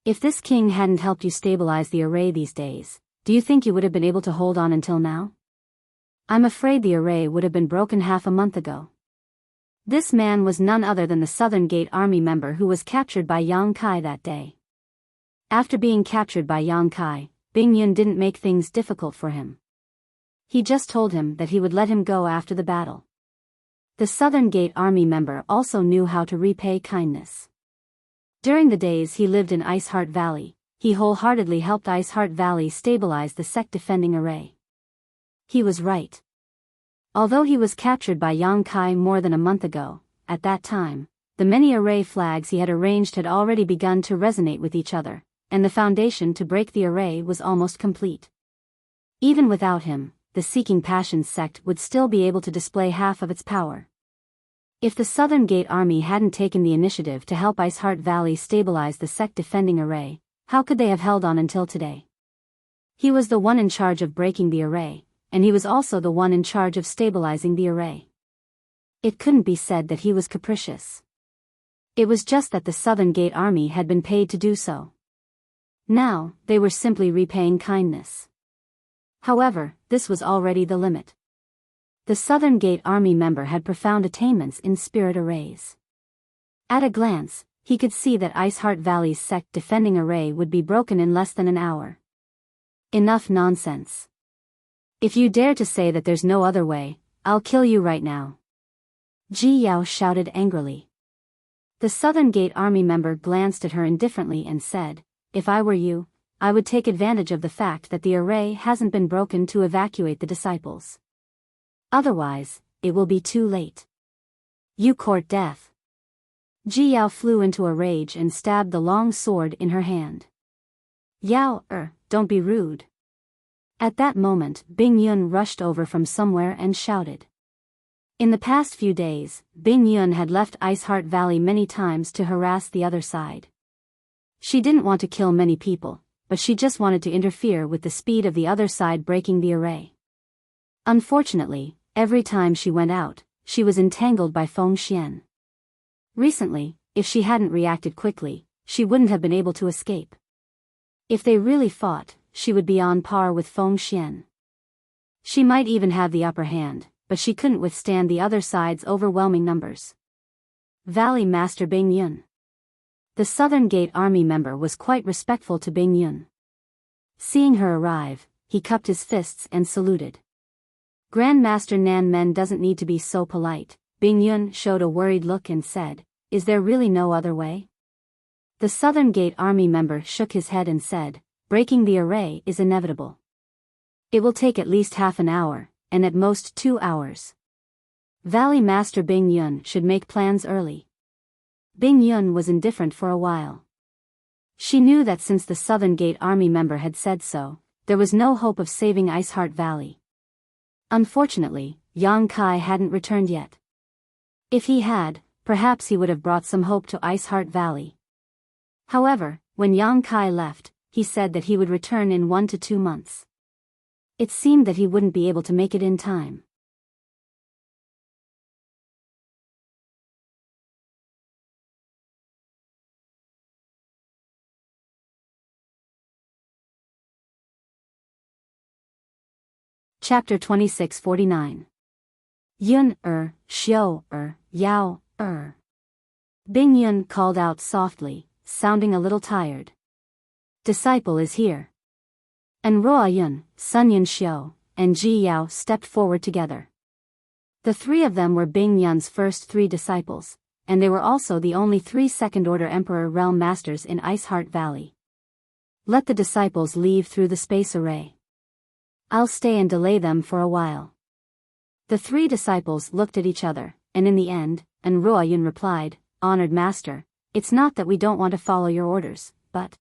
If this king hadn't helped you stabilize the array these days, do you think you would have been able to hold on until now? I'm afraid the array would have been broken half a month ago." This man was none other than the Southern Gate Army member who was captured by Yang Kai that day. After being captured by Yang Kai, Bing Yun didn't make things difficult for him. He just told him that he would let him go after the battle. The Southern Gate Army member also knew how to repay kindness. During the days he lived in Ice Heart Valley, he wholeheartedly helped Ice Heart Valley stabilize the sect defending array. He was right. Although he was captured by Yang Kai more than a month ago, at that time, the many array flags he had arranged had already begun to resonate with each other, and the foundation to break the array was almost complete. Even without him, the Seeking Passions sect would still be able to display half of its power. If the Southern Gate Army hadn't taken the initiative to help Ice Heart Valley stabilize the sect defending array, how could they have held on until today? He was the one in charge of breaking the array, and he was also the one in charge of stabilizing the array. It couldn't be said that he was capricious. It was just that the Southern Gate Army had been paid to do so. Now, they were simply repaying kindness. However, this was already the limit. The Southern Gate Army member had profound attainments in spirit arrays. At a glance, he could see that Ice Heart Valley's sect defending array would be broken in less than an hour. Enough nonsense. If you dare to say that there's no other way, I'll kill you right now. Biyao shouted angrily. The Southern Gate Army member glanced at her indifferently and said, "If I were you, I would take advantage of the fact that the array hasn't been broken to evacuate the disciples. Otherwise, it will be too late. You court death." Biyao flew into a rage and stabbed the long sword in her hand. "Yao, don't be rude." At that moment, Bing Yun rushed over from somewhere and shouted. In the past few days, Bing Yun had left Ice Heart Valley many times to harass the other side. She didn't want to kill many people, but she just wanted to interfere with the speed of the other side breaking the array. Unfortunately, every time she went out, she was entangled by Feng Xian. Recently, if she hadn't reacted quickly, she wouldn't have been able to escape. If they really fought, she would be on par with Feng Xian. She might even have the upper hand, but she couldn't withstand the other side's overwhelming numbers. Valley Master Bing Yun. The Southern Gate Army member was quite respectful to Bing Yun. Seeing her arrive, he cupped his fists and saluted. "Grandmaster Nan Men doesn't need to be so polite." Bing Yun showed a worried look and said, "Is there really no other way?" The Southern Gate Army member shook his head and said, "Breaking the array is inevitable. It will take at least half an hour, and at most 2 hours. Valley Master Bing Yun should make plans early." Bing Yun was indifferent for a while. She knew that since the Southern Gate Army member had said so, there was no hope of saving Ice Heart Valley. Unfortunately, Yang Kai hadn't returned yet. If he had, perhaps he would have brought some hope to Ice Heart Valley. However, when Yang Kai left, he said that he would return in 1 to 2 months. It seemed that he wouldn't be able to make it in time. Chapter 2649. Yun Xiao Yao Bing Yun called out softly, sounding a little tired. "Disciple is here." And Ruo Yun, Sun Yun Xiao, and Biyao stepped forward together. The three of them were Bing Yun's first 3 disciples, and they were also the only 3 second-order Emperor Realm Masters in Ice Heart Valley. "Let the disciples leave through the space array. I'll stay and delay them for a while." The 3 disciples looked at each other, and in the end, Ruo Yun replied, "Honored Master, it's not that we don't want to follow your orders, but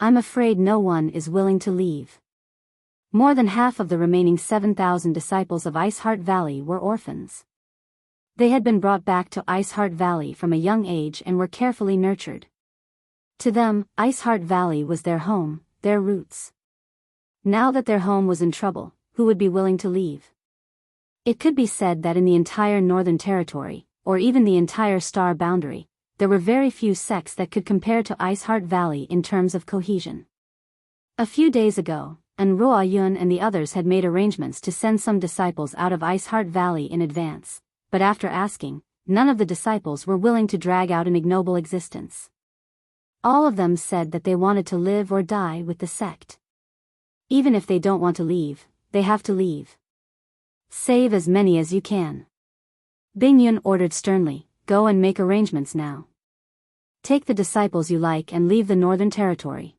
I'm afraid no one is willing to leave." More than half of the remaining 7,000 disciples of Ice Heart Valley were orphans. They had been brought back to Ice Heart Valley from a young age and were carefully nurtured. To them, Ice Heart Valley was their home, their roots. Now that their home was in trouble, who would be willing to leave? It could be said that in the entire Northern Territory, or even the entire Star Boundary, there were very few sects that could compare to Ice Heart Valley in terms of cohesion. A few days ago, Ruo Yun and the others had made arrangements to send some disciples out of Ice Heart Valley in advance, but after asking, none of the disciples were willing to drag out an ignoble existence. All of them said that they wanted to live or die with the sect. Even if they don't want to leave, they have to leave. Save as many as you can. Bing Yun ordered sternly, "Go and make arrangements now. Take the disciples you like and leave the Northern Territory."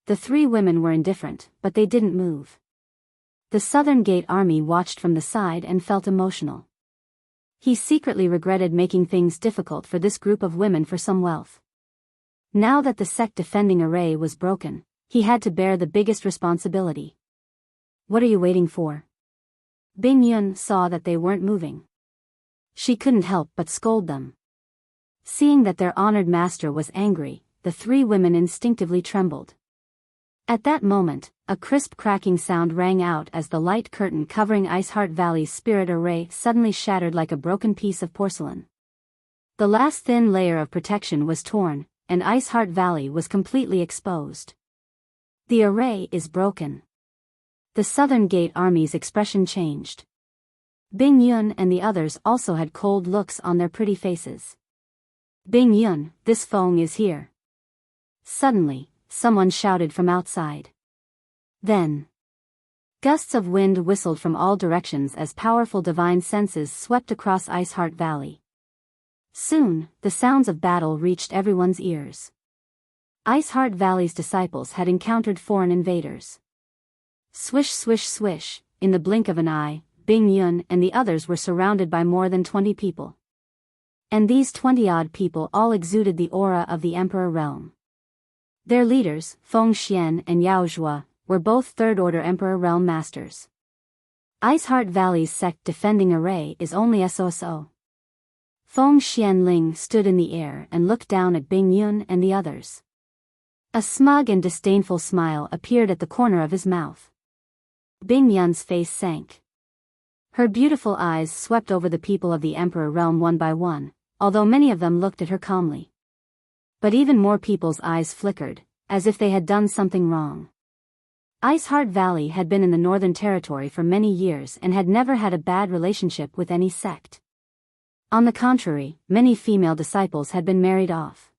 The 3 women were indifferent, but they didn't move. The Southern Gate Army watched from the side and felt emotional. He secretly regretted making things difficult for this group of women for some wealth. Now that the sect defending array was broken, he had to bear the biggest responsibility. What are you waiting for? Bing Yun saw that they weren't moving. She couldn't help but scold them. Seeing that their honored master was angry, the three women instinctively trembled. At that moment, a crisp cracking sound rang out as the light curtain covering Iceheart Valley's spirit array suddenly shattered like a broken piece of porcelain. The last thin layer of protection was torn, and Iceheart Valley was completely exposed. The array is broken. The Southern Gate Army's expression changed. Bing Yun and the others also had cold looks on their pretty faces. Bing Yun, this Feng is here. Suddenly, someone shouted from outside. Then, gusts of wind whistled from all directions as powerful divine senses swept across Iceheart Valley. Soon, the sounds of battle reached everyone's ears. Iceheart Valley's disciples had encountered foreign invaders. Swish swish swish, in the blink of an eye, Bing Yun and the others were surrounded by more than 20 people. And these 20-odd people all exuded the aura of the Emperor Realm. Their leaders, Feng Xian and Yao Zhua, were both third-order Emperor Realm masters. Iceheart Valley's sect defending array is only SOSO. Feng Xianling stood in the air and looked down at Bing Yun and the others. A smug and disdainful smile appeared at the corner of his mouth. Bing Yun's face sank. Her beautiful eyes swept over the people of the Emperor Realm one by one, although many of them looked at her calmly. But even more people's eyes flickered, as if they had done something wrong. Iceheart Valley had been in the Northern Territory for many years and had never had a bad relationship with any sect. On the contrary, many female disciples had been married off.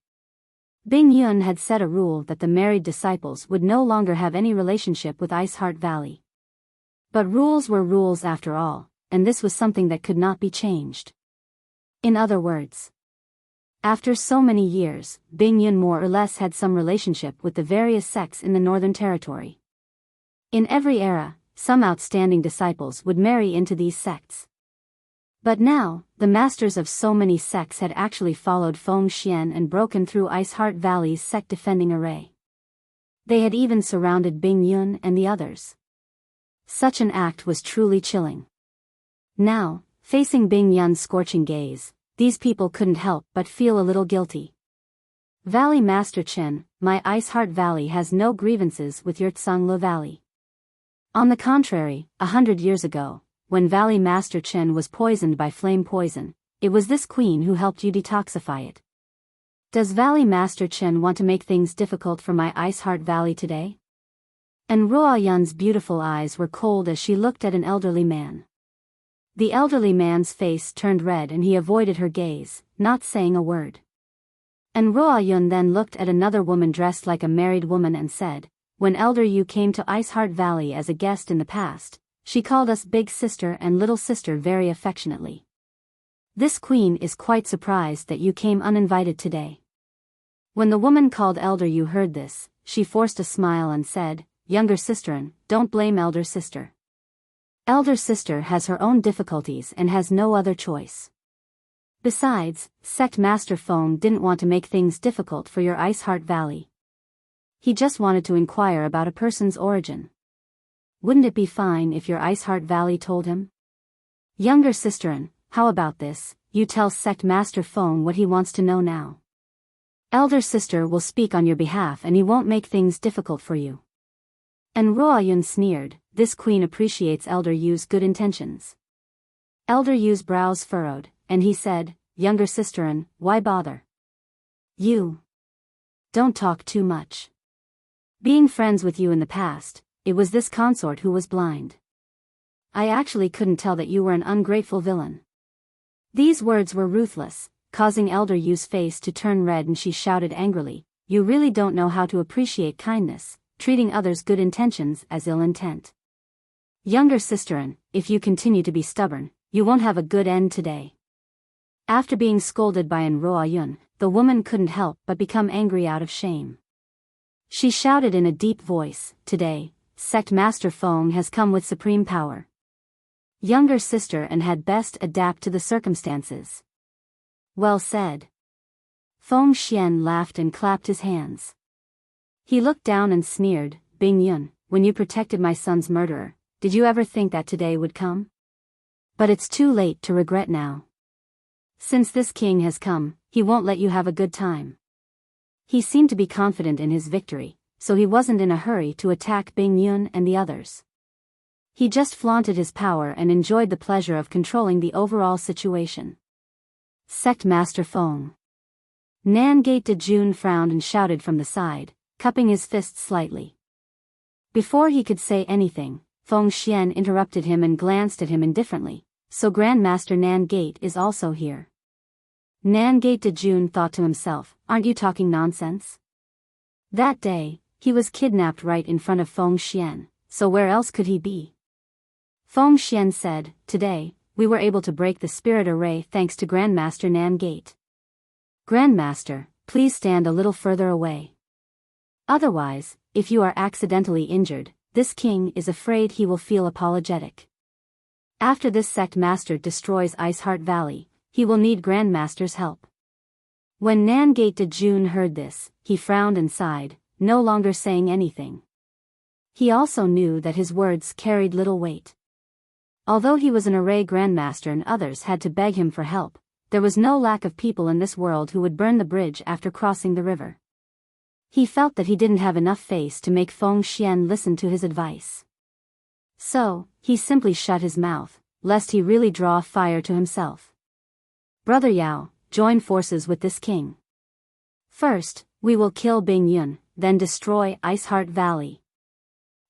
Bing Yun had set a rule that the married disciples would no longer have any relationship with Iceheart Valley. But rules were rules after all, and this was something that could not be changed. In other words, after so many years, Bing Yun more or less had some relationship with the various sects in the Northern Territory. In every era, some outstanding disciples would marry into these sects. But now, the masters of so many sects had actually followed Feng Xian and broken through Iceheart Valley's sect-defending array. They had even surrounded Bing Yun and the others. Such an act was truly chilling. Now, facing Bing Yun's scorching gaze, these people couldn't help but feel a little guilty. Valley Master Chen, my Iceheart Valley has no grievances with your Tsangla Valley. On the contrary, 100 years ago, when Valley Master Chen was poisoned by flame poison, it was this queen who helped you detoxify it. Does Valley Master Chen want to make things difficult for my Iceheart Valley today? And Ruo Yun's beautiful eyes were cold as she looked at an elderly man. The elderly man's face turned red and he avoided her gaze, not saying a word. And Ruo Yun then looked at another woman dressed like a married woman and said, when Elder Yu came to Iceheart Valley as a guest in the past, she called us big sister and little sister very affectionately. This queen is quite surprised that you came uninvited today. When the woman called Elder Yu heard this, she forced a smile and said, younger sisterin, don't blame elder sister. Elder sister has her own difficulties and has no other choice. Besides, Sect Master Feng didn't want to make things difficult for your Iceheart Valley. He just wanted to inquire about a person's origin. Wouldn't it be fine if your Iceheart Valley told him? Younger sisterin, how about this, you tell Sect Master Feng what he wants to know now. Elder sister will speak on your behalf and he won't make things difficult for you. And Ruo Yun sneered, this queen appreciates Elder Yu's good intentions. Elder Yu's brows furrowed, and he said, younger sisterin, why bother? You don't talk too much. Being friends with you in the past, it was this consort who was blind. I actually couldn't tell that you were an ungrateful villain. These words were ruthless, causing Elder Yu's face to turn red and she shouted angrily, you really don't know how to appreciate kindness, treating others' good intentions as ill intent. Younger sisterin, if you continue to be stubborn, you won't have a good end today. After being scolded by An Ruo Yun, the woman couldn't help but become angry out of shame. She shouted in a deep voice, today, Sect Master Feng has come with supreme power. Younger sister and had best adapt to the circumstances. Well said. Feng Xian laughed and clapped his hands. He looked down and sneered, Bing Yun, when you protected my son's murderer, did you ever think that today would come? But it's too late to regret now. Since this king has come, he won't let you have a good time. He seemed to be confident in his victory, so he wasn't in a hurry to attack Bing Yun and the others. He just flaunted his power and enjoyed the pleasure of controlling the overall situation. Sect Master Feng. Nangate de Jun frowned and shouted from the side, cupping his fists slightly. Before he could say anything, Feng Xian interrupted him and glanced at him indifferently. So Grandmaster Nangate is also here. Nangate de Jun thought to himself, aren't you talking nonsense? That day, he was kidnapped right in front of Feng Xian, so where else could he be? Feng Xian said, today, we were able to break the spirit array thanks to Grandmaster Nangate. Grandmaster, please stand a little further away. Otherwise, if you are accidentally injured, this king is afraid he will feel apologetic. After this sect master destroys Iceheart Valley, he will need Grandmaster's help. When Nangate de Jun heard this, he frowned and sighed, no longer saying anything. He also knew that his words carried little weight. Although he was an array grandmaster and others had to beg him for help, there was no lack of people in this world who would burn the bridge after crossing the river. He felt that he didn't have enough face to make Feng Xian listen to his advice. So, he simply shut his mouth, lest he really draw fire to himself. Brother Yao, join forces with this king. First, we will kill Bing Yun, then destroy Iceheart Valley.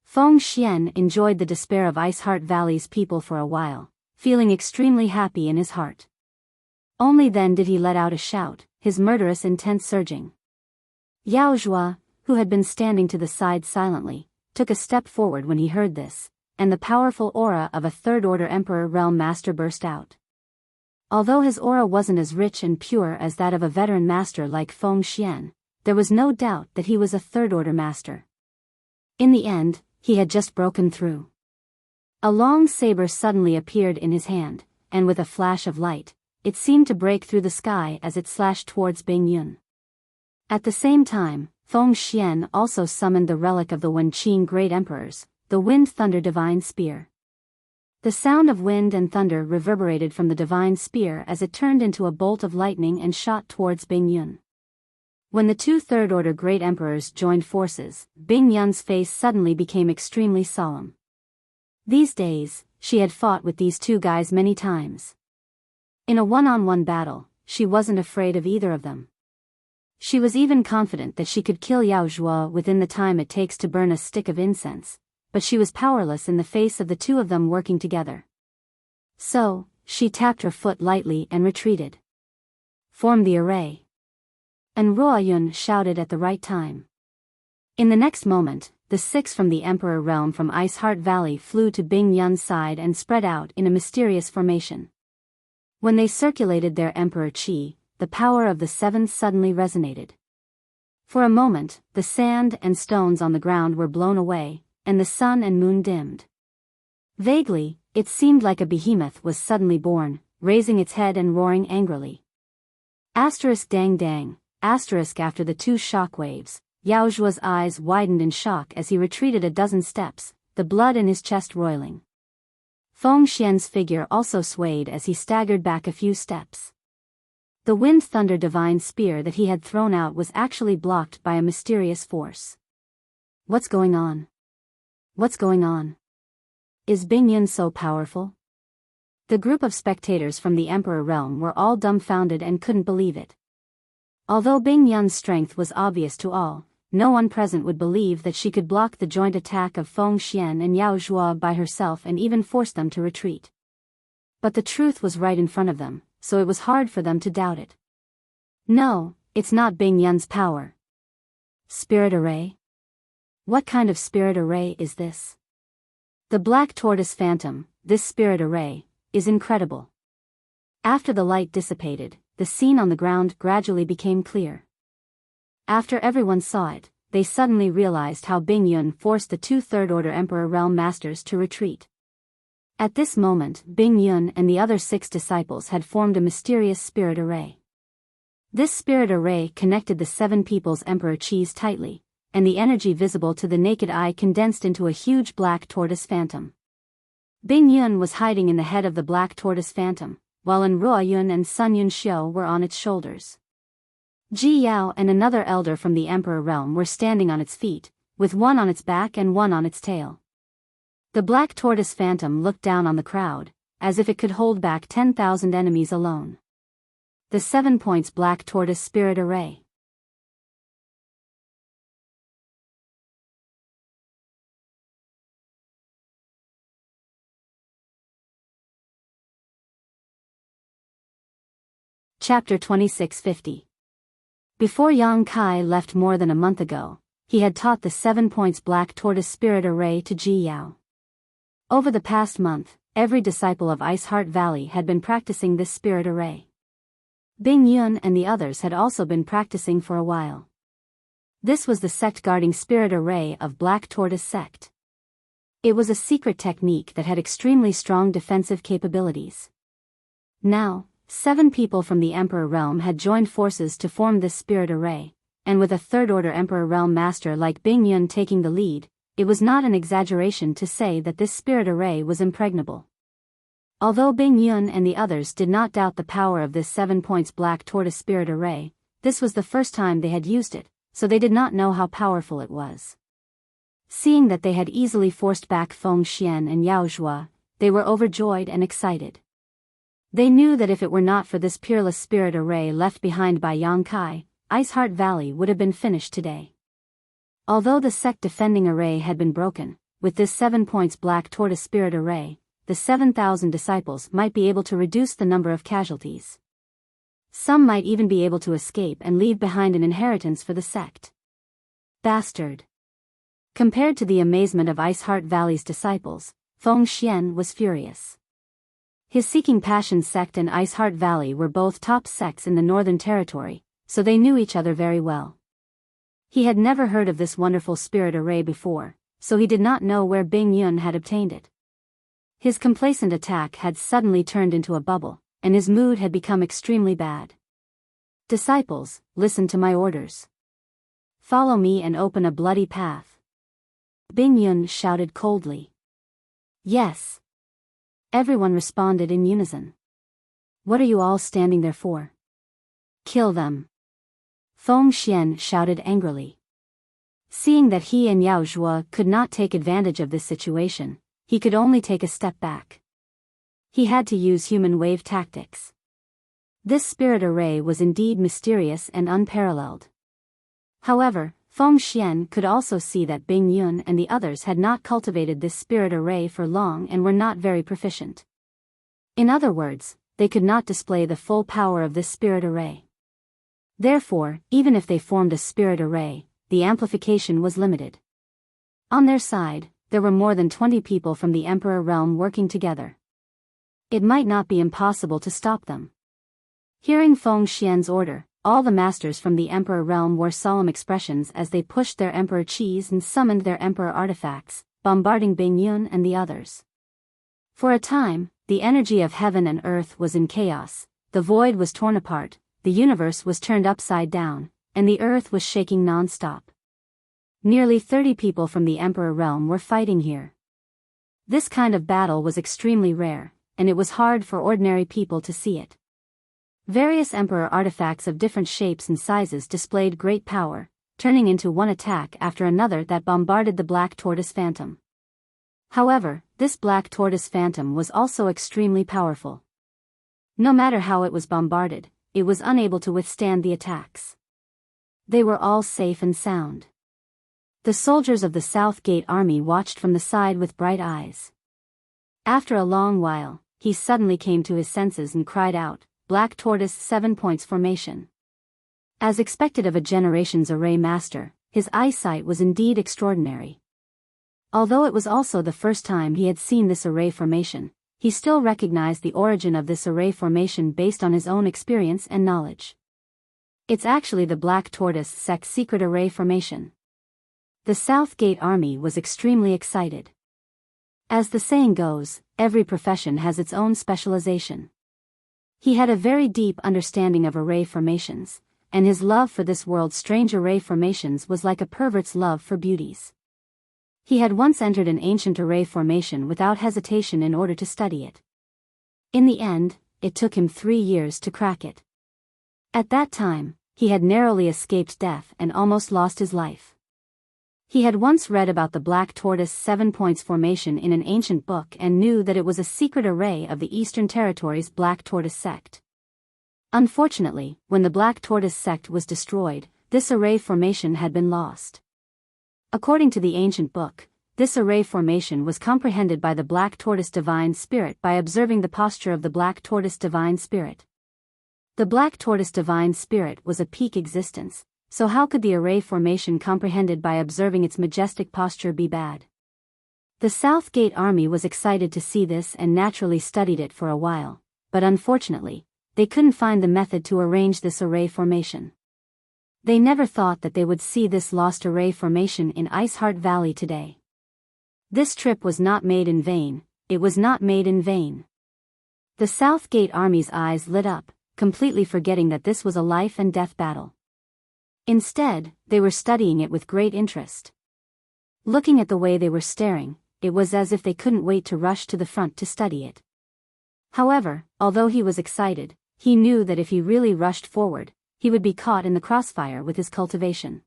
Feng Xian enjoyed the despair of Iceheart Valley's people for a while, feeling extremely happy in his heart. Only then did he let out a shout, his murderous intent surging. Yao Zhua, who had been standing to the side silently, took a step forward when he heard this, and the powerful aura of a third-order Emperor Realm Master burst out. Although his aura wasn't as rich and pure as that of a veteran master like Feng Xian, there was no doubt that he was a third-order master. In the end, he had just broken through. A long saber suddenly appeared in his hand, and with a flash of light, it seemed to break through the sky as it slashed towards Bing Yun. At the same time, Feng Xian also summoned the relic of the Wenqing Great Emperors, the Wind Thunder Divine Spear. The sound of wind and thunder reverberated from the divine spear as it turned into a bolt of lightning and shot towards Bing Yun. When the two third-order Great Emperors joined forces, Bing Yun's face suddenly became extremely solemn. These days, she had fought with these two guys many times. In a one-on-one battle, she wasn't afraid of either of them. She was even confident that she could kill Yao Zhua within the time it takes to burn a stick of incense, but she was powerless in the face of the two of them working together. So, she tapped her foot lightly and retreated. Form the array. And Ruoyun shouted at the right time. In the next moment, the six from the Emperor Realm from Iceheart Valley flew to Bing Yun's side and spread out in a mysterious formation. When they circulated their Emperor Qi, the power of the seven suddenly resonated. For a moment, the sand and stones on the ground were blown away, and the sun and moon dimmed. Vaguely, it seemed like a behemoth was suddenly born, raising its head and roaring angrily. Asterisk dang dang. Asterisk after the two shock waves, Yao Zhua's eyes widened in shock as he retreated a dozen steps, the blood in his chest roiling. Feng Xian's figure also swayed as he staggered back a few steps. The Wind Thunder Divine Spear that he had thrown out was actually blocked by a mysterious force. What's going on? What's going on? Is Bing Yun so powerful? The group of spectators from the Emperor Realm were all dumbfounded and couldn't believe it. Although Bing Yun's strength was obvious to all, no one present would believe that she could block the joint attack of Feng Xian and Yao Zhua by herself and even force them to retreat. But the truth was right in front of them, so it was hard for them to doubt it. No, it's not Bing Yun's power. Spirit Array? What kind of spirit array is this? The Black Tortoise Phantom, this spirit array, is incredible. After the light dissipated, the scene on the ground gradually became clear. After everyone saw it, they suddenly realized how Bing Yun forced the two Third-Order Emperor Realm Masters to retreat. At this moment, Bing Yun and the other 6 disciples had formed a mysterious spirit array. This spirit array connected the 7 people's Emperor Qis tightly, and the energy visible to the naked eye condensed into a huge black tortoise phantom. Bing Yun was hiding in the head of the black tortoise phantom, while Ruo Yun and Sun Yun Xiu were on its shoulders. Biyao and another elder from the Emperor Realm were standing on its feet, with one on its back and one on its tail. The black tortoise phantom looked down on the crowd, as if it could hold back 10,000 enemies alone. The 7 points black tortoise spirit array. Chapter 2650. Before Yang Kai left more than a month ago, he had taught the 7 points black tortoise spirit array to Biyao. Over the past month, every disciple of Ice Heart Valley had been practicing this spirit array. Bing Yun and the others had also been practicing for a while. This was the sect guarding spirit array of Black Tortoise Sect. It was a secret technique that had extremely strong defensive capabilities. Now, 7 people from the Emperor Realm had joined forces to form this spirit array, and with a Third-Order Emperor Realm Master like Bing Yun taking the lead, it was not an exaggeration to say that this spirit array was impregnable. Although Bing Yun and the others did not doubt the power of this 7 points black tortoise spirit array, this was the first time they had used it, so they did not know how powerful it was. Seeing that they had easily forced back Feng Xian and Yao Zhua, they were overjoyed and excited. They knew that if it were not for this peerless spirit array left behind by Yang Kai, Ice Heart Valley would have been finished today. Although the sect defending array had been broken, with this 7 points black tortoise spirit array, the 7,000 disciples might be able to reduce the number of casualties. Some might even be able to escape and leave behind an inheritance for the sect. Bastard! Compared to the amazement of Ice Heart Valley's disciples, Feng Xian was furious. His Seeking Passion sect and Ice Heart Valley were both top sects in the Northern Territory, so they knew each other very well. He had never heard of this wonderful spirit array before, so he did not know where Bing Yun had obtained it. His complacent attack had suddenly turned into a bubble, and his mood had become extremely bad. Disciples, listen to my orders. Follow me and open a bloody path. Bing Yun shouted coldly. Yes. Everyone responded in unison. What are you all standing there for? Kill them. Feng Xian shouted angrily. Seeing that he and Yao Zhua could not take advantage of this situation, he could only take a step back. He had to use human wave tactics. This spirit array was indeed mysterious and unparalleled. However, Feng Xian could also see that Bing Yun and the others had not cultivated this spirit array for long and were not very proficient. In other words, they could not display the full power of this spirit array. Therefore, even if they formed a spirit array, the amplification was limited. On their side, there were more than 20 people from the Emperor Realm working together. It might not be impossible to stop them. Hearing Feng Xian's order, all the masters from the Emperor Realm wore solemn expressions as they pushed their Emperor Qis and summoned their Emperor artifacts, bombarding Bing Yun and the others. For a time, the energy of heaven and earth was in chaos, the void was torn apart, the universe was turned upside down, and the earth was shaking non-stop. Nearly 30 people from the Emperor Realm were fighting here. This kind of battle was extremely rare, and it was hard for ordinary people to see it. Various Emperor artifacts of different shapes and sizes displayed great power, turning into one attack after another that bombarded the Black Tortoise Phantom. However, this Black Tortoise Phantom was also extremely powerful. No matter how it was bombarded, it was unable to withstand the attacks. They were all safe and sound. The soldiers of the South Gate Army watched from the side with bright eyes. After a long while, he suddenly came to his senses and cried out, "Black Tortoise 7 points formation." As expected of a Generations Array Master, his eyesight was indeed extraordinary. Although it was also the first time he had seen this array formation, he still recognized the origin of this array formation based on his own experience and knowledge. It's actually the Black Tortoise Sect secret array formation. The South Gate Army was extremely excited. As the saying goes, every profession has its own specialization. He had a very deep understanding of array formations, and his love for this world's strange array formations was like a pervert's love for beauties. He had once entered an ancient array formation without hesitation in order to study it. In the end, it took him 3 years to crack it. At that time, he had narrowly escaped death and almost lost his life. He had once read about the Black Tortoise 7 Points formation in an ancient book and knew that it was a secret array of the Eastern Territory's Black Tortoise sect. Unfortunately, when the Black Tortoise sect was destroyed, this array formation had been lost. According to the ancient book, this array formation was comprehended by the Black Tortoise Divine Spirit by observing the posture of the Black Tortoise Divine Spirit. The Black Tortoise Divine Spirit was a peak existence, so how could the array formation comprehended by observing its majestic posture be bad? The South Gate Army was excited to see this and naturally studied it for a while, but unfortunately, they couldn't find the method to arrange this array formation. They never thought that they would see this lost array formation in Iceheart Valley today. This trip was not made in vain, it was not made in vain. The South Gate Army's eyes lit up, completely forgetting that this was a life and death battle. Instead, they were studying it with great interest. Looking at the way they were staring, it was as if they couldn't wait to rush to the front to study it. However, although he was excited, he knew that if he really rushed forward, he would be caught in the crossfire with his cultivation.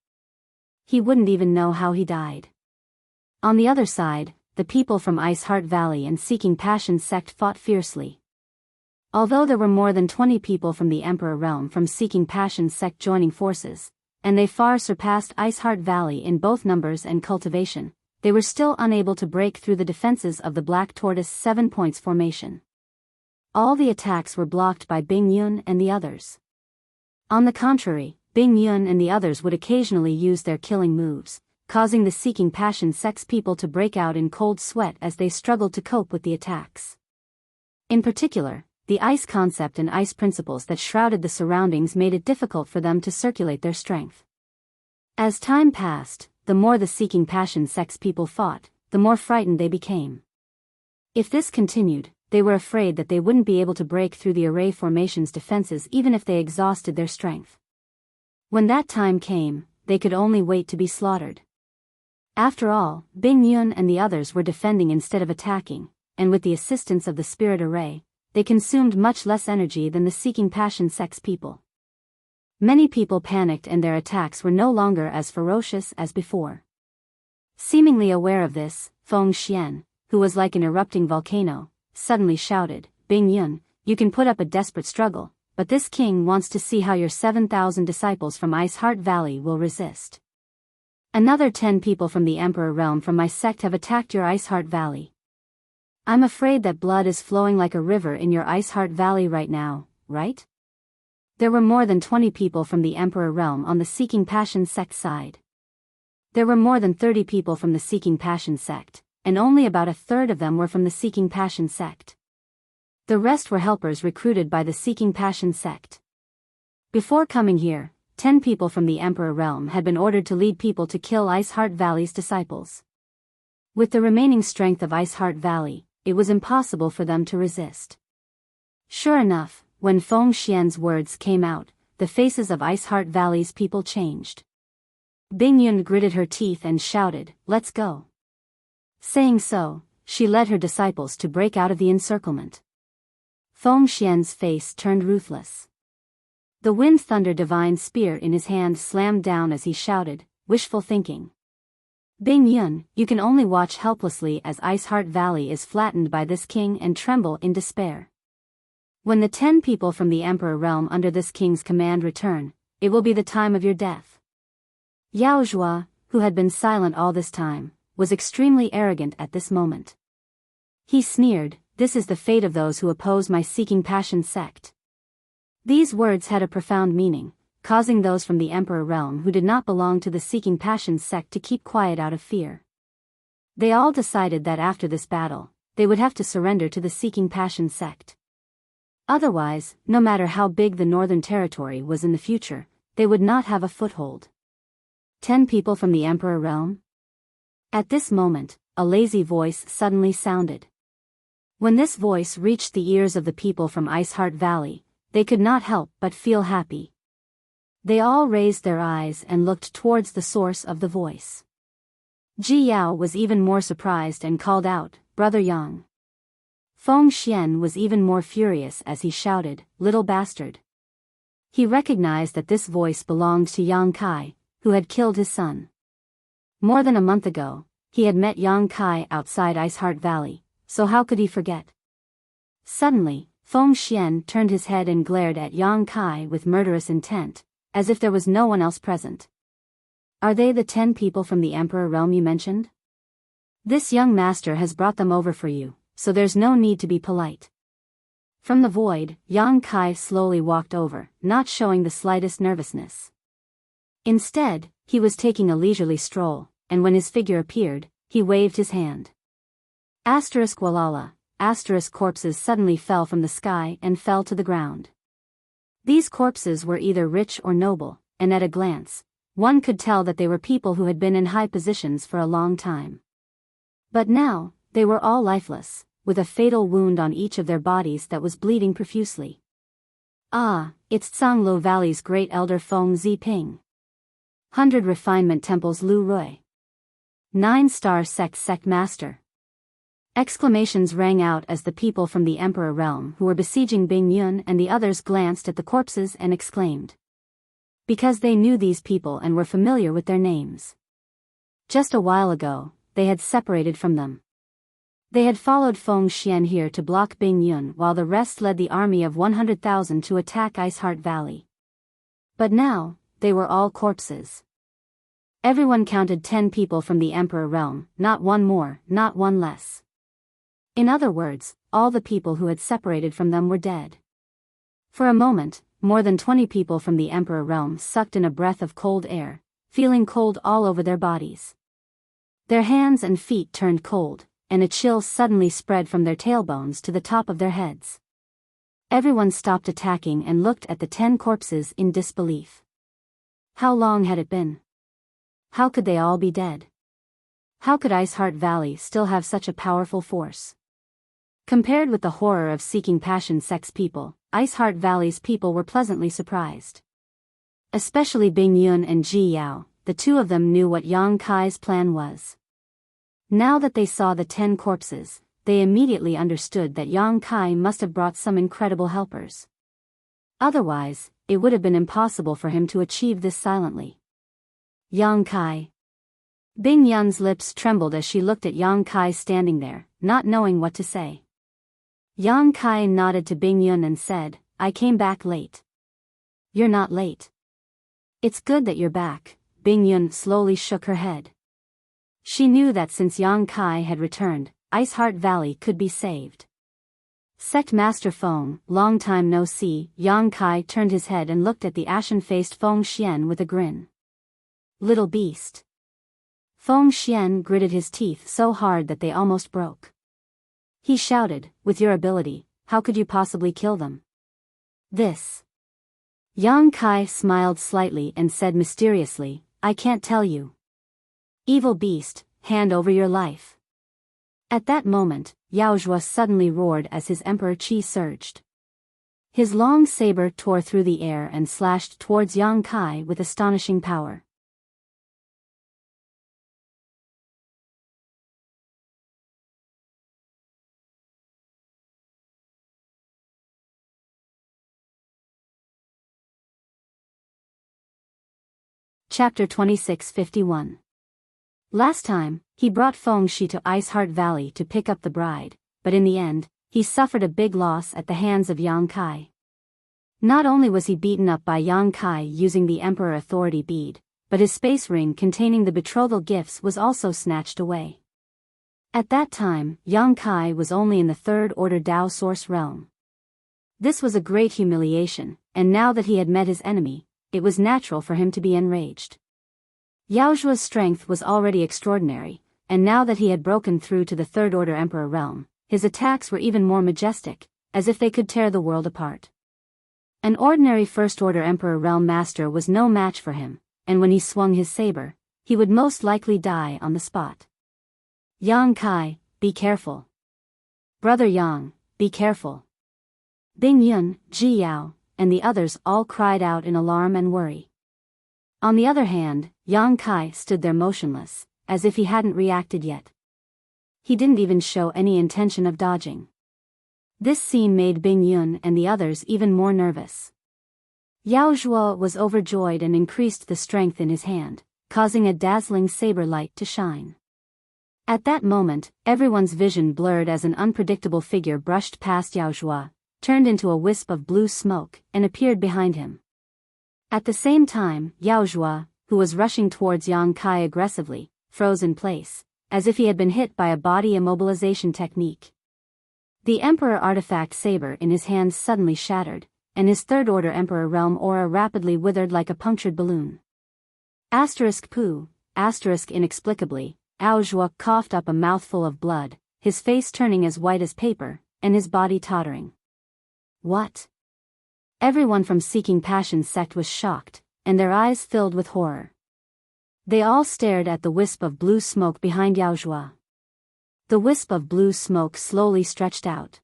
He wouldn't even know how he died. On the other side, the people from Iceheart Valley and Seeking Passion sect fought fiercely. Although there were more than 20 people from the Emperor Realm from Seeking Passion sect joining forces, and they far surpassed Iceheart Valley in both numbers and cultivation, they were still unable to break through the defenses of the Black Tortoise 7 Points formation. All the attacks were blocked by Bing Yun and the others. On the contrary, Bing Yun and the others would occasionally use their killing moves, causing the Seeking Passion sect's people to break out in cold sweat as they struggled to cope with the attacks. In particular, the ice concept and ice principles that shrouded the surroundings made it difficult for them to circulate their strength. As time passed, the more the Seeking Passion sect's people fought, the more frightened they became. If this continued, they were afraid that they wouldn't be able to break through the array formation's defenses even if they exhausted their strength. When that time came, they could only wait to be slaughtered. After all, Bing Yun and the others were defending instead of attacking, and with the assistance of the spirit array, they consumed much less energy than the Seeking Passion sect's people. Many people panicked and their attacks were no longer as ferocious as before. Seemingly aware of this, Feng Xian, who was like an erupting volcano, suddenly shouted, "Bing Yun, you can put up a desperate struggle, but this king wants to see how your 7,000 disciples from Iceheart Valley will resist. Another 10 people from the Emperor Realm from my sect have attacked your Iceheart Valley. I'm afraid that blood is flowing like a river in your Iceheart Valley right now, right?" There were more than 20 people from the Emperor Realm on the Seeking Passion sect side. There were more than 30 people from the Seeking Passion sect, and only about a third of them were from the Seeking Passion sect. The rest were helpers recruited by the Seeking Passion sect. Before coming here, 10 people from the Emperor Realm had been ordered to lead people to kill Iceheart Valley's disciples. With the remaining strength of Iceheart Valley, it was impossible for them to resist. Sure enough, when Feng Xian's words came out, the faces of Iceheart Valley's people changed. Bing Yun gritted her teeth and shouted, "Let's go." Saying so, she led her disciples to break out of the encirclement. Feng Xian's face turned ruthless. The Wind Thunder Divine Spear in his hand slammed down as he shouted, "Wishful thinking. Bing Yun, you can only watch helplessly as Iceheart Valley is flattened by this king and tremble in despair. When the 10 people from the Emperor Realm under this king's command return, it will be the time of your death." Yao Zhua, who had been silent all this time, was extremely arrogant at this moment. He sneered, "This is the fate of those who oppose my Seeking Passion sect." These words had a profound meaning, causing those from the Emperor Realm who did not belong to the Seeking Passion sect to keep quiet out of fear. They all decided that after this battle, they would have to surrender to the Seeking Passion sect. Otherwise, no matter how big the Northern Territory was in the future, they would not have a foothold. 10 people from the Emperor Realm? At this moment, a lazy voice suddenly sounded. When this voice reached the ears of the people from Iceheart Valley, they could not help but feel happy. They all raised their eyes and looked towards the source of the voice. Biyao was even more surprised and called out, "Brother Yang." Feng Xian was even more furious as he shouted, "Little bastard." He recognized that this voice belonged to Yang Kai, who had killed his son. More than a month ago, he had met Yang Kai outside Iceheart Valley, so how could he forget? Suddenly, Feng Xian turned his head and glared at Yang Kai with murderous intent, as if there was no one else present. "Are they the 10 people from the Emperor realm you mentioned? This young master has brought them over for you, so there's no need to be polite." From the void, Yang Kai slowly walked over, not showing the slightest nervousness. Instead, he was taking a leisurely stroll, and when his figure appeared, he waved his hand. Walala, corpses suddenly fell from the sky and fell to the ground. These corpses were either rich or noble, and at a glance, one could tell that they were people who had been in high positions for a long time. But now, they were all lifeless, with a fatal wound on each of their bodies that was bleeding profusely. "Ah, it's Zhanglo Valley's great elder Feng Ziping. 100 Refinement Temples Lu Rui. 9-star sect master." Exclamations rang out as the people from the Emperor realm who were besieging Bing Yun and the others glanced at the corpses and exclaimed. Because they knew these people and were familiar with their names. Just a while ago, they had separated from them. They had followed Feng Xian here to block Bing Yun while the rest led the army of 100,000 to attack Iceheart Valley. But now, they were all corpses. Everyone counted 10 people from the Emperor realm, not one more, not one less. In other words, all the people who had separated from them were dead. For a moment, more than 20 people from the Emperor realm sucked in a breath of cold air, feeling cold all over their bodies. Their hands and feet turned cold, and a chill suddenly spread from their tailbones to the top of their heads. Everyone stopped attacking and looked at the 10 corpses in disbelief. How long had it been? How could they all be dead? How could Iceheart Valley still have such a powerful force? Compared with the horror of seeking passion sex people, Iceheart Valley's people were pleasantly surprised. Especially Bing Yun and Biyao, the two of them knew what Yang Kai's plan was. Now that they saw the 10 corpses, they immediately understood that Yang Kai must have brought some incredible helpers. Otherwise, it would have been impossible for him to achieve this silently. Yang Kai. Bing Yun's lips trembled as she looked at Yang Kai standing there, not knowing what to say. Yang Kai nodded to Bing Yun and said, "I came back late." "You're not late. It's good that you're back." Bing Yun slowly shook her head. She knew that since Yang Kai had returned, Iceheart Valley could be saved. Sect Master Feng, long time no see. Yang Kai turned his head and looked at the ashen-faced Feng Xian with a grin. "Little beast." Feng Xian gritted his teeth so hard that they almost broke. He shouted, "With your ability, how could you possibly kill them?" "This." Yang Kai smiled slightly and said mysteriously, "I can't tell you." "Evil beast, hand over your life." At that moment, Yao Zhuo suddenly roared as his emperor chi surged. His long saber tore through the air and slashed towards Yang Kai with astonishing power. Chapter 2651. Last time, he brought Feng Shi to Iceheart Valley to pick up the bride, but in the end, he suffered a big loss at the hands of Yang Kai. Not only was he beaten up by Yang Kai using the Emperor Authority bead, but his space ring containing the betrothal gifts was also snatched away. At that time, Yang Kai was only in the Third Order Dao Source realm. This was a great humiliation, and now that he had met his enemy, it was natural for him to be enraged. Yao Zhuo's strength was already extraordinary, and now that he had broken through to the Third Order Emperor realm, his attacks were even more majestic, as if they could tear the world apart. An ordinary First Order Emperor realm master was no match for him, and when he swung his saber, he would most likely die on the spot. Yang Kai, be careful. Brother Yang, be careful. Bing Yun, Ji Yao, and the others all cried out in alarm and worry. On the other hand, Yang Kai stood there motionless, as if he hadn't reacted yet. He didn't even show any intention of dodging. This scene made Bing Yun and the others even more nervous. Yao Zhuo was overjoyed and increased the strength in his hand, causing a dazzling saber light to shine. At that moment, everyone's vision blurred as an unpredictable figure brushed past Yao Zhuo, turned into a wisp of blue smoke, and appeared behind him. At the same time, Yao Zhuo, who was rushing towards Yang Kai aggressively, froze in place, as if he had been hit by a body immobilization technique. The Emperor artifact saber in his hands suddenly shattered, and his third-order Emperor realm aura rapidly withered like a punctured balloon. Poo, inexplicably, Yao Zhuo coughed up a mouthful of blood, his face turning as white as paper, and his body tottering. What? Everyone from Seeking Passion sect was shocked, and their eyes filled with horror. They all stared at the wisp of blue smoke behind Yao Zhuo. The wisp of blue smoke slowly stretched out.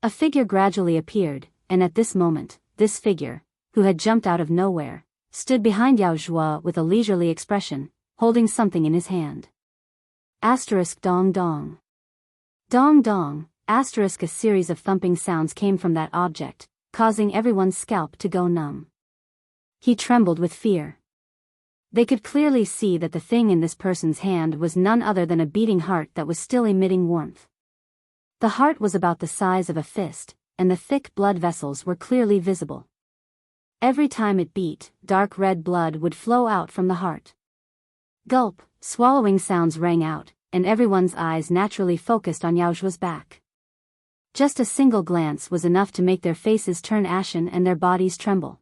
A figure gradually appeared, and at this moment, this figure, who had jumped out of nowhere, stood behind Yao Zhuo with a leisurely expression, holding something in his hand. Dong dong. Dong dong, a series of thumping sounds came from that object, causing everyone's scalp to go numb. He trembled with fear. They could clearly see that the thing in this person's hand was none other than a beating heart that was still emitting warmth. The heart was about the size of a fist, and the thick blood vessels were clearly visible. Every time it beat, dark red blood would flow out from the heart. Gulp, swallowing sounds rang out, and everyone's eyes naturally focused on Yao Zhuo's back. Just a single glance was enough to make their faces turn ashen and their bodies tremble.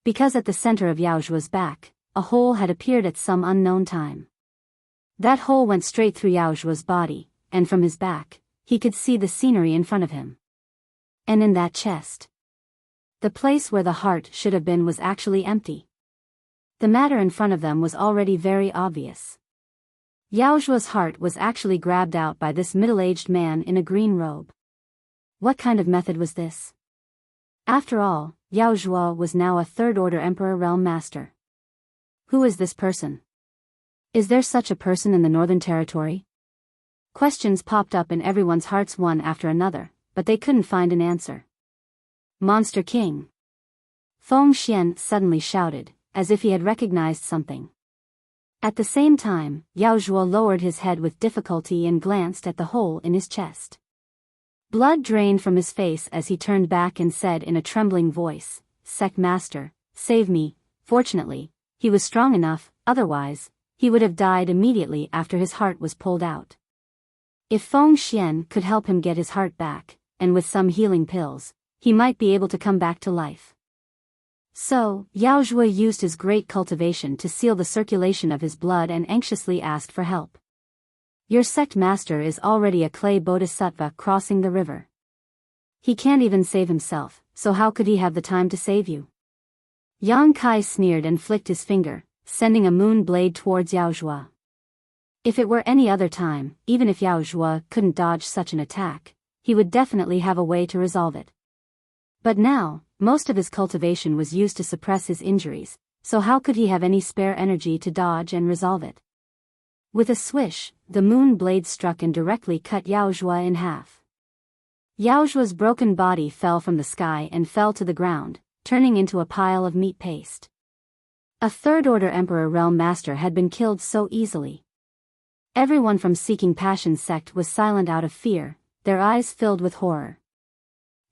Because at the center of Yao Zhuo's back, a hole had appeared at some unknown time. That hole went straight through Yao Zhuo's body, and from his back, he could see the scenery in front of him. And in that chest, the place where the heart should have been was actually empty. The matter in front of them was already very obvious. Yao Zhuo's heart was actually grabbed out by this middle-aged man in a green robe. What kind of method was this? After all, Yao Zhuo was now a third-order Emperor Realm Master. Who is this person? Is there such a person in the Northern Territory? Questions popped up in everyone's hearts one after another, but they couldn't find an answer. Monster King! Feng Xian suddenly shouted, as if he had recognized something. At the same time, Yao Zhuo lowered his head with difficulty and glanced at the hole in his chest. Blood drained from his face as he turned back and said in a trembling voice, "Sect Master, save me." Fortunately, he was strong enough, otherwise, he would have died immediately after his heart was pulled out. If Feng Xian could help him get his heart back, and with some healing pills, he might be able to come back to life. So, Yao Zhuo used his great cultivation to seal the circulation of his blood and anxiously asked for help. Your sect master is already a clay bodhisattva crossing the river. He can't even save himself, so how could he have the time to save you? Yang Kai sneered and flicked his finger, sending a moon blade towards Yao Zhuo. If it were any other time, even if Yao Zhuo couldn't dodge such an attack, he would definitely have a way to resolve it. But now, most of his cultivation was used to suppress his injuries, so how could he have any spare energy to dodge and resolve it? With a swish, the moon blade struck and directly cut Yao Zhuo in half. Yao Zhuo's broken body fell from the sky and fell to the ground, turning into a pile of meat paste. A third-order Emperor Realm Master had been killed so easily. Everyone from Seeking Passion sect was silent out of fear, their eyes filled with horror.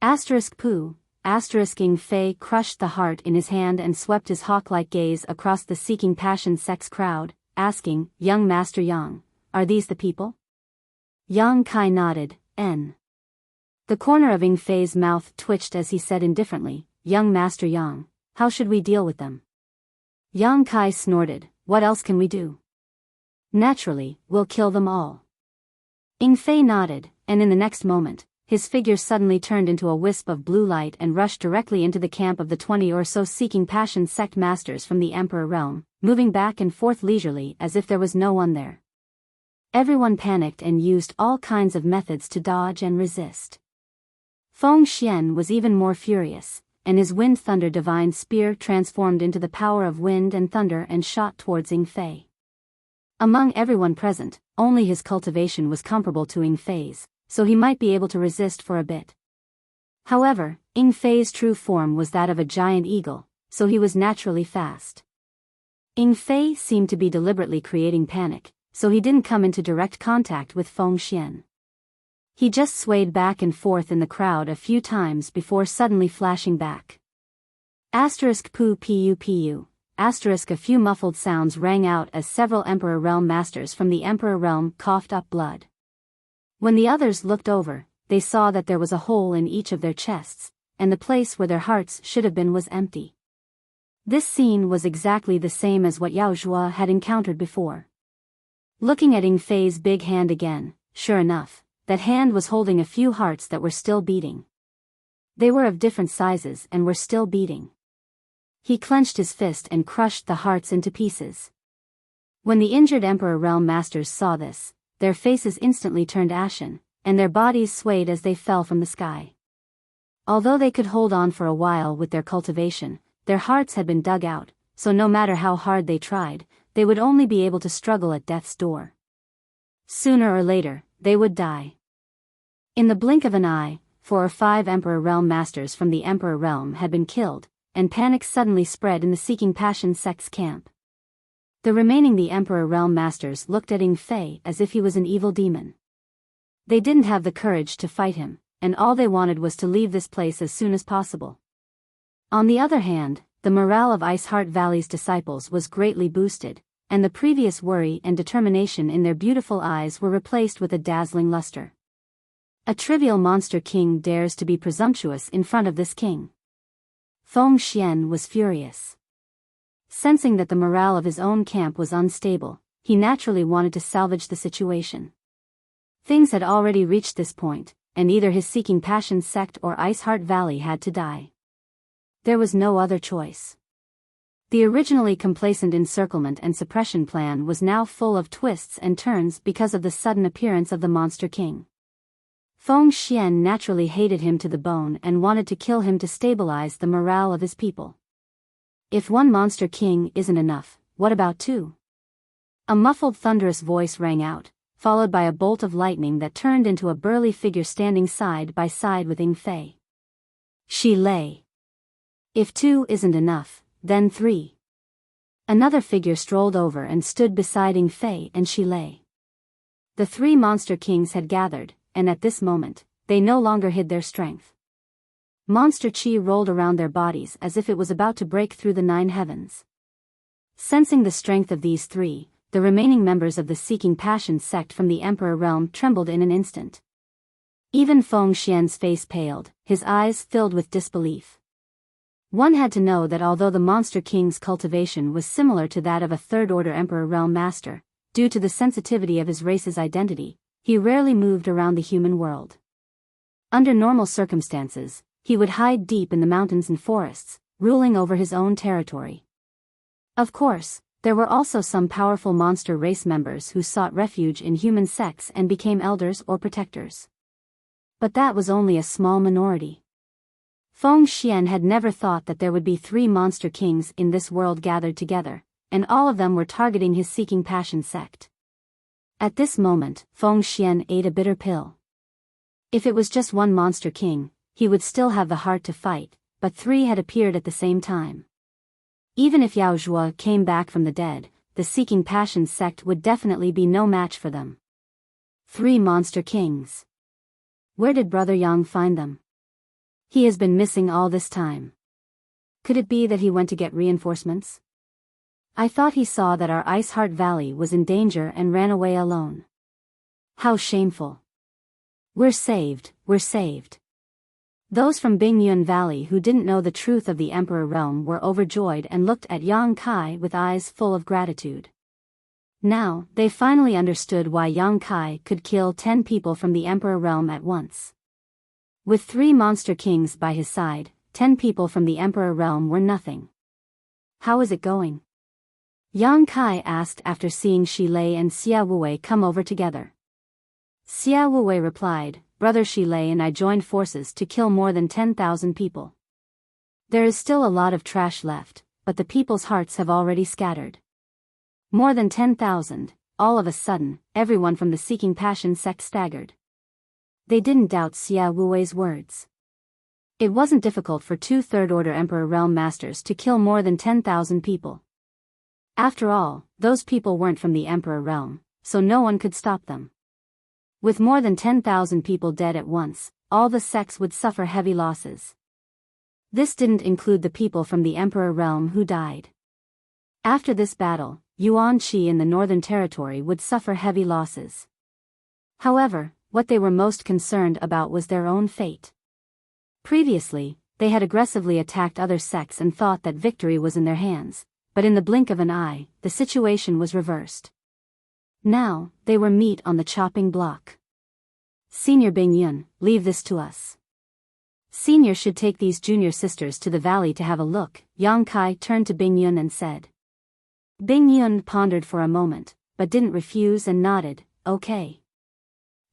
Ing Fei crushed the heart in his hand and swept his hawk-like gaze across the Seeking Passion sect's crowd, asking, "Young Master Yang, are these the people?" Yang Kai nodded, "N." The corner of Ing Fei's mouth twitched as he said indifferently, "Young Master Yang, how should we deal with them?" Yang Kai snorted, "What else can we do?" "Naturally, we'll kill them all." Ing Fei nodded, and in the next moment, his figure suddenly turned into a wisp of blue light and rushed directly into the camp of the 20 or so Seeking Passion sect masters from the Emperor realm, moving back and forth leisurely as if there was no one there. Everyone panicked and used all kinds of methods to dodge and resist. Feng Xian was even more furious, and his wind thunder divine spear transformed into the power of wind and thunder and shot towards Ying Fei. Among everyone present, only his cultivation was comparable to Ying Fei's, so he might be able to resist for a bit. However, Ying Fei's true form was that of a giant eagle, so he was naturally fast. Ying Fei seemed to be deliberately creating panic, so he didn't come into direct contact with Feng Xian. He just swayed back and forth in the crowd a few times before suddenly flashing back. Pu pu pu. A few muffled sounds rang out as several Emperor Realm masters from the Emperor Realm coughed up blood. When the others looked over, they saw that there was a hole in each of their chests, and the place where their hearts should have been was empty. This scene was exactly the same as what Yao Zhuo had encountered before. Looking at Ying Fei's big hand again, sure enough, that hand was holding a few hearts that were still beating. They were of different sizes and were still beating. He clenched his fist and crushed the hearts into pieces. When the injured Emperor Realm Masters saw this, their faces instantly turned ashen, and their bodies swayed as they fell from the sky. Although they could hold on for a while with their cultivation, their hearts had been dug out, so no matter how hard they tried, they would only be able to struggle at death's door. Sooner or later, they would die. In the blink of an eye, 4 or 5 Emperor Realm Masters from the Emperor Realm had been killed, and panic suddenly spread in the Seeking Passion sect's camp. The Emperor Realm Masters looked at Ying Fei as if he was an evil demon. They didn't have the courage to fight him, and all they wanted was to leave this place as soon as possible. On the other hand, the morale of Ice Heart Valley's disciples was greatly boosted, and the previous worry and determination in their beautiful eyes were replaced with a dazzling luster. A trivial monster king dares to be presumptuous in front of this king. Feng Xian was furious. Sensing that the morale of his own camp was unstable, he naturally wanted to salvage the situation. Things had already reached this point, and either his Seeking Passion sect or Ice Heart Valley had to die. There was no other choice. The originally complacent encirclement and suppression plan was now full of twists and turns because of the sudden appearance of the Monster King. Feng Xian naturally hated him to the bone and wanted to kill him to stabilize the morale of his people. If one Monster King isn't enough, what about 2? A muffled thunderous voice rang out, followed by a bolt of lightning that turned into a burly figure standing side by side with Ying Fei. She lay. If 2 isn't enough, then 3. Another figure strolled over and stood beside Ying Fei and she lay. The 3 Monster Kings had gathered, and at this moment, they no longer hid their strength. Monster chi rolled around their bodies as if it was about to break through the 9 heavens. Sensing the strength of these 3, the remaining members of the Seeking Passion sect from the Emperor Realm trembled in an instant. Even Feng Xian's face paled, his eyes filled with disbelief. One had to know that although the Monster King's cultivation was similar to that of a third-order Emperor Realm Master, due to the sensitivity of his race's identity, he rarely moved around the human world. Under normal circumstances, he would hide deep in the mountains and forests, ruling over his own territory. Of course, there were also some powerful monster race members who sought refuge in human sects and became elders or protectors. But that was only a small minority. Feng Xian had never thought that there would be 3 Monster Kings in this world gathered together, and all of them were targeting his Seeking Passion sect. At this moment, Feng Xian ate a bitter pill. If it was just 1 Monster King, he would still have the heart to fight, but 3 had appeared at the same time. Even if Yao Zhuo came back from the dead, the Seeking Passion sect would definitely be no match for them. 3 Monster Kings. Where did Brother Yang find them? He has been missing all this time. Could it be that he went to get reinforcements? I thought he saw that our Ice Heart Valley was in danger and ran away alone. How shameful. We're saved, we're saved. Those from Bingyuan Valley who didn't know the truth of the Emperor Realm were overjoyed and looked at Yang Kai with eyes full of gratitude. Now, they finally understood why Yang Kai could kill 10 people from the Emperor Realm at once. With 3 Monster Kings by his side, 10 people from the Emperor Realm were nothing. How is it going? Yang Kai asked after seeing Shi Lei and Xia Wuwei come over together. Xia Wuwei replied, "Brother Shi Lei and I joined forces to kill more than 10,000 people. There is still a lot of trash left, but the people's hearts have already scattered." More than 10,000, all of a sudden, everyone from the Seeking Passion sect staggered. They didn't doubt Xia Wuwei's words. It wasn't difficult for two Third-Order Emperor Realm Masters to kill more than 10,000 people. After all, those people weren't from the Emperor Realm, so no one could stop them. With more than 10,000 people dead at once, all the sects would suffer heavy losses. This didn't include the people from the Emperor Realm who died. After this battle, Yuan Qi in the Northern Territory would suffer heavy losses. However, what they were most concerned about was their own fate. Previously, they had aggressively attacked other sects and thought that victory was in their hands, but in the blink of an eye, the situation was reversed. Now, they were meat on the chopping block. "Senior Bing Yun, leave this to us. Senior should take these junior sisters to the valley to have a look," Yang Kai turned to Bing Yun and said. Bing Yun pondered for a moment, but didn't refuse and nodded, "Okay."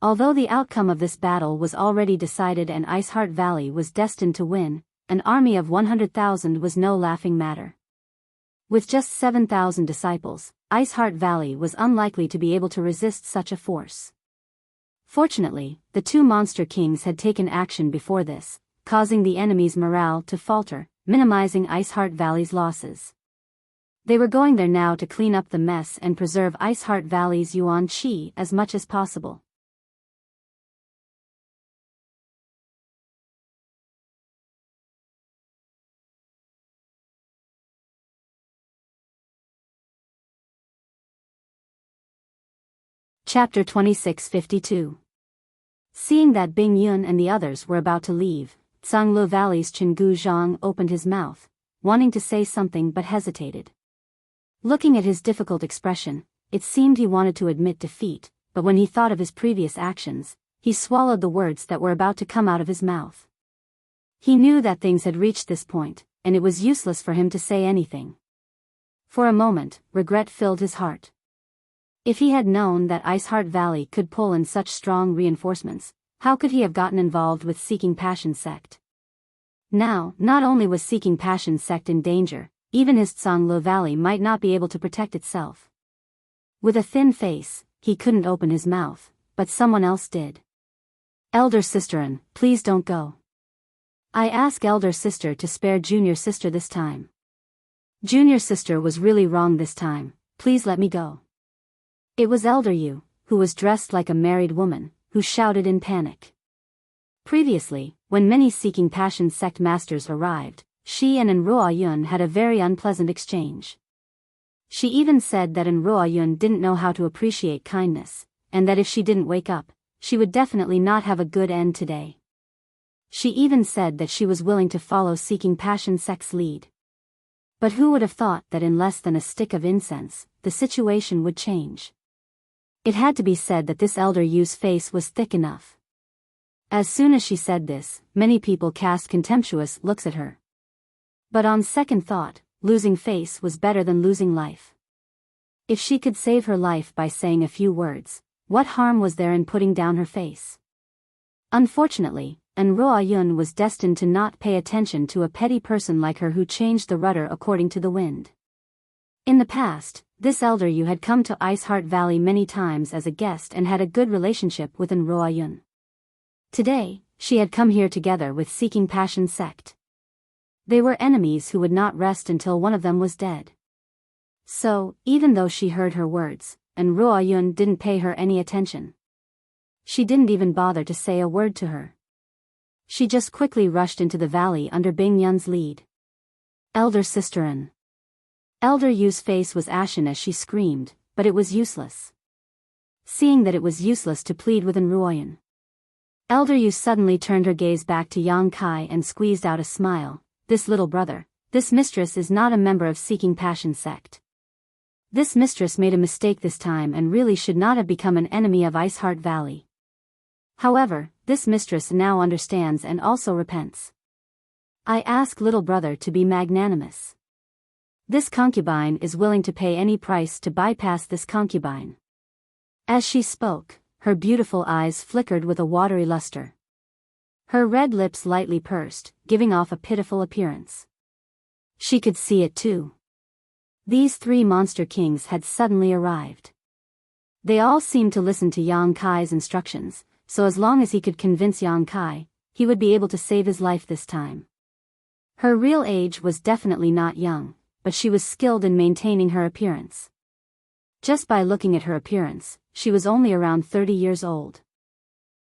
Although the outcome of this battle was already decided and Iceheart Valley was destined to win, an army of 100,000 was no laughing matter. With just 7,000 disciples, Iceheart Valley was unlikely to be able to resist such a force. Fortunately, the two monster kings had taken action before this, causing the enemy's morale to falter, minimizing Iceheart Valley's losses. They were going there now to clean up the mess and preserve Iceheart Valley's Yuan Qi as much as possible. Chapter 2652. Seeing that Bing Yun and the others were about to leave, Zhanglu Valley's Chengu Zhang opened his mouth, wanting to say something but hesitated. Looking at his difficult expression, it seemed he wanted to admit defeat, but when he thought of his previous actions, he swallowed the words that were about to come out of his mouth. He knew that things had reached this point, and it was useless for him to say anything. For a moment, regret filled his heart. If he had known that Iceheart Valley could pull in such strong reinforcements, how could he have gotten involved with Seeking Passion sect? Now, not only was Seeking Passion sect in danger, even his Zhanglu Valley might not be able to protect itself. With a thin face, he couldn't open his mouth, but someone else did. "Elder Sisterin, please don't go. I ask Elder Sister to spare Junior Sister this time. Junior Sister was really wrong this time, please let me go." It was Elder Yu, who was dressed like a married woman, who shouted in panic. Previously, when many Seeking Passion sect masters arrived, she and Enruo Yun had a very unpleasant exchange. She even said that Enruo Yun didn't know how to appreciate kindness, and that if she didn't wake up, she would definitely not have a good end today. She even said that she was willing to follow Seeking Passion sect's lead. But who would have thought that in less than a stick of incense, the situation would change? It had to be said that this Elder Yu's face was thick enough. As soon as she said this, many people cast contemptuous looks at her. But on second thought, losing face was better than losing life. If she could save her life by saying a few words, what harm was there in putting down her face? Unfortunately, Enruo Yun was destined to not pay attention to a petty person like her who changed the rudder according to the wind. In the past, this Elder Yu had come to Iceheart Valley many times as a guest and had a good relationship with Enruo Yun. Today, she had come here together with Seeking Passion sect. They were enemies who would not rest until one of them was dead. So, even though she heard her words, Enruo Yun didn't pay her any attention. She didn't even bother to say a word to her. She just quickly rushed into the valley under Bing Yun's lead. "Elder Sisterin." Elder Yu's face was ashen as she screamed, but it was useless. Seeing that it was useless to plead with Enruo Yun, Elder Yu suddenly turned her gaze back to Yang Kai and squeezed out a smile. "This little brother, this mistress is not a member of Seeking Passion sect. This mistress made a mistake this time and really should not have become an enemy of Iceheart Valley. However, this mistress now understands and also repents. I ask little brother to be magnanimous. This concubine is willing to pay any price to bypass this concubine. As she spoke, her beautiful eyes flickered with a watery luster. Her red lips lightly pursed, giving off a pitiful appearance. She could see it too. These three monster kings had suddenly arrived. They all seemed to listen to Yang Kai's instructions, so as long as he could convince Yang Kai, he would be able to save his life this time. Her real age was definitely not young, but she was skilled in maintaining her appearance. Just by looking at her appearance, she was only around 30 years old.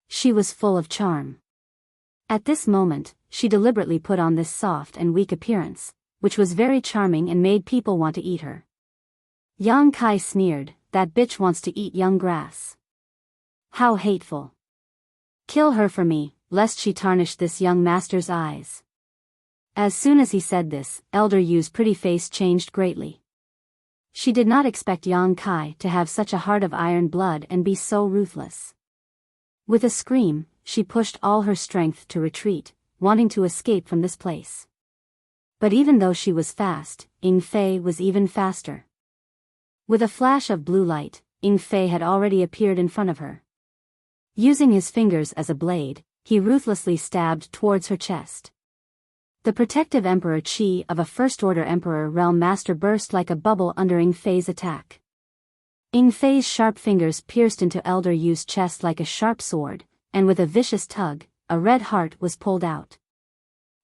She was full of charm. At this moment, she deliberately put on this soft and weak appearance, which was very charming and made people want to eat her. Yang Kai sneered, "That bitch wants to eat young grass. How hateful. Kill her for me, lest she tarnish this young master's eyes." As soon as he said this, Elder Yu's pretty face changed greatly. She did not expect Yang Kai to have such a heart of iron blood and be so ruthless. With a scream, she pushed all her strength to retreat, wanting to escape from this place. But even though she was fast, Ying Fei was even faster. With a flash of blue light, Ying Fei had already appeared in front of her. Using his fingers as a blade, he ruthlessly stabbed towards her chest. The protective Emperor Qi of a First-Order Emperor Realm Master burst like a bubble under Ying Fei's attack. Ying Fei's sharp fingers pierced into Elder Yu's chest like a sharp sword, and with a vicious tug, a red heart was pulled out.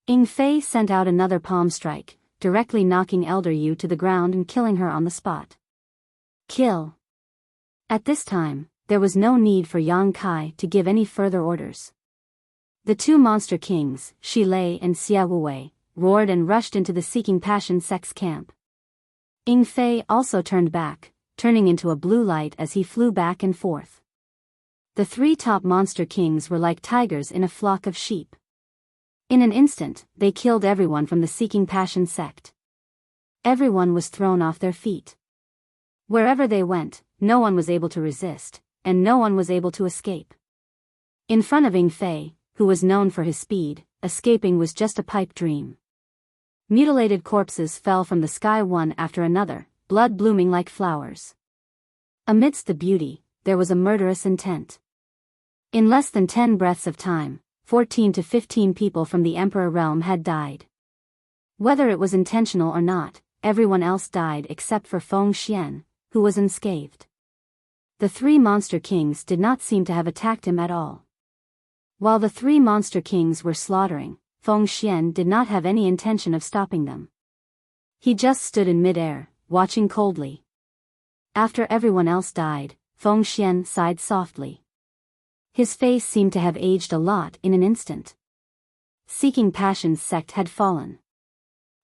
Ying Fei sent out another palm strike, directly knocking Elder Yu to the ground and killing her on the spot. Kill. At this time, there was no need for Yang Kai to give any further orders. The two monster kings, Shi Lei and Xia Wuwei, roared and rushed into the Seeking Passion sect's camp. Ying Fei also turned back, turning into a blue light as he flew back and forth. The three top monster kings were like tigers in a flock of sheep. In an instant, they killed everyone from the Seeking Passion sect. Everyone was thrown off their feet. Wherever they went, no one was able to resist, and no one was able to escape. In front of Ying Fei, who was known for his speed, escaping was just a pipe dream. Mutilated corpses fell from the sky one after another, blood blooming like flowers. Amidst the beauty, there was a murderous intent. In less than 10 breaths of time, 14 to 15 people from the Emperor realm had died. Whether it was intentional or not, everyone else died except for Feng Xian, who was unscathed. The three monster kings did not seem to have attacked him at all. While the three monster kings were slaughtering, Feng Xian did not have any intention of stopping them. He just stood in mid-air, watching coldly. After everyone else died, Feng Xian sighed softly. His face seemed to have aged a lot in an instant. Seeking Passion's sect had fallen.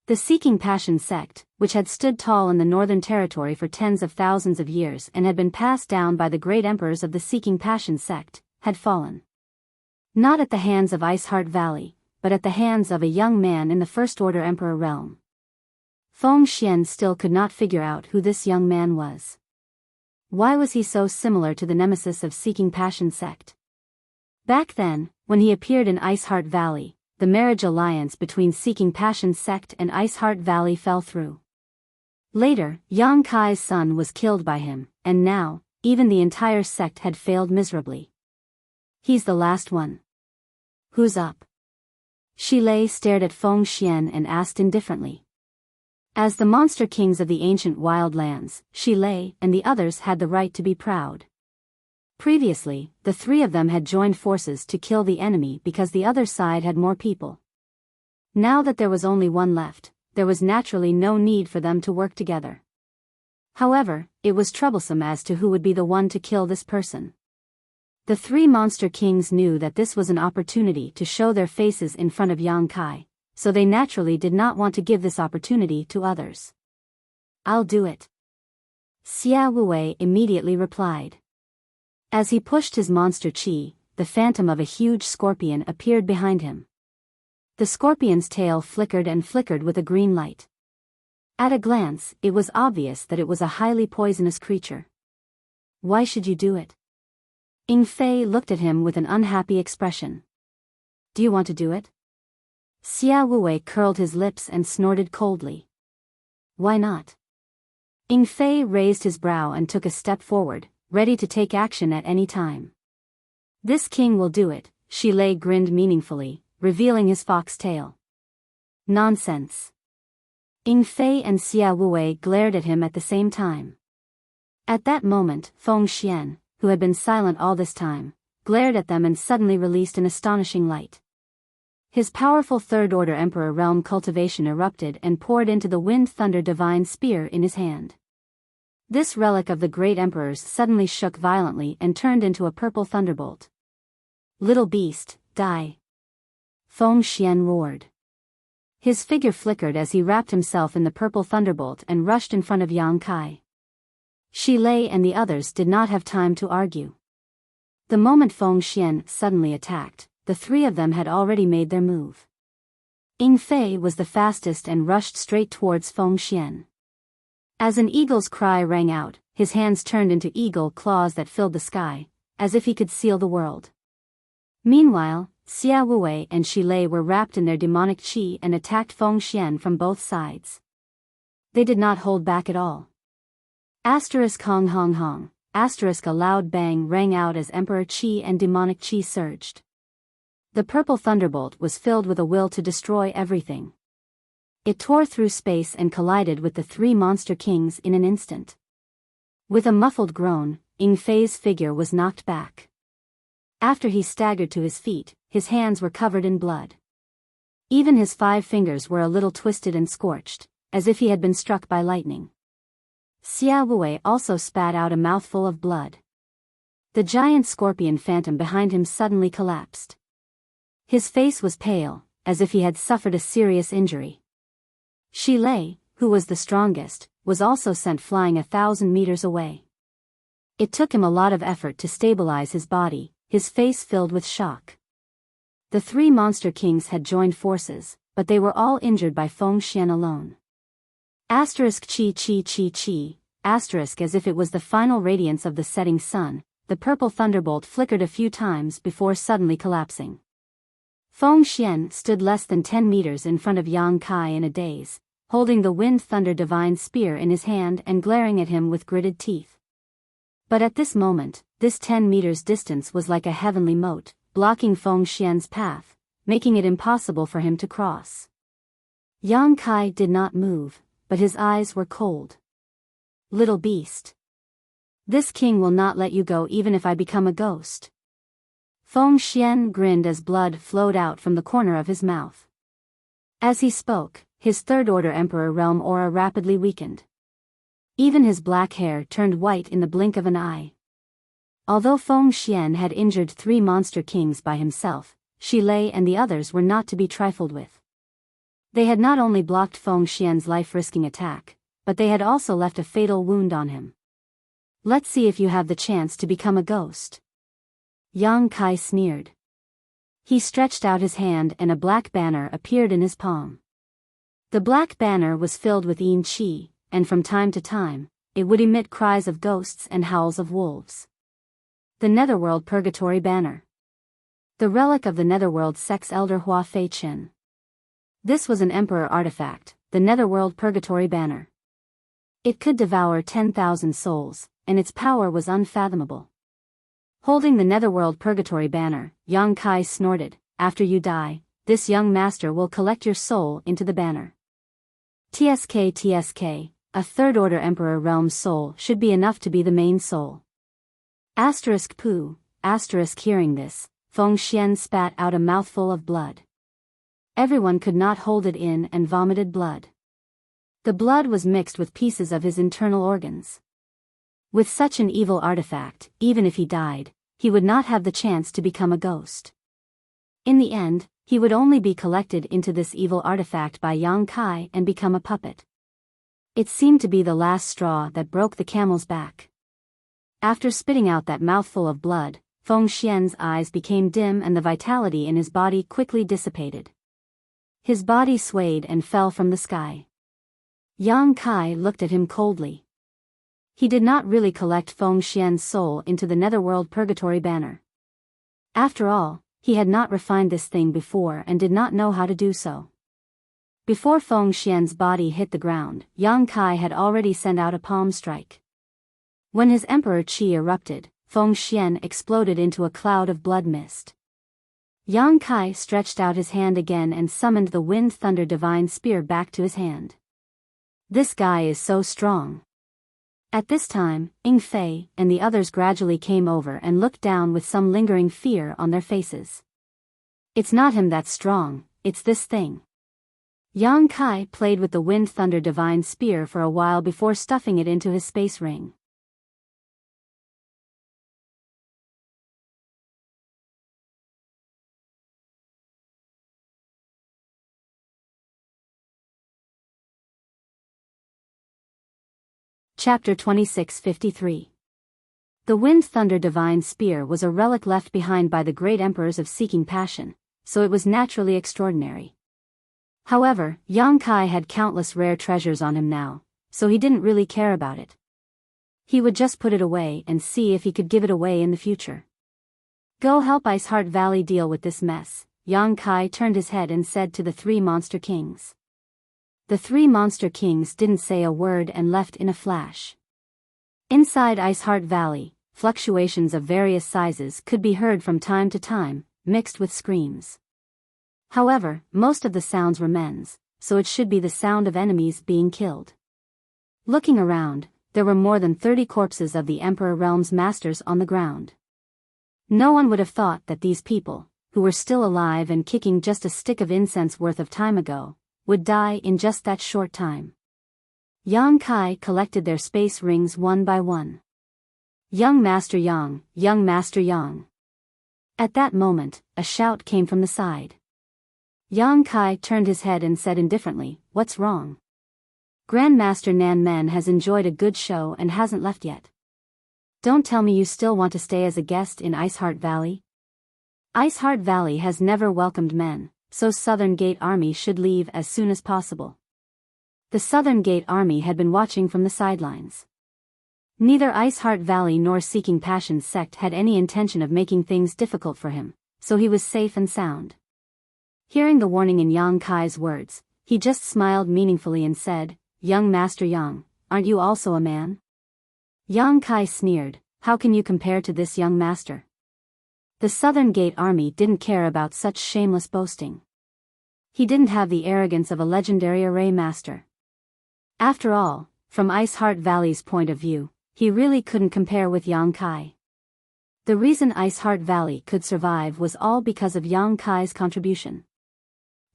The Seeking Passion sect, which had stood tall in the Northern Territory for tens of thousands of years and had been passed down by the great emperors of the Seeking Passion sect, had fallen. Not at the hands of Iceheart Valley, but at the hands of a young man in the First Order Emperor realm. Feng Xian still could not figure out who this young man was. Why was he so similar to the nemesis of Seeking Passion sect? Back then, when he appeared in Iceheart Valley, the marriage alliance between Seeking Passion sect and Iceheart Valley fell through. Later, Yang Kai's son was killed by him, and now, even the entire sect had failed miserably. He's the last one. Who's up? Shi Lei stared at Feng Xian and asked indifferently. As the monster kings of the ancient wildlands, Shi Lei and the others had the right to be proud. Previously, the three of them had joined forces to kill the enemy because the other side had more people. Now that there was only one left, there was naturally no need for them to work together. However, it was troublesome as to who would be the one to kill this person. The three monster kings knew that this was an opportunity to show their faces in front of Yang Kai, so they naturally did not want to give this opportunity to others. I'll do it. Xia Wuwei immediately replied. As he pushed his monster chi, the phantom of a huge scorpion appeared behind him. The scorpion's tail flickered and flickered with a green light. At a glance, it was obvious that it was a highly poisonous creature. Why should you do it? Ying Fei looked at him with an unhappy expression. Do you want to do it? Xia Wuwei curled his lips and snorted coldly. why not? Ying Fei raised his brow and took a step forward, ready to take action at any time. This king will do it, Shi Lei grinned meaningfully, revealing his fox tail. Nonsense. Ying Fei and Xia Wuwei glared at him at the same time. At that moment, Feng Xian, who had been silent all this time, glared at them and suddenly released an astonishing light. His powerful third-order emperor realm cultivation erupted and poured into the wind-thunder divine spear in his hand. This relic of the great emperors suddenly shook violently and turned into a purple thunderbolt. Little beast, die! Feng Xian roared. His figure flickered as he wrapped himself in the purple thunderbolt and rushed in front of Yang Kai. Shi Lei and the others did not have time to argue. The moment Feng Xian suddenly attacked, the three of them had already made their move. Ying Fei was the fastest and rushed straight towards Feng Xian. As an eagle's cry rang out, his hands turned into eagle claws that filled the sky, as if he could seal the world. Meanwhile, Xia Wuwei and Shi Lei were wrapped in their demonic qi and attacked Feng Xian from both sides. They did not hold back at all. Asterisk hong hong hong, asterisk a loud bang rang out as Emperor Qi and demonic qi surged. The purple thunderbolt was filled with a will to destroy everything. It tore through space and collided with the three monster kings in an instant. With a muffled groan, Ying Fei's figure was knocked back. After he staggered to his feet, his hands were covered in blood. Even his 5 fingers were a little twisted and scorched, as if he had been struck by lightning. Xia Wuwei also spat out a mouthful of blood. The giant scorpion phantom behind him suddenly collapsed. His face was pale, as if he had suffered a serious injury. Shi Lei, who was the strongest, was also sent flying 1,000 meters away. It took him a lot of effort to stabilize his body, his face filled with shock. The 3 monster kings had joined forces, but they were all injured by Feng Xian alone. Asterisk chi chi chi chi, asterisk as if it was the final radiance of the setting sun, the purple thunderbolt flickered a few times before suddenly collapsing. Feng Xian stood less than 10 meters in front of Yang Kai in a daze, holding the wind-thunder divine spear in his hand and glaring at him with gritted teeth. But at this moment, this 10 meters distance was like a heavenly moat, blocking Feng Xian's path, making it impossible for him to cross. Yang Kai did not move, but his eyes were cold. Little beast. This king will not let you go even if I become a ghost. Feng Xian grinned as blood flowed out from the corner of his mouth. As he spoke, his third-order emperor realm aura rapidly weakened. Even his black hair turned white in the blink of an eye. Although Feng Xian had injured 3 monster kings by himself, Shi Lei and the others were not to be trifled with. They had not only blocked Feng Xian's life-risking attack, but they had also left a fatal wound on him. Let's see if you have the chance to become a ghost. Yang Kai sneered. He stretched out his hand and a black banner appeared in his palm. The black banner was filled with yin qi, and from time to time, it would emit cries of ghosts and howls of wolves. The Netherworld Purgatory Banner. The relic of the Netherworld Sex Elder Hua Fei Chen. This was an emperor artifact, the Netherworld Purgatory Banner. It could devour 10,000 souls, and its power was unfathomable. Holding the Netherworld Purgatory Banner, Yang Kai snorted, "After you die, this young master will collect your soul into the banner." TSK, a third-order emperor realm's soul should be enough to be the main soul. Asterisk poo, asterisk hearing this, Feng Xian spat out a mouthful of blood. Everyone could not hold it in and vomited blood. The blood was mixed with pieces of his internal organs. With such an evil artifact, even if he died, he would not have the chance to become a ghost. In the end, he would only be collected into this evil artifact by Yang Kai and become a puppet. It seemed to be the last straw that broke the camel's back. After spitting out that mouthful of blood, Feng Xian's eyes became dim and the vitality in his body quickly dissipated. His body swayed and fell from the sky. Yang Kai looked at him coldly. He did not really collect Feng Xian's soul into the Netherworld Purgatory Banner. After all, he had not refined this thing before and did not know how to do so. Before Feng Xian's body hit the ground, Yang Kai had already sent out a palm strike. When his emperor qi erupted, Feng Xian exploded into a cloud of blood mist. Yang Kai stretched out his hand again and summoned the Wind Thunder Divine Spear back to his hand. This guy is so strong. At this time, Ying Fei and the others gradually came over and looked down with some lingering fear on their faces. It's not him that's strong, it's this thing. Yang Kai played with the Wind Thunder Divine Spear for a while before stuffing it into his space ring. Chapter 2653. The Wind Thunder Divine Spear was a relic left behind by the great emperors of Seeking Passion, so it was naturally extraordinary. However, Yang Kai had countless rare treasures on him now, so he didn't really care about it. He would just put it away and see if he could give it away in the future. Go help Ice Heart Valley deal with this mess. Yang Kai turned his head and said to the three Monster Kings. The three Monster Kings didn't say a word and left in a flash. Inside Ice Heart Valley, fluctuations of various sizes could be heard from time to time, mixed with screams. However, most of the sounds were men's, so it should be the sound of enemies being killed. Looking around, there were more than 30 corpses of the Emperor Realm's masters on the ground. No one would have thought that these people, who were still alive and kicking just a stick of incense worth of time ago, would die in just that short time. Yang Kai collected their space rings one by one. Young Master Yang, Young Master Yang. At that moment, a shout came from the side. Yang Kai turned his head and said indifferently, "What's wrong?" Grandmaster Nan Men has enjoyed a good show and hasn't left yet. Don't tell me you still want to stay as a guest in Ice Heart Valley? Ice Heart Valley has never welcomed men, so Southern Gate Army should leave as soon as possible. The Southern Gate Army had been watching from the sidelines. Neither Ice Heart Valley nor Seeking Passion's sect had any intention of making things difficult for him, so he was safe and sound. Hearing the warning in Yang Kai's words, he just smiled meaningfully and said, "Young Master Yang, aren't you also a man?" Yang Kai sneered, "How can you compare to this young master?" The Southern Gate Army didn't care about such shameless boasting. He didn't have the arrogance of a legendary array master. After all, from Ice Heart Valley's point of view, he really couldn't compare with Yang Kai. The reason Ice Heart Valley could survive was all because of Yang Kai's contribution.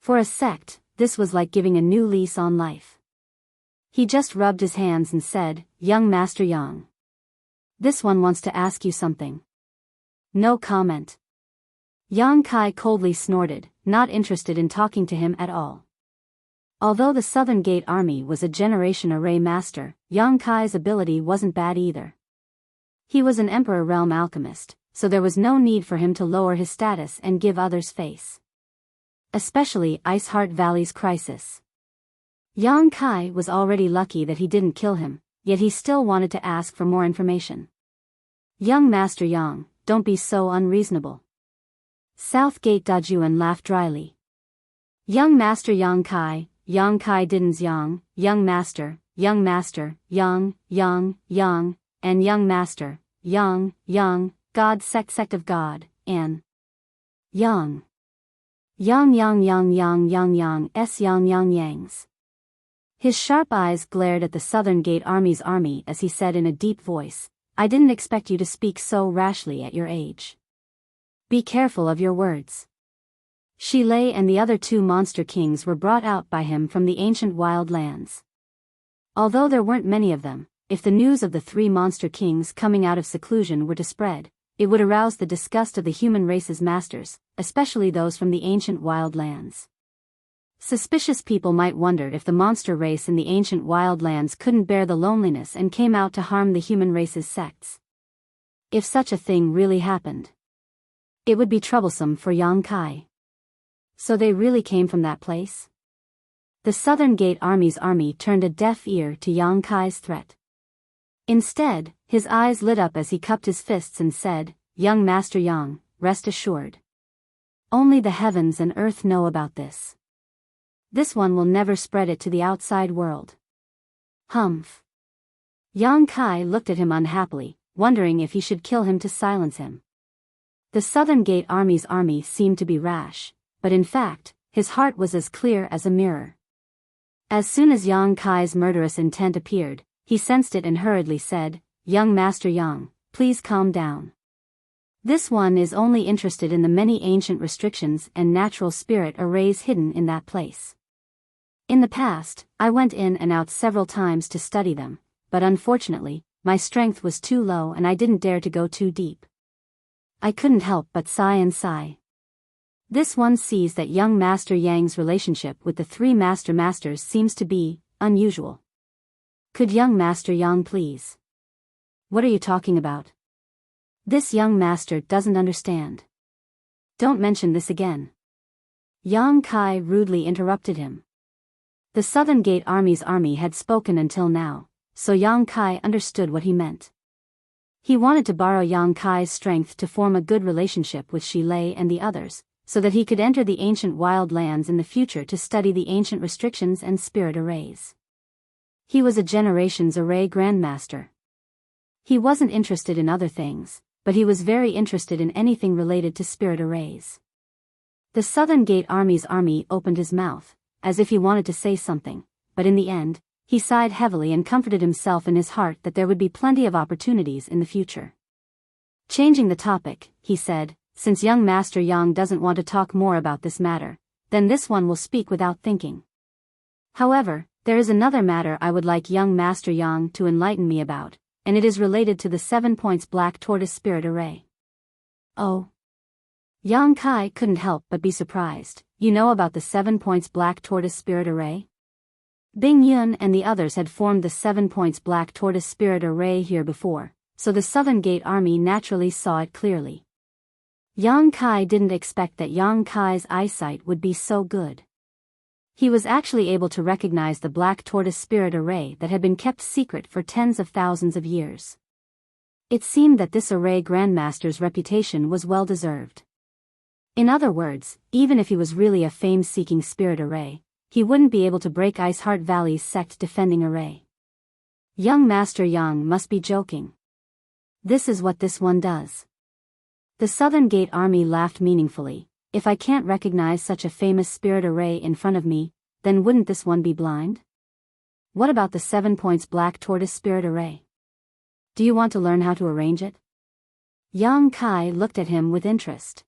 For a sect, this was like giving a new lease on life. He just rubbed his hands and said, "Young Master Yang. This one wants to ask you something." No comment. Yang Kai coldly snorted, not interested in talking to him at all. Although the Southern Gate Army was a generation array master, Yang Kai's ability wasn't bad either. He was an Emperor Realm alchemist, so there was no need for him to lower his status and give others face. Especially Ice Heart Valley's crisis. Yang Kai was already lucky that he didn't kill him, yet he still wanted to ask for more information. "Young Master Yang, don't be so unreasonable." Southgate Dajuan laughed dryly. "Young Master Yang Kai Didn's Yang, Young Master, Yang, and Young Master, Yang, God sect of God, and Yang. Yang, S Yang Yangs." His sharp eyes glared at the Southern Gate Army's army as he said in a deep voice, "I didn't expect you to speak so rashly at your age. Be careful of your words." Shi Lei and the other two Monster Kings were brought out by him from the ancient wild lands. Although there weren't many of them, if the news of the three Monster Kings coming out of seclusion were to spread, it would arouse the disgust of the human race's masters, especially those from the ancient wild lands. Suspicious people might wonder if the monster race in the ancient wild lands couldn't bear the loneliness and came out to harm the human race's sects. If such a thing really happened, it would be troublesome for Yang Kai. So they really came from that place? The Southern Gate Army's army turned a deaf ear to Yang Kai's threat. Instead, his eyes lit up as he cupped his fists and said, "Young Master Yang, rest assured. Only the heavens and earth know about this. This one will never spread it to the outside world. Humph. Yang Kai looked at him unhappily, wondering if he should kill him to silence him. The Southern Gate Army's army seemed to be rash, but in fact, his heart was as clear as a mirror. As soon as Yang Kai's murderous intent appeared, he sensed it and hurriedly said, "Young Master Yang, please calm down. This one is only interested in the many ancient restrictions and natural spirit arrays hidden in that place. In the past, I went in and out several times to study them, but unfortunately, my strength was too low and I didn't dare to go too deep. I couldn't help but sigh and sigh. This one sees that young Master Yang's relationship with the three masters seems to be unusual. Could young Master Yang please?" "What are you talking about? This young master doesn't understand. Don't mention this again." Yang Kai rudely interrupted him. The Southern Gate Army's army had spoken until now, so Yang Kai understood what he meant. He wanted to borrow Yang Kai's strength to form a good relationship with Shi Lei and the others, so that he could enter the ancient wild lands in the future to study the ancient restrictions and spirit arrays. He was a generation's array grandmaster. He wasn't interested in other things, but he was very interested in anything related to spirit arrays. The Southern Gate Army's army opened his mouth, as if he wanted to say something, but in the end, he sighed heavily and comforted himself in his heart that there would be plenty of opportunities in the future. Changing the topic, he said, "Since young Master Yang doesn't want to talk more about this matter, then this one will speak without thinking. However, there is another matter I would like young Master Yang to enlighten me about, and it is related to the 7 points Black Tortoise Spirit Array." "Oh?" Yang Kai couldn't help but be surprised. "You know about the 7 points Black Tortoise Spirit Array?" Bing Yun and the others had formed the 7 points Black Tortoise Spirit Array here before, so the Southern Gate Army naturally saw it clearly. Yang Kai didn't expect that Yang Kai's eyesight would be so good. He was actually able to recognize the Black Tortoise Spirit Array that had been kept secret for tens of thousands of years. It seemed that this array grandmaster's reputation was well deserved. In other words, even if he was really a fame-seeking spirit array, he wouldn't be able to break Ice Heart Valley's sect-defending array. Young Master Yang must be joking. This is what this one does. The Southern Gate Army laughed meaningfully. "If I can't recognize such a famous spirit array in front of me, then wouldn't this one be blind? What about the 7 points Black Tortoise Spirit Array? Do you want to learn how to arrange it?" Yang Kai looked at him with interest.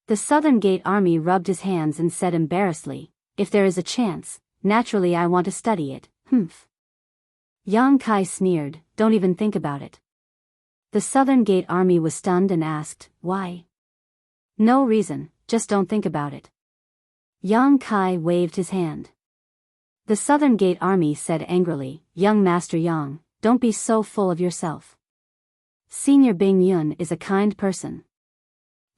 The Southern Gate Army rubbed his hands and said embarrassedly, "If there is a chance, naturally I want to study it, humph." Yang Kai sneered, "Don't even think about it." The Southern Gate Army was stunned and asked, "Why?" "No reason, just don't think about it." Yang Kai waved his hand. The Southern Gate Army said angrily, "Young Master Yang, don't be so full of yourself. Senior Bing Yun is a kind person.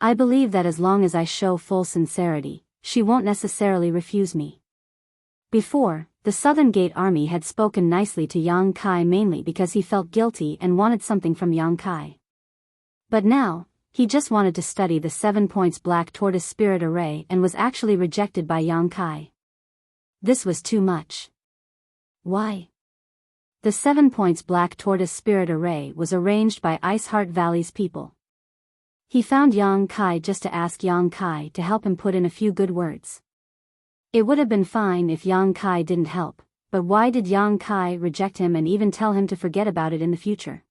I believe that as long as I show full sincerity, she won't necessarily refuse me." Before, the Southern Gate Army had spoken nicely to Yang Kai mainly because he felt guilty and wanted something from Yang Kai. But now, he just wanted to study the 7 points Black Tortoise Spirit Array and was actually rejected by Yang Kai. This was too much. Why? The 7 points Black Tortoise Spirit Array was arranged by Ice Heart Valley's people. He found Yang Kai just to ask Yang Kai to help him put in a few good words. It would have been fine if Yang Kai didn't help, but why did Yang Kai reject him and even tell him to forget about it in the future?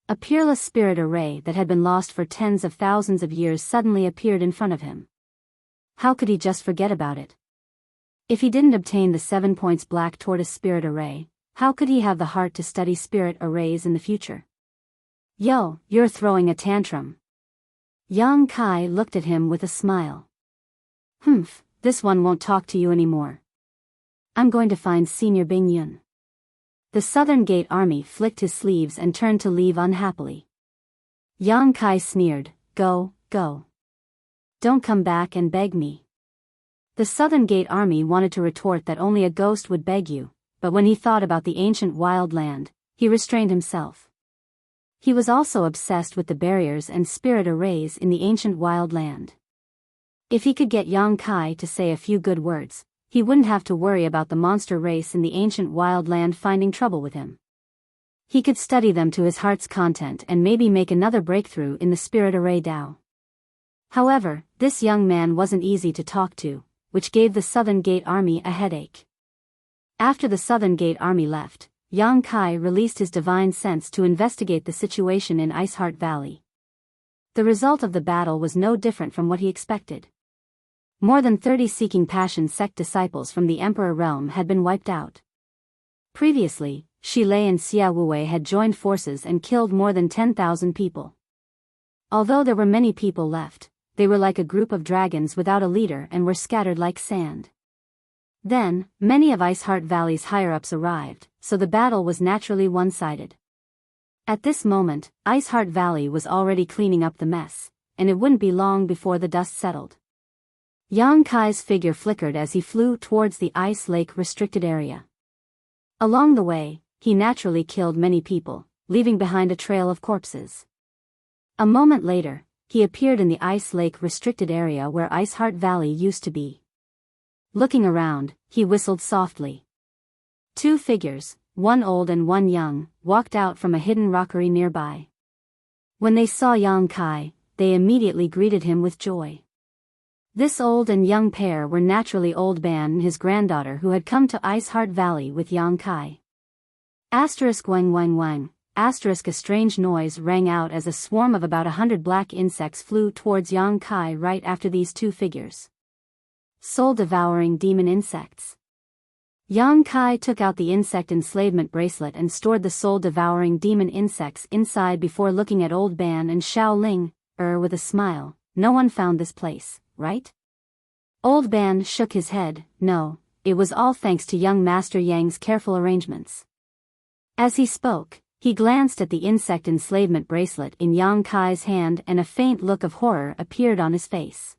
A peerless spirit array that had been lost for tens of thousands of years suddenly appeared in front of him. How could he just forget about it? If he didn't obtain the 7 points Black Tortoise Spirit Array, how could he have the heart to study spirit arrays in the future? "Yo, you're throwing a tantrum." Yang Kai looked at him with a smile. "Humph, this one won't talk to you anymore. I'm going to find Senior Bing Yun." The Southern Gate Army flicked his sleeves and turned to leave unhappily. Yang Kai sneered, Go. Don't come back and beg me." The Southern Gate Army wanted to retort that only a ghost would beg you, but when he thought about the ancient wild land, he restrained himself. He was also obsessed with the barriers and spirit arrays in the ancient wild land. If he could get Yang Kai to say a few good words, he wouldn't have to worry about the monster race in the ancient wild land finding trouble with him. He could study them to his heart's content and maybe make another breakthrough in the spirit array Dao. However, this young man wasn't easy to talk to, which gave the Southern Gate Army a headache. After the Southern Gate Army left, Yang Kai released his divine sense to investigate the situation in Iceheart Valley. The result of the battle was no different from what he expected. More than 30 Seeking Passion sect disciples from the Emperor realm had been wiped out. Previously, Shi Lei and Xia Wuwei had joined forces and killed more than 10,000 people. Although there were many people left, they were like a group of dragons without a leader and were scattered like sand. Then, many of Iceheart Valley's higher-ups arrived, so the battle was naturally one-sided. At this moment, Iceheart Valley was already cleaning up the mess, and it wouldn't be long before the dust settled. Yang Kai's figure flickered as he flew towards the Ice Lake restricted area. Along the way, he naturally killed many people, leaving behind a trail of corpses. A moment later, he appeared in the Ice Lake restricted area where Iceheart Valley used to be. Looking around, he whistled softly. Two figures, one old and one young, walked out from a hidden rockery nearby. When they saw Yang Kai, they immediately greeted him with joy. This old and young pair were naturally Old Ban and his granddaughter who had come to Iceheart Valley with Yang Kai. Asterisk wang wang wang, asterisk a strange noise rang out as a swarm of about 100 black insects flew towards Yang Kai right after these two figures. Soul-devouring demon insects. Yang Kai took out the insect enslavement bracelet and stored the soul-devouring demon insects inside before looking at Old Ban and Xiao Ling, with a smile. No one found this place, right? Old Ban shook his head. No, it was all thanks to young Master Yang's careful arrangements. As he spoke, he glanced at the insect enslavement bracelet in Yang Kai's hand and a faint look of horror appeared on his face.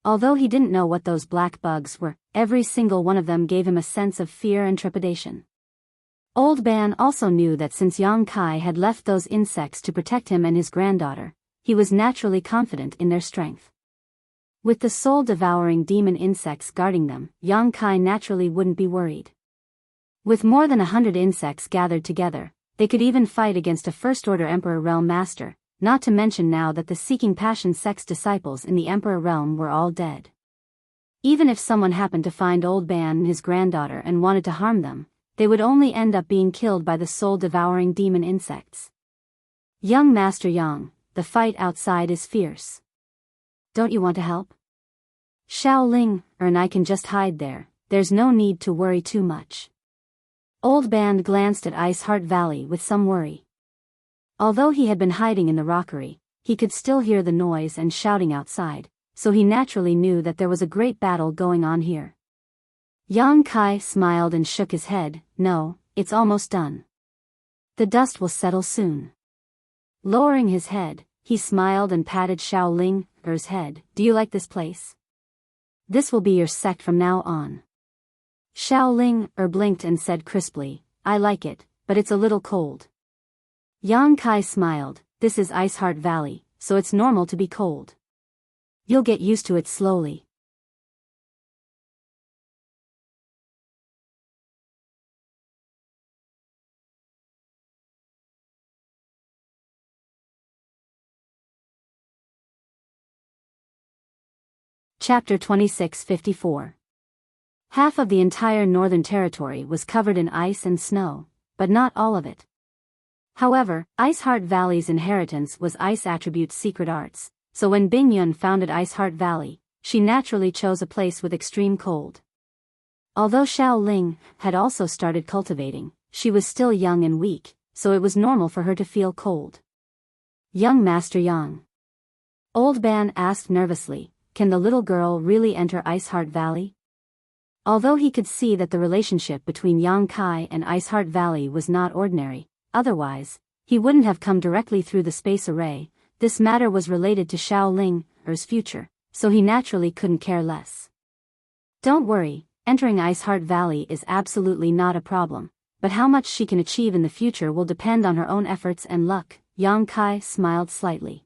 Although he didn't know what those black bugs were, every single one of them gave him a sense of fear and trepidation. Old Ban also knew that since Yang Kai had left those insects to protect him and his granddaughter, he was naturally confident in their strength. With the soul-devouring demon insects guarding them, Yang Kai naturally wouldn't be worried. With more than 100 insects gathered together, they could even fight against a First-Order Emperor Realm Master, not to mention now that the Seeking Passion sect's disciples in the Emperor Realm were all dead. Even if someone happened to find Old Ban and his granddaughter and wanted to harm them, they would only end up being killed by the soul-devouring demon insects. Young Master Yang, the fight outside is fierce. Don't you want to help? Xiao Ling, and I can just hide there, there's no need to worry too much. Old Ban glanced at Iceheart Valley with some worry. Although he had been hiding in the rockery, he could still hear the noise and shouting outside, so he naturally knew that there was a great battle going on here. Yang Kai smiled and shook his head. No, it's almost done. The dust will settle soon. Lowering his head, he smiled and patted Xiao Ling's head. Do you like this place? This will be your sect from now on. Xiao Ling blinked and said crisply, I like it, but it's a little cold. Yang Kai smiled. This is Iceheart Valley, so it's normal to be cold. You'll get used to it slowly. Chapter 2654. Half of the entire Northern Territory was covered in ice and snow, but not all of it. However, Iceheart Valley's inheritance was ice attribute's secret arts, so when Bing Yun founded Iceheart Valley, she naturally chose a place with extreme cold. Although Xiao Ling had also started cultivating, she was still young and weak, so it was normal for her to feel cold. Young Master Yang. Old Ban asked nervously, can the little girl really enter Iceheart Valley? Although he could see that the relationship between Yang Kai and Iceheart Valley was not ordinary, otherwise, he wouldn't have come directly through the space array. This matter was related to Xiao Ling's future, so he naturally couldn't care less. Don't worry, entering Iceheart Valley is absolutely not a problem, but how much she can achieve in the future will depend on her own efforts and luck. Yang Kai smiled slightly.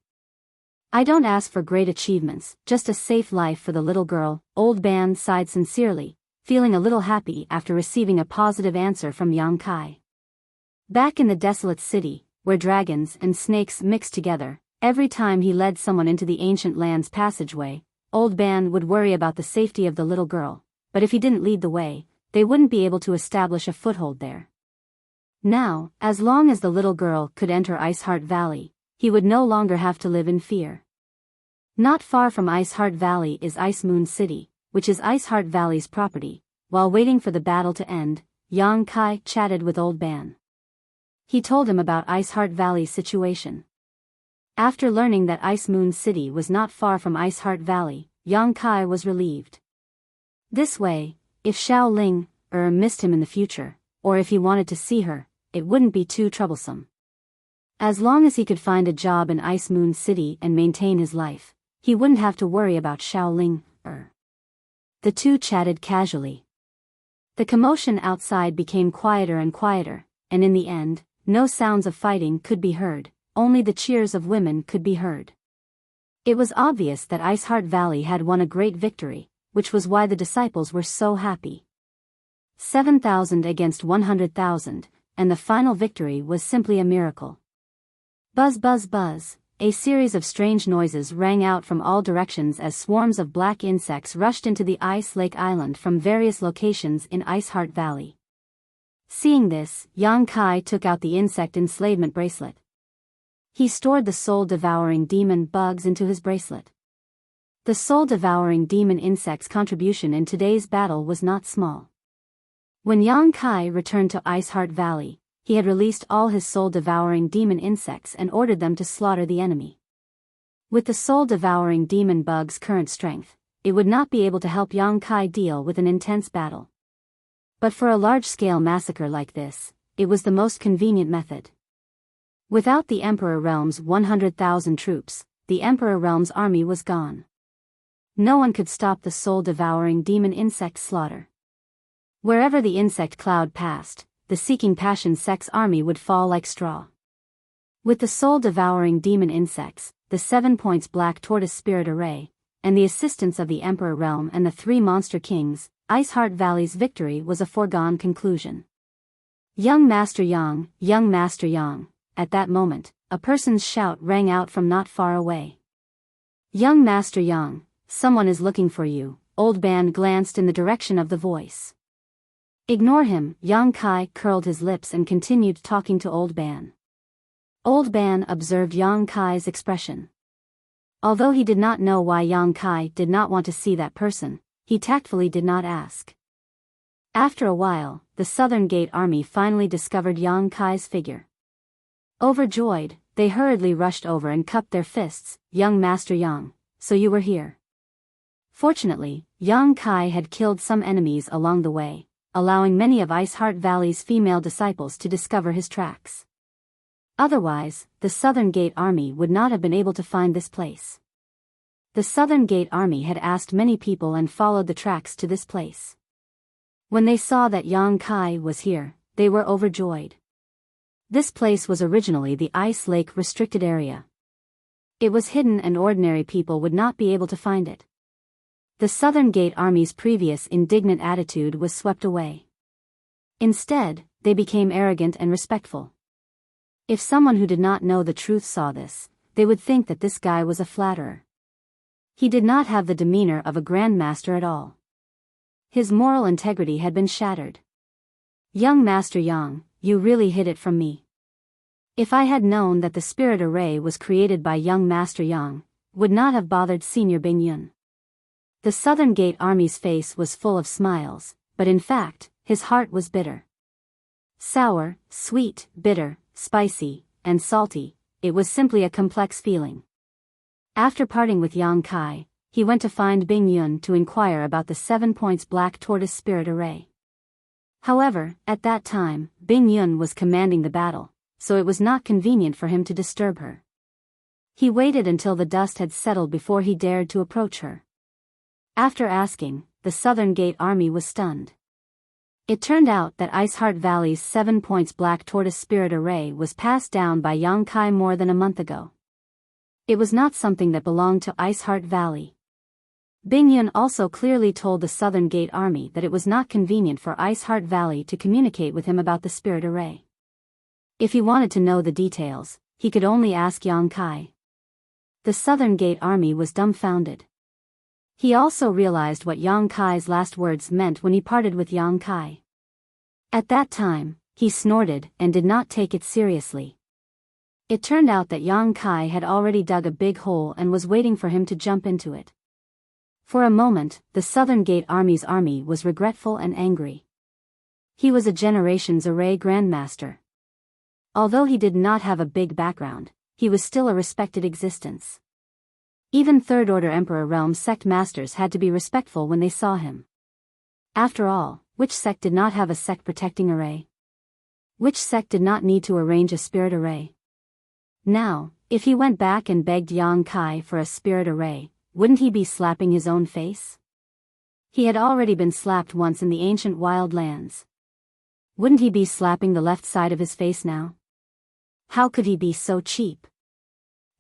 I don't ask for great achievements, just a safe life for the little girl. Old Ban sighed sincerely. feeling a little happy after receiving a positive answer from Yang Kai. Back in the desolate city, where dragons and snakes mixed together, every time he led someone into the ancient land's passageway, Old Ban would worry about the safety of the little girl, but if he didn't lead the way, they wouldn't be able to establish a foothold there. Now, as long as the little girl could enter Ice Heart Valley, he would no longer have to live in fear. Not far from Ice Heart Valley is Ice Moon City, which is Ice Heart Valley's property. While waiting for the battle to end, Yang Kai chatted with Old Ban. He told him about Ice Heart Valley's situation. After learning that Ice Moon City was not far from Ice Heart Valley, Yang Kai was relieved. This way, if Xiao Ling missed him in the future, or if he wanted to see her, it wouldn't be too troublesome. As long as he could find a job in Ice Moon City and maintain his life, he wouldn't have to worry about Xiao Ling. The two chatted casually. The commotion outside became quieter and quieter, and in the end, no sounds of fighting could be heard, only the cheers of women could be heard. It was obvious that Ice Heart Valley had won a great victory, which was why the disciples were so happy. 7,000 against 100,000, and the final victory was simply a miracle. Buzz buzz buzz, a series of strange noises rang out from all directions as swarms of black insects rushed into the Ice Lake Island from various locations in Ice Heart Valley. Seeing this, Yang Kai took out the insect enslavement bracelet. He stored the soul-devouring demon bugs into his bracelet. The soul-devouring demon insect's contribution in today's battle was not small. When Yang Kai returned to Ice Heart Valley, he had released all his soul-devouring demon insects and ordered them to slaughter the enemy. With the soul-devouring demon bug's current strength, it would not be able to help Yang Kai deal with an intense battle. But for a large-scale massacre like this, it was the most convenient method. Without the Emperor Realm's 100,000 troops, the Emperor Realm's army was gone. No one could stop the soul-devouring demon insect slaughter. Wherever the insect cloud passed, the Seeking Passion Sect's army would fall like straw. With the soul-devouring demon insects, the 7 points Black Tortoise Spirit Array, and the assistance of the Emperor Realm and the 3 Monster Kings, Ice Heart Valley's victory was a foregone conclusion. Young Master Yang, Young Master Yang. At that moment, a person's shout rang out from not far away. Young Master Yang, someone is looking for you. Old Ban glanced in the direction of the voice. Ignore him. Yang Kai curled his lips and continued talking to Old Ban. Old Ban observed Yang Kai's expression. Although he did not know why Yang Kai did not want to see that person, he tactfully did not ask. After a while, the Southern Gate Army finally discovered Yang Kai's figure. Overjoyed, they hurriedly rushed over and cupped their fists. Young Master Yang, so you were here. Fortunately, Yang Kai had killed some enemies along the way, allowing many of Ice Heart Valley's female disciples to discover his tracks. Otherwise, the Southern Gate Army would not have been able to find this place. The Southern Gate Army had asked many people and followed the tracks to this place. When they saw that Yang Kai was here, they were overjoyed. This place was originally the Ice Lake restricted area. It was hidden and ordinary people would not be able to find it. The Southern Gate Army's previous indignant attitude was swept away. Instead, they became arrogant and respectful. If someone who did not know the truth saw this, they would think that this guy was a flatterer. He did not have the demeanor of a grandmaster at all. His moral integrity had been shattered. Young Master Yang, you really hid it from me. If I had known that the spirit array was created by Young Master Yang, would not have bothered Senior Bing Yun. The Southern Gate Army's face was full of smiles, but in fact, his heart was bitter. Sour, sweet, bitter, spicy, and salty, it was simply a complex feeling. After parting with Yang Kai, he went to find Bing Yun to inquire about the 7 points Black Tortoise Spirit Array. However, at that time, Bing Yun was commanding the battle, so it was not convenient for him to disturb her. He waited until the dust had settled before he dared to approach her. After asking, the Southern Gate Army was stunned. It turned out that Ice Heart Valley's 7 points Black Tortoise Spirit Array was passed down by Yang Kai more than a month ago. It was not something that belonged to Ice Heart Valley. Bingyun also clearly told the Southern Gate Army that it was not convenient for Ice Heart Valley to communicate with him about the spirit array. If he wanted to know the details, he could only ask Yang Kai. The Southern Gate Army was dumbfounded. He also realized what Yang Kai's last words meant when he parted with Yang Kai. At that time, he snorted and did not take it seriously. It turned out that Yang Kai had already dug a big hole and was waiting for him to jump into it. For a moment, the Southern Gate Army's army was regretful and angry. He was a Generations Array Grandmaster. Although he did not have a big background, he was still a respected existence. Even Third Order Emperor Realm sect masters had to be respectful when they saw him. After all, which sect did not have a sect protecting array? Which sect did not need to arrange a spirit array? Now, if he went back and begged Yang Kai for a spirit array, wouldn't he be slapping his own face? He had already been slapped once in the ancient wild lands. Wouldn't he be slapping the left side of his face now? How could he be so cheap?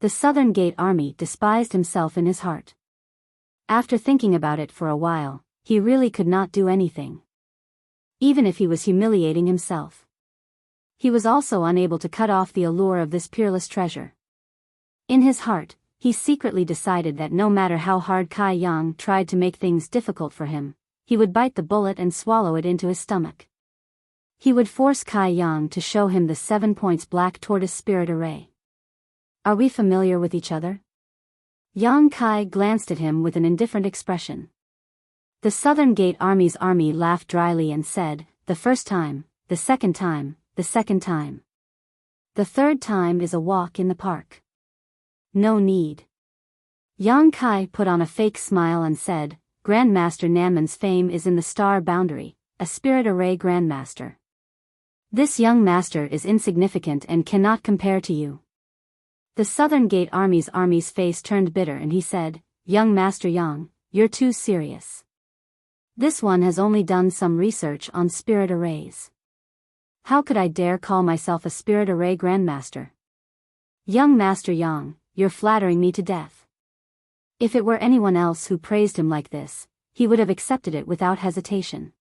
The Southern Gate Army despised himself in his heart. After thinking about it for a while, he really could not do anything. Even if he was humiliating himself. He was also unable to cut off the allure of this peerless treasure. In his heart, he secretly decided that no matter how hard Kai Yang tried to make things difficult for him, he would bite the bullet and swallow it into his stomach. He would force Kai Yang to show him the 7 points Black Tortoise Spirit Array. Are we familiar with each other? Yang Kai glanced at him with an indifferent expression. The Southern Gate Army's army laughed dryly and said, "The first time, the second time, the second time. The third time is a walk in the park. No need." Yang Kai put on a fake smile and said, "Grandmaster Nanman's fame is in the star boundary, a spirit array grandmaster. This young master is insignificant and cannot compare to you." The Southern Gate Army's face turned bitter and he said, "Young Master Yang, you're too serious. This one has only done some research on spirit arrays. How could I dare call myself a spirit array grandmaster? Young Master Yang, you're flattering me to death." If it were anyone else who praised him like this, he would have accepted it without hesitation.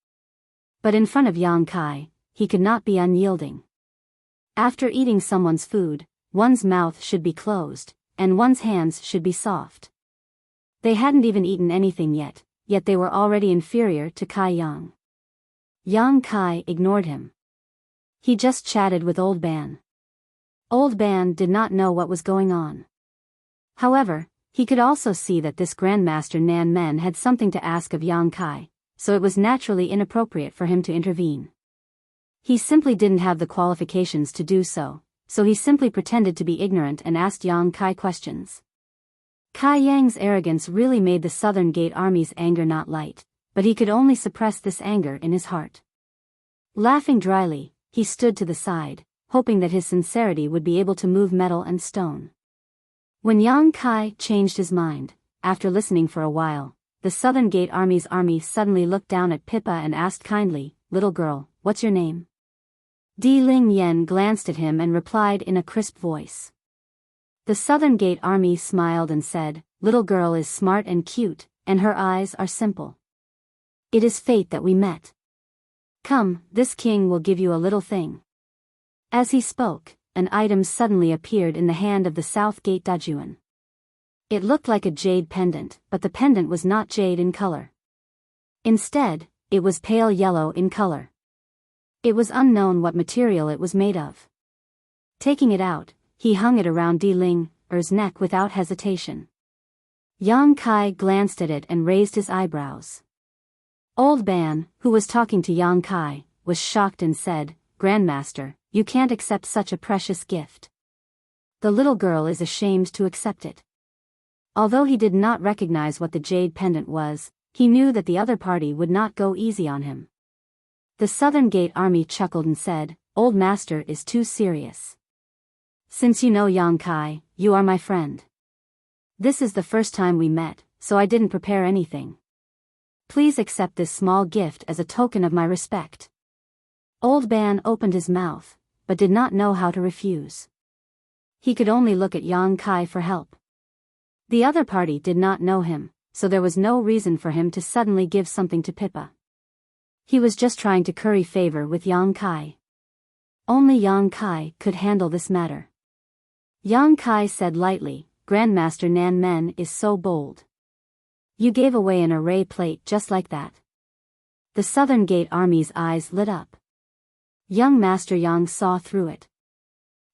But in front of Yang Kai, he could not be unyielding. After eating someone's food, one's mouth should be closed, and one's hands should be soft. They hadn't even eaten anything yet they were already inferior to Kai Yang. Yang Kai ignored him. He just chatted with Old Ban. Old Ban did not know what was going on. However, he could also see that this Grandmaster Nan Men had something to ask of Yang Kai, so it was naturally inappropriate for him to intervene. He simply didn't have the qualifications to do so he simply pretended to be ignorant and asked Yang Kai questions. Kai Yang's arrogance really made the Southern Gate Army's anger not light, but he could only suppress this anger in his heart. Laughing dryly, he stood to the side, hoping that his sincerity would be able to move metal and stone. When Yang Kai changed his mind, after listening for a while, the Southern Gate Army's army suddenly looked down at Pippa and asked kindly, "Little girl, what's your name?" Di Ling Yen glanced at him and replied in a crisp voice. The Southern Gate Army smiled and said, "Little girl is smart and cute, and her eyes are simple. It is fate that we met. Come, this king will give you a little thing." As he spoke, an item suddenly appeared in the hand of the South Gate Dajuan. It looked like a jade pendant, but the pendant was not jade in color. Instead, it was pale yellow in color. It was unknown what material it was made of. Taking it out, he hung it around Di Ling-er's neck without hesitation. Yang Kai glanced at it and raised his eyebrows. Old Ban, who was talking to Yang Kai, was shocked and said, "Grandmaster, you can't accept such a precious gift." The little girl is ashamed to accept it. Although he did not recognize what the jade pendant was, he knew that the other party would not go easy on him. The Southern Gate Army chuckled and said, "Old Master is too serious. Since you know Yang Kai, you are my friend. This is the first time we met, so I didn't prepare anything. Please accept this small gift as a token of my respect." Old Ban opened his mouth, but did not know how to refuse. He could only look at Yang Kai for help. The other party did not know him, so there was no reason for him to suddenly give something to Pippa. He was just trying to curry favor with Yang Kai. Only Yang Kai could handle this matter. Yang Kai said lightly, "Grandmaster Nan Men is so bold. You gave away an array plate just like that." The Southern Gate Army's eyes lit up. Young Master Yang saw through it.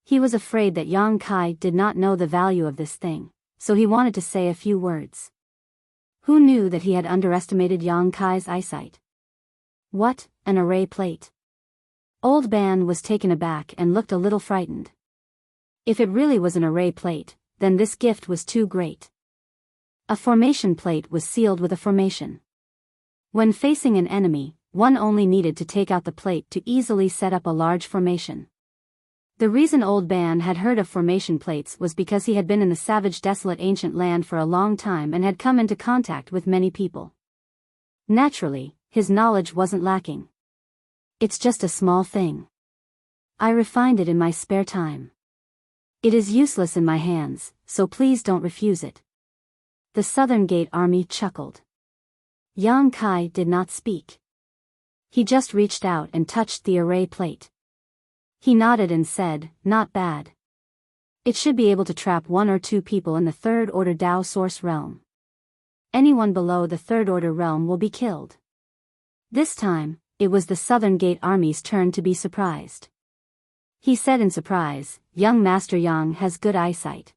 He was afraid that Yang Kai did not know the value of this thing, so he wanted to say a few words. Who knew that he had underestimated Yang Kai's eyesight? What, an array plate? Old Ban was taken aback and looked a little frightened. If it really was an array plate, then this gift was too great. A formation plate was sealed with a formation. When facing an enemy, one only needed to take out the plate to easily set up a large formation. The reason Old Ban had heard of formation plates was because he had been in the savage, desolate ancient land for a long time and had come into contact with many people. Naturally, his knowledge wasn't lacking. It's just a small thing. I refined it in my spare time. It is useless in my hands, so please don't refuse it. The Southern Gate Army chuckled. Yang Kai did not speak. He just reached out and touched the array plate. He nodded and said, "Not bad. It should be able to trap 1 or 2 people in the Third Order Dao Source realm. Anyone below the Third Order realm will be killed." This time, it was the Southern Gate Army's turn to be surprised. He said in surprise, "Young Master Yang has good eyesight."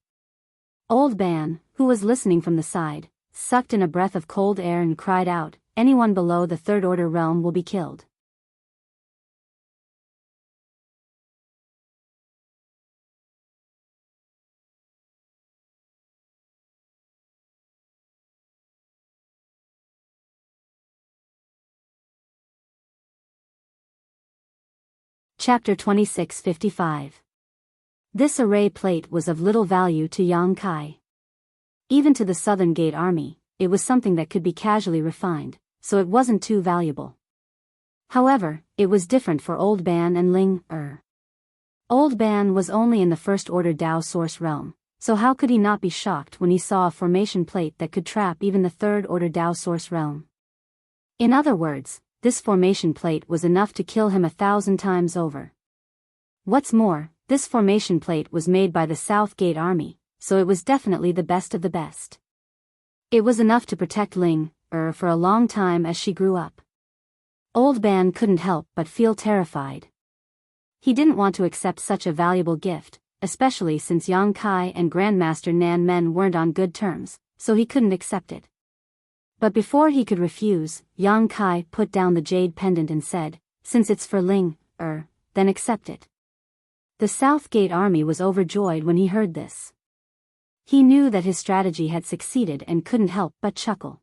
Old Ban, who was listening from the side, sucked in a breath of cold air and cried out, "Anyone below the Third Order realm will be killed." Chapter 2655. This array plate was of little value to Yang Kai. Even to the Southern Gate Army, it was something that could be casually refined, so it wasn't too valuable. However, it was different for Old Ban and Ling Er. Old Ban was only in the First Order Dao Source realm, so how could he not be shocked when he saw a formation plate that could trap even the Third Order Dao Source realm? In other words, this formation plate was enough to kill him 1,000 times over. What's more, this formation plate was made by the South Gate Army, so it was definitely the best of the best. It was enough to protect Ling Er for a long time as she grew up. Old Ban couldn't help but feel terrified. He didn't want to accept such a valuable gift, especially since Yang Kai and Grandmaster Nan Men weren't on good terms, so he couldn't accept it. But before he could refuse, Yang Kai put down the jade pendant and said, "Since it's for Ling Er, then accept it." The South Gate Army was overjoyed when he heard this. He knew that his strategy had succeeded and couldn't help but chuckle.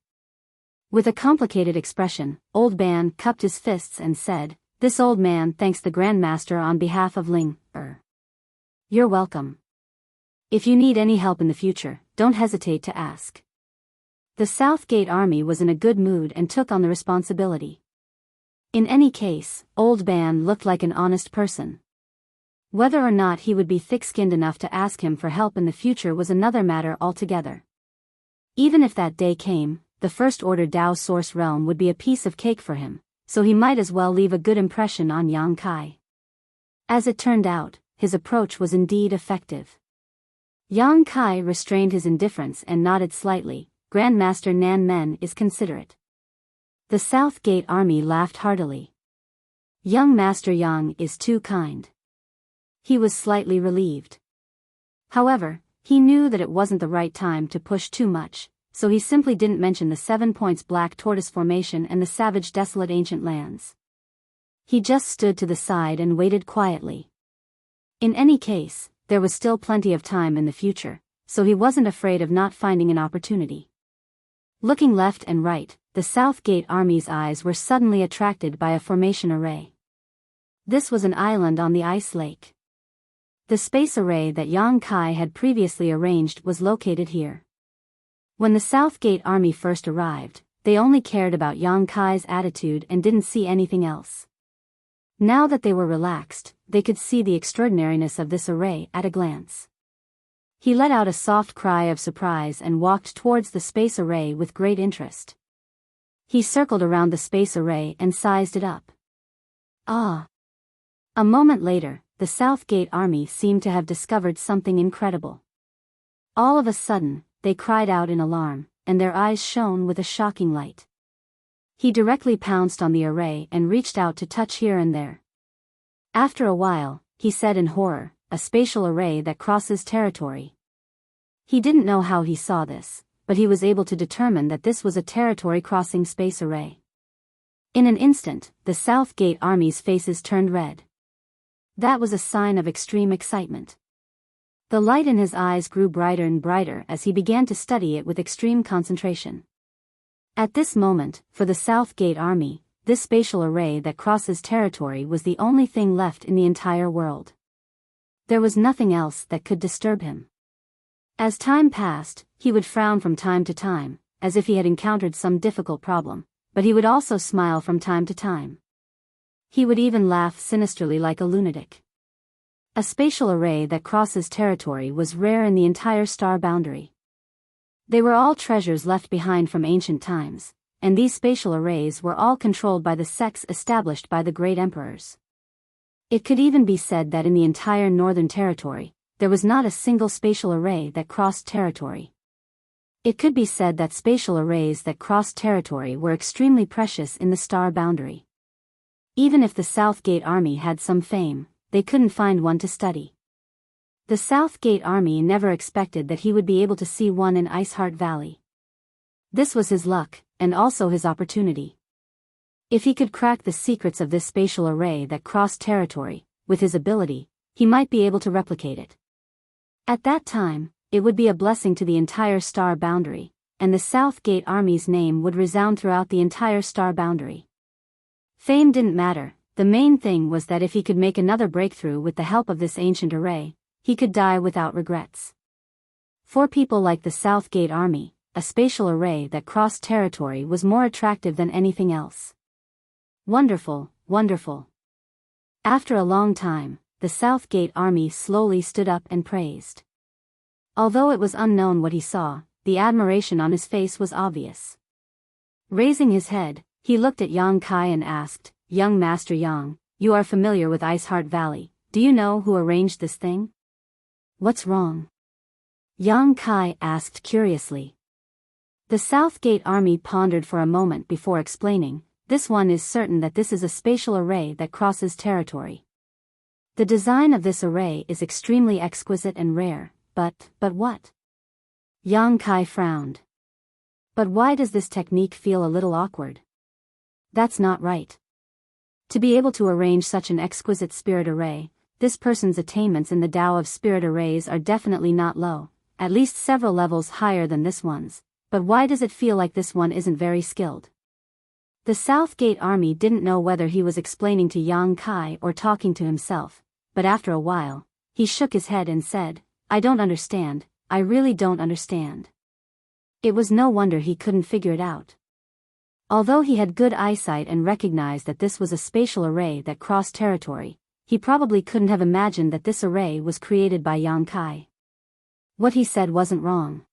With a complicated expression, Old Ban cupped his fists and said, "This old man thanks the Grandmaster on behalf of Ling Er. You're welcome. If you need any help in the future, don't hesitate to ask." The South Gate Army was in a good mood and took on the responsibility. In any case, Old Ban looked like an honest person. Whether or not he would be thick-skinned enough to ask him for help in the future was another matter altogether. Even if that day came, the First Order Dao Source realm would be a piece of cake for him, so he might as well leave a good impression on Yang Kai. As it turned out, his approach was indeed effective. Yang Kai restrained his indifference and nodded slightly. "Grandmaster Nan Men is considerate." The South Gate Army laughed heartily. "Young Master Yang is too kind." He was slightly relieved. However, he knew that it wasn't the right time to push too much, so he simply didn't mention the 7 Points Black Tortoise Formation and the savage, desolate ancient lands. He just stood to the side and waited quietly. In any case, there was still plenty of time in the future, so he wasn't afraid of not finding an opportunity. Looking left and right, the South Gate Army's eyes were suddenly attracted by a formation array. This was an island on the ice lake. The space array that Yang Kai had previously arranged was located here. When the South Gate Army first arrived, they only cared about Yang Kai's attitude and didn't see anything else. Now that they were relaxed, they could see the extraordinariness of this array at a glance. He let out a soft cry of surprise and walked towards the space array with great interest. He circled around the space array and sized it up. Ah! A moment later, the South Gate Army seemed to have discovered something incredible. All of a sudden, they cried out in alarm, and their eyes shone with a shocking light. He directly pounced on the array and reached out to touch here and there. After a while, he said in horror, "A spatial array that crosses territory." He didn't know how he saw this, but he was able to determine that this was a territory-crossing space array. In an instant, the South Gate Army's faces turned red. That was a sign of extreme excitement. The light in his eyes grew brighter and brighter as he began to study it with extreme concentration. At this moment, for the South Gate Army, this spatial array that crosses territory was the only thing left in the entire world. There was nothing else that could disturb him. As time passed, he would frown from time to time, as if he had encountered some difficult problem, but he would also smile from time to time. He would even laugh sinisterly like a lunatic. A spatial array that crosses territory was rare in the entire star boundary. They were all treasures left behind from ancient times, and these spatial arrays were all controlled by the sects established by the great emperors. It could even be said that in the entire Northern Territory, there was not a single spatial array that crossed territory. It could be said that spatial arrays that crossed territory were extremely precious in the star boundary. Even if the South Gate Army had some fame, they couldn't find one to study. The South Gate Army never expected that he would be able to see one in Iceheart Valley. This was his luck, and also his opportunity. If he could crack the secrets of this spatial array that crossed territory, with his ability, he might be able to replicate it. At that time, it would be a blessing to the entire star boundary, and the South Gate Army's name would resound throughout the entire star boundary. Fame didn't matter, the main thing was that if he could make another breakthrough with the help of this ancient array, he could die without regrets. For people like the South Gate Army, a spatial array that crossed territory was more attractive than anything else. Wonderful, wonderful. After a long time, the South Gate Army slowly stood up and praised. Although it was unknown what he saw, the admiration on his face was obvious. Raising his head, he looked at Yang Kai and asked, "Young Master Yang, you are familiar with Iceheart Valley, do you know who arranged this thing?" "What's wrong?" Yang Kai asked curiously. The South Gate Army pondered for a moment before explaining, "This one is certain that this is a spatial array that crosses territory. The design of this array is extremely exquisite and rare, but what?" Yang Kai frowned. "But why does this technique feel a little awkward? That's not right. To be able to arrange such an exquisite spirit array, this person's attainments in the Tao of spirit arrays are definitely not low, at least several levels higher than this one's, but why does it feel like this one isn't very skilled?" The South Gate Army didn't know whether he was explaining to Yang Kai or talking to himself, but after a while, he shook his head and said, "I don't understand, I really don't understand." It was no wonder he couldn't figure it out. Although he had good eyesight and recognized that this was a spatial array that crossed territory, he probably couldn't have imagined that this array was created by Yang Kai. What he said wasn't wrong.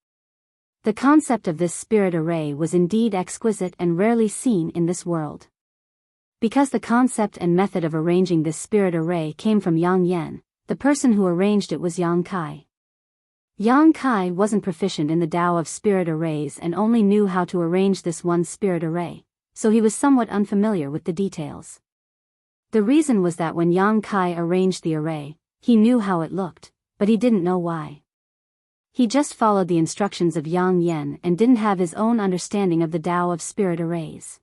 The concept of this spirit array was indeed exquisite and rarely seen in this world. Because the concept and method of arranging this spirit array came from Yang Yen, the person who arranged it was Yang Kai. Yang Kai wasn't proficient in the Tao of spirit arrays and only knew how to arrange this one spirit array, so he was somewhat unfamiliar with the details. The reason was that when Yang Kai arranged the array, he knew how it looked, but he didn't know why. He just followed the instructions of Yang Yen and didn't have his own understanding of the Tao of spirit arrays.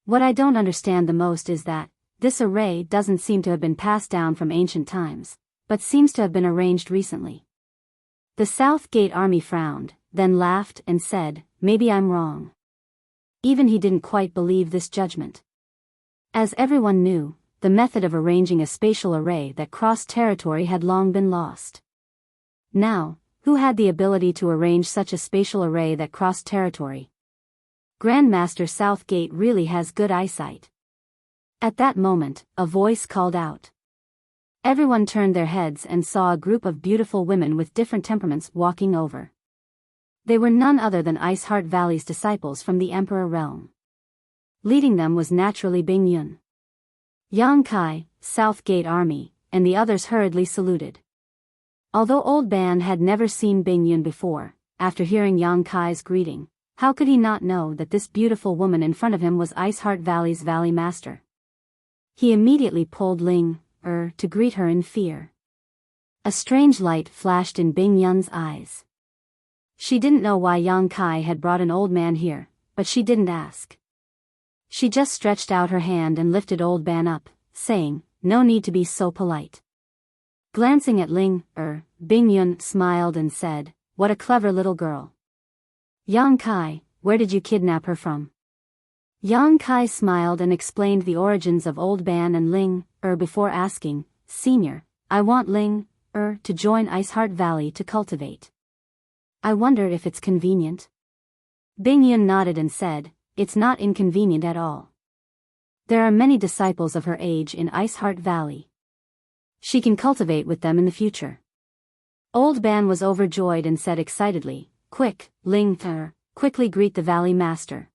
What I don't understand the most is that this array doesn't seem to have been passed down from ancient times, but seems to have been arranged recently. The South Gate Army frowned, then laughed and said, "Maybe I'm wrong." Even he didn't quite believe this judgment. As everyone knew, the method of arranging a spatial array that crossed territory had long been lost. Now, who had the ability to arrange such a spatial array that crossed territory? Grandmaster Southgate really has good eyesight. At that moment, a voice called out. Everyone turned their heads and saw a group of beautiful women with different temperaments walking over. They were none other than Ice Heart Valley's disciples from the Emperor realm. Leading them was naturally Bing Yun. Yang Kai, South Gate Army, and the others hurriedly saluted. Although Old Ban had never seen Bing Yun before, after hearing Yang Kai's greeting, how could he not know that this beautiful woman in front of him was Ice Heart Valley's Valley Master? He immediately pulled Ling to greet her in fear. A strange light flashed in Bing Yun's eyes. She didn't know why Yang Kai had brought an old man here, but she didn't ask. She just stretched out her hand and lifted Old Ban up, saying, "No need to be so polite." Glancing at Ling Bing Yun smiled and said, "What a clever little girl. Yang Kai, where did you kidnap her from?" Yang Kai smiled and explained the origins of Old Ban and Ling before asking, "Senior, I want Ling to join Ice Heart Valley to cultivate. I wonder if it's convenient?" Bing Yun nodded and said, "It's not inconvenient at all. There are many disciples of her age in Ice Heart Valley. She can cultivate with them in the future." Old Ban was overjoyed and said excitedly, "Quick, Ling quickly greet the Valley Master."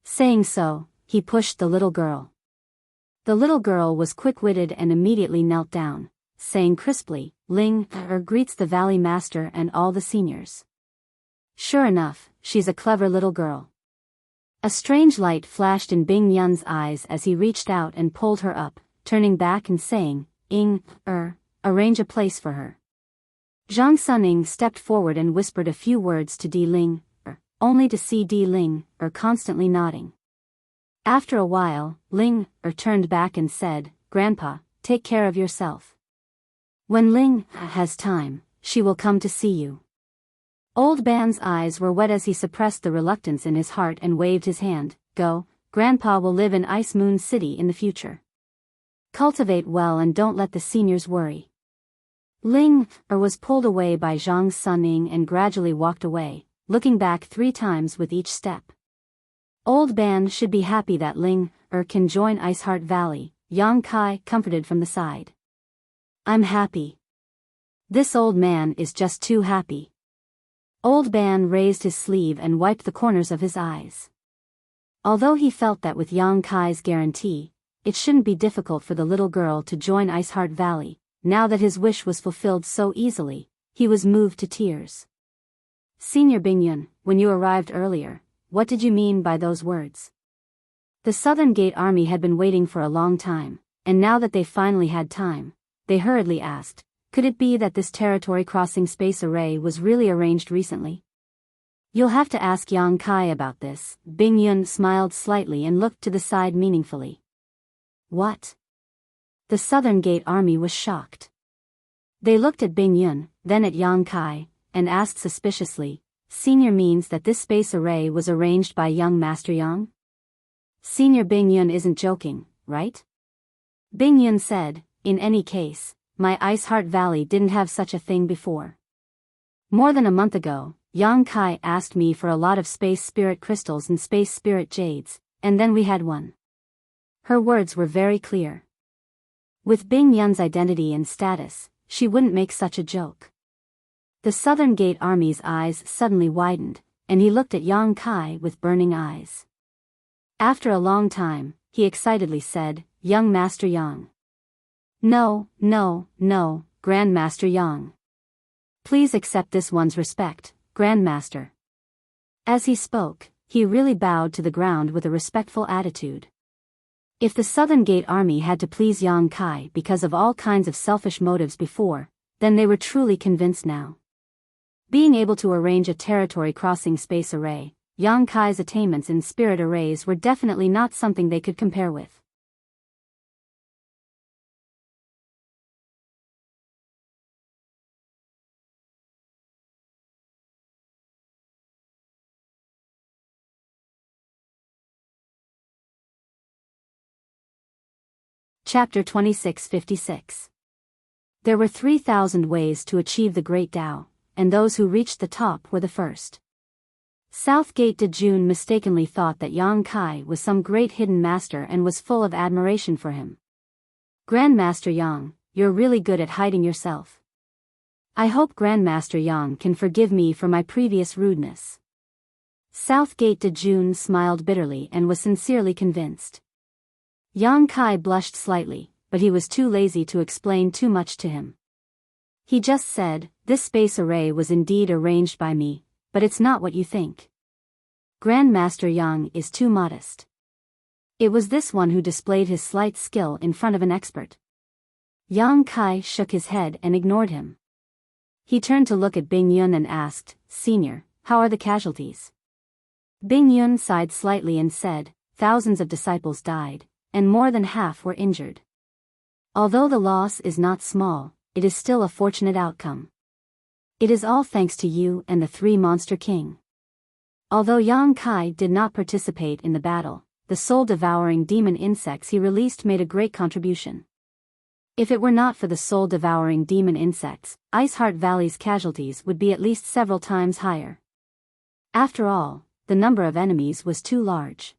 Saying so, he pushed the little girl. The little girl was quick-witted and immediately knelt down, saying crisply, "Ling greets the Valley Master and all the seniors." Sure enough, she's a clever little girl. A strange light flashed in Bing Yun's eyes as he reached out and pulled her up, turning back and saying, "Arrange a place for her." Zhang Suning stepped forward and whispered a few words to Di Ling, only to see Di Ling constantly nodding. After a while, Ling turned back and said, "Grandpa, take care of yourself. When Ling has time, she will come to see you." Old Ban's eyes were wet as he suppressed the reluctance in his heart and waved his hand. "Go, Grandpa will live in Ice Moon City in the future. Cultivate well and don't let the seniors worry." Ling was pulled away by Zhang Suning and gradually walked away, looking back 3 times with each step. Old Ban should be happy that Ling can join Ice Heart Valley, Yang Kai comforted from the side. "I'm happy. This old man is just too happy." Old Ban raised his sleeve and wiped the corners of his eyes. Although he felt that with Yang Kai's guarantee, it shouldn't be difficult for the little girl to join Ice Heart Valley, now that his wish was fulfilled so easily, he was moved to tears. "Senior Bing Yun, when you arrived earlier, what did you mean by those words?" The Southern Gate Army had been waiting for a long time, and now that they finally had time, they hurriedly asked, could it be that this territory crossing space array was really arranged recently? "You'll have to ask Yang Kai about this." Bing Yun smiled slightly and looked to the side meaningfully. "What?" The Southern Gate Army was shocked. They looked at Bing Yun, then at Yang Kai, and asked suspiciously, "Senior means that this space array was arranged by young Master Yang?" "Senior Bing Yun isn't joking, right?" Bing Yun said, "In any case, my Ice Heart Valley didn't have such a thing before. More than a month ago, Yang Kai asked me for a lot of space spirit crystals and space spirit jades, and then we had one." Her words were very clear. With Bing Yun's identity and status, she wouldn't make such a joke. The Southern Gate Army's eyes suddenly widened, and he looked at Yang Kai with burning eyes. After a long time, he excitedly said, "Young Master Yang." No, Grandmaster Yang. Please accept this one's respect, Grandmaster." As he spoke, he really bowed to the ground with a respectful attitude. If the Southern Gate Army had to please Yang Kai because of all kinds of selfish motives before, then they were truly convinced now. Being able to arrange a territory-crossing space array, Yang Kai's attainments in spirit arrays were definitely not something they could compare with. Chapter 2656. There were 3,000 ways to achieve the Great Tao, and those who reached the top were the first. Southgate Dejun mistakenly thought that Yang Kai was some great hidden master and was full of admiration for him. "Grandmaster Yang, you're really good at hiding yourself. I hope Grandmaster Yang can forgive me for my previous rudeness. Southgate Dejun smiled bitterly and was sincerely convinced. Yang Kai blushed slightly, but he was too lazy to explain too much to him. He just said, this space array was indeed arranged by me, but it's not what you think. Grandmaster Yang is too modest. It was this one who displayed his slight skill in front of an expert. Yang Kai shook his head and ignored him. He turned to look at Bing Yun and asked, Senior, how are the casualties? Bing Yun sighed slightly and said, thousands of disciples died, and more than half were injured. Although the loss is not small, it is still a fortunate outcome. It is all thanks to you and the three Monster King. Although Yang Kai did not participate in the battle, the soul-devouring demon insects he released made a great contribution. If it were not for the soul-devouring demon insects, Iceheart Valley's casualties would be at least several times higher. After all, the number of enemies was too large.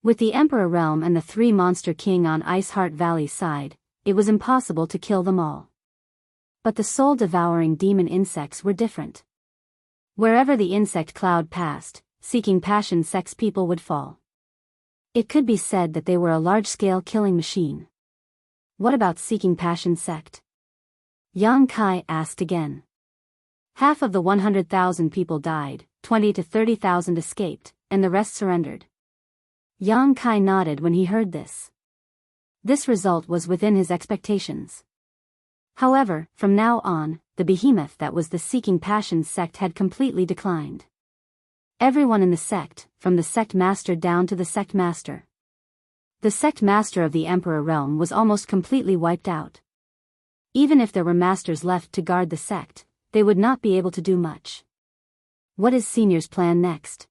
With the Emperor Realm and the three Monster King on Iceheart Valley's side, it was impossible to kill them all. But the soul-devouring demon insects were different. Wherever the insect cloud passed, Seeking Passion Sect's people would fall. It could be said that they were a large-scale killing machine. What about Seeking Passion Sect? Yang Kai asked again. Half of the 100,000 people died, 20 to 30,000 escaped, and the rest surrendered. Yang Kai nodded when he heard this. This result was within his expectations. However, from now on, the behemoth that was the Seeking Passion Sect had completely declined. Everyone in the sect, from the sect master down to the sect master. The sect master of the Emperor Realm was almost completely wiped out. Even if there were masters left to guard the sect, they would not be able to do much. What is Senior's plan next?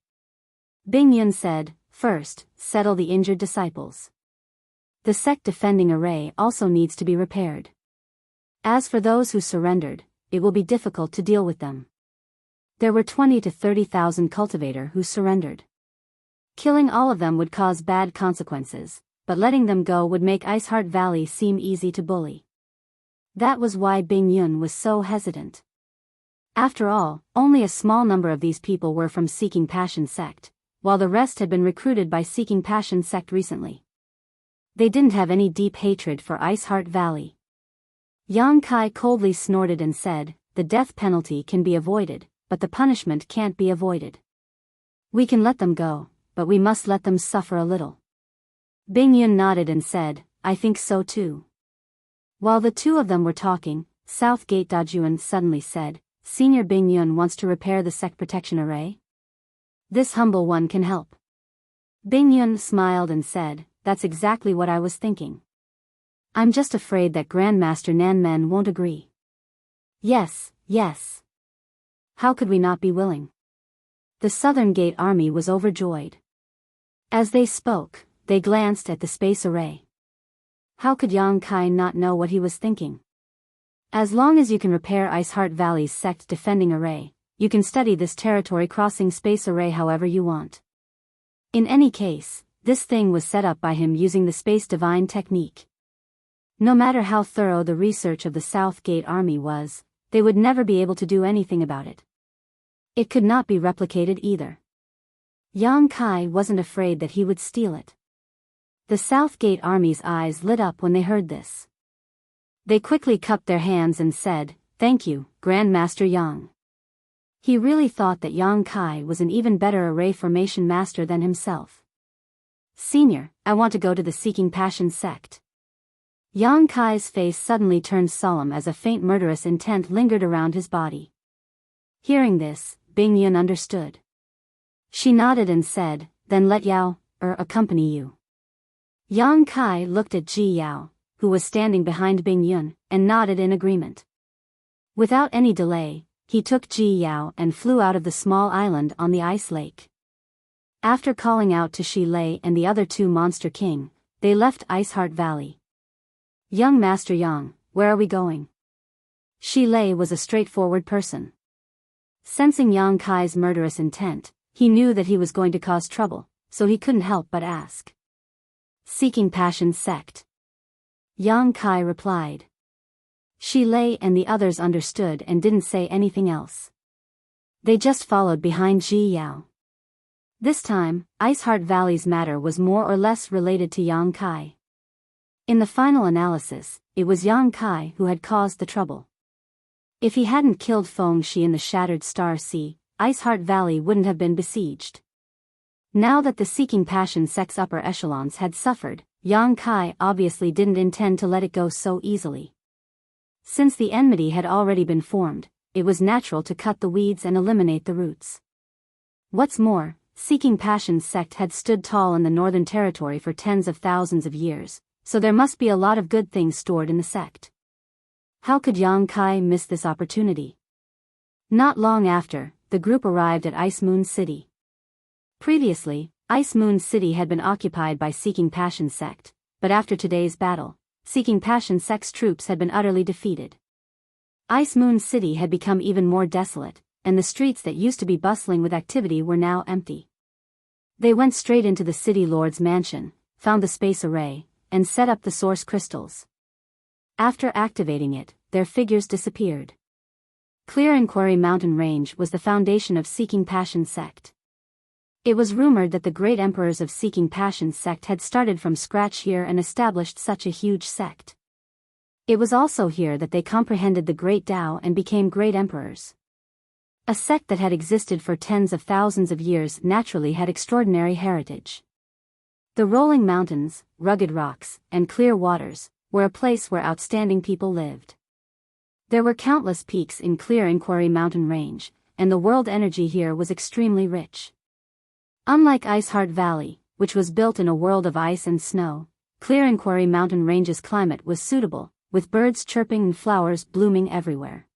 Bing Yun said, first, settle the injured disciples. The sect defending array also needs to be repaired. As for those who surrendered, it will be difficult to deal with them. There were 20 to 30,000 cultivator who surrendered. Killing all of them would cause bad consequences, but letting them go would make Iceheart Valley seem easy to bully. That was why Bing Yun was so hesitant. After all, only a small number of these people were from Seeking Passion Sect, while the rest had been recruited by Seeking Passion Sect recently. They didn't have any deep hatred for Iceheart Valley. Yang Kai coldly snorted and said, the death penalty can be avoided, but the punishment can't be avoided. We can let them go, but we must let them suffer a little. Bing Yun nodded and said, I think so too. While the two of them were talking, Southgate Dajuan suddenly said, Senior Bing Yun wants to repair the sect protection array? This humble one can help. Bing Yun smiled and said, that's exactly what I was thinking. I'm just afraid that Grandmaster Nanmen won't agree. Yes, yes. How could we not be willing? The Southern Gate army was overjoyed. As they spoke, they glanced at the space array. How could Yang Kai not know what he was thinking? As long as you can repair Iceheart Valley's sect defending array, you can study this territory-crossing space array however you want. In any case, this thing was set up by him using the Space Divine technique. No matter how thorough the research of the South Gate army was, they would never be able to do anything about it. It could not be replicated either. Yang Kai wasn't afraid that he would steal it. The South Gate army's eyes lit up when they heard this. They quickly cupped their hands and said, Thank you, Grandmaster Yang. He really thought that Yang Kai was an even better array formation master than himself. Senior, I want to go to the Seeking Passion Sect. Yang Kai's face suddenly turned solemn as a faint murderous intent lingered around his body. Hearing this, Bing Yun understood. She nodded and said, Then let Yao, accompany you. Yang Kai looked at Ji Yao, who was standing behind Bing Yun, and nodded in agreement. Without any delay, he took Ji Yao and flew out of the small island on the ice lake. After calling out to Shi Lei and the other two Monster King, they left Iceheart Valley. Young Master Yang, where are we going? Shi Lei was a straightforward person. Sensing Yang Kai's murderous intent, he knew that he was going to cause trouble, so he couldn't help but ask. Seeking Passion Sect. Yang Kai replied. Shi Lei and the others understood and didn't say anything else. They just followed behind Biyao. This time, Ice Heart Valley's matter was more or less related to Yang Kai. In the final analysis, it was Yang Kai who had caused the trouble. If he hadn't killed Feng Shi in the Shattered Star Sea, Ice Heart Valley wouldn't have been besieged. Now that the Seeking Passion sect's upper echelons had suffered, Yang Kai obviously didn't intend to let it go so easily. Since the enmity had already been formed, it was natural to cut the weeds and eliminate the roots. What's more, Seeking Passion's sect had stood tall in the Northern Territory for tens of thousands of years, so there must be a lot of good things stored in the sect. How could Yang Kai miss this opportunity? Not long after, the group arrived at Ice Moon City. Previously, Ice Moon City had been occupied by Seeking Passion sect, but after today's battle, Seeking Passion sect's troops had been utterly defeated. Ice Moon City had become even more desolate, and the streets that used to be bustling with activity were now empty. They went straight into the city lord's mansion, found the space array, and set up the source crystals. After activating it, their figures disappeared. Clear Inquiry Mountain Range was the foundation of Seeking Passion sect. It was rumored that the great emperors of Seeking Passion sect had started from scratch here and established such a huge sect. It was also here that they comprehended the great Tao and became great emperors. A sect that had existed for tens of thousands of years naturally had extraordinary heritage. The rolling mountains, rugged rocks, and clear waters were a place where outstanding people lived. There were countless peaks in Clear Inquiry Mountain Range, and the world energy here was extremely rich. Unlike Ice Heart Valley, which was built in a world of ice and snow, Clear Inquiry Mountain Range's climate was suitable, with birds chirping and flowers blooming everywhere.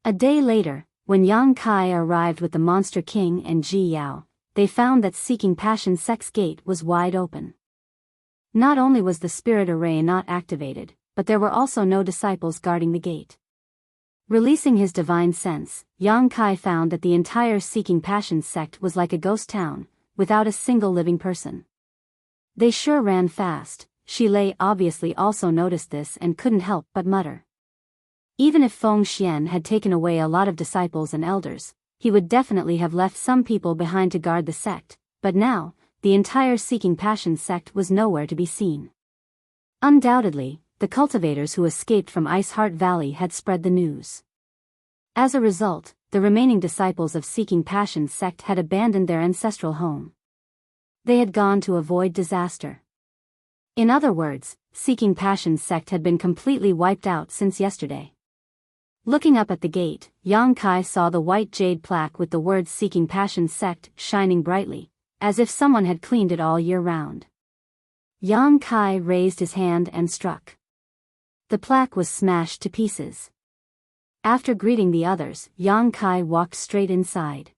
A day later, when Yang Kai arrived with the Monster King and Biyao, they found that Seeking Passion sect's gate was wide open. Not only was the spirit array not activated, but there were also no disciples guarding the gate. Releasing his divine sense, Yang Kai found that the entire Seeking Passion sect was like a ghost town, without a single living person. They sure ran fast. Shi Lei obviously also noticed this and couldn't help but mutter. Even if Feng Xian had taken away a lot of disciples and elders, he would definitely have left some people behind to guard the sect, but now, the entire Seeking Passion sect was nowhere to be seen. Undoubtedly, the cultivators who escaped from Ice Heart Valley had spread the news. As a result, the remaining disciples of Seeking Passion sect had abandoned their ancestral home. They had gone to avoid disaster. In other words, Seeking Passion sect had been completely wiped out since yesterday. Looking up at the gate, Yang Kai saw the white jade plaque with the words Seeking Passion sect shining brightly, as if someone had cleaned it all year round. Yang Kai raised his hand and struck. The plaque was smashed to pieces. After greeting the others, Yang Kai walked straight inside.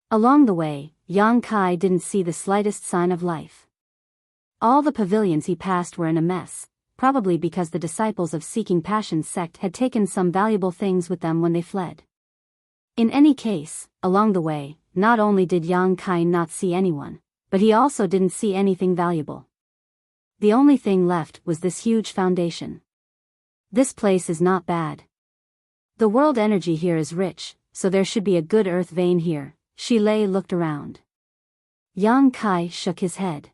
Along the way, Yang Kai didn't see the slightest sign of life. All the pavilions he passed were in a mess, probably because the disciples of Seeking Passion sect had taken some valuable things with them when they fled. In any case, along the way, not only did Yang Kai not see anyone, but he also didn't see anything valuable. The only thing left was this huge foundation. This place is not bad. The world energy here is rich, so there should be a good earth vein here. Shi Lei looked around. Yang Kai shook his head.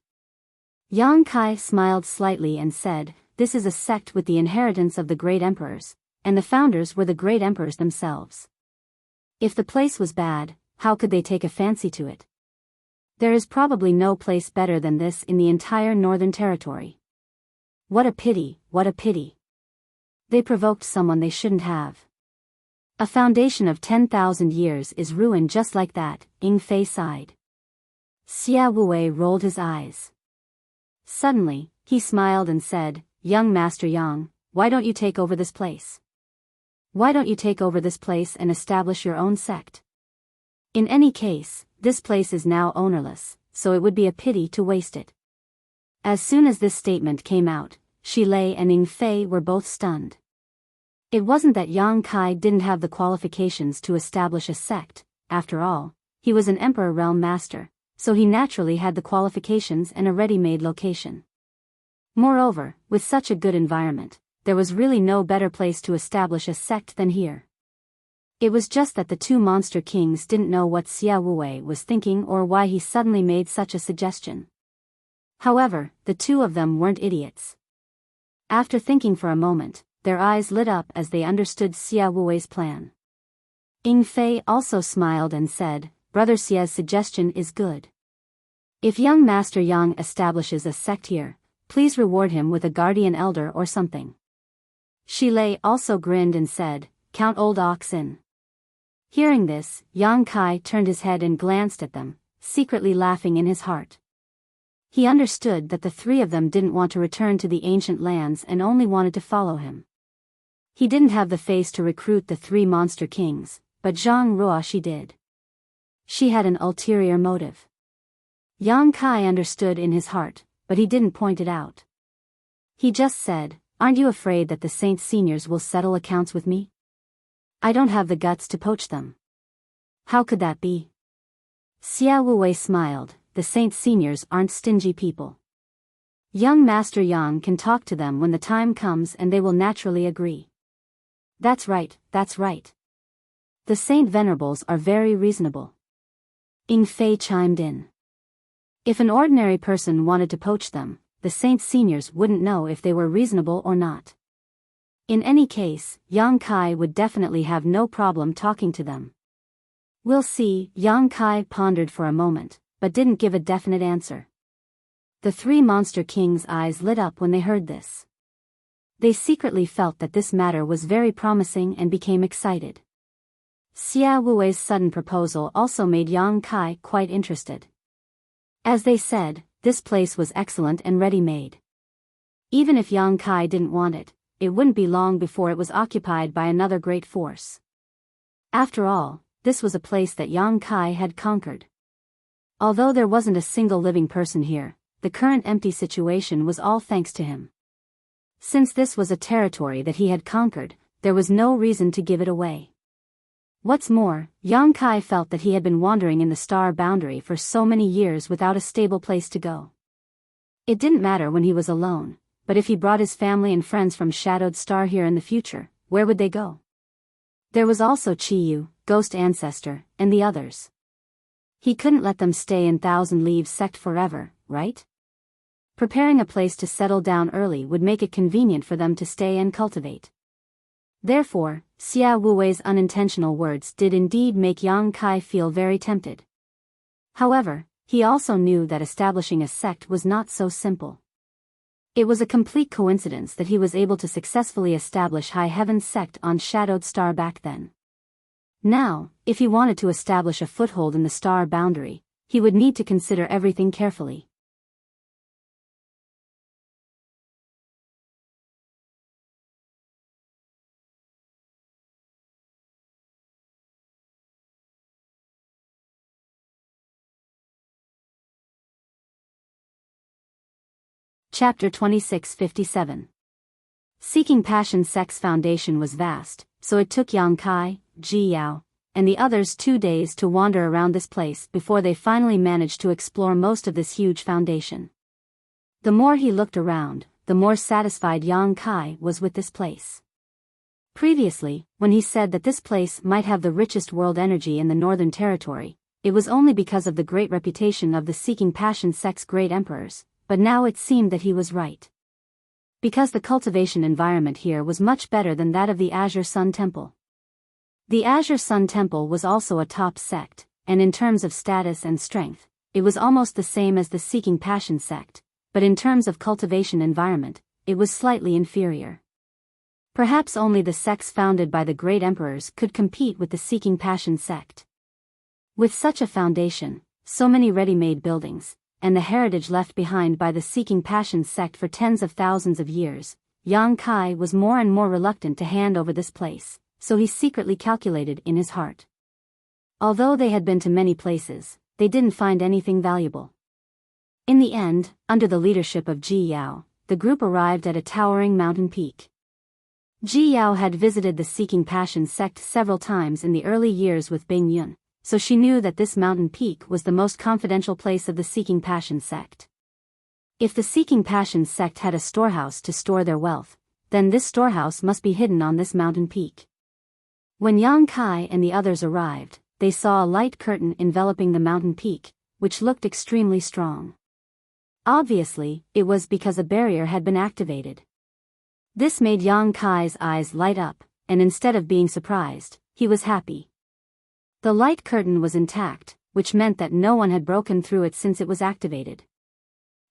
Yang Kai smiled slightly and said, "This is a sect with the inheritance of the great emperors, and the founders were the great emperors themselves. If the place was bad, how could they take a fancy to it? There is probably no place better than this in the entire Northern Territory. What a pity, what a pity. They provoked someone they shouldn't have. A foundation of 10,000 years is ruined just like that," Ying Fei sighed. Xia Wei rolled his eyes. Suddenly, he smiled and said, "Young Master Yang, why don't you take over this place? Why don't you take over this place and establish your own sect? In any case, this place is now ownerless, so it would be a pity to waste it." As soon as this statement came out, Shi Lei and Ying Fei were both stunned. It wasn't that Yang Kai didn't have the qualifications to establish a sect. After all, he was an Emperor Realm Master, so he naturally had the qualifications and a ready-made location. Moreover, with such a good environment, there was really no better place to establish a sect than here. It was just that the two monster kings didn't know what Xia Wuwei was thinking or why he suddenly made such a suggestion. However, the two of them weren't idiots. After thinking for a moment, their eyes lit up as they understood Xia Wuwei's plan. Ying Fei also smiled and said, "Brother Xia's suggestion is good. If young Master Yang establishes a sect here, please reward him with a guardian elder or something." Shi Lei also grinned and said, "Count old ox in." Hearing this, Yang Kai turned his head and glanced at them, secretly laughing in his heart. He understood that the three of them didn't want to return to the ancient lands and only wanted to follow him. He didn't have the face to recruit the three monster kings, but Zhang Ruoxi did. She had an ulterior motive. Yang Kai understood in his heart, but he didn't point it out. He just said, "Aren't you afraid that the Saint Seniors will settle accounts with me? I don't have the guts to poach them." "How could that be?" Xia Wuwei smiled. "The Saint Seniors aren't stingy people. Young Master Yang can talk to them when the time comes and they will naturally agree." That's right. The Saint Venerables are very reasonable." Ying Fei chimed in. "If an ordinary person wanted to poach them, the Saint Seniors wouldn't know if they were reasonable or not. In any case, Yang Kai would definitely have no problem talking to them." "We'll see." Yang Kai pondered for a moment, but didn't give a definite answer. The three monster kings' eyes lit up when they heard this. They secretly felt that this matter was very promising and became excited. Xia Wuwei's sudden proposal also made Yang Kai quite interested. As they said, this place was excellent and ready-made. Even if Yang Kai didn't want it, it wouldn't be long before it was occupied by another great force. After all, this was a place that Yang Kai had conquered. Although there wasn't a single living person here, the current empty situation was all thanks to him. Since this was a territory that he had conquered, there was no reason to give it away. What's more, Yang Kai felt that he had been wandering in the star boundary for so many years without a stable place to go. It didn't matter when he was alone, but if he brought his family and friends from Shadowed Star here in the future, where would they go? There was also Chiyu, Ghost Ancestor, and the others. He couldn't let them stay in Thousand Leaves Sect forever, right? Preparing a place to settle down early would make it convenient for them to stay and cultivate. Therefore, Xia Wuwei's unintentional words did indeed make Yang Kai feel very tempted. However, he also knew that establishing a sect was not so simple. It was a complete coincidence that he was able to successfully establish High Heaven's sect on Shadowed Star back then. Now, if he wanted to establish a foothold in the star boundary, he would need to consider everything carefully. Chapter 2657. Seeking Passion Sect's foundation was vast, so it took Yang Kai, Biyao, and the others 2 days to wander around this place before they finally managed to explore most of this huge foundation. The more he looked around, the more satisfied Yang Kai was with this place. Previously, when he said that this place might have the richest world energy in the Northern Territory, it was only because of the great reputation of the Seeking Passion Sect's great emperors, but now it seemed that he was right. Because the cultivation environment here was much better than that of the Azure Sun Temple. The Azure Sun Temple was also a top sect, and in terms of status and strength, it was almost the same as the Seeking Passion Sect, but in terms of cultivation environment, it was slightly inferior. Perhaps only the sects founded by the great emperors could compete with the Seeking Passion Sect. With such a foundation, so many ready-made buildings, and the heritage left behind by the Seeking Passion Sect for tens of thousands of years, Yang Kai was more and more reluctant to hand over this place, so he secretly calculated in his heart. Although they had been to many places, they didn't find anything valuable. In the end, under the leadership of Biyao, the group arrived at a towering mountain peak. Biyao had visited the Seeking Passion Sect several times in the early years with Bing Yun, so she knew that this mountain peak was the most confidential place of the Seeking Passion Sect. If the Seeking Passion Sect had a storehouse to store their wealth, then this storehouse must be hidden on this mountain peak. When Yang Kai and the others arrived, they saw a light curtain enveloping the mountain peak, which looked extremely strong. Obviously, it was because a barrier had been activated. This made Yang Kai's eyes light up, and instead of being surprised, he was happy. The light curtain was intact, which meant that no one had broken through it since it was activated.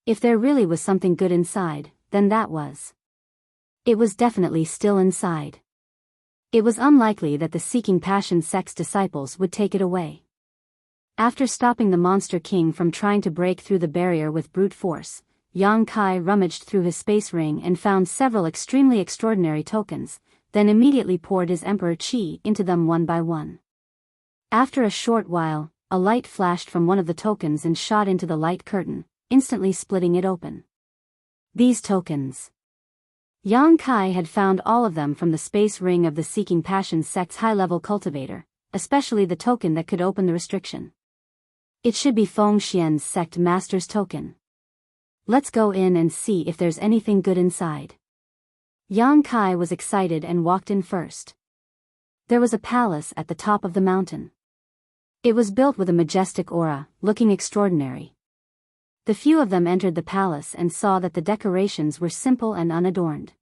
If there really was something good inside, then that was. It was definitely still inside. It was unlikely that the Seeking Passion sect's disciples would take it away. After stopping the Monster King from trying to break through the barrier with brute force, Yang Kai rummaged through his space ring and found several extremely extraordinary tokens, then immediately poured his Emperor Qi into them one by one. After a short while, a light flashed from one of the tokens and shot into the light curtain, instantly splitting it open. These tokens. Yang Kai had found all of them from the space ring of the Seeking Passion sect's high-level cultivator, especially the token that could open the restriction. It should be Feng Xian's sect master's token. Let's go in and see if there's anything good inside. Yang Kai was excited and walked in first. There was a palace at the top of the mountain. It was built with a majestic aura, looking extraordinary. The few of them entered the palace and saw that the decorations were simple and unadorned.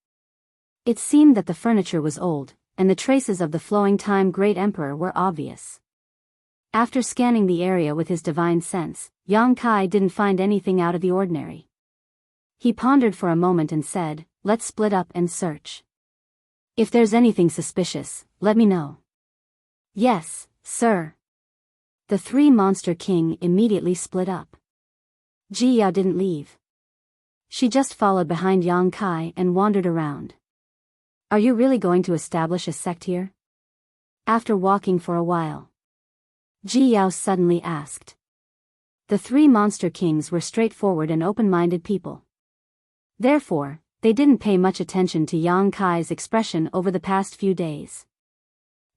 It seemed that the furniture was old, and the traces of the flowing time Great Emperor were obvious. After scanning the area with his divine sense, Yang Kai didn't find anything out of the ordinary. He pondered for a moment and said, "Let's split up and search. If there's anything suspicious, let me know." "Yes, sir." The three Monster King immediately split up. Biyao didn't leave. She just followed behind Yang Kai and wandered around. "Are you really going to establish a sect here?" After walking for a while, Biyao suddenly asked. The three Monster Kings were straightforward and open-minded people. Therefore, they didn't pay much attention to Yang Kai's expression over the past few days.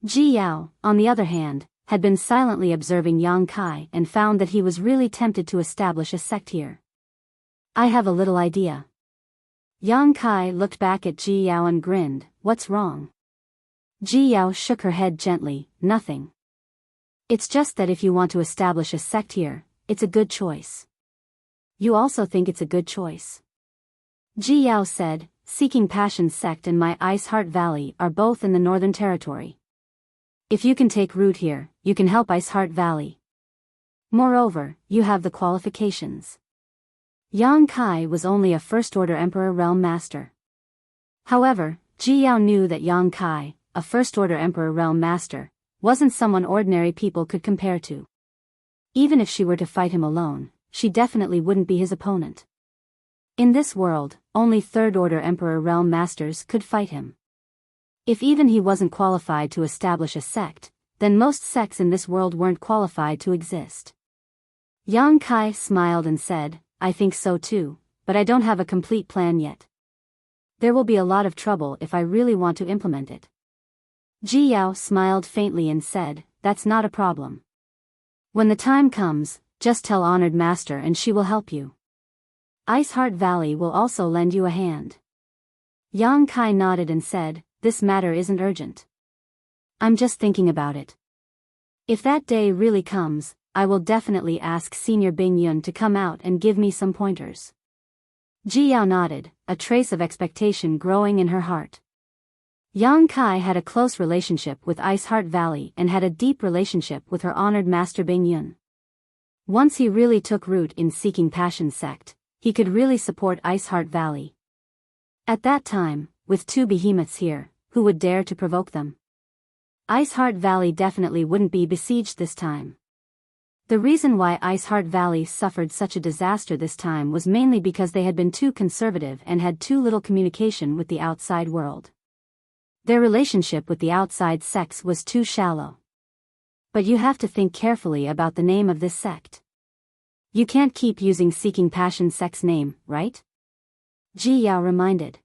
Biyao, on the other hand, had been silently observing Yang Kai and found that he was really tempted to establish a sect here. "I have a little idea." Yang Kai looked back at Biyao and grinned, "What's wrong?" Biyao shook her head gently, "Nothing. It's just that if you want to establish a sect here, it's a good choice." "You also think it's a good choice?" Biyao said, "Seeking Passion sect and my Ice Heart Valley are both in the Northern Territory. If you can take root here, you can help Ice Heart Valley. Moreover, you have the qualifications." Yang Kai was only a First-Order Emperor Realm Master. However, Biyao knew that Yang Kai, a First-Order Emperor Realm Master, wasn't someone ordinary people could compare to. Even if she were to fight him alone, she definitely wouldn't be his opponent. In this world, only Third-Order Emperor Realm Masters could fight him. If even he wasn't qualified to establish a sect, then most sects in this world weren't qualified to exist. Yang Kai smiled and said, "I think so too, but I don't have a complete plan yet. There will be a lot of trouble if I really want to implement it." Biyao smiled faintly and said, "That's not a problem. When the time comes, just tell Honored Master and she will help you. Ice Heart Valley will also lend you a hand." Yang Kai nodded and said, "This matter isn't urgent. I'm just thinking about it. If that day really comes, I will definitely ask Senior Bing Yun to come out and give me some pointers." Biyao nodded, a trace of expectation growing in her heart. Yang Kai had a close relationship with Ice Heart Valley and had a deep relationship with her honored master Bing Yun. Once he really took root in Seeking Passion sect, he could really support Ice Heart Valley. At that time, with two behemoths here, who would dare to provoke them? Ice Heart Valley definitely wouldn't be besieged this time. The reason why Ice Heart Valley suffered such a disaster this time was mainly because they had been too conservative and had too little communication with the outside world. Their relationship with the outside sects was too shallow. But you have to think carefully about the name of this sect. You can't keep using Seeking Passion sect's name, right? Biyao reminded.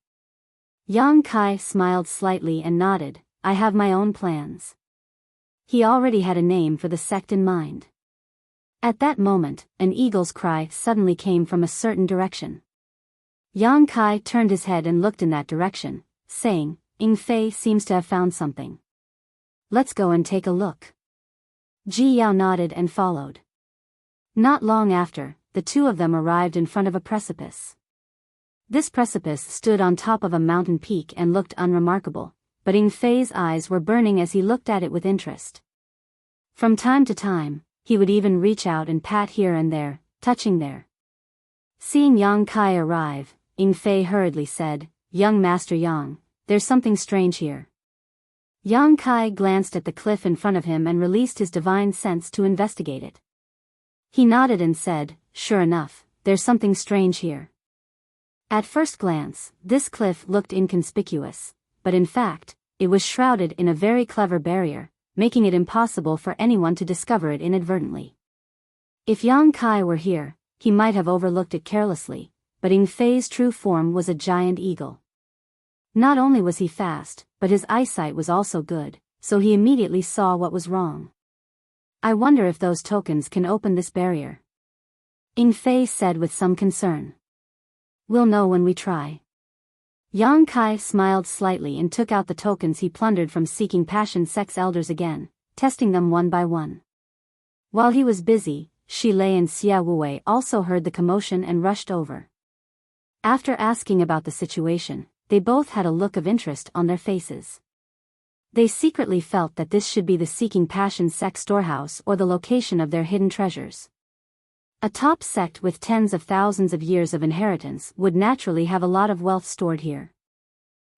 Yang Kai smiled slightly and nodded, "I have my own plans." He already had a name for the sect in mind. At that moment, an eagle's cry suddenly came from a certain direction. Yang Kai turned his head and looked in that direction, saying, "Ying Fei seems to have found something. Let's go and take a look." Biyao nodded and followed. Not long after, the two of them arrived in front of a precipice. This precipice stood on top of a mountain peak and looked unremarkable, but Ying Fei's eyes were burning as he looked at it with interest. From time to time, he would even reach out and pat here and there, touching there. Seeing Yang Kai arrive, Ying Fei hurriedly said, "Young Master Yang, there's something strange here." Yang Kai glanced at the cliff in front of him and released his divine sense to investigate it. He nodded and said, "Sure enough, there's something strange here." At first glance, this cliff looked inconspicuous, but in fact, it was shrouded in a very clever barrier, making it impossible for anyone to discover it inadvertently. If Yang Kai were here, he might have overlooked it carelessly, but Ying Fei's true form was a giant eagle. Not only was he fast, but his eyesight was also good, so he immediately saw what was wrong. "I wonder if those tokens can open this barrier," Ying Fei said with some concern. "We'll know when we try." Yang Kai smiled slightly and took out the tokens he plundered from Seeking Passion Sect's elders again, testing them one by one. While he was busy, Shi Lei and Xia Wuwei also heard the commotion and rushed over. After asking about the situation, they both had a look of interest on their faces. They secretly felt that this should be the Seeking Passion Sect storehouse or the location of their hidden treasures. A top sect with tens of thousands of years of inheritance would naturally have a lot of wealth stored here.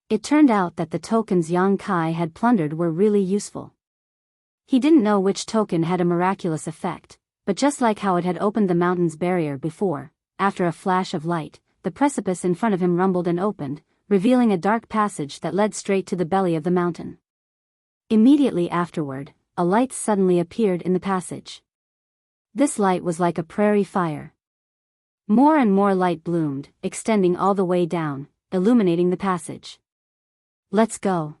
It turned out that the tokens Yang Kai had plundered were really useful. He didn't know which token had a miraculous effect, but just like how it had opened the mountain's barrier before, after a flash of light, the precipice in front of him rumbled and opened, revealing a dark passage that led straight to the belly of the mountain. Immediately afterward, a light suddenly appeared in the passage. This light was like a prairie fire. More and more light bloomed, extending all the way down, illuminating the passage. "Let's go,"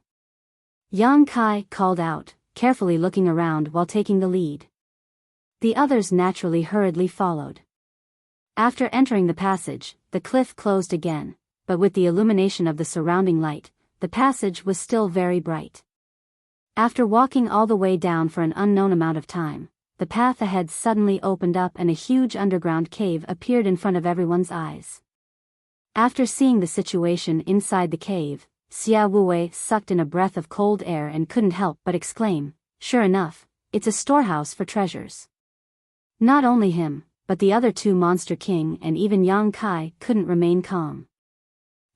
Yang Kai called out, carefully looking around while taking the lead. The others naturally hurriedly followed. After entering the passage, the cliff closed again, but with the illumination of the surrounding light, the passage was still very bright. After walking all the way down for an unknown amount of time, the path ahead suddenly opened up and a huge underground cave appeared in front of everyone's eyes. After seeing the situation inside the cave, Xia Wuwei sucked in a breath of cold air and couldn't help but exclaim, "Sure enough, it's a storehouse for treasures." Not only him, but the other two Monster King and even Yang Kai couldn't remain calm.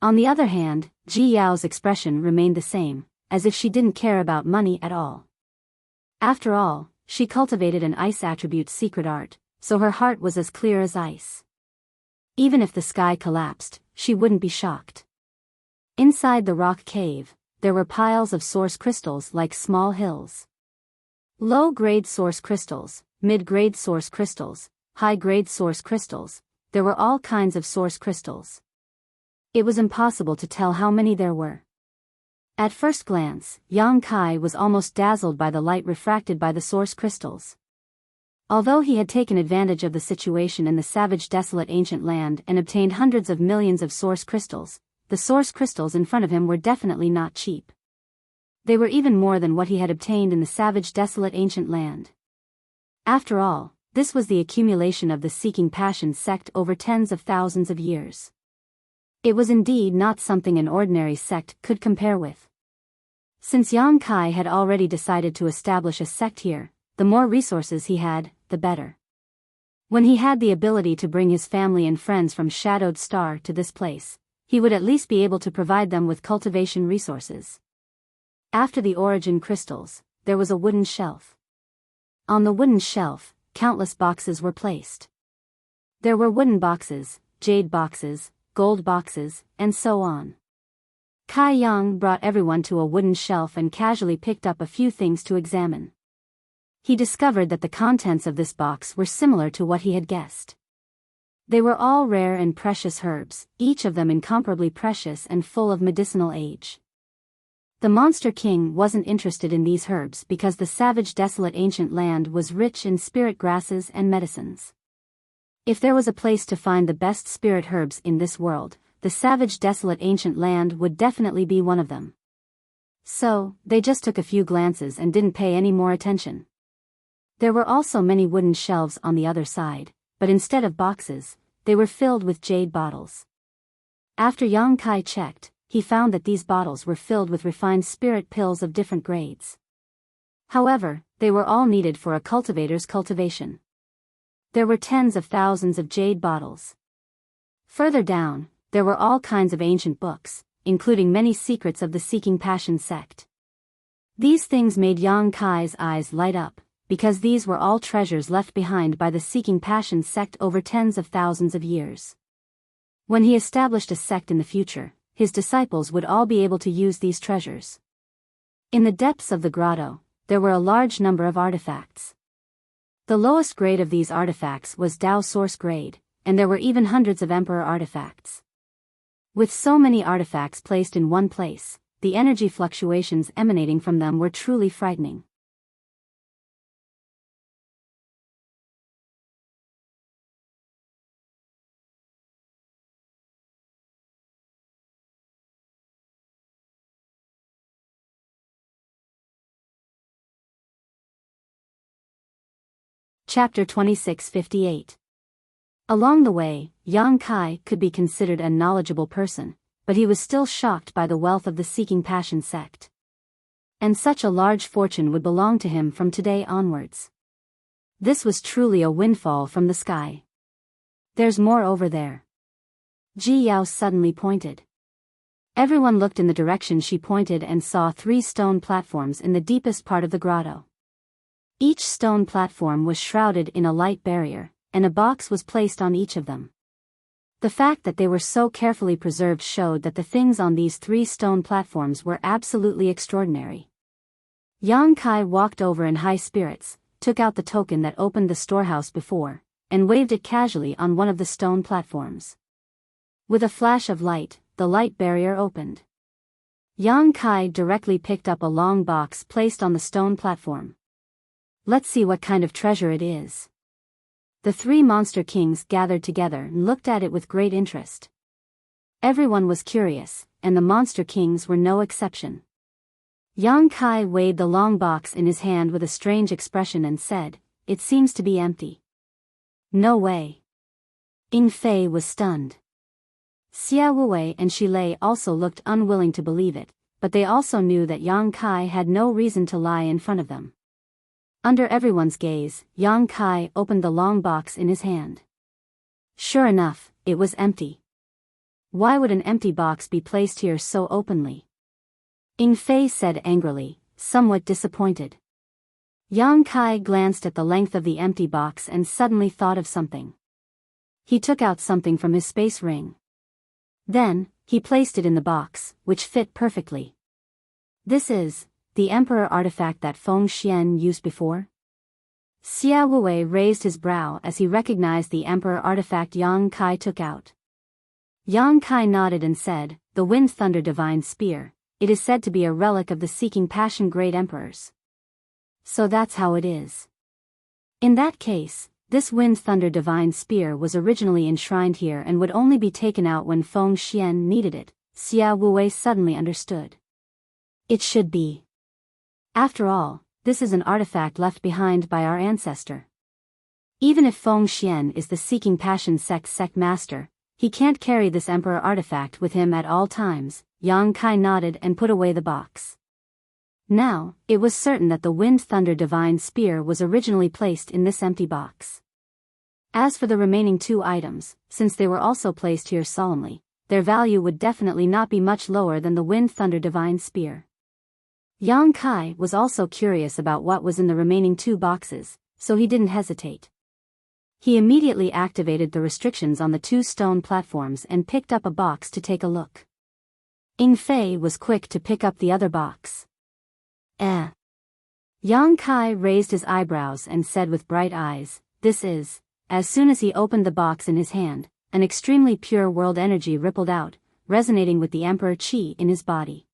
On the other hand, Biyao's expression remained the same, as if she didn't care about money at all. After all, she cultivated an ice attribute's secret art, so her heart was as clear as ice. Even if the sky collapsed, she wouldn't be shocked. Inside the rock cave, there were piles of source crystals like small hills. Low-grade source crystals, mid-grade source crystals, high-grade source crystals, there were all kinds of source crystals. It was impossible to tell how many there were. At first glance, Yang Kai was almost dazzled by the light refracted by the source crystals. Although he had taken advantage of the situation in the savage desolate ancient land and obtained hundreds of millions of source crystals, the source crystals in front of him were definitely not cheap. They were even more than what he had obtained in the savage desolate ancient land. After all, this was the accumulation of the Seeking Passion sect over tens of thousands of years. It was indeed not something an ordinary sect could compare with. Since Yang Kai had already decided to establish a sect here, the more resources he had, the better. When he had the ability to bring his family and friends from Shadowed Star to this place, he would at least be able to provide them with cultivation resources. After the origin crystals, there was a wooden shelf. On the wooden shelf, countless boxes were placed. There were wooden boxes, jade boxes, gold boxes, and so on. Kai Yang brought everyone to a wooden shelf and casually picked up a few things to examine. He discovered that the contents of this box were similar to what he had guessed. They were all rare and precious herbs, each of them incomparably precious and full of medicinal age. The Monster King wasn't interested in these herbs because the savage desolate ancient land was rich in spirit grasses and medicines. If there was a place to find the best spirit herbs in this world, the savage desolate ancient land would definitely be one of them. So, they just took a few glances and didn't pay any more attention. There were also many wooden shelves on the other side, but instead of boxes, they were filled with jade bottles. After Yang Kai checked, he found that these bottles were filled with refined spirit pills of different grades. However, they were all needed for a cultivator's cultivation. There were tens of thousands of jade bottles. Further down, there were all kinds of ancient books, including many secrets of the Seeking Passion sect. These things made Yang Kai's eyes light up, because these were all treasures left behind by the Seeking Passion sect over tens of thousands of years. When he established a sect in the future, his disciples would all be able to use these treasures. In the depths of the grotto, there were a large number of artifacts. The lowest grade of these artifacts was Dao Source grade, and there were even hundreds of Emperor artifacts. With so many artifacts placed in one place, the energy fluctuations emanating from them were truly frightening. Chapter 2658. Along the way, Yang Kai could be considered a knowledgeable person, but he was still shocked by the wealth of the Seeking Passion sect. And such a large fortune would belong to him from today onwards. This was truly a windfall from the sky. There's more over there. Biyao suddenly pointed. Everyone looked in the direction she pointed and saw 3 stone platforms in the deepest part of the grotto. Each stone platform was shrouded in a light barrier, and a box was placed on each of them. The fact that they were so carefully preserved showed that the things on these 3 stone platforms were absolutely extraordinary. Yang Kai walked over in high spirits, took out the token that opened the storehouse before, and waved it casually on one of the stone platforms. With a flash of light, the light barrier opened. Yang Kai directly picked up a long box placed on the stone platform. Let's see what kind of treasure it is. The 3 monster kings gathered together and looked at it with great interest. Everyone was curious, and the monster kings were no exception. Yang Kai weighed the long box in his hand with a strange expression and said, "It seems to be empty." "No way." Ying Fei was stunned. Xia Wuwei and Shi Lei also looked unwilling to believe it, but they also knew that Yang Kai had no reason to lie in front of them. Under everyone's gaze, Yang Kai opened the long box in his hand. Sure enough, it was empty. Why would an empty box be placed here so openly? Ying Fei said angrily, somewhat disappointed. Yang Kai glanced at the length of the empty box and suddenly thought of something. He took out something from his space ring. Then, he placed it in the box, which fit perfectly. This is the Emperor artifact that Feng Xian used before? Xia Wuwei raised his brow as he recognized the Emperor artifact Yang Kai took out. Yang Kai nodded and said, "The Wind Thunder Divine Spear. It is said to be a relic of the Seeking Passion Great Emperors." So that's how it is. In that case, this Wind Thunder Divine Spear was originally enshrined here and would only be taken out when Feng Xian needed it. Xia Wuwei suddenly understood. It should be. After all, this is an artifact left behind by our ancestor. Even if Feng Xian is the Seeking Passion sect master, he can't carry this Emperor artifact with him at all times. Yang Kai nodded and put away the box. Now, it was certain that the Wind Thunder Divine Spear was originally placed in this empty box. As for the remaining 2 items, since they were also placed here solemnly, their value would definitely not be much lower than the Wind Thunder Divine Spear. Yang Kai was also curious about what was in the remaining 2 boxes, so he didn't hesitate. He immediately activated the restrictions on the 2 stone platforms and picked up a box to take a look. Ying Fei was quick to pick up the other box. Yang Kai raised his eyebrows and said with bright eyes, "This is..." As soon as he opened the box in his hand, an extremely pure world energy rippled out, resonating with the Emperor Qi in his body.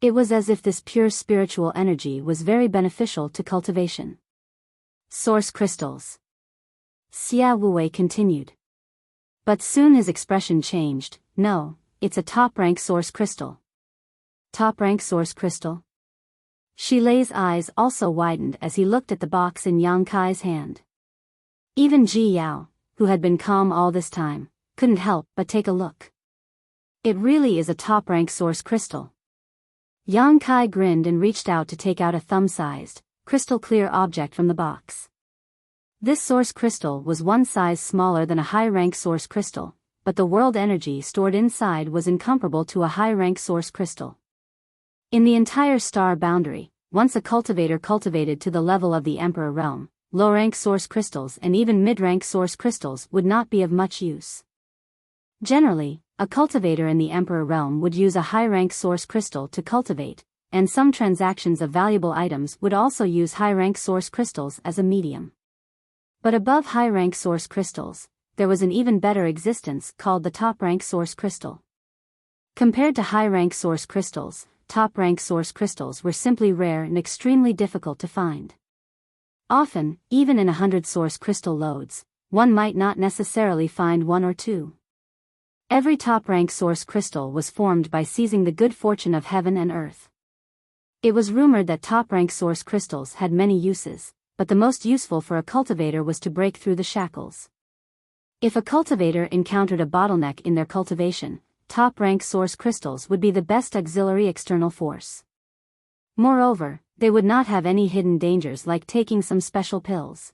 It was as if this pure spiritual energy was very beneficial to cultivation. Source crystals. Xia Wuwei continued. But soon his expression changed. No, it's a top-rank source crystal. Top-rank source crystal? Shi Lei's eyes also widened as he looked at the box in Yang Kai's hand. Even Ji Yao, who had been calm all this time, couldn't help but take a look. It really is a top-rank source crystal. Yang Kai grinned and reached out to take out a thumb-sized, crystal-clear object from the box. This source crystal was one size smaller than a high-rank source crystal, but the world energy stored inside was incomparable to a high-rank source crystal. In the entire star boundary, once a cultivator cultivated to the level of the Emperor realm, low-rank source crystals and even mid-rank source crystals would not be of much use. Generally, a cultivator in the Emperor realm would use a high-rank source crystal to cultivate, and some transactions of valuable items would also use high-rank source crystals as a medium. But above high-rank source crystals, there was an even better existence called the top-rank source crystal. Compared to high-rank source crystals, top-rank source crystals were simply rare and extremely difficult to find. Often, even in 100 source crystal loads, one might not necessarily find one or two. Every top-rank source crystal was formed by seizing the good fortune of heaven and earth. It was rumored that top-rank source crystals had many uses, but the most useful for a cultivator was to break through the shackles. If a cultivator encountered a bottleneck in their cultivation, top-rank source crystals would be the best auxiliary external force. Moreover, they would not have any hidden dangers like taking some special pills.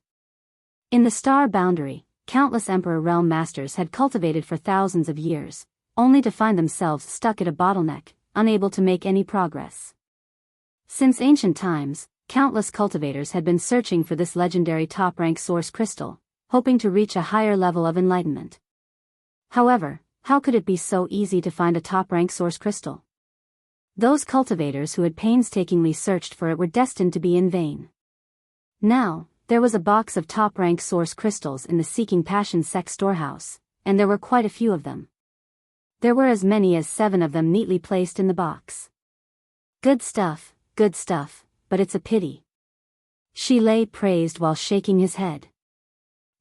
In the star boundary, countless Emperor realm masters had cultivated for thousands of years, only to find themselves stuck at a bottleneck, unable to make any progress. Since ancient times, countless cultivators had been searching for this legendary top-rank source crystal, hoping to reach a higher level of enlightenment. However, how could it be so easy to find a top-rank source crystal? Those cultivators who had painstakingly searched for it were destined to be in vain. Now, there was a box of top-rank source crystals in the Seeking Passion sect storehouse, and there were quite a few of them. There were as many as 7 of them neatly placed in the box. Good stuff, but it's a pity. Shi Lei praised while shaking his head.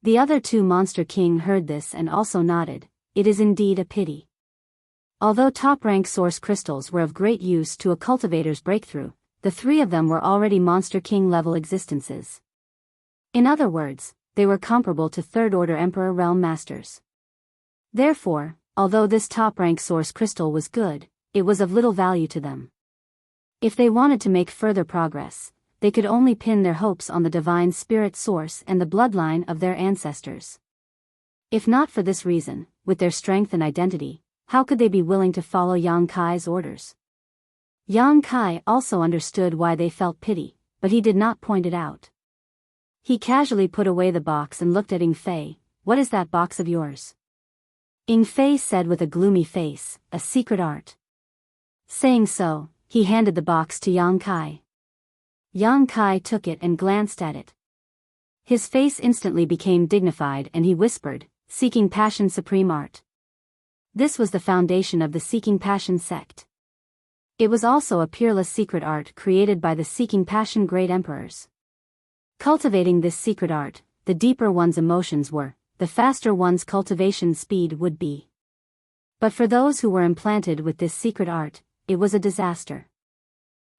The other 2 Monster King heard this and also nodded. It is indeed a pity. Although top-rank source crystals were of great use to a cultivator's breakthrough, the 3 of them were already Monster King level existences. In other words, they were comparable to third-order Emperor realm masters. Therefore, although this top-rank source crystal was good, it was of little value to them. If they wanted to make further progress, they could only pin their hopes on the divine spirit source and the bloodline of their ancestors. If not for this reason, with their strength and identity, how could they be willing to follow Yang Kai's orders? Yang Kai also understood why they felt pity, but he did not point it out. He casually put away the box and looked at Ing Fei. What is that box of yours? Ing Fei said with a gloomy face, a secret art. Saying so, he handed the box to Yang Kai. Yang Kai took it and glanced at it. His face instantly became dignified and he whispered, Seeking Passion Supreme Art. This was the foundation of the Seeking Passion sect. It was also a peerless secret art created by the Seeking Passion Great Emperors. Cultivating this secret art, the deeper one's emotions were, the faster one's cultivation speed would be. But for those who were implanted with this secret art, it was a disaster.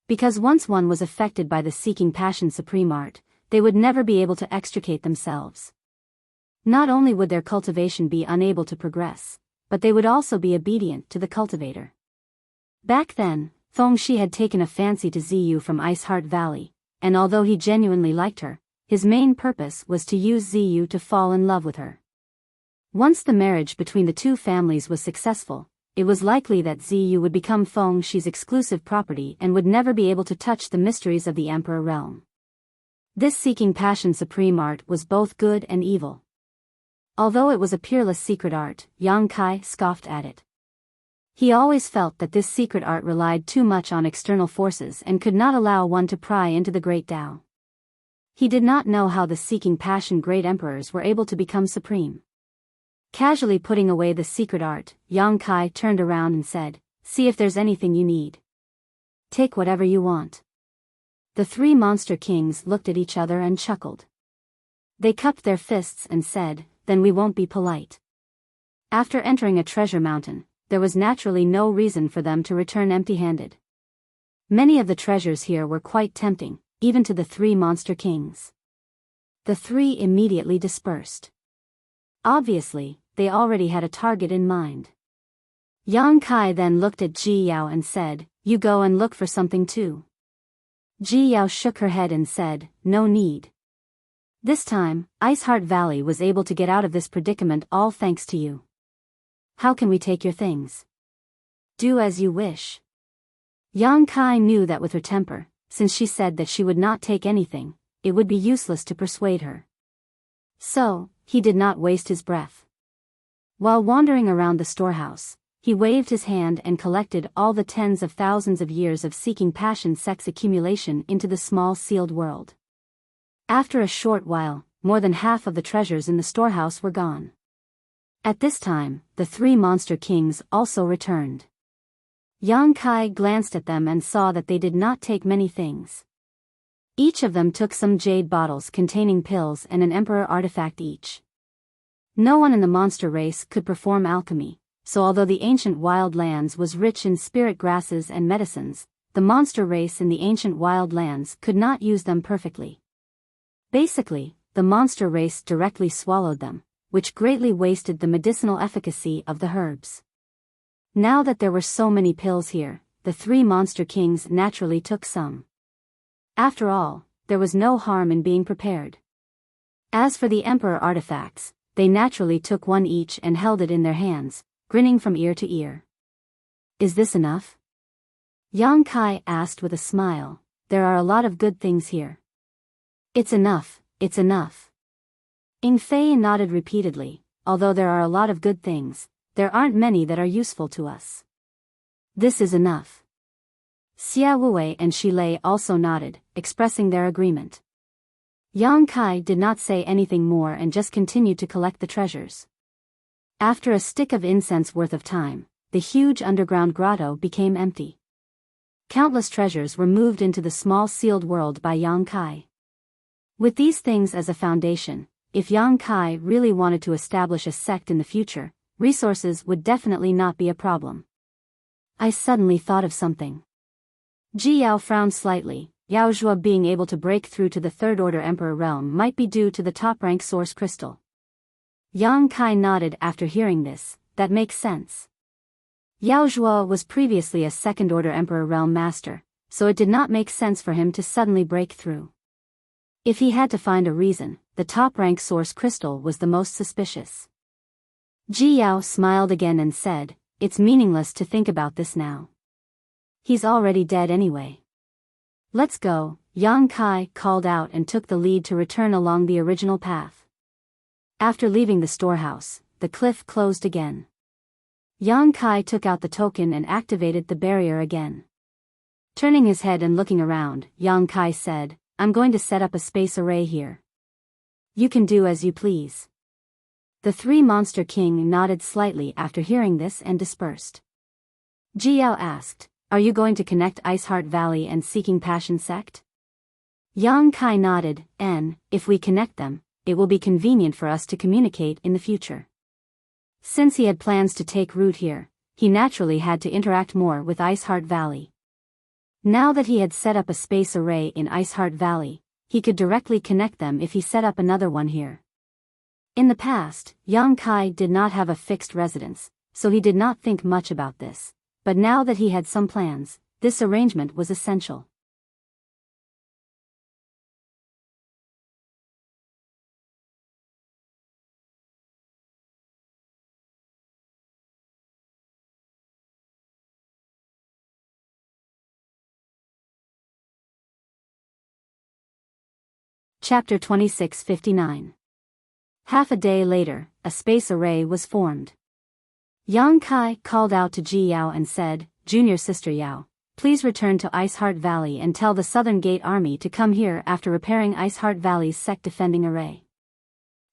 Because once one was affected by the Seeking Passion Supreme Art, they would never be able to extricate themselves. Not only would their cultivation be unable to progress, but they would also be obedient to the cultivator. Back then, Feng Shi had taken a fancy to Ziyu from Ice Heart Valley, and although he genuinely liked her, his main purpose was to use Ziyu to fall in love with her. Once the marriage between the 2 families was successful, it was likely that Ziyu would become Feng Shi's exclusive property and would never be able to touch the mysteries of the Emperor realm. This Seeking Passion Supreme Art was both good and evil. Although it was a peerless secret art, Yang Kai scoffed at it. He always felt that this secret art relied too much on external forces and could not allow one to pry into the great Tao. He did not know how the Seeking Passion Great Emperors were able to become supreme. Casually putting away the secret art, Yang Kai turned around and said, See if there's anything you need. Take whatever you want. The 3 Monster Kings looked at each other and chuckled. They cupped their fists and said, Then we won't be polite. After entering a treasure mountain, there was naturally no reason for them to return empty-handed. Many of the treasures here were quite tempting, even to the three monster kings. The three immediately dispersed. Obviously, they already had a target in mind. Yang Kai then looked at Biyao and said, "You go and look for something too." Biyao shook her head and said, "No need. This time, Ice Heart Valley was able to get out of this predicament all thanks to you. How can we take your things?" "Do as you wish." Yang Kai knew that with her temper, since she said that she would not take anything, it would be useless to persuade her. So, he did not waste his breath. While wandering around the storehouse, he waved his hand and collected all the tens of thousands of years of seeking passion sex accumulation into the small sealed world. After a short while, more than half of the treasures in the storehouse were gone. At this time, the three monster kings also returned. Yang Kai glanced at them and saw that they did not take many things. Each of them took some jade bottles containing pills and an emperor artifact each. No one in the monster race could perform alchemy, so although the ancient wild lands was rich in spirit grasses and medicines, the monster race in the ancient wild lands could not use them perfectly. Basically, the monster race directly swallowed them, which greatly wasted the medicinal efficacy of the herbs. Now that there were so many pills here, the three monster kings naturally took some. After all, there was no harm in being prepared. As for the emperor artifacts, they naturally took one each and held it in their hands, grinning from ear to ear. "Is this enough?" Yang Kai asked with a smile. "There are a lot of good things here." "It's enough, it's enough." Ing Fei nodded repeatedly. "Although there are a lot of good things, there aren't many that are useful to us. This is enough." Xia Wuwei and Shi Lei also nodded, expressing their agreement. Yang Kai did not say anything more and just continued to collect the treasures. After a stick of incense worth of time, the huge underground grotto became empty. Countless treasures were moved into the small sealed world by Yang Kai. With these things as a foundation, if Yang Kai really wanted to establish a sect in the future, resources would definitely not be a problem. "I suddenly thought of something." Biyao frowned slightly. Yao Zhuo being able to break through to the Third Order Emperor realm might be due to the top-rank source crystal. Yang Kai nodded after hearing this. "That makes sense." Yao Zhuo was previously a Second Order Emperor realm master, so it did not make sense for him to suddenly break through. If he had to find a reason, the top-rank source crystal was the most suspicious. Biyao smiled again and said, "It's meaningless to think about this now. He's already dead anyway. Let's go." Yang Kai called out and took the lead to return along the original path. After leaving the storehouse, the cliff closed again. Yang Kai took out the token and activated the barrier again. Turning his head and looking around, Yang Kai said, "I'm going to set up a space array here. You can do as you please." The three monster king nodded slightly after hearing this and dispersed. Biyao asked, "Are you going to connect Ice Heart Valley and Seeking Passion sect?" Yang Kai nodded, "And, if we connect them, it will be convenient for us to communicate in the future." Since he had plans to take root here, he naturally had to interact more with Ice Heart Valley. Now that he had set up a space array in Ice Heart Valley, he could directly connect them if he set up another one here. In the past, Yang Kai did not have a fixed residence, so he did not think much about this. But now that he had some plans, this arrangement was essential. Chapter 2659. Half a day later, a space array was formed. Yang Kai called out to Biyao and said, "Junior Sister Yao, please return to Ice Heart Valley and tell the Southern Gate Army to come here after repairing Ice Heart Valley's sect defending array."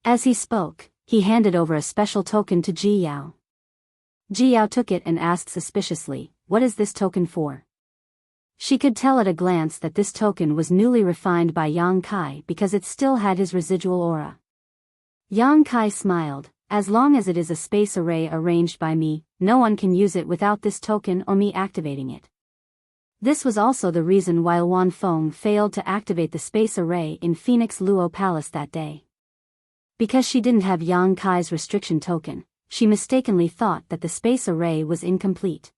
As he spoke, he handed over a special token to Biyao. Biyao took it and asked suspiciously, "What is this token for?" She could tell at a glance that this token was newly refined by Yang Kai because it still had his residual aura. Yang Kai smiled, As long as it is a space array arranged by me, no one can use it without this token or me activating it. This was also the reason why Wan Feng failed to activate the space array in Phoenix Luo Palace that day. Because she didn't have Yang Kai's restriction token, she mistakenly thought that the space array was incomplete.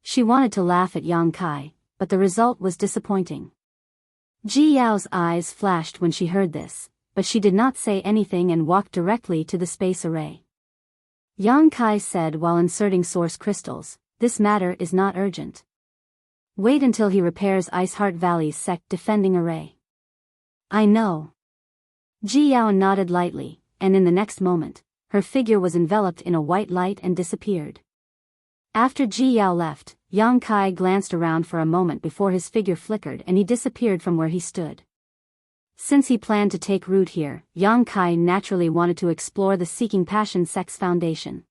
She wanted to laugh at Yang Kai, but the result was disappointing. Ji Yao's eyes flashed when she heard this, but she did not say anything and walked directly to the space array. Yang Kai said while inserting source crystals, "This matter is not urgent. Wait until he repairs Ice Heart Valley's sect defending array." "I know." Ji Yao nodded lightly, and in the next moment, her figure was enveloped in a white light and disappeared. After Ji Yao left, Yang Kai glanced around for a moment before his figure flickered and he disappeared from where he stood. Since he planned to take root here, Yang Kai naturally wanted to explore the Seeking Passion sect's foundation.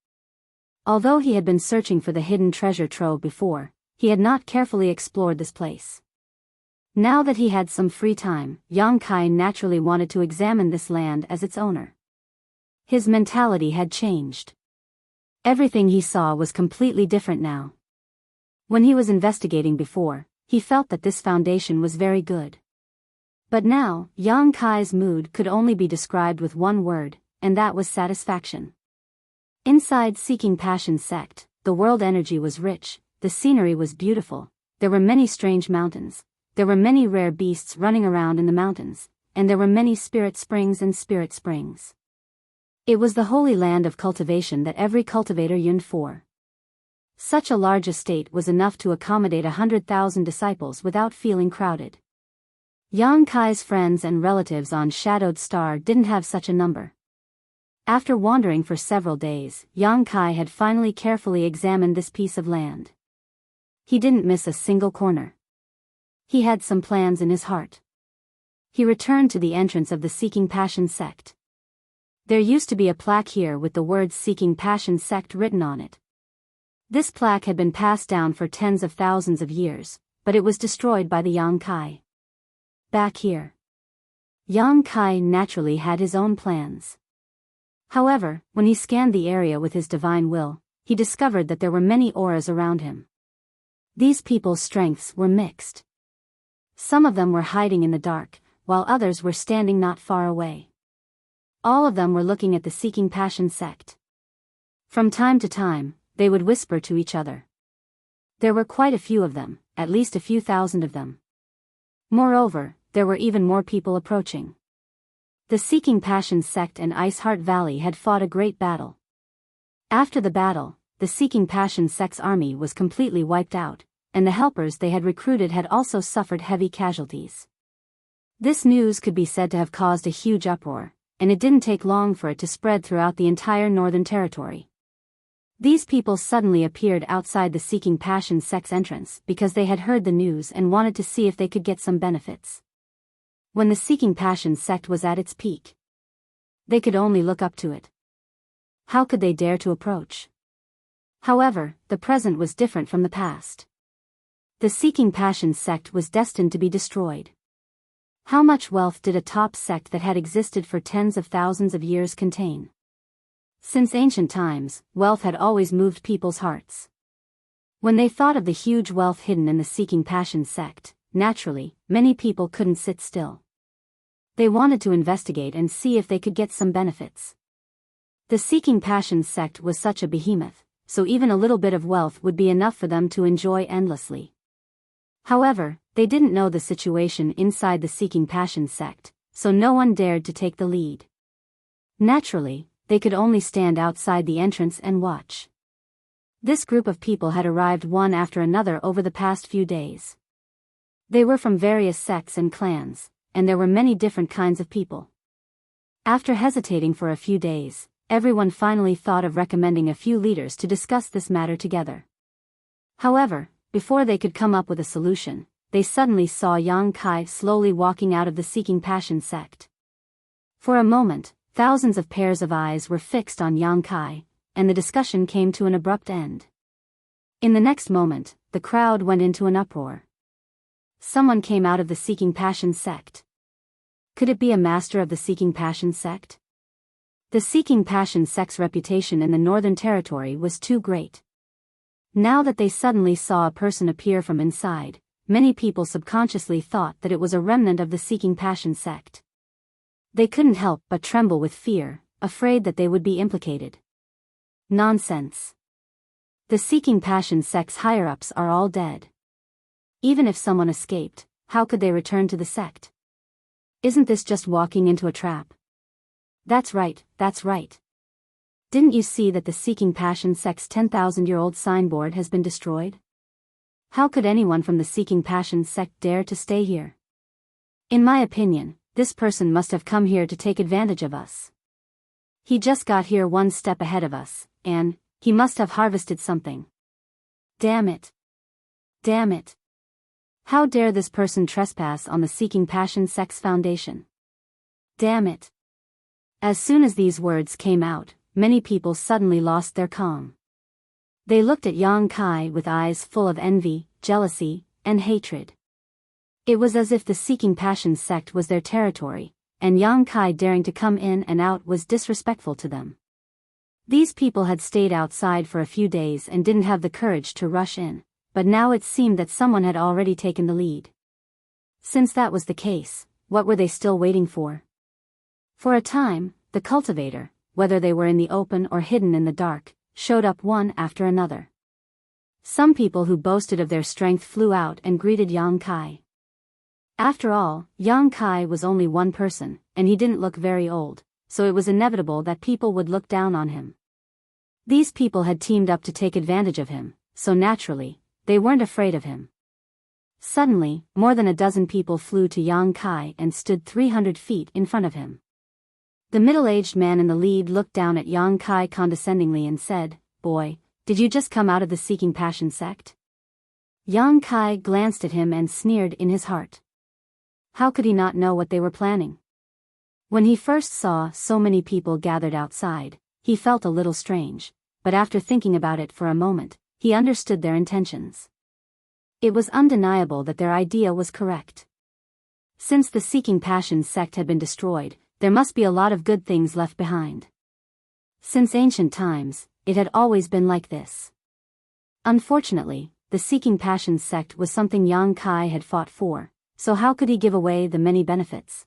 Although he had been searching for the hidden treasure trove before, he had not carefully explored this place. Now that he had some free time, Yang Kai naturally wanted to examine this land as its owner. His mentality had changed. Everything he saw was completely different now. When he was investigating before, he felt that this foundation was very good. But now, Yang Kai's mood could only be described with one word, and that was satisfaction. Inside Seeking Passion sect, the world energy was rich, the scenery was beautiful, there were many strange mountains, there were many rare beasts running around in the mountains, and there were many spirit springs and spirit springs. It was the holy land of cultivation that every cultivator yearned for. Such a large estate was enough to accommodate 100,000 disciples without feeling crowded. Yang Kai's friends and relatives on Shadowed Star didn't have such a number. After wandering for several days, Yang Kai had finally carefully examined this piece of land. He didn't miss a single corner. He had some plans in his heart. He returned to the entrance of the Seeking Passion sect. There used to be a plaque here with the words Seeking Passion sect written on it. This plaque had been passed down for tens of thousands of years, but it was destroyed by the Yang Kai. Back here, Yang Kai naturally had his own plans. However, when he scanned the area with his divine will, he discovered that there were many auras around him. These people's strengths were mixed. Some of them were hiding in the dark, while others were standing not far away. All of them were looking at the Seeking Passion sect. From time to time, they would whisper to each other. There were quite a few of them, at least a few thousand of them. Moreover, there were even more people approaching. The Seeking Passion sect and Ice Heart Valley had fought a great battle. After the battle, the Seeking Passion sect's army was completely wiped out, and the helpers they had recruited had also suffered heavy casualties. This news could be said to have caused a huge uproar, and it didn't take long for it to spread throughout the entire Northern Territory. These people suddenly appeared outside the Seeking Passion sect's entrance because they had heard the news and wanted to see if they could get some benefits. When the Seeking Passion sect was at its peak, they could only look up to it. How could they dare to approach? However, the present was different from the past. The Seeking Passion sect was destined to be destroyed. How much wealth did a top sect that had existed for tens of thousands of years contain? Since ancient times, wealth had always moved people's hearts. When they thought of the huge wealth hidden in the Seeking Passion sect, naturally, many people couldn't sit still. They wanted to investigate and see if they could get some benefits. The Seeking Passion sect was such a behemoth, so even a little bit of wealth would be enough for them to enjoy endlessly. However, they didn't know the situation inside the Seeking Passion sect, so no one dared to take the lead. Naturally, they could only stand outside the entrance and watch. This group of people had arrived one after another over the past few days. They were from various sects and clans, and there were many different kinds of people. After hesitating for a few days, everyone finally thought of recommending a few leaders to discuss this matter together. However, before they could come up with a solution, they suddenly saw Yang Kai slowly walking out of the Seeking Passion sect. For a moment, thousands of pairs of eyes were fixed on Yang Kai, and the discussion came to an abrupt end. In the next moment, the crowd went into an uproar. Someone came out of the Seeking Passion sect. Could it be a master of the Seeking Passion sect? The Seeking Passion sect's reputation in the Northern Territory was too great. Now that they suddenly saw a person appear from inside, many people subconsciously thought that it was a remnant of the Seeking Passion sect. They couldn't help but tremble with fear, afraid that they would be implicated. Nonsense. The Seeking Passion sect's higher-ups are all dead. Even if someone escaped, how could they return to the sect? Isn't this just walking into a trap? That's right, that's right. Didn't you see that the Seeking Passion sect's 10,000-year-old signboard has been destroyed? How could anyone from the Seeking Passion sect dare to stay here? In my opinion, this person must have come here to take advantage of us. He just got here one step ahead of us, and he must have harvested something. Damn it. Damn it. How dare this person trespass on the Seeking Passion sect's foundation? Damn it. As soon as these words came out, many people suddenly lost their calm. They looked at Yang Kai with eyes full of envy, jealousy, and hatred. It was as if the Seeking Passion sect was their territory, and Yang Kai daring to come in and out was disrespectful to them. These people had stayed outside for a few days and didn't have the courage to rush in, but now it seemed that someone had already taken the lead. Since that was the case, what were they still waiting for? For a time, the cultivator, whether they were in the open or hidden in the dark, showed up one after another. Some people who boasted of their strength flew out and greeted Yang Kai. After all, Yang Kai was only one person, and he didn't look very old, so it was inevitable that people would look down on him. These people had teamed up to take advantage of him, so naturally, they weren't afraid of him. Suddenly, more than a dozen people flew to Yang Kai and stood 300 feet in front of him. The middle-aged man in the lead looked down at Yang Kai condescendingly and said, "Boy, did you just come out of the Seeking Passion sect?" Yang Kai glanced at him and sneered in his heart. How could he not know what they were planning? When he first saw so many people gathered outside, he felt a little strange, but after thinking about it for a moment, he understood their intentions. It was undeniable that their idea was correct. Since the Seeking Passion sect had been destroyed, there must be a lot of good things left behind. Since ancient times, it had always been like this. Unfortunately, the Seeking Passion sect was something Yang Kai had fought for, so how could he give away the many benefits?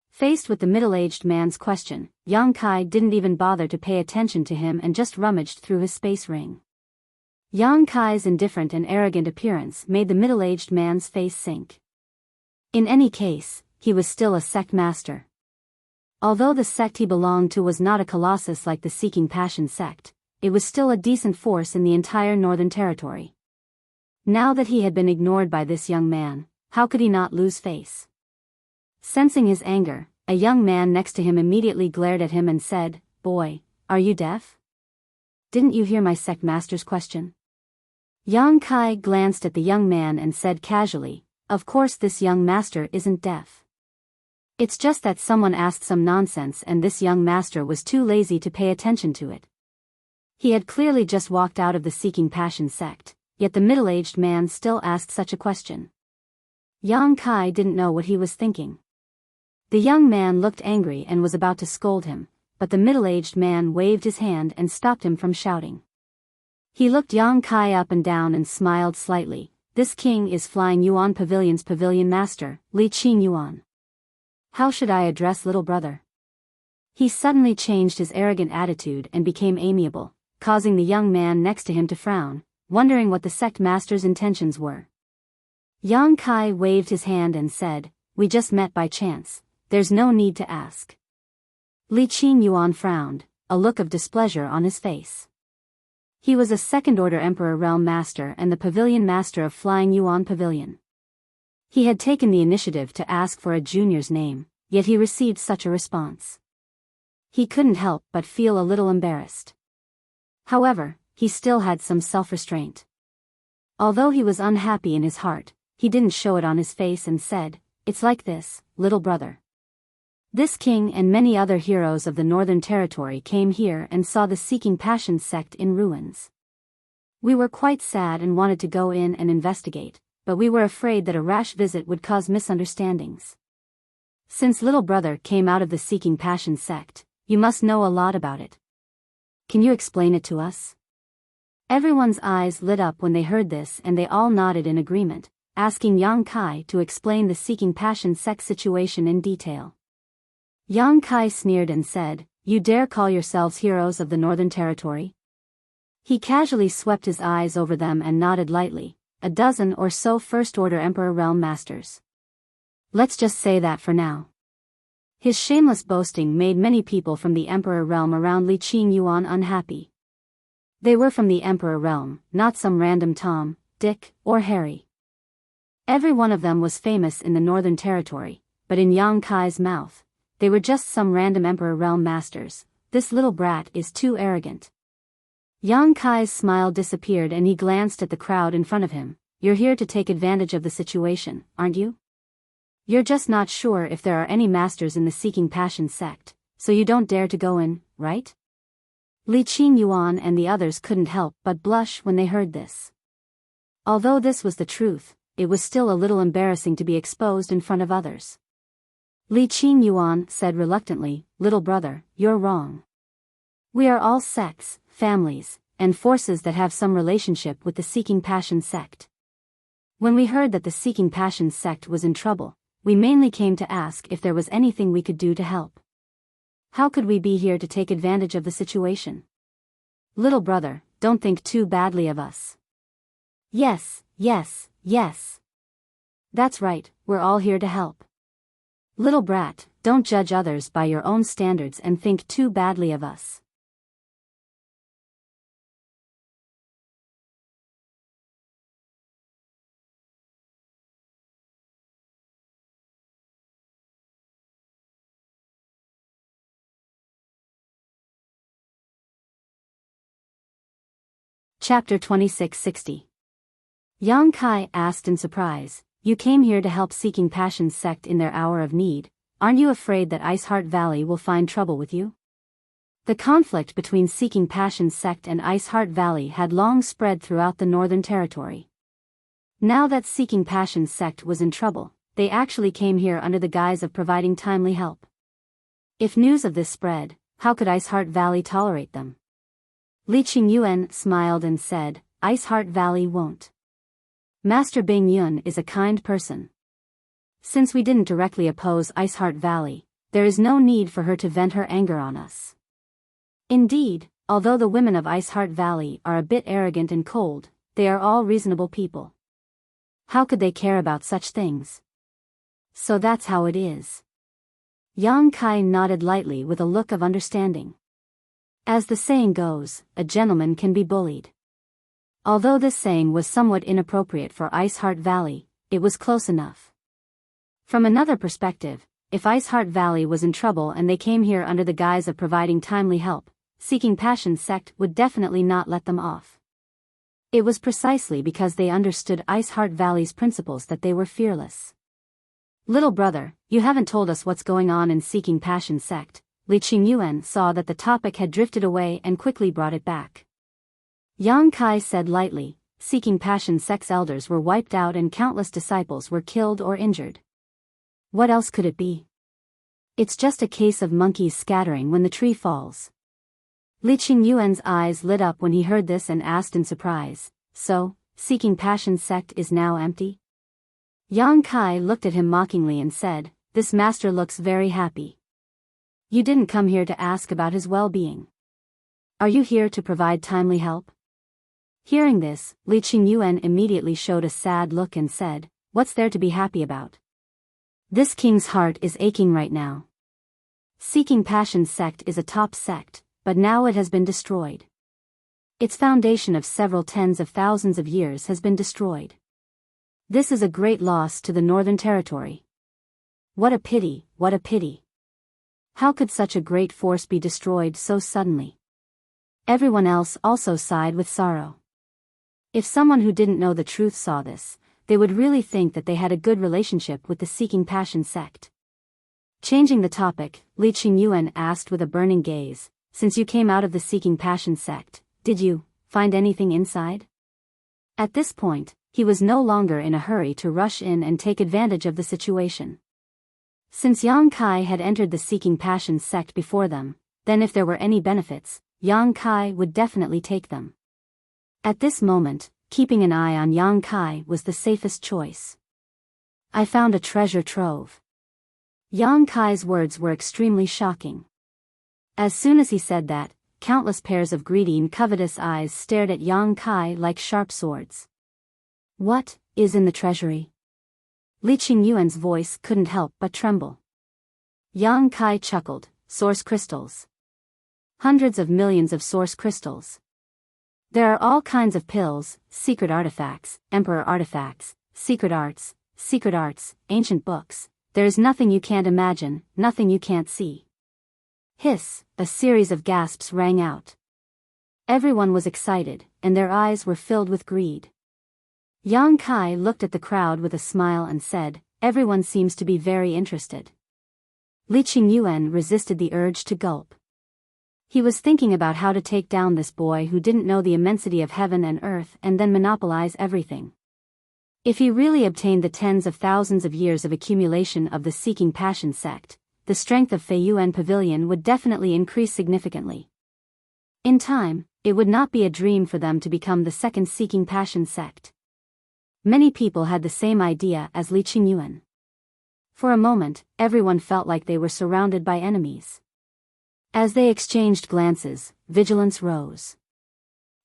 Faced with the middle-aged man's question, Yang Kai didn't even bother to pay attention to him and just rummaged through his space ring. Yang Kai's indifferent and arrogant appearance made the middle-aged man's face sink. In any case, he was still a sect master. Although the sect he belonged to was not a colossus like the Seeking Passion sect, it was still a decent force in the entire Northern Territory. Now that he had been ignored by this young man, how could he not lose face? Sensing his anger, a young man next to him immediately glared at him and said, "Boy, are you deaf? Didn't you hear my sect master's question?" Yang Kai glanced at the young man and said casually, "Of course this young master isn't deaf. It's just that someone asked some nonsense and this young master was too lazy to pay attention to it." He had clearly just walked out of the Seeking Passion sect, yet the middle-aged man still asked such a question. Yang Kai didn't know what he was thinking. The young man looked angry and was about to scold him, but the middle-aged man waved his hand and stopped him from shouting. He looked Yang Kai up and down and smiled slightly. "This king is Flying Yuan Pavilion's pavilion master, Li Qing Yuan. How should I address little brother?" He suddenly changed his arrogant attitude and became amiable, causing the young man next to him to frown, wondering what the sect master's intentions were. Yang Kai waved his hand and said, "We just met by chance, there's no need to ask." Li Qing Yuan frowned, a look of displeasure on his face. He was a second-order Emperor Realm Master and the Pavilion Master of Flying Yuan Pavilion. He had taken the initiative to ask for a junior's name, yet he received such a response. He couldn't help but feel a little embarrassed. However, he still had some self-restraint. Although he was unhappy in his heart, he didn't show it on his face and said, "It's like this, little brother. This king and many other heroes of the Northern Territory came here and saw the Seeking Passion sect in ruins. We were quite sad and wanted to go in and investigate, but we were afraid that a rash visit would cause misunderstandings. Since little brother came out of the Seeking Passion sect, You must know a lot about it. Can you explain it to us? Everyone's eyes lit up when they heard this, and they all nodded in agreement, asking Yang Kai to explain the Seeking Passion sect situation in detail. Yang Kai sneered and said, "You dare call yourselves heroes of the Northern Territory?" He casually swept his eyes over them and nodded lightly, a dozen or so First-Order Emperor Realm Masters. Let's just say that for now. His shameless boasting made many people from the Emperor Realm around Li Qingyuan unhappy. They were from the Emperor Realm, not some random Tom, Dick, or Harry. Every one of them was famous in the Northern Territory, but in Yang Kai's mouth, they were just some random Emperor Realm Masters. This little brat is too arrogant. Yang Kai's smile disappeared and he glanced at the crowd in front of him. You're here to take advantage of the situation, aren't you? You're just not sure if there are any masters in the Seeking Passion sect, so you don't dare to go in, right? Li Qingyuan and the others couldn't help but blush when they heard this. Although this was the truth, it was still a little embarrassing to be exposed in front of others. Li Qingyuan said reluctantly, "Little brother, you're wrong. We are all sects, families, and forces that have some relationship with the Seeking Passion sect. When we heard that the Seeking Passion sect was in trouble, we mainly came to ask if there was anything we could do to help. How could we be here to take advantage of the situation? Little brother, don't think too badly of us." Yes, yes, yes. That's right, we're all here to help. Little brat, don't judge others by your own standards and think too badly of us. Chapter 2660. Yang Kai asked in surprise, "You came here to help Seeking Passion's sect in their hour of need. Aren't you afraid that Iceheart Valley will find trouble with you?" The conflict between Seeking Passion's sect and Iceheart Valley had long spread throughout the Northern Territory. Now that Seeking Passion's sect was in trouble, they actually came here under the guise of providing timely help. If news of this spread, how could Iceheart Valley tolerate them? Li Qingyuan smiled and said, "Iceheart Valley won't. Master Bing Yun is a kind person. Since we didn't directly oppose Iceheart Valley, there is no need for her to vent her anger on us. Indeed, although the women of Iceheart Valley are a bit arrogant and cold, they are all reasonable people. How could they care about such things? So that's how it is." Yang Kai nodded lightly with a look of understanding. As the saying goes, a gentleman can be bullied. Although this saying was somewhat inappropriate for Iceheart Valley, it was close enough. From another perspective, if Iceheart Valley was in trouble and they came here under the guise of providing timely help, Seeking Passion sect would definitely not let them off. It was precisely because they understood Iceheart Valley's principles that they were fearless. "Little brother, you haven't told us what's going on in Seeking Passion sect." Li Qingyuan saw that the topic had drifted away and quickly brought it back. Yang Kai said lightly, "Seeking Passion sect's elders were wiped out and countless disciples were killed or injured. What else could it be? It's just a case of monkeys scattering when the tree falls." Li Qingyuan's eyes lit up when he heard this and asked in surprise, "So, Seeking Passion sect is now empty?" Yang Kai looked at him mockingly and said, "This master looks very happy. You didn't come here to ask about his well-being. Are you here to provide timely help?" Hearing this, Li Qingyuan immediately showed a sad look and said, "What's there to be happy about? This king's heart is aching right now. Seeking Passion sect is a top sect, but now it has been destroyed. Its foundation of several tens of thousands of years has been destroyed. This is a great loss to the Northern Territory. What a pity, what a pity. How could such a great force be destroyed so suddenly?" Everyone else also sighed with sorrow. If someone who didn't know the truth saw this, they would really think that they had a good relationship with the Seeking Passion sect. Changing the topic, Li Qingyuan asked with a burning gaze, "Since you came out of the Seeking Passion sect, did you find anything inside?" At this point, he was no longer in a hurry to rush in and take advantage of the situation. Since Yang Kai had entered the Seeking Passion sect before them, then if there were any benefits, Yang Kai would definitely take them. At this moment, keeping an eye on Yang Kai was the safest choice. I found a treasure trove. Yang Kai's words were extremely shocking. As soon as he said that, countless pairs of greedy and covetous eyes stared at Yang Kai like sharp swords. What is in the treasury? Li Qingyuan's voice couldn't help but tremble. Yang Kai chuckled. Source crystals. Hundreds of millions of source crystals. There are all kinds of pills, secret artifacts, emperor artifacts, secret arts, ancient books. There is nothing you can't imagine, nothing you can't see. Hiss, a series of gasps rang out. Everyone was excited, and their eyes were filled with greed. Yang Kai looked at the crowd with a smile and said, "Everyone seems to be very interested." Li Qingyuan resisted the urge to gulp. He was thinking about how to take down this boy who didn't know the immensity of heaven and earth and then monopolize everything. If he really obtained the tens of thousands of years of accumulation of the Seeking Passion sect, the strength of Feiyuan Pavilion would definitely increase significantly. In time, it would not be a dream for them to become the second Seeking Passion sect. Many people had the same idea as Li Qingyuan. For a moment, everyone felt like they were surrounded by enemies. As they exchanged glances, vigilance rose.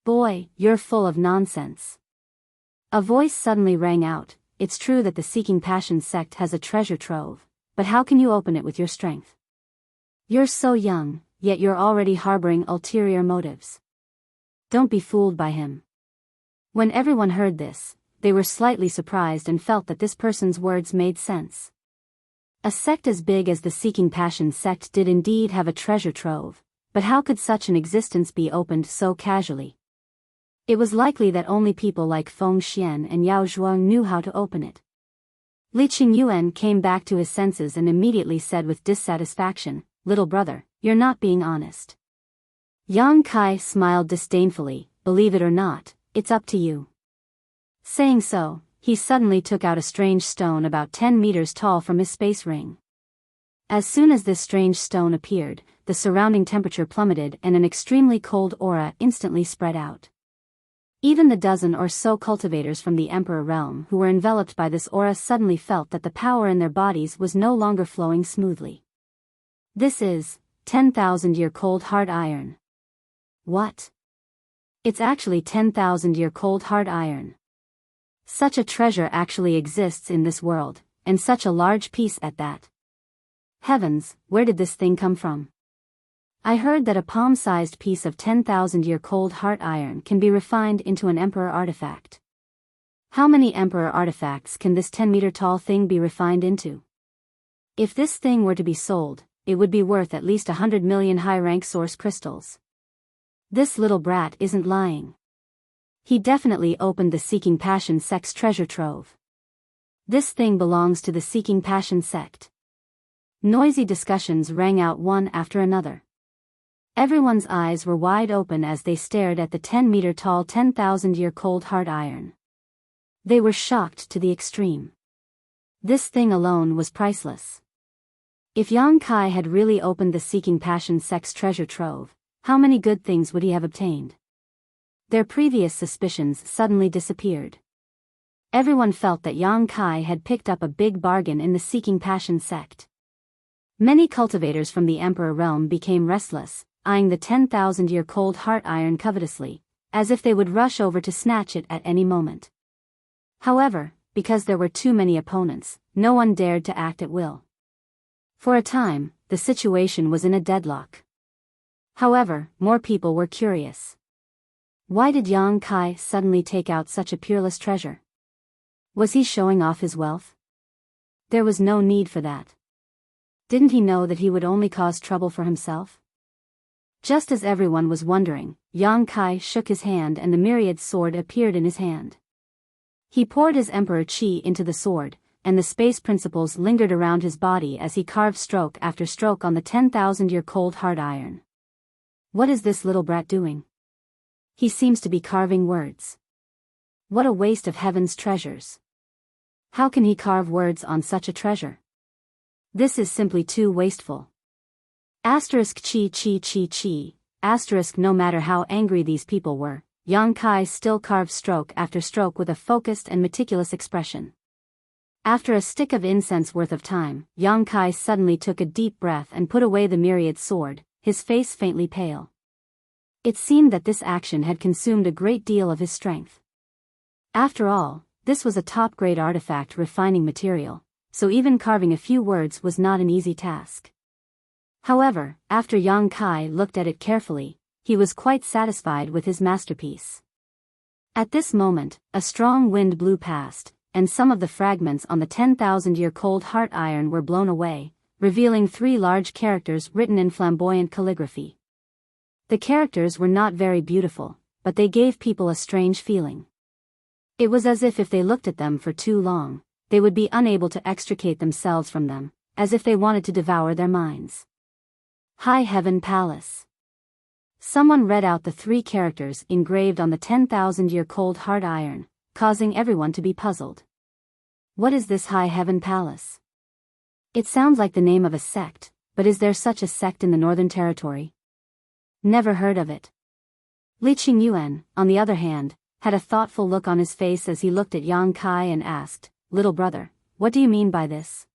"Boy, you're full of nonsense." A voice suddenly rang out, "It's true that the Seeking Passion sect has a treasure trove, but how can you open it with your strength? You're so young, yet you're already harboring ulterior motives. Don't be fooled by him." When everyone heard this, they were slightly surprised and felt that this person's words made sense. A sect as big as the Seeking Passion sect did indeed have a treasure trove, but how could such an existence be opened so casually? It was likely that only people like Feng Xian and Yao Zhuang knew how to open it. Li Qingyuan came back to his senses and immediately said with dissatisfaction, "Little brother, you're not being honest." Yang Kai smiled disdainfully, "Believe it or not, it's up to you." Saying so, he suddenly took out a strange stone about 10 meters tall from his space ring. As soon as this strange stone appeared, the surrounding temperature plummeted and an extremely cold aura instantly spread out. Even the dozen or so cultivators from the Emperor realm who were enveloped by this aura suddenly felt that the power in their bodies was no longer flowing smoothly. "This is 10,000-year cold hard iron." "What?" "It's actually 10,000-year cold hard iron. Such a treasure actually exists in this world, and such a large piece at that. Heavens, where did this thing come from? I heard that a palm-sized piece of 10,000-year cold hard iron can be refined into an emperor artifact. How many emperor artifacts can this 10-meter-tall thing be refined into? If this thing were to be sold, it would be worth at least 100 million high-rank source crystals. This little brat isn't lying. He definitely opened the Seeking Passion sect's treasure trove. This thing belongs to the Seeking Passion sect." Noisy discussions rang out one after another. Everyone's eyes were wide open as they stared at the 10-meter-tall 10,000-year cold hard iron. They were shocked to the extreme. This thing alone was priceless. If Yang Kai had really opened the Seeking Passion sect's treasure trove, how many good things would he have obtained? Their previous suspicions suddenly disappeared. Everyone felt that Yang Kai had picked up a big bargain in the Seeking Passion sect. Many cultivators from the Emperor realm became restless, eyeing the 10,000-year cold heart iron covetously, as if they would rush over to snatch it at any moment. However, because there were too many opponents, no one dared to act at will. For a time, the situation was in a deadlock. However, more people were curious. Why did Yang Kai suddenly take out such a peerless treasure? Was he showing off his wealth? There was no need for that. Didn't he know that he would only cause trouble for himself? Just as everyone was wondering, Yang Kai shook his hand and the myriad sword appeared in his hand. He poured his emperor chi into the sword, and the space principles lingered around his body as he carved stroke after stroke on the 10,000-year cold hard iron. What is this little brat doing? He seems to be carving words. What a waste of heaven's treasures. How can he carve words on such a treasure? This is simply too wasteful. Asterisk chi chi chi chi. Asterisk no matter how angry these people were, Yang Kai still carved stroke after stroke with a focused and meticulous expression. After a stick of incense worth of time, Yang Kai suddenly took a deep breath and put away the myriad sword, his face faintly pale. It seemed that this action had consumed a great deal of his strength. After all, this was a top-grade artifact refining material, so even carving a few words was not an easy task. However, after Yang Kai looked at it carefully, he was quite satisfied with his masterpiece. At this moment, a strong wind blew past, and some of the fragments on the 10,000-year-cold heart iron were blown away, revealing 3 large characters written in flamboyant calligraphy. The characters were not very beautiful, but they gave people a strange feeling. It was as if they looked at them for too long, they would be unable to extricate themselves from them, as if they wanted to devour their minds. High Heaven Palace. Someone read out the 3 characters engraved on the 10,000-year-cold hard iron, causing everyone to be puzzled. What is this High Heaven Palace? It sounds like the name of a sect, but is there such a sect in the Northern Territory? Never heard of it. Li Qingyuan, on the other hand, had a thoughtful look on his face as he looked at Yang Kai and asked, "Little brother, what do you mean by this?"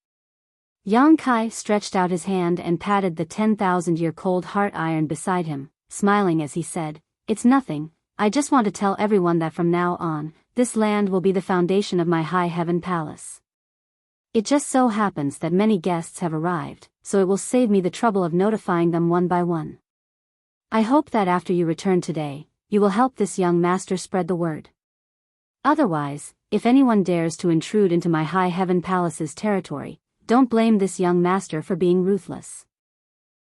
Yang Kai stretched out his hand and patted the 10,000-year-cold heart iron beside him, smiling as he said, "It's nothing, I just want to tell everyone that from now on, this land will be the foundation of my High Heaven Palace. It just so happens that many guests have arrived, so it will save me the trouble of notifying them one by one. I hope that after you return today, you will help this young master spread the word. Otherwise, if anyone dares to intrude into my High Heaven Palace's territory, don't blame this young master for being ruthless."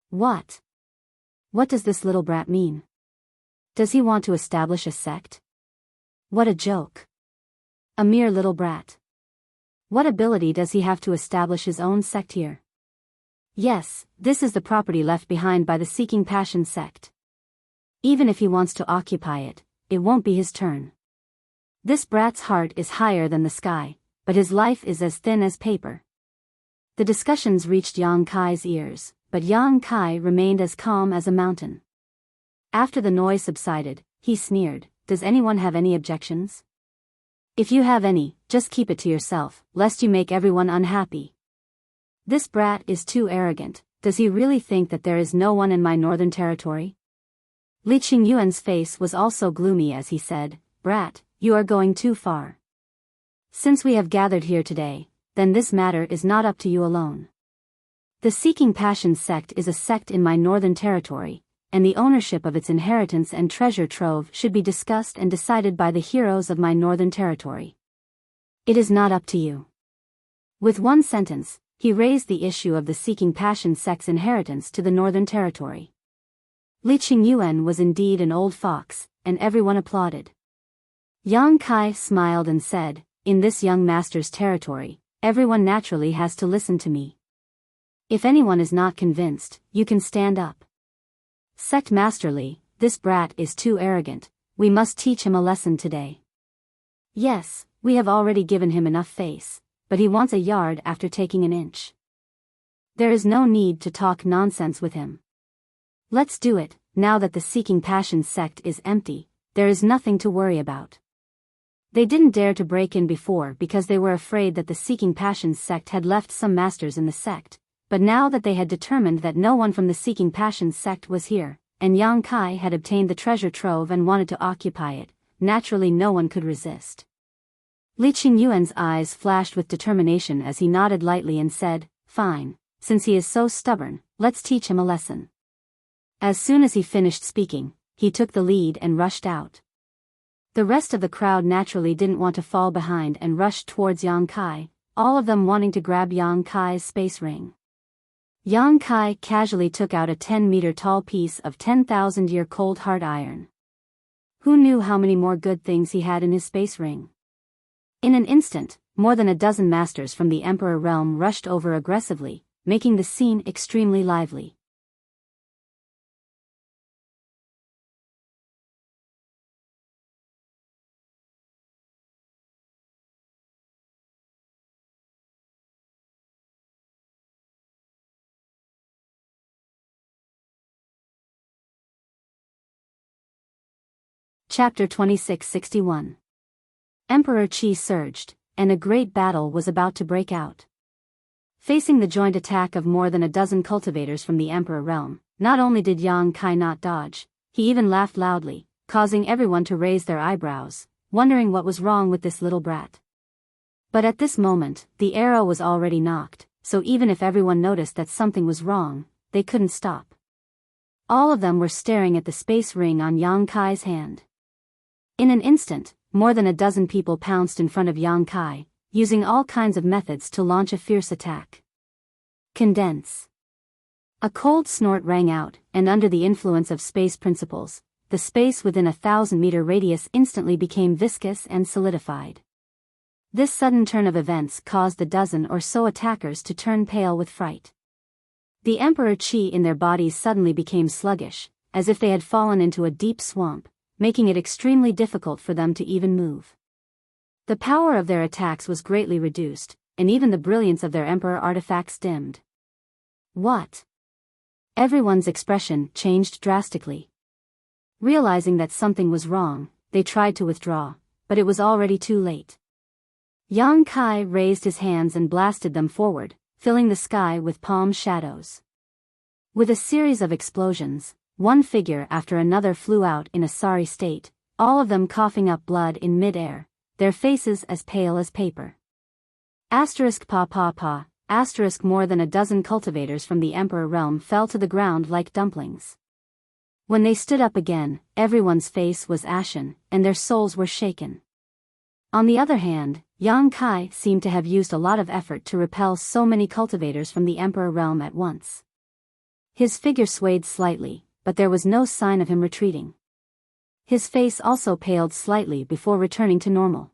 What? What does this little brat mean? Does he want to establish a sect? What a joke. A mere little brat. What ability does he have to establish his own sect here? Yes, this is the property left behind by the Seeking Passion sect. Even if he wants to occupy it, it won't be his turn. This brat's heart is higher than the sky, but his life is as thin as paper. The discussions reached Yang Kai's ears, but Yang Kai remained as calm as a mountain. After the noise subsided, he sneered, "Does anyone have any objections? If you have any, just keep it to yourself, lest you make everyone unhappy. This brat is too arrogant. Does he really think that there is no one in my Northern Territory?" Li Qingyuan's face was also gloomy as he said, "Brat, you are going too far. Since we have gathered here today, then this matter is not up to you alone. The Seeking Passion sect is a sect in my Northern Territory, and the ownership of its inheritance and treasure trove should be discussed and decided by the heroes of my Northern Territory. It is not up to you." With one sentence, he raised the issue of the Seeking Passion sect's inheritance to the Northern Territory. Li Qingyuan was indeed an old fox, and everyone applauded. Yang Kai smiled and said, "In this young master's territory, everyone naturally has to listen to me. If anyone is not convinced, you can stand up. Sect Masterly, this brat is too arrogant, we must teach him a lesson today. Yes, we have already given him enough face, but he wants a yard after taking an inch. There is no need to talk nonsense with him. Let's do it, now that the Seeking Passion sect is empty, there is nothing to worry about." They didn't dare to break in before because they were afraid that the Seeking Passion sect had left some masters in the sect, but now that they had determined that no one from the Seeking Passion sect was here, and Yang Kai had obtained the treasure trove and wanted to occupy it, naturally no one could resist. Li Qingyuan's eyes flashed with determination as he nodded lightly and said, "Fine, since he is so stubborn, let's teach him a lesson." As soon as he finished speaking, he took the lead and rushed out. The rest of the crowd naturally didn't want to fall behind and rushed towards Yang Kai, all of them wanting to grab Yang Kai's space ring. Yang Kai casually took out a 10-meter-tall piece of 10,000-year-cold hard iron. Who knew how many more good things he had in his space ring? In an instant, more than a dozen masters from the Emperor realm rushed over aggressively, making the scene extremely lively. Chapter 2661. Emperor Qi surged, and a great battle was about to break out. Facing the joint attack of more than a dozen cultivators from the Emperor realm, not only did Yang Kai not dodge, he even laughed loudly, causing everyone to raise their eyebrows, wondering what was wrong with this little brat. But at this moment, the arrow was already knocked, so even if everyone noticed that something was wrong, they couldn't stop. All of them were staring at the space ring on Yang Kai's hand. In an instant, more than a dozen people pounced in front of Yang Kai, using all kinds of methods to launch a fierce attack. Condense. A cold snort rang out, and under the influence of space principles, the space within a 1,000-meter radius instantly became viscous and solidified. This sudden turn of events caused the dozen or so attackers to turn pale with fright. The Emperor Qi in their bodies suddenly became sluggish, as if they had fallen into a deep swamp, making it extremely difficult for them to even move. The power of their attacks was greatly reduced, and even the brilliance of their Emperor artifacts dimmed. What? Everyone's expression changed drastically. Realizing that something was wrong, they tried to withdraw, but it was already too late. Yang Kai raised his hands and blasted them forward, filling the sky with palm shadows. With a series of explosions, one figure after another flew out in a sorry state, all of them coughing up blood in mid-air, their faces as pale as paper. ********* More than a dozen cultivators from the Emperor realm fell to the ground like dumplings. When they stood up again, everyone's face was ashen, and their souls were shaken. On the other hand, Yang Kai seemed to have used a lot of effort to repel so many cultivators from the Emperor realm at once. His figure swayed slightly, but there was no sign of him retreating. His face also paled slightly before returning to normal.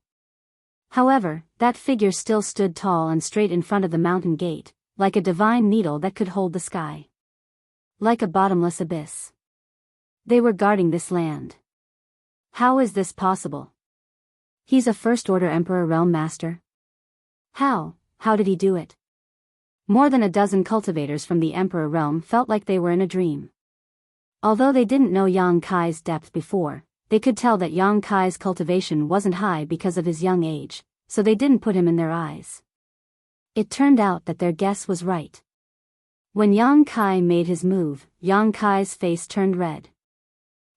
However, that figure still stood tall and straight in front of the mountain gate, like a divine needle that could hold the sky. Like a bottomless abyss. They were guarding this land. How is this possible? He's a First-Order Emperor Realm Master? How did he do it? More than a dozen cultivators from the Emperor Realm felt like they were in a dream. Although they didn't know Yang Kai's depth before, they could tell that Yang Kai's cultivation wasn't high because of his young age, so they didn't put him in their eyes. It turned out that their guess was right. When Yang Kai made his move, Yang Kai's face turned red.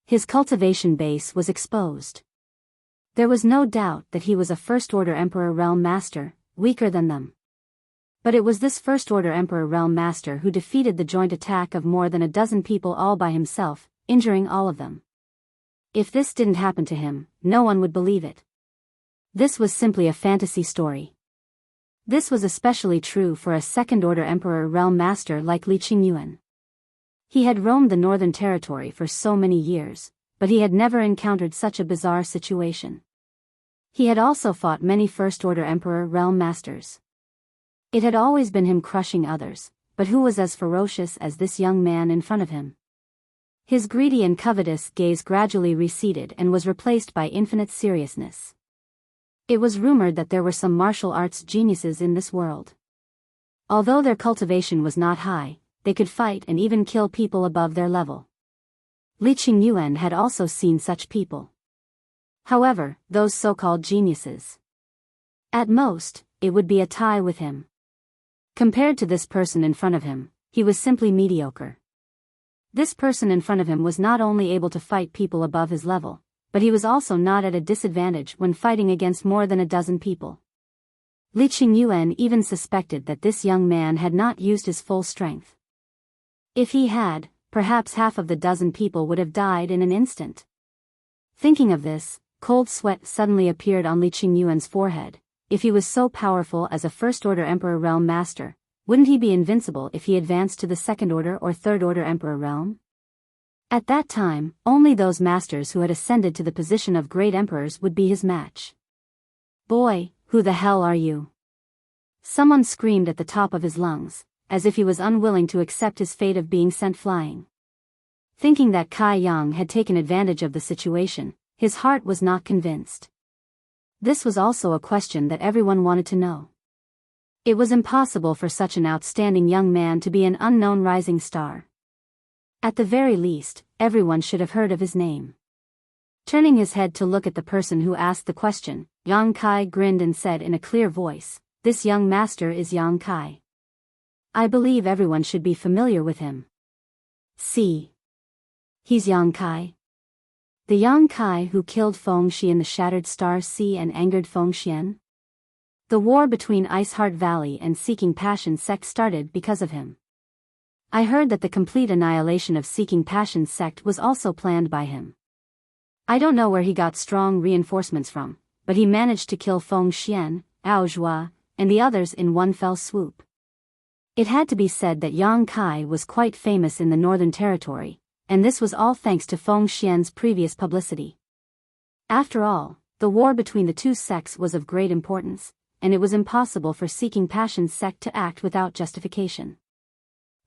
His cultivation base was exposed. There was no doubt that he was a First-Order Emperor Realm Master, weaker than them. But it was this First-Order Emperor Realm Master who defeated the joint attack of more than a dozen people all by himself, injuring all of them. If this didn't happen to him, no one would believe it. This was simply a fantasy story. This was especially true for a Second-Order Emperor Realm Master like Li Qingyuan. He had roamed the Northern Territory for so many years, but he had never encountered such a bizarre situation. He had also fought many First-Order Emperor Realm Masters. It had always been him crushing others, but who was as ferocious as this young man in front of him? His greedy and covetous gaze gradually receded and was replaced by infinite seriousness. It was rumored that there were some martial arts geniuses in this world. Although their cultivation was not high, they could fight and even kill people above their level. Li Qingyuan had also seen such people. However, those so-called geniuses. At most, it would be a tie with him. Compared to this person in front of him, he was simply mediocre. This person in front of him was not only able to fight people above his level, but he was also not at a disadvantage when fighting against more than a dozen people. Li Qingyuan even suspected that this young man had not used his full strength. If he had, perhaps half of the dozen people would have died in an instant. Thinking of this, cold sweat suddenly appeared on Li Qingyuan's forehead. If he was so powerful as a First-Order Emperor Realm Master, wouldn't he be invincible if he advanced to the Second-Order or Third-Order Emperor Realm? At that time, only those masters who had ascended to the position of great emperors would be his match. "Boy, who the hell are you?" Someone screamed at the top of his lungs, as if he was unwilling to accept his fate of being sent flying. Thinking that Kai Yang had taken advantage of the situation, his heart was not convinced. This was also a question that everyone wanted to know. It was impossible for such an outstanding young man to be an unknown rising star. At the very least, everyone should have heard of his name. Turning his head to look at the person who asked the question, Yang Kai grinned and said in a clear voice, "This young master is Yang Kai. I believe everyone should be familiar with him." See. He's Yang Kai. The Yang Kai who killed Feng Shi in the Shattered Star Sea and angered Feng Xian? The war between Ice Heart Valley and Seeking Passion sect started because of him. I heard that the complete annihilation of Seeking Passion sect was also planned by him. I don't know where he got strong reinforcements from, but he managed to kill Feng Xian, Ao Zhua, and the others in one fell swoop. It had to be said that Yang Kai was quite famous in the Northern Territory, and this was all thanks to Feng Xian's previous publicity. After all, the war between the two sects was of great importance, and it was impossible for Seeking Passion sect to act without justification.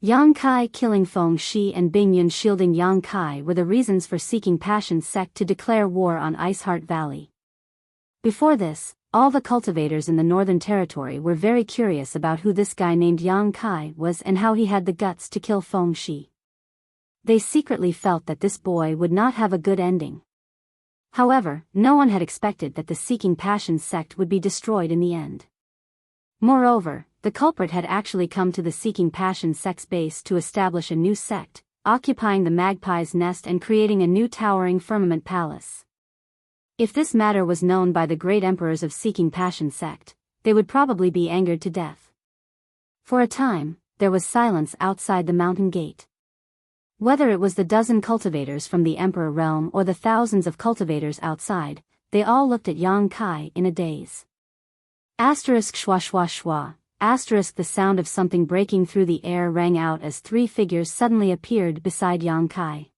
Yang Kai killing Feng Shi and Bing Yun shielding Yang Kai were the reasons for Seeking Passion sect to declare war on Ice Heart Valley. Before this, all the cultivators in the Northern Territory were very curious about who this guy named Yang Kai was and how he had the guts to kill Feng Shi. They secretly felt that this boy would not have a good ending. However, no one had expected that the Seeking Passion sect would be destroyed in the end. Moreover, the culprit had actually come to the Seeking Passion sect's base to establish a new sect, occupying the Magpie's Nest and creating a new towering firmament palace. If this matter was known by the great emperors of Seeking Passion sect, they would probably be angered to death. For a time, there was silence outside the mountain gate. Whether it was the dozen cultivators from the Emperor realm or the thousands of cultivators outside, they all looked at Yang Kai in a daze. Asterisk schwa schwa schwa, asterisk the sound of something breaking through the air rang out as three figures suddenly appeared beside Yang Kai.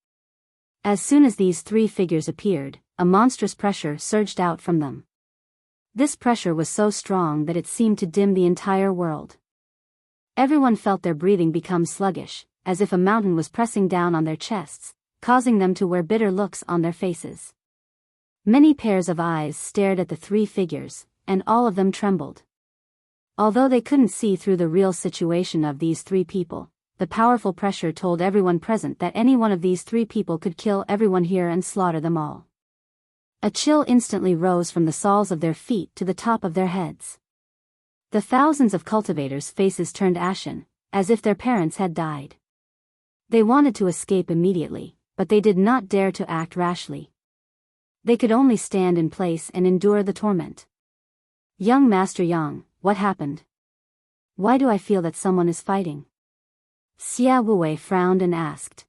As soon as these three figures appeared, a monstrous pressure surged out from them. This pressure was so strong that it seemed to dim the entire world. Everyone felt their breathing become sluggish, as if a mountain was pressing down on their chests, causing them to wear bitter looks on their faces. Many pairs of eyes stared at the three figures, and all of them trembled. Although they couldn't see through the real situation of these three people, the powerful pressure told everyone present that any one of these three people could kill everyone here and slaughter them all. A chill instantly rose from the soles of their feet to the top of their heads. The thousands of cultivators' faces turned ashen, as if their parents had died. They wanted to escape immediately, but they did not dare to act rashly. They could only stand in place and endure the torment. "Young Master Yang, what happened? Why do I feel that someone is fighting?" Xia Wuwei frowned and asked.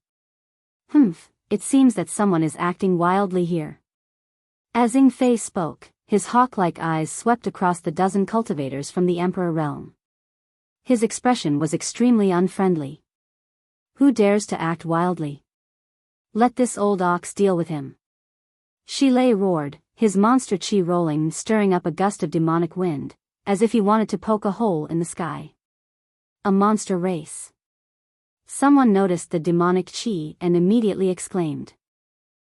It seems that someone is acting wildly here." As Ying Fei spoke, his hawk-like eyes swept across the dozen cultivators from the Emperor realm. His expression was extremely unfriendly. "Who dares to act wildly? Let this old ox deal with him." Shi Lei roared, his monster chi rolling and stirring up a gust of demonic wind, as if he wanted to poke a hole in the sky. A monster race. Someone noticed the demonic chi and immediately exclaimed.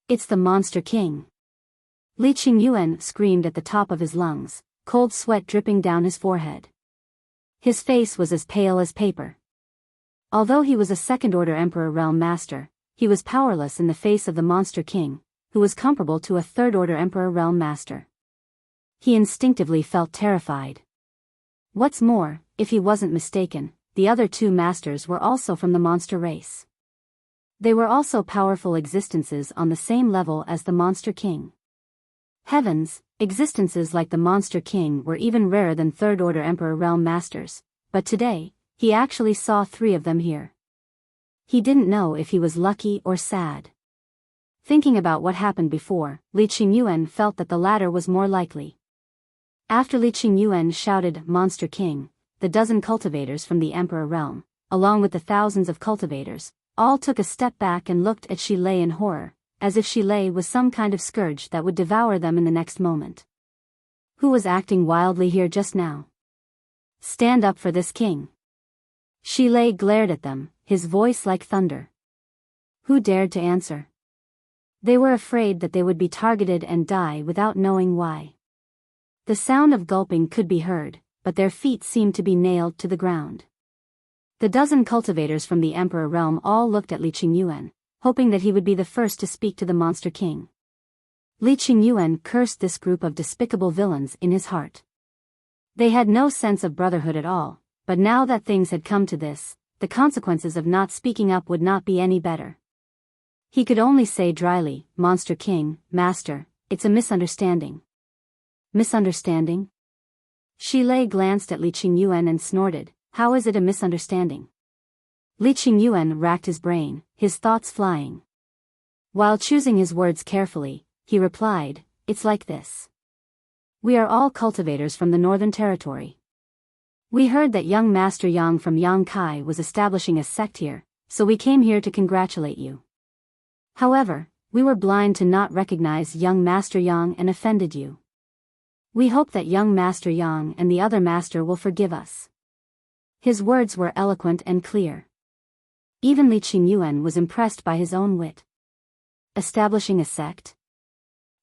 "It's the Monster King." Li Qingyuan screamed at the top of his lungs, cold sweat dripping down his forehead. His face was as pale as paper. Although he was a second-order Emperor Realm Master, he was powerless in the face of the Monster King, who was comparable to a third-order Emperor Realm Master. He instinctively felt terrified. What's more, if he wasn't mistaken, the other two masters were also from the monster race. They were also powerful existences on the same level as the Monster King. Heavens, existences like the Monster King were even rarer than third-order Emperor Realm Masters, but today, he actually saw three of them here. He didn't know if he was lucky or sad. Thinking about what happened before, Li Qingyuan felt that the latter was more likely. After Li Qingyuan shouted, "Monster King," the dozen cultivators from the Emperor realm, along with the thousands of cultivators, all took a step back and looked at Shi Lei in horror, as if Shi Lei was some kind of scourge that would devour them in the next moment. Who was acting wildly here just now? Stand up for this king. Shi Lei glared at them, his voice like thunder. Who dared to answer? They were afraid that they would be targeted and die without knowing why. The sound of gulping could be heard, but their feet seemed to be nailed to the ground. The dozen cultivators from the Emperor realm all looked at Li Qingyuan, hoping that he would be the first to speak to the Monster King. Li Qingyuan cursed this group of despicable villains in his heart. They had no sense of brotherhood at all, but now that things had come to this, the consequences of not speaking up would not be any better. He could only say dryly, "Monster King, Master, it's a misunderstanding." Misunderstanding? Shilei glanced at Li Qingyuan and snorted, "How is it a misunderstanding?" Li Qingyuan racked his brain, his thoughts flying. While choosing his words carefully, he replied, "It's like this. We are all cultivators from the Northern Territory. We heard that young Master Yang from Yangkai was establishing a sect here, so we came here to congratulate you. However, we were blind to not recognize young Master Yang and offended you. We hope that young Master Yang and the other master will forgive us." His words were eloquent and clear. Even Li Qingyuan was impressed by his own wit. Establishing a sect?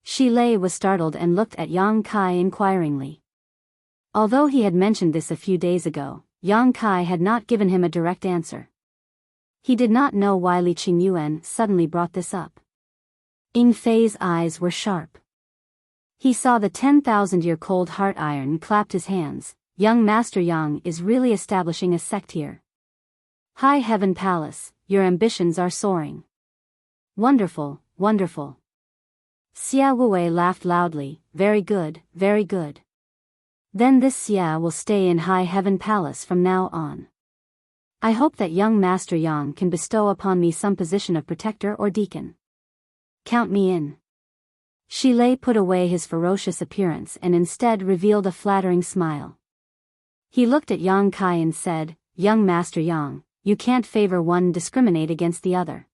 Shilei was startled and looked at Yang Kai inquiringly. Although he had mentioned this a few days ago, Yang Kai had not given him a direct answer. He did not know why Li Qingyuan suddenly brought this up. Ying Fei's eyes were sharp. He saw the 10,000-year-cold heart iron clapped his hands. Young Master Yang is really establishing a sect here. High Heaven Palace, your ambitions are soaring. Wonderful, wonderful. Xia Wuwei laughed loudly, very good, very good. Then this Xia will stay in High Heaven Palace from now on. I hope that young Master Yang can bestow upon me some position of protector or deacon. Count me in. Shilei put away his ferocious appearance and instead revealed a flattering smile. He looked at Yang Kai and said, "Young Master Yang, you can't favor one and discriminate against the other."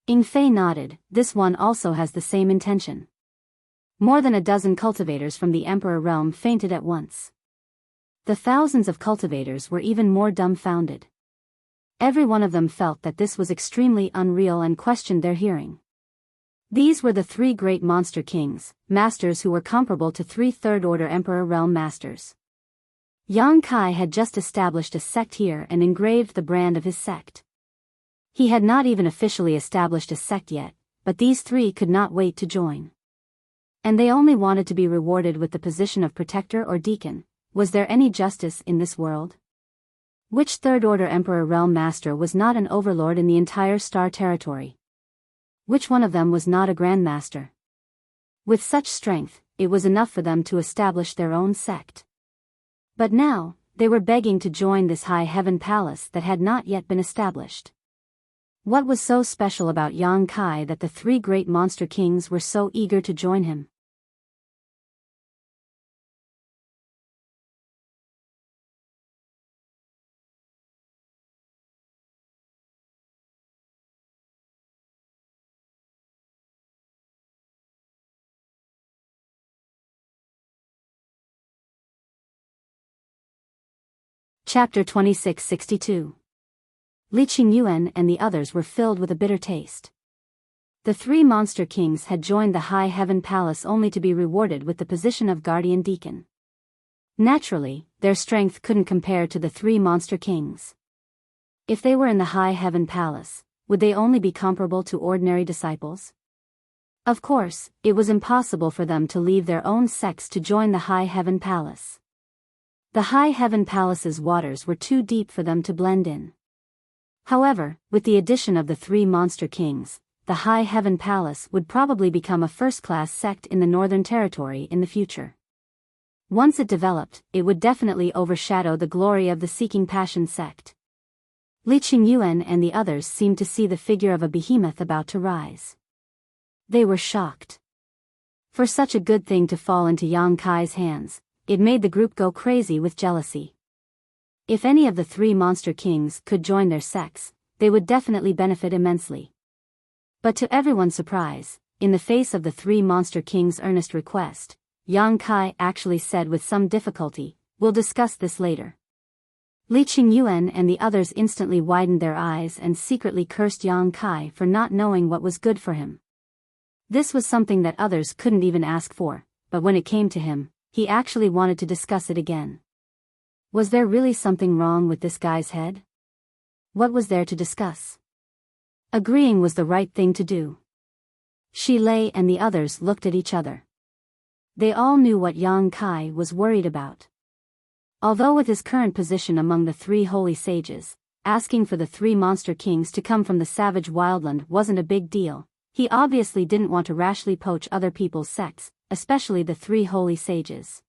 Ying Fei nodded, "This one also has the same intention." More than a dozen cultivators from the Emperor realm fainted at once. The thousands of cultivators were even more dumbfounded. Every one of them felt that this was extremely unreal and questioned their hearing. These were the three great monster kings, masters who were comparable to three third-order Emperor realm masters. Yang Kai had just established a sect here and engraved the brand of his sect. He had not even officially established a sect yet, but these three could not wait to join. And they only wanted to be rewarded with the position of protector or deacon. Was there any justice in this world? Which third-order Emperor realm master was not an overlord in the entire Star Territory? Which one of them was not a Grand Master? With such strength, it was enough for them to establish their own sect. But now, they were begging to join this High Heaven Palace that had not yet been established. What was so special about Yang Kai that the three great monster kings were so eager to join him? Chapter 2662. Li Qingyuan and the others were filled with a bitter taste. The three monster kings had joined the High Heaven Palace only to be rewarded with the position of guardian deacon. Naturally, their strength couldn't compare to the three monster kings. If they were in the High Heaven Palace, would they only be comparable to ordinary disciples? Of course, it was impossible for them to leave their own sects to join the High Heaven Palace. The High Heaven Palace's waters were too deep for them to blend in. However, with the addition of the three monster kings, the High Heaven Palace would probably become a first-class sect in the Northern Territory in the future. Once it developed, it would definitely overshadow the glory of the Seeking Passion sect. Li Qingyuan and the others seemed to see the figure of a behemoth about to rise. They were shocked. For such a good thing to fall into Yang Kai's hands, it made the group go crazy with jealousy. If any of the three monster kings could join their sects, they would definitely benefit immensely. But to everyone's surprise, in the face of the three monster kings' earnest request, Yang Kai actually said with some difficulty, "We'll discuss this later." Li Qingyuan and the others instantly widened their eyes and secretly cursed Yang Kai for not knowing what was good for him. This was something that others couldn't even ask for, but when it came to him, he actually wanted to discuss it again. Was there really something wrong with this guy's head? What was there to discuss? Agreeing was the right thing to do. Shi Lei and the others looked at each other. They all knew what Yang Kai was worried about. Although with his current position among the three holy sages, asking for the three monster kings to come from the savage wildland wasn't a big deal, he obviously didn't want to rashly poach other people's sects, especially the three holy sages.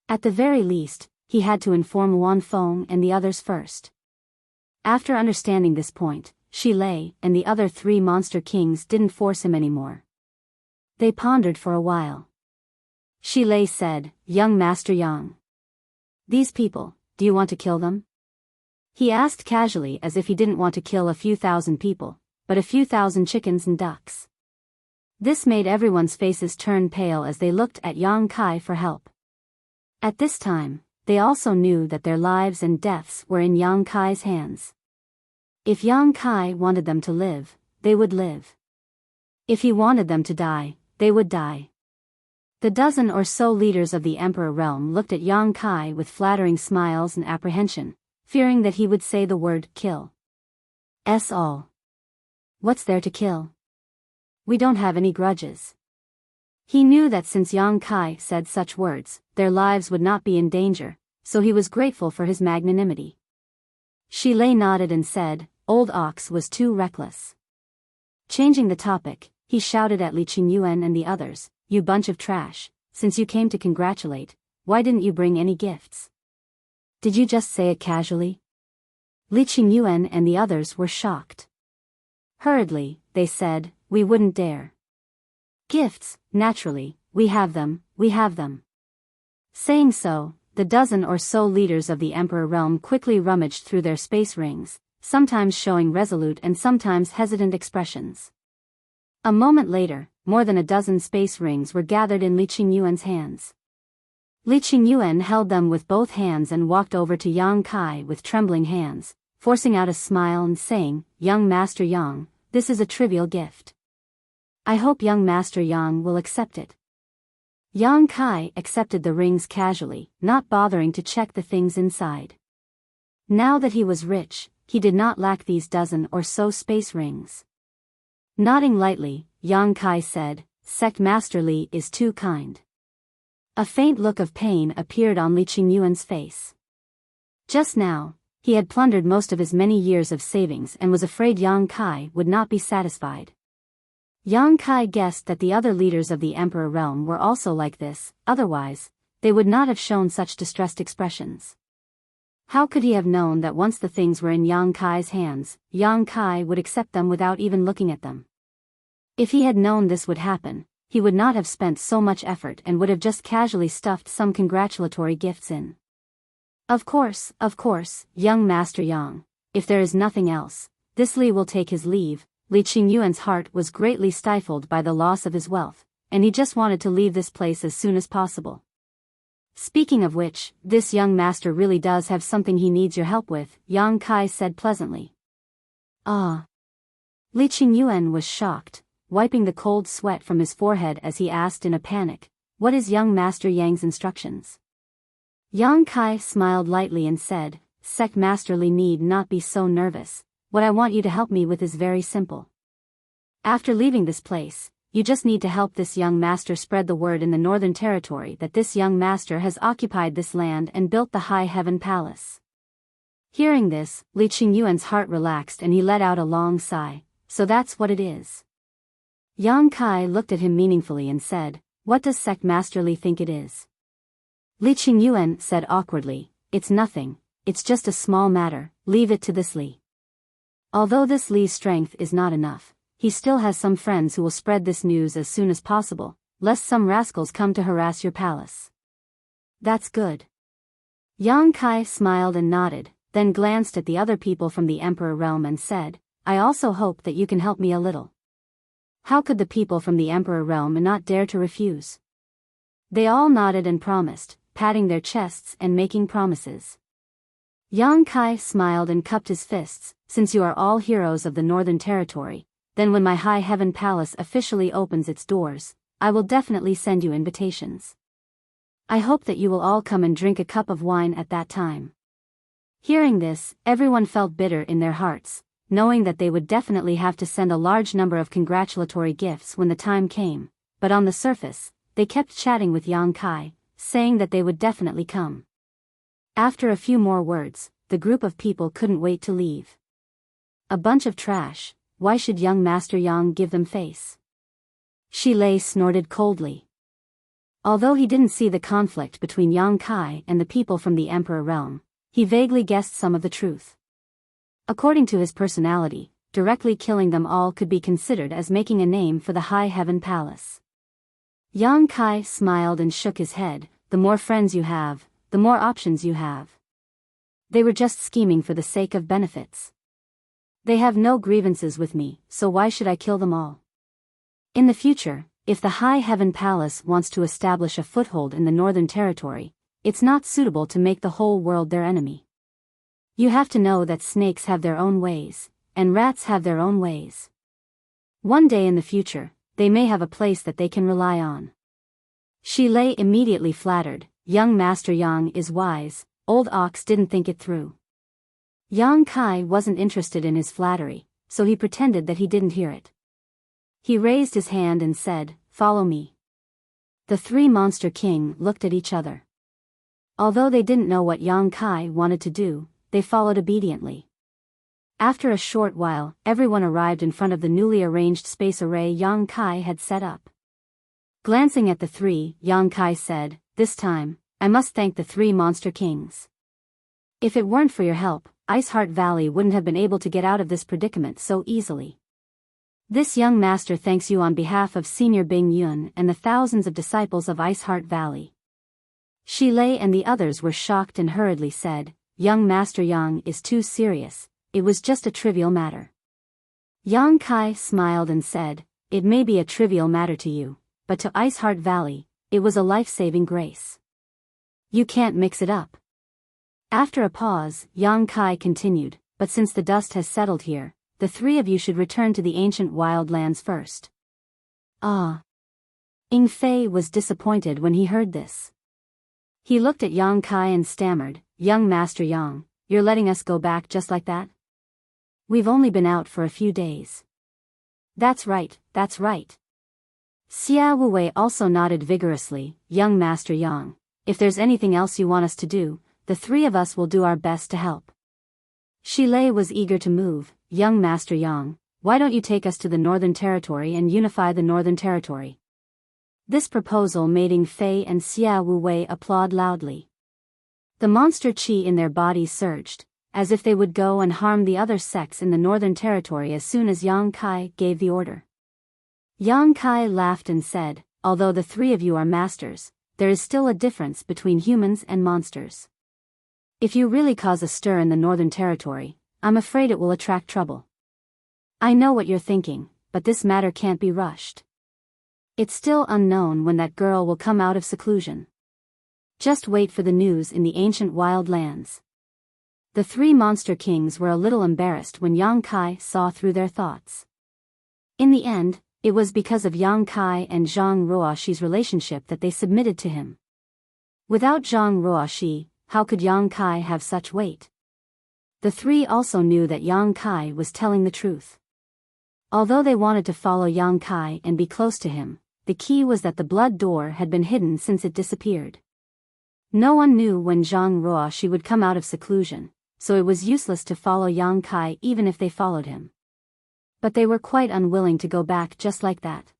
At the very least, he had to inform Wan Feng and the others first. After understanding this point, Shi Lei and the other three monster kings didn't force him anymore. They pondered for a while. Shi Lei said, "Young Master Yang. These people, do you want to kill them?" He asked casually as if he didn't want to kill a few thousand people, but a few thousand chickens and ducks. This made everyone's faces turn pale as they looked at Yang Kai for help. At this time, they also knew that their lives and deaths were in Yang Kai's hands. If Yang Kai wanted them to live, they would live. If he wanted them to die, they would die. The dozen or so leaders of the Emperor realm looked at Yang Kai with flattering smiles and apprehension, fearing that he would say the word kill. All. What's there to kill? We don't have any grudges. He knew that since Yang Kai said such words, their lives would not be in danger, so he was grateful for his magnanimity. Shi Lei nodded and said, "Old Ox was too reckless." Changing the topic, he shouted at Li Qingyuan and the others, "You bunch of trash, since you came to congratulate, why didn't you bring any gifts? Did you just say it casually?" Li Qingyuan and the others were shocked. Hurriedly, they said, "We wouldn't dare." "Gifts, naturally, we have them, we have them." Saying so, the dozen or so leaders of the Emperor realm quickly rummaged through their space rings, sometimes showing resolute and sometimes hesitant expressions. A moment later, more than a dozen space rings were gathered in Li Qingyuan's hands. Li Qingyuan held them with both hands and walked over to Yang Kai with trembling hands, forcing out a smile and saying, "Young Master Yang, this is a trivial gift. I hope young Master Yang will accept it." Yang Kai accepted the rings casually, not bothering to check the things inside. Now that he was rich, he did not lack these dozen or so space rings. Nodding lightly, Yang Kai said, "Sect Master Li is too kind." A faint look of pain appeared on Li Qingyuan's face. Just now, he had plundered most of his many years of savings and was afraid Yang Kai would not be satisfied. Yang Kai guessed that the other leaders of the Emperor realm were also like this, otherwise, they would not have shown such distressed expressions. How could he have known that once the things were in Yang Kai's hands, Yang Kai would accept them without even looking at them? If he had known this would happen, he would not have spent so much effort and would have just casually stuffed some congratulatory gifts in. Of course, young Master Yang, if there is nothing else, this Li will take his leave." Li Qingyuan's heart was greatly stifled by the loss of his wealth, and he just wanted to leave this place as soon as possible. "Speaking of which, this young master really does have something he needs your help with," Yang Kai said pleasantly. "Ah." Li Qingyuan was shocked, wiping the cold sweat from his forehead as he asked in a panic, "What is young Master Yang's instructions?" Yang Kai smiled lightly and said, "Sect Master Li need not be so nervous. What I want you to help me with is very simple. After leaving this place, you just need to help this young master spread the word in the Northern Territory that this young master has occupied this land and built the High Heaven Palace." Hearing this, Li Qingyuan's heart relaxed and he let out a long sigh. "So that's what it is." Yang Kai looked at him meaningfully and said, "What does Sect Master Li think it is?" Li Qingyuan said awkwardly, "It's nothing, it's just a small matter, leave it to this Li." Although this Li's strength is not enough, he still has some friends who will spread this news as soon as possible, lest some rascals come to harass your palace. "That's good." Yang Kai smiled and nodded, then glanced at the other people from the Emperor realm and said, "I also hope that you can help me a little." How could the people from the Emperor realm not dare to refuse? They all nodded and promised, patting their chests and making promises. Yang Kai smiled and cupped his fists, "Since you are all heroes of the Northern Territory, then when my High Heaven Palace officially opens its doors, I will definitely send you invitations. I hope that you will all come and drink a cup of wine at that time." Hearing this, everyone felt bitter in their hearts, knowing that they would definitely have to send a large number of congratulatory gifts when the time came, but on the surface, they kept chatting with Yang Kai, saying that they would definitely come. After a few more words, the group of people couldn't wait to leave. A bunch of trash, why should young Master Yang give them face? Shi Lei snorted coldly. Although he didn't see the conflict between Yang Kai and the people from the Emperor realm, he vaguely guessed some of the truth. According to his personality, directly killing them all could be considered as making a name for the High Heaven Palace. Yang Kai smiled and shook his head. The more friends you have, the more options you have. They were just scheming for the sake of benefits. They have no grievances with me, so why should I kill them all? In the future, if the High Heaven Palace wants to establish a foothold in the Northern Territory, it's not suitable to make the whole world their enemy. You have to know that snakes have their own ways, and rats have their own ways. One day in the future, they may have a place that they can rely on. Shi Lei immediately flattered, young Master Yang is wise, old ox didn't think it through. Yang Kai wasn't interested in his flattery, so he pretended that he didn't hear it. He raised his hand and said, "Follow me." The three Monster King looked at each other. Although they didn't know what Yang Kai wanted to do, they followed obediently. After a short while, everyone arrived in front of the newly arranged space array Yang Kai had set up. Glancing at the three, Yang Kai said, "This time, I must thank the three Monster Kings. If it weren't for your help, Ice Heart Valley wouldn't have been able to get out of this predicament so easily. This young master thanks you on behalf of Senior Bing Yun and the thousands of disciples of Ice Heart Valley." Shi Lei and the others were shocked and hurriedly said, "Young Master Yang is too serious, it was just a trivial matter." Yang Kai smiled and said, "It may be a trivial matter to you, but to Ice Heart Valley, it was a life-saving grace. You can't mix it up." After a pause, Yang Kai continued, "But since the dust has settled here, the three of you should return to the ancient wild lands first." Ah. Ying Fei was disappointed when he heard this. He looked at Yang Kai and stammered, "Young Master Yang, you're letting us go back just like that? We've only been out for a few days." That's right, that's right." Xia Wuwei also nodded vigorously, "Young Master Yang, if there's anything else you want us to do, the three of us will do our best to help." Shi Lei was eager to move, "Young Master Yang, why don't you take us to the Northern Territory and unify the Northern Territory?" This proposal made Ying Fei and Xia Wuwei applaud loudly. The monster qi in their bodies surged, as if they would go and harm the other sects in the Northern Territory as soon as Yang Kai gave the order. Yang Kai laughed and said, "Although the three of you are masters, there is still a difference between humans and monsters. If you really cause a stir in the Northern Territory, I'm afraid it will attract trouble. I know what you're thinking, but this matter can't be rushed. It's still unknown when that girl will come out of seclusion. Just wait for the news in the ancient wild lands." The three Monster Kings were a little embarrassed when Yang Kai saw through their thoughts. In the end, it was because of Yang Kai and Zhang Ruoxi's relationship that they submitted to him. Without Zhang Ruoxi, how could Yang Kai have such weight? The three also knew that Yang Kai was telling the truth. Although they wanted to follow Yang Kai and be close to him, the key was that the blood door had been hidden since it disappeared. No one knew when Zhang Ruoxi would come out of seclusion, so it was useless to follow Yang Kai even if they followed him. But they were quite unwilling to go back just like that.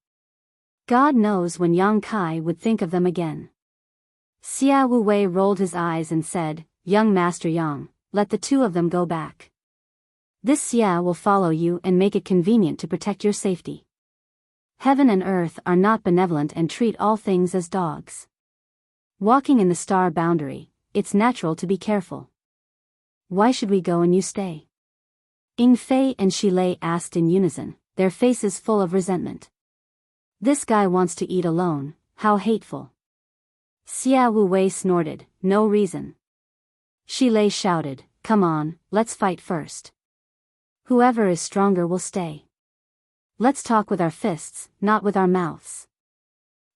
God knows when Yang Kai would think of them again. Xia Wuwei rolled his eyes and said, "Young Master Yang, let the two of them go back. This Xia will follow you and make it convenient to protect your safety. Heaven and earth are not benevolent and treat all things as dogs. Walking in the star boundary, it's natural to be careful. Why should we go and you stay?" Ying Fei and Shi Lei asked in unison, their faces full of resentment. "This guy wants to eat alone, how hateful." Xia Wuwei snorted, "No reason." Shi Lei shouted, "Come on, let's fight first. Whoever is stronger will stay. Let's talk with our fists, not with our mouths.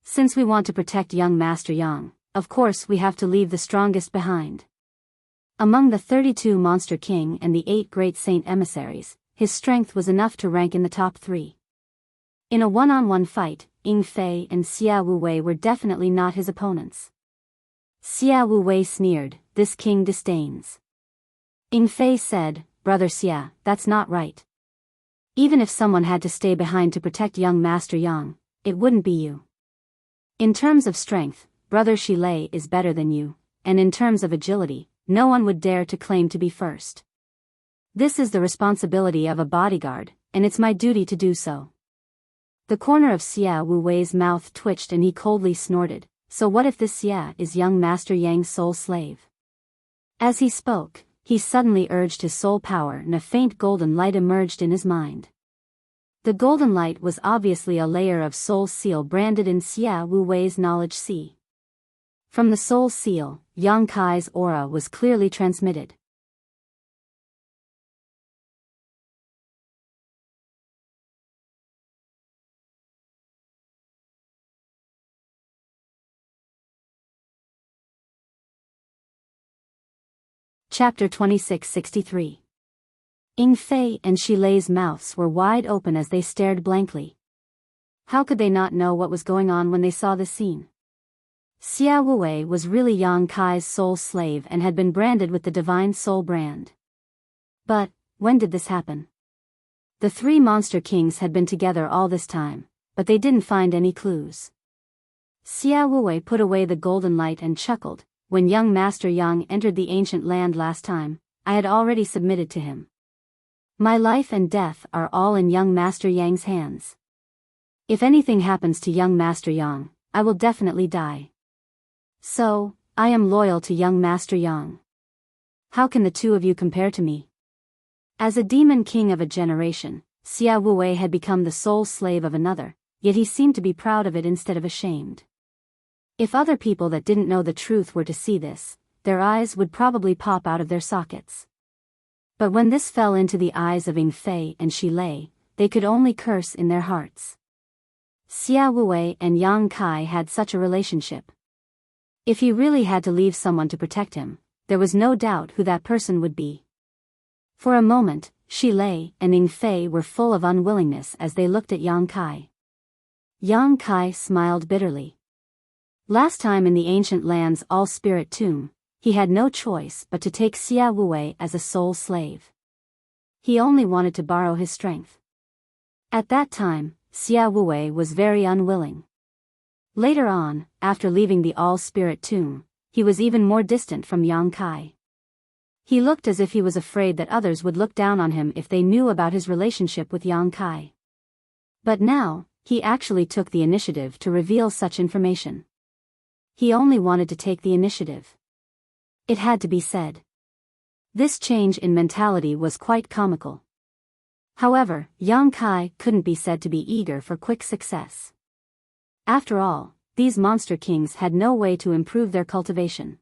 Since we want to protect young Master Yang, of course we have to leave the strongest behind." Among the 32 Monster King and the 8 Great Saint Emissaries, his strength was enough to rank in the top 3. In a one-on-one fight, Ying Fei and Xia Wuwei were definitely not his opponents. Xia Wuwei sneered, "This king disdains." Ying Fei said, "Brother Xia, that's not right. Even if someone had to stay behind to protect young Master Yang, it wouldn't be you. In terms of strength, Brother Shilei is better than you, and in terms of agility, no one would dare to claim to be first. This is the responsibility of a bodyguard, and it's my duty to do so." The corner of Xia Wuwei's mouth twitched and he coldly snorted, "So what if this Xia is young Master Yang's soul slave?" As he spoke, he suddenly urged his soul power and a faint golden light emerged in his mind. The golden light was obviously a layer of soul seal branded in Xia Wuwei's knowledge sea. From the soul seal, Yang Kai's aura was clearly transmitted. Chapter 2663. Ying Fei and Shilei's mouths were wide open as they stared blankly. How could they not know what was going on when they saw this scene? Xia Wuwei was really Yang Kai's soul slave and had been branded with the divine soul brand. But, when did this happen? The 3 monster kings had been together all this time, but they didn't find any clues. Xia Wuwei put away the golden light and chuckled, "When young Master Yang entered the ancient land last time, I had already submitted to him. My life and death are all in young Master Yang's hands. If anything happens to young Master Yang, I will definitely die. So, I am loyal to young Master Yang. How can the 2 of you compare to me?" As a demon king of a generation, Xia Wuwei had become the sole slave of another, yet he seemed to be proud of it instead of ashamed. If other people that didn't know the truth were to see this, their eyes would probably pop out of their sockets. But when this fell into the eyes of Ying Fei and Shilei, they could only curse in their hearts. Xia Wuwei and Yang Kai had such a relationship. If he really had to leave someone to protect him, there was no doubt who that person would be. For a moment, Shilei and Ying Fei were full of unwillingness as they looked at Yang Kai. Yang Kai smiled bitterly. Last time in the ancient land's all-spirit tomb, he had no choice but to take Xia Wuwei as a soul slave. He only wanted to borrow his strength. At that time, Xia Wuwei was very unwilling. Later on, after leaving the all-spirit tomb, he was even more distant from Yang Kai. He looked as if he was afraid that others would look down on him if they knew about his relationship with Yang Kai. But now, he actually took the initiative to reveal such information. He only wanted to take the initiative. It had to be said. This change in mentality was quite comical. However, Yang Kai couldn't be said to be eager for quick success. After all, these monster kings had no way to improve their cultivation.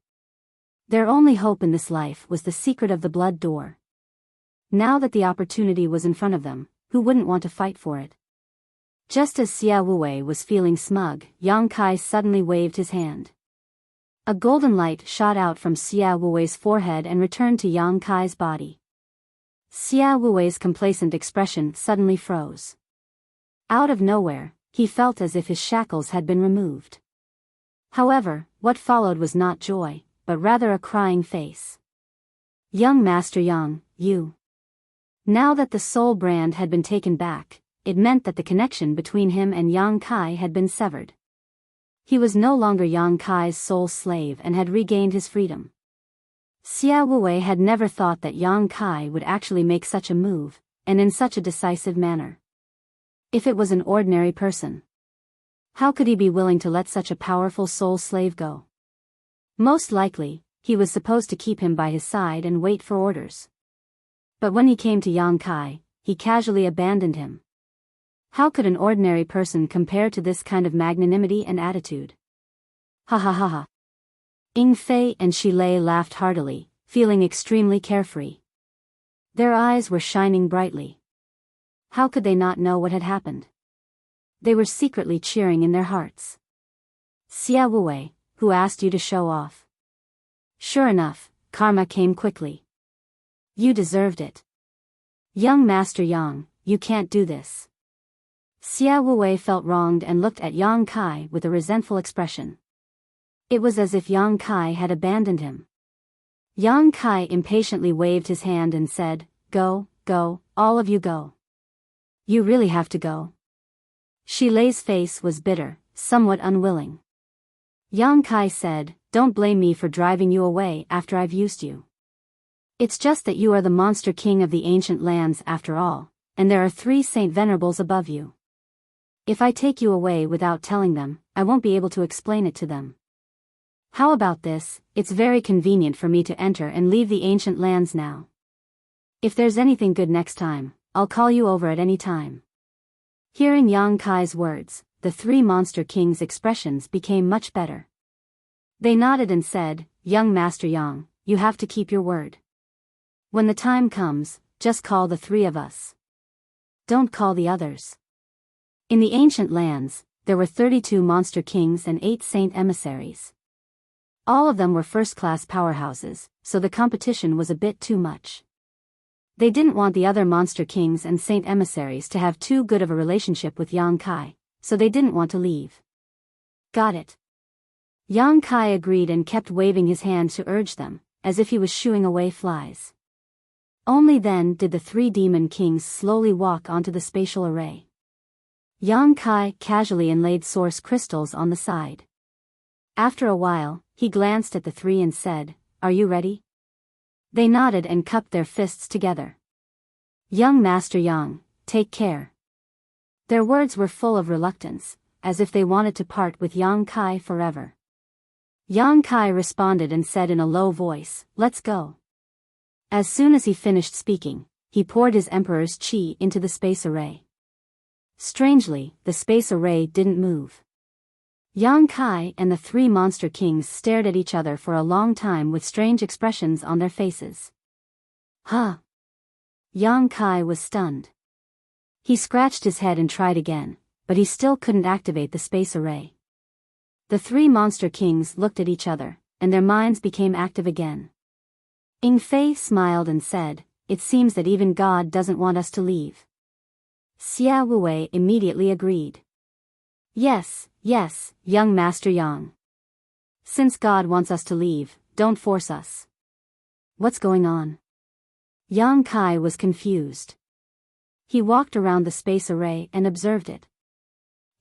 Their only hope in this life was the secret of the blood door. Now that the opportunity was in front of them, who wouldn't want to fight for it? Just as Xia Wuwei was feeling smug, Yang Kai suddenly waved his hand. A golden light shot out from Xia Wuwei's forehead and returned to Yang Kai's body. Xia Wuwei's complacent expression suddenly froze. Out of nowhere, he felt as if his shackles had been removed. However, what followed was not joy, but rather a crying face. "Young Master Yang, you." Now that the soul brand had been taken back, it meant that the connection between him and Yang Kai had been severed. He was no longer Yang Kai's soul slave and had regained his freedom. Xia Wuwei had never thought that Yang Kai would actually make such a move, and in such a decisive manner. If it was an ordinary person, how could he be willing to let such a powerful soul slave go? Most likely, he was supposed to keep him by his side and wait for orders. But when he came to Yang Kai, he casually abandoned him. How could an ordinary person compare to this kind of magnanimity and attitude? Ha ha ha ha. Ying Fei and Shilei laughed heartily, feeling extremely carefree. Their eyes were shining brightly. How could they not know what had happened? They were secretly cheering in their hearts. "Xia Wuwei, who asked you to show off?" Sure enough, karma came quickly. You deserved it. Young Master Yang, you can't do this. Xia Wuwei felt wronged and looked at Yang Kai with a resentful expression. It was as if Yang Kai had abandoned him. Yang Kai impatiently waved his hand and said, "Go, go, all of you go. You really have to go." Shi Lei's face was bitter, somewhat unwilling. Yang Kai said, "Don't blame me for driving you away after I've used you. It's just that you are the monster king of the ancient lands after all, and there are 3 Saint Venerables above you. If I take you away without telling them, I won't be able to explain it to them. How about this? It's very convenient for me to enter and leave the ancient lands now. If there's anything good next time, I'll call you over at any time." Hearing Yang Kai's words, the 3 monster kings' expressions became much better. They nodded and said, "Young Master Yang, you have to keep your word. When the time comes, just call the 3 of us. Don't call the others." In the ancient lands, there were 32 monster kings and 8 saint emissaries. All of them were first-class powerhouses, so the competition was a bit too much. They didn't want the other monster kings and saint emissaries to have too good of a relationship with Yang Kai, so they didn't want to leave. "Got it." Yang Kai agreed and kept waving his hand to urge them, as if he was shooing away flies. Only then did the 3 demon kings slowly walk onto the spatial array. Yang Kai casually inlaid source crystals on the side. After a while, he glanced at the 3 and said, "Are you ready?" They nodded and cupped their fists together. "Young Master Yang, take care." Their words were full of reluctance, as if they wanted to part with Yang Kai forever. Yang Kai responded and said in a low voice, "Let's go." As soon as he finished speaking, he poured his emperor's qi into the space array. Strangely, the space array didn't move. Yang Kai and the 3 monster kings stared at each other for a long time with strange expressions on their faces. "Huh?" Yang Kai was stunned. He scratched his head and tried again, but he still couldn't activate the space array. The 3 monster kings looked at each other, and their minds became active again. Ing Fei smiled and said, "It seems that even God doesn't want us to leave." Xia Wuwei immediately agreed. Yes, young Master Yang. Since God wants us to leave, don't force us." "What's going on?" Yang Kai was confused. He walked around the space array and observed it.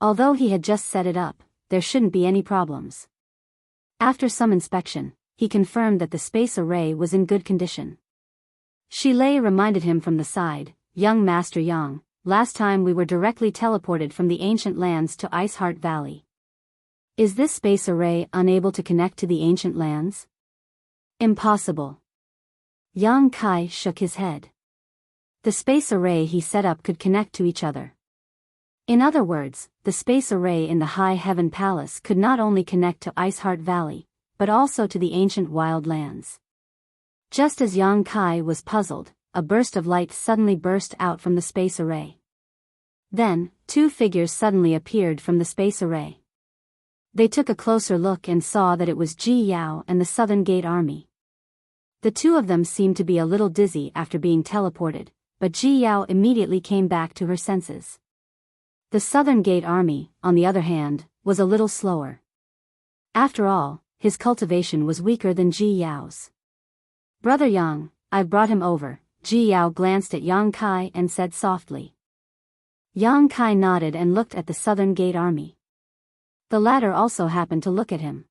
Although he had just set it up, there shouldn't be any problems. After some inspection, he confirmed that the space array was in good condition. Shi Lei reminded him from the side, "Young Master Yang, last time we were directly teleported from the ancient lands to Iceheart Valley. Is this space array unable to connect to the ancient lands?" "Impossible." Yang Kai shook his head. The space array he set up could connect to each other. In other words, the space array in the High Heaven Palace could not only connect to Iceheart Valley, but also to the ancient wild lands. Just as Yang Kai was puzzled, a burst of light suddenly burst out from the space array. Then, 2 figures suddenly appeared from the space array. They took a closer look and saw that it was Biyao and the Southern Gate Army. The 2 of them seemed to be a little dizzy after being teleported, but Biyao immediately came back to her senses. The Southern Gate Army, on the other hand, was a little slower. After all, his cultivation was weaker than Biyao's. "Brother Yang, I've brought him over." Biyao glanced at Yang Kai and said softly. Yang Kai nodded and looked at the Southern Gate Army. The latter also happened to look at him.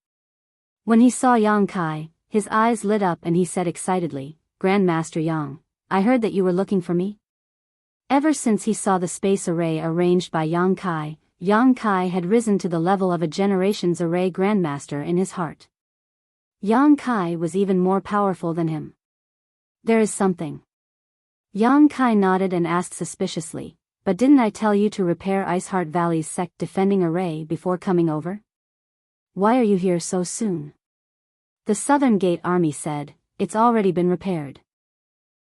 When he saw Yang Kai, his eyes lit up and he said excitedly, "Grandmaster Yang, I heard that you were looking for me?" Ever since he saw the space array arranged by Yang Kai had risen to the level of a generation's array grandmaster in his heart. Yang Kai was even more powerful than him. "There is something." Yang Kai nodded and asked suspiciously, "But didn't I tell you to repair Iceheart Valley's sect defending array before coming over? Why are you here so soon?" The Southern Gate Army said, "It's already been repaired.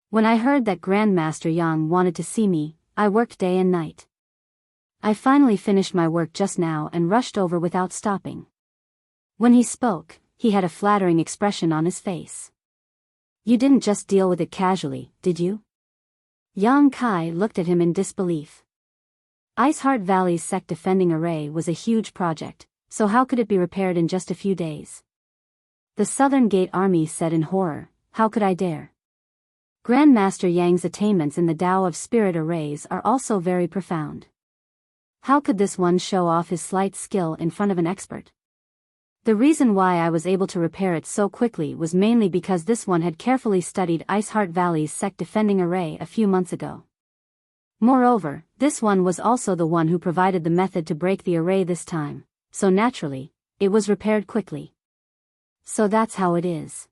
When I heard that Grandmaster Yang wanted to see me, I worked day and night. I finally finished my work just now and rushed over without stopping." When he spoke, he had a flattering expression on his face. "You didn't just deal with it casually, did you?" Yang Kai looked at him in disbelief. Iceheart Valley's sect defending array was a huge project, so how could it be repaired in just a few days? The Southern Gate Army said in horror, how could I dare? Grandmaster Yang's attainments in the Tao of Spirit arrays are also very profound. How could this one show off his slight skill in front of an expert? The reason why I was able to repair it so quickly was mainly because this one had carefully studied Iceheart Valley's sect defending array a few months ago. Moreover, this one was also the one who provided the method to break the array this time, so naturally, it was repaired quickly. So that's how it is.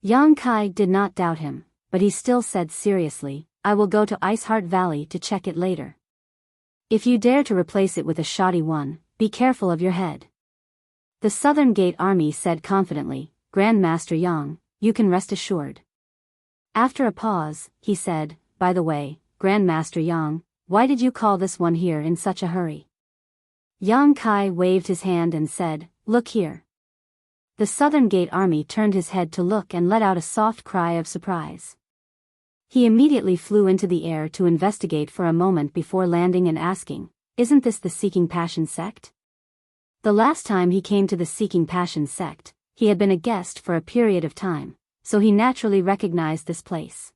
Yang Kai did not doubt him, but he still said seriously, I will go to Iceheart Valley to check it later. If you dare to replace it with a shoddy one, be careful of your head. The Southern Gate Army said confidently, Grandmaster Yang, you can rest assured. After a pause, he said, by the way, Grandmaster Yang, why did you call this one here in such a hurry? Yang Kai waved his hand and said, look here. The Southern Gate Army turned his head to look and let out a soft cry of surprise. He immediately flew into the air to investigate for a moment before landing and asking, isn't this the Seeking Passion sect? The last time he came to the Seeking Passion sect, he had been a guest for a period of time, so he naturally recognized this place.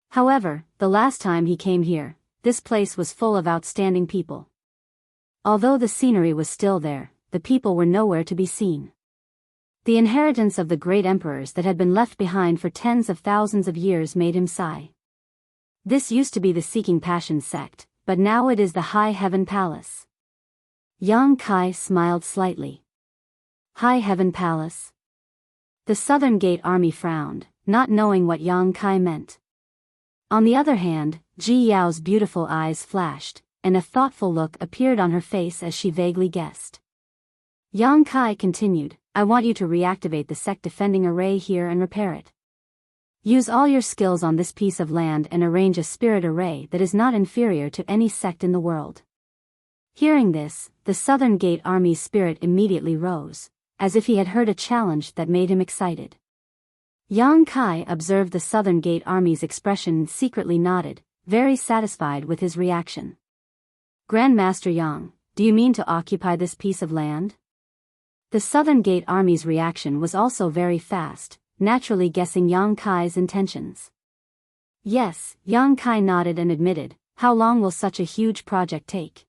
However, the last time he came here, this place was full of outstanding people. Although the scenery was still there, the people were nowhere to be seen. The inheritance of the great emperors that had been left behind for tens of thousands of years made him sigh. This used to be the Seeking Passion sect, but now it is the High Heaven Palace. Yang Kai smiled slightly. High Heaven Palace? The Southern Gate Army frowned, not knowing what Yang Kai meant. On the other hand, Ji Yao's beautiful eyes flashed, and a thoughtful look appeared on her face as she vaguely guessed. Yang Kai continued, I want you to reactivate the sect defending array here and repair it. Use all your skills on this piece of land and arrange a spirit array that is not inferior to any sect in the world. Hearing this, the Southern Gate Army's spirit immediately rose, as if he had heard a challenge that made him excited. Yang Kai observed the Southern Gate Army's expression and secretly nodded, very satisfied with his reaction. Grandmaster Yang, do you mean to occupy this piece of land? The Southern Gate Army's reaction was also very fast, naturally guessing Yang Kai's intentions. Yes, Yang Kai nodded and admitted, how long will such a huge project take?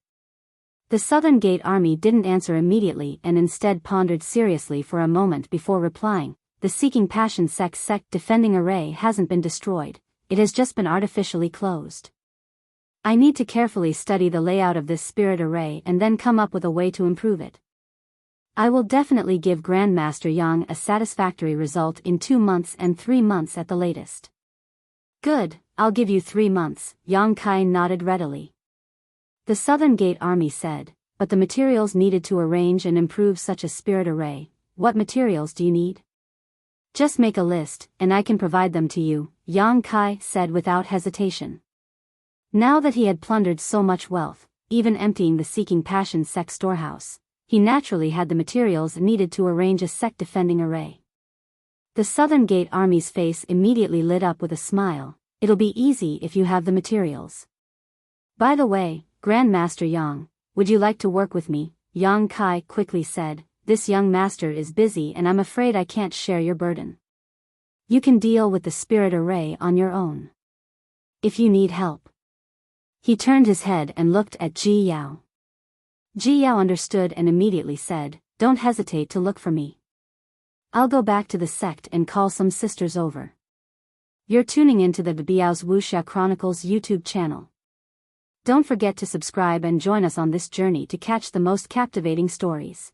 The Southern Gate Army didn't answer immediately and instead pondered seriously for a moment before replying, the Seeking Passion sect defending array hasn't been destroyed, it has just been artificially closed. I need to carefully study the layout of this spirit array and then come up with a way to improve it. I will definitely give Grandmaster Yang a satisfactory result in 2 months and 3 months at the latest. Good, I'll give you 3 months, Yang Kai nodded readily. The Southern Gate Army said, but the materials needed to arrange and improve such a spirit array, what materials do you need? Just make a list, and I can provide them to you, Yang Kai said without hesitation. Now that he had plundered so much wealth, even emptying the Seeking Passion sect storehouse, he naturally had the materials needed to arrange a sect defending array. The Southern Gate Army's face immediately lit up with a smile, it'll be easy if you have the materials. By the way, Grandmaster Yang, would you like to work with me? Yang Kai quickly said, this young master is busy and I'm afraid I can't share your burden. You can deal with the spirit array on your own. If you need help. He turned his head and looked at Ji Yao. Ji Yao understood and immediately said, don't hesitate to look for me. I'll go back to the sect and call some sisters over. You're tuning into the Biyao's Wuxia Chronicles YouTube channel. Don't forget to subscribe and join us on this journey to catch the most captivating stories.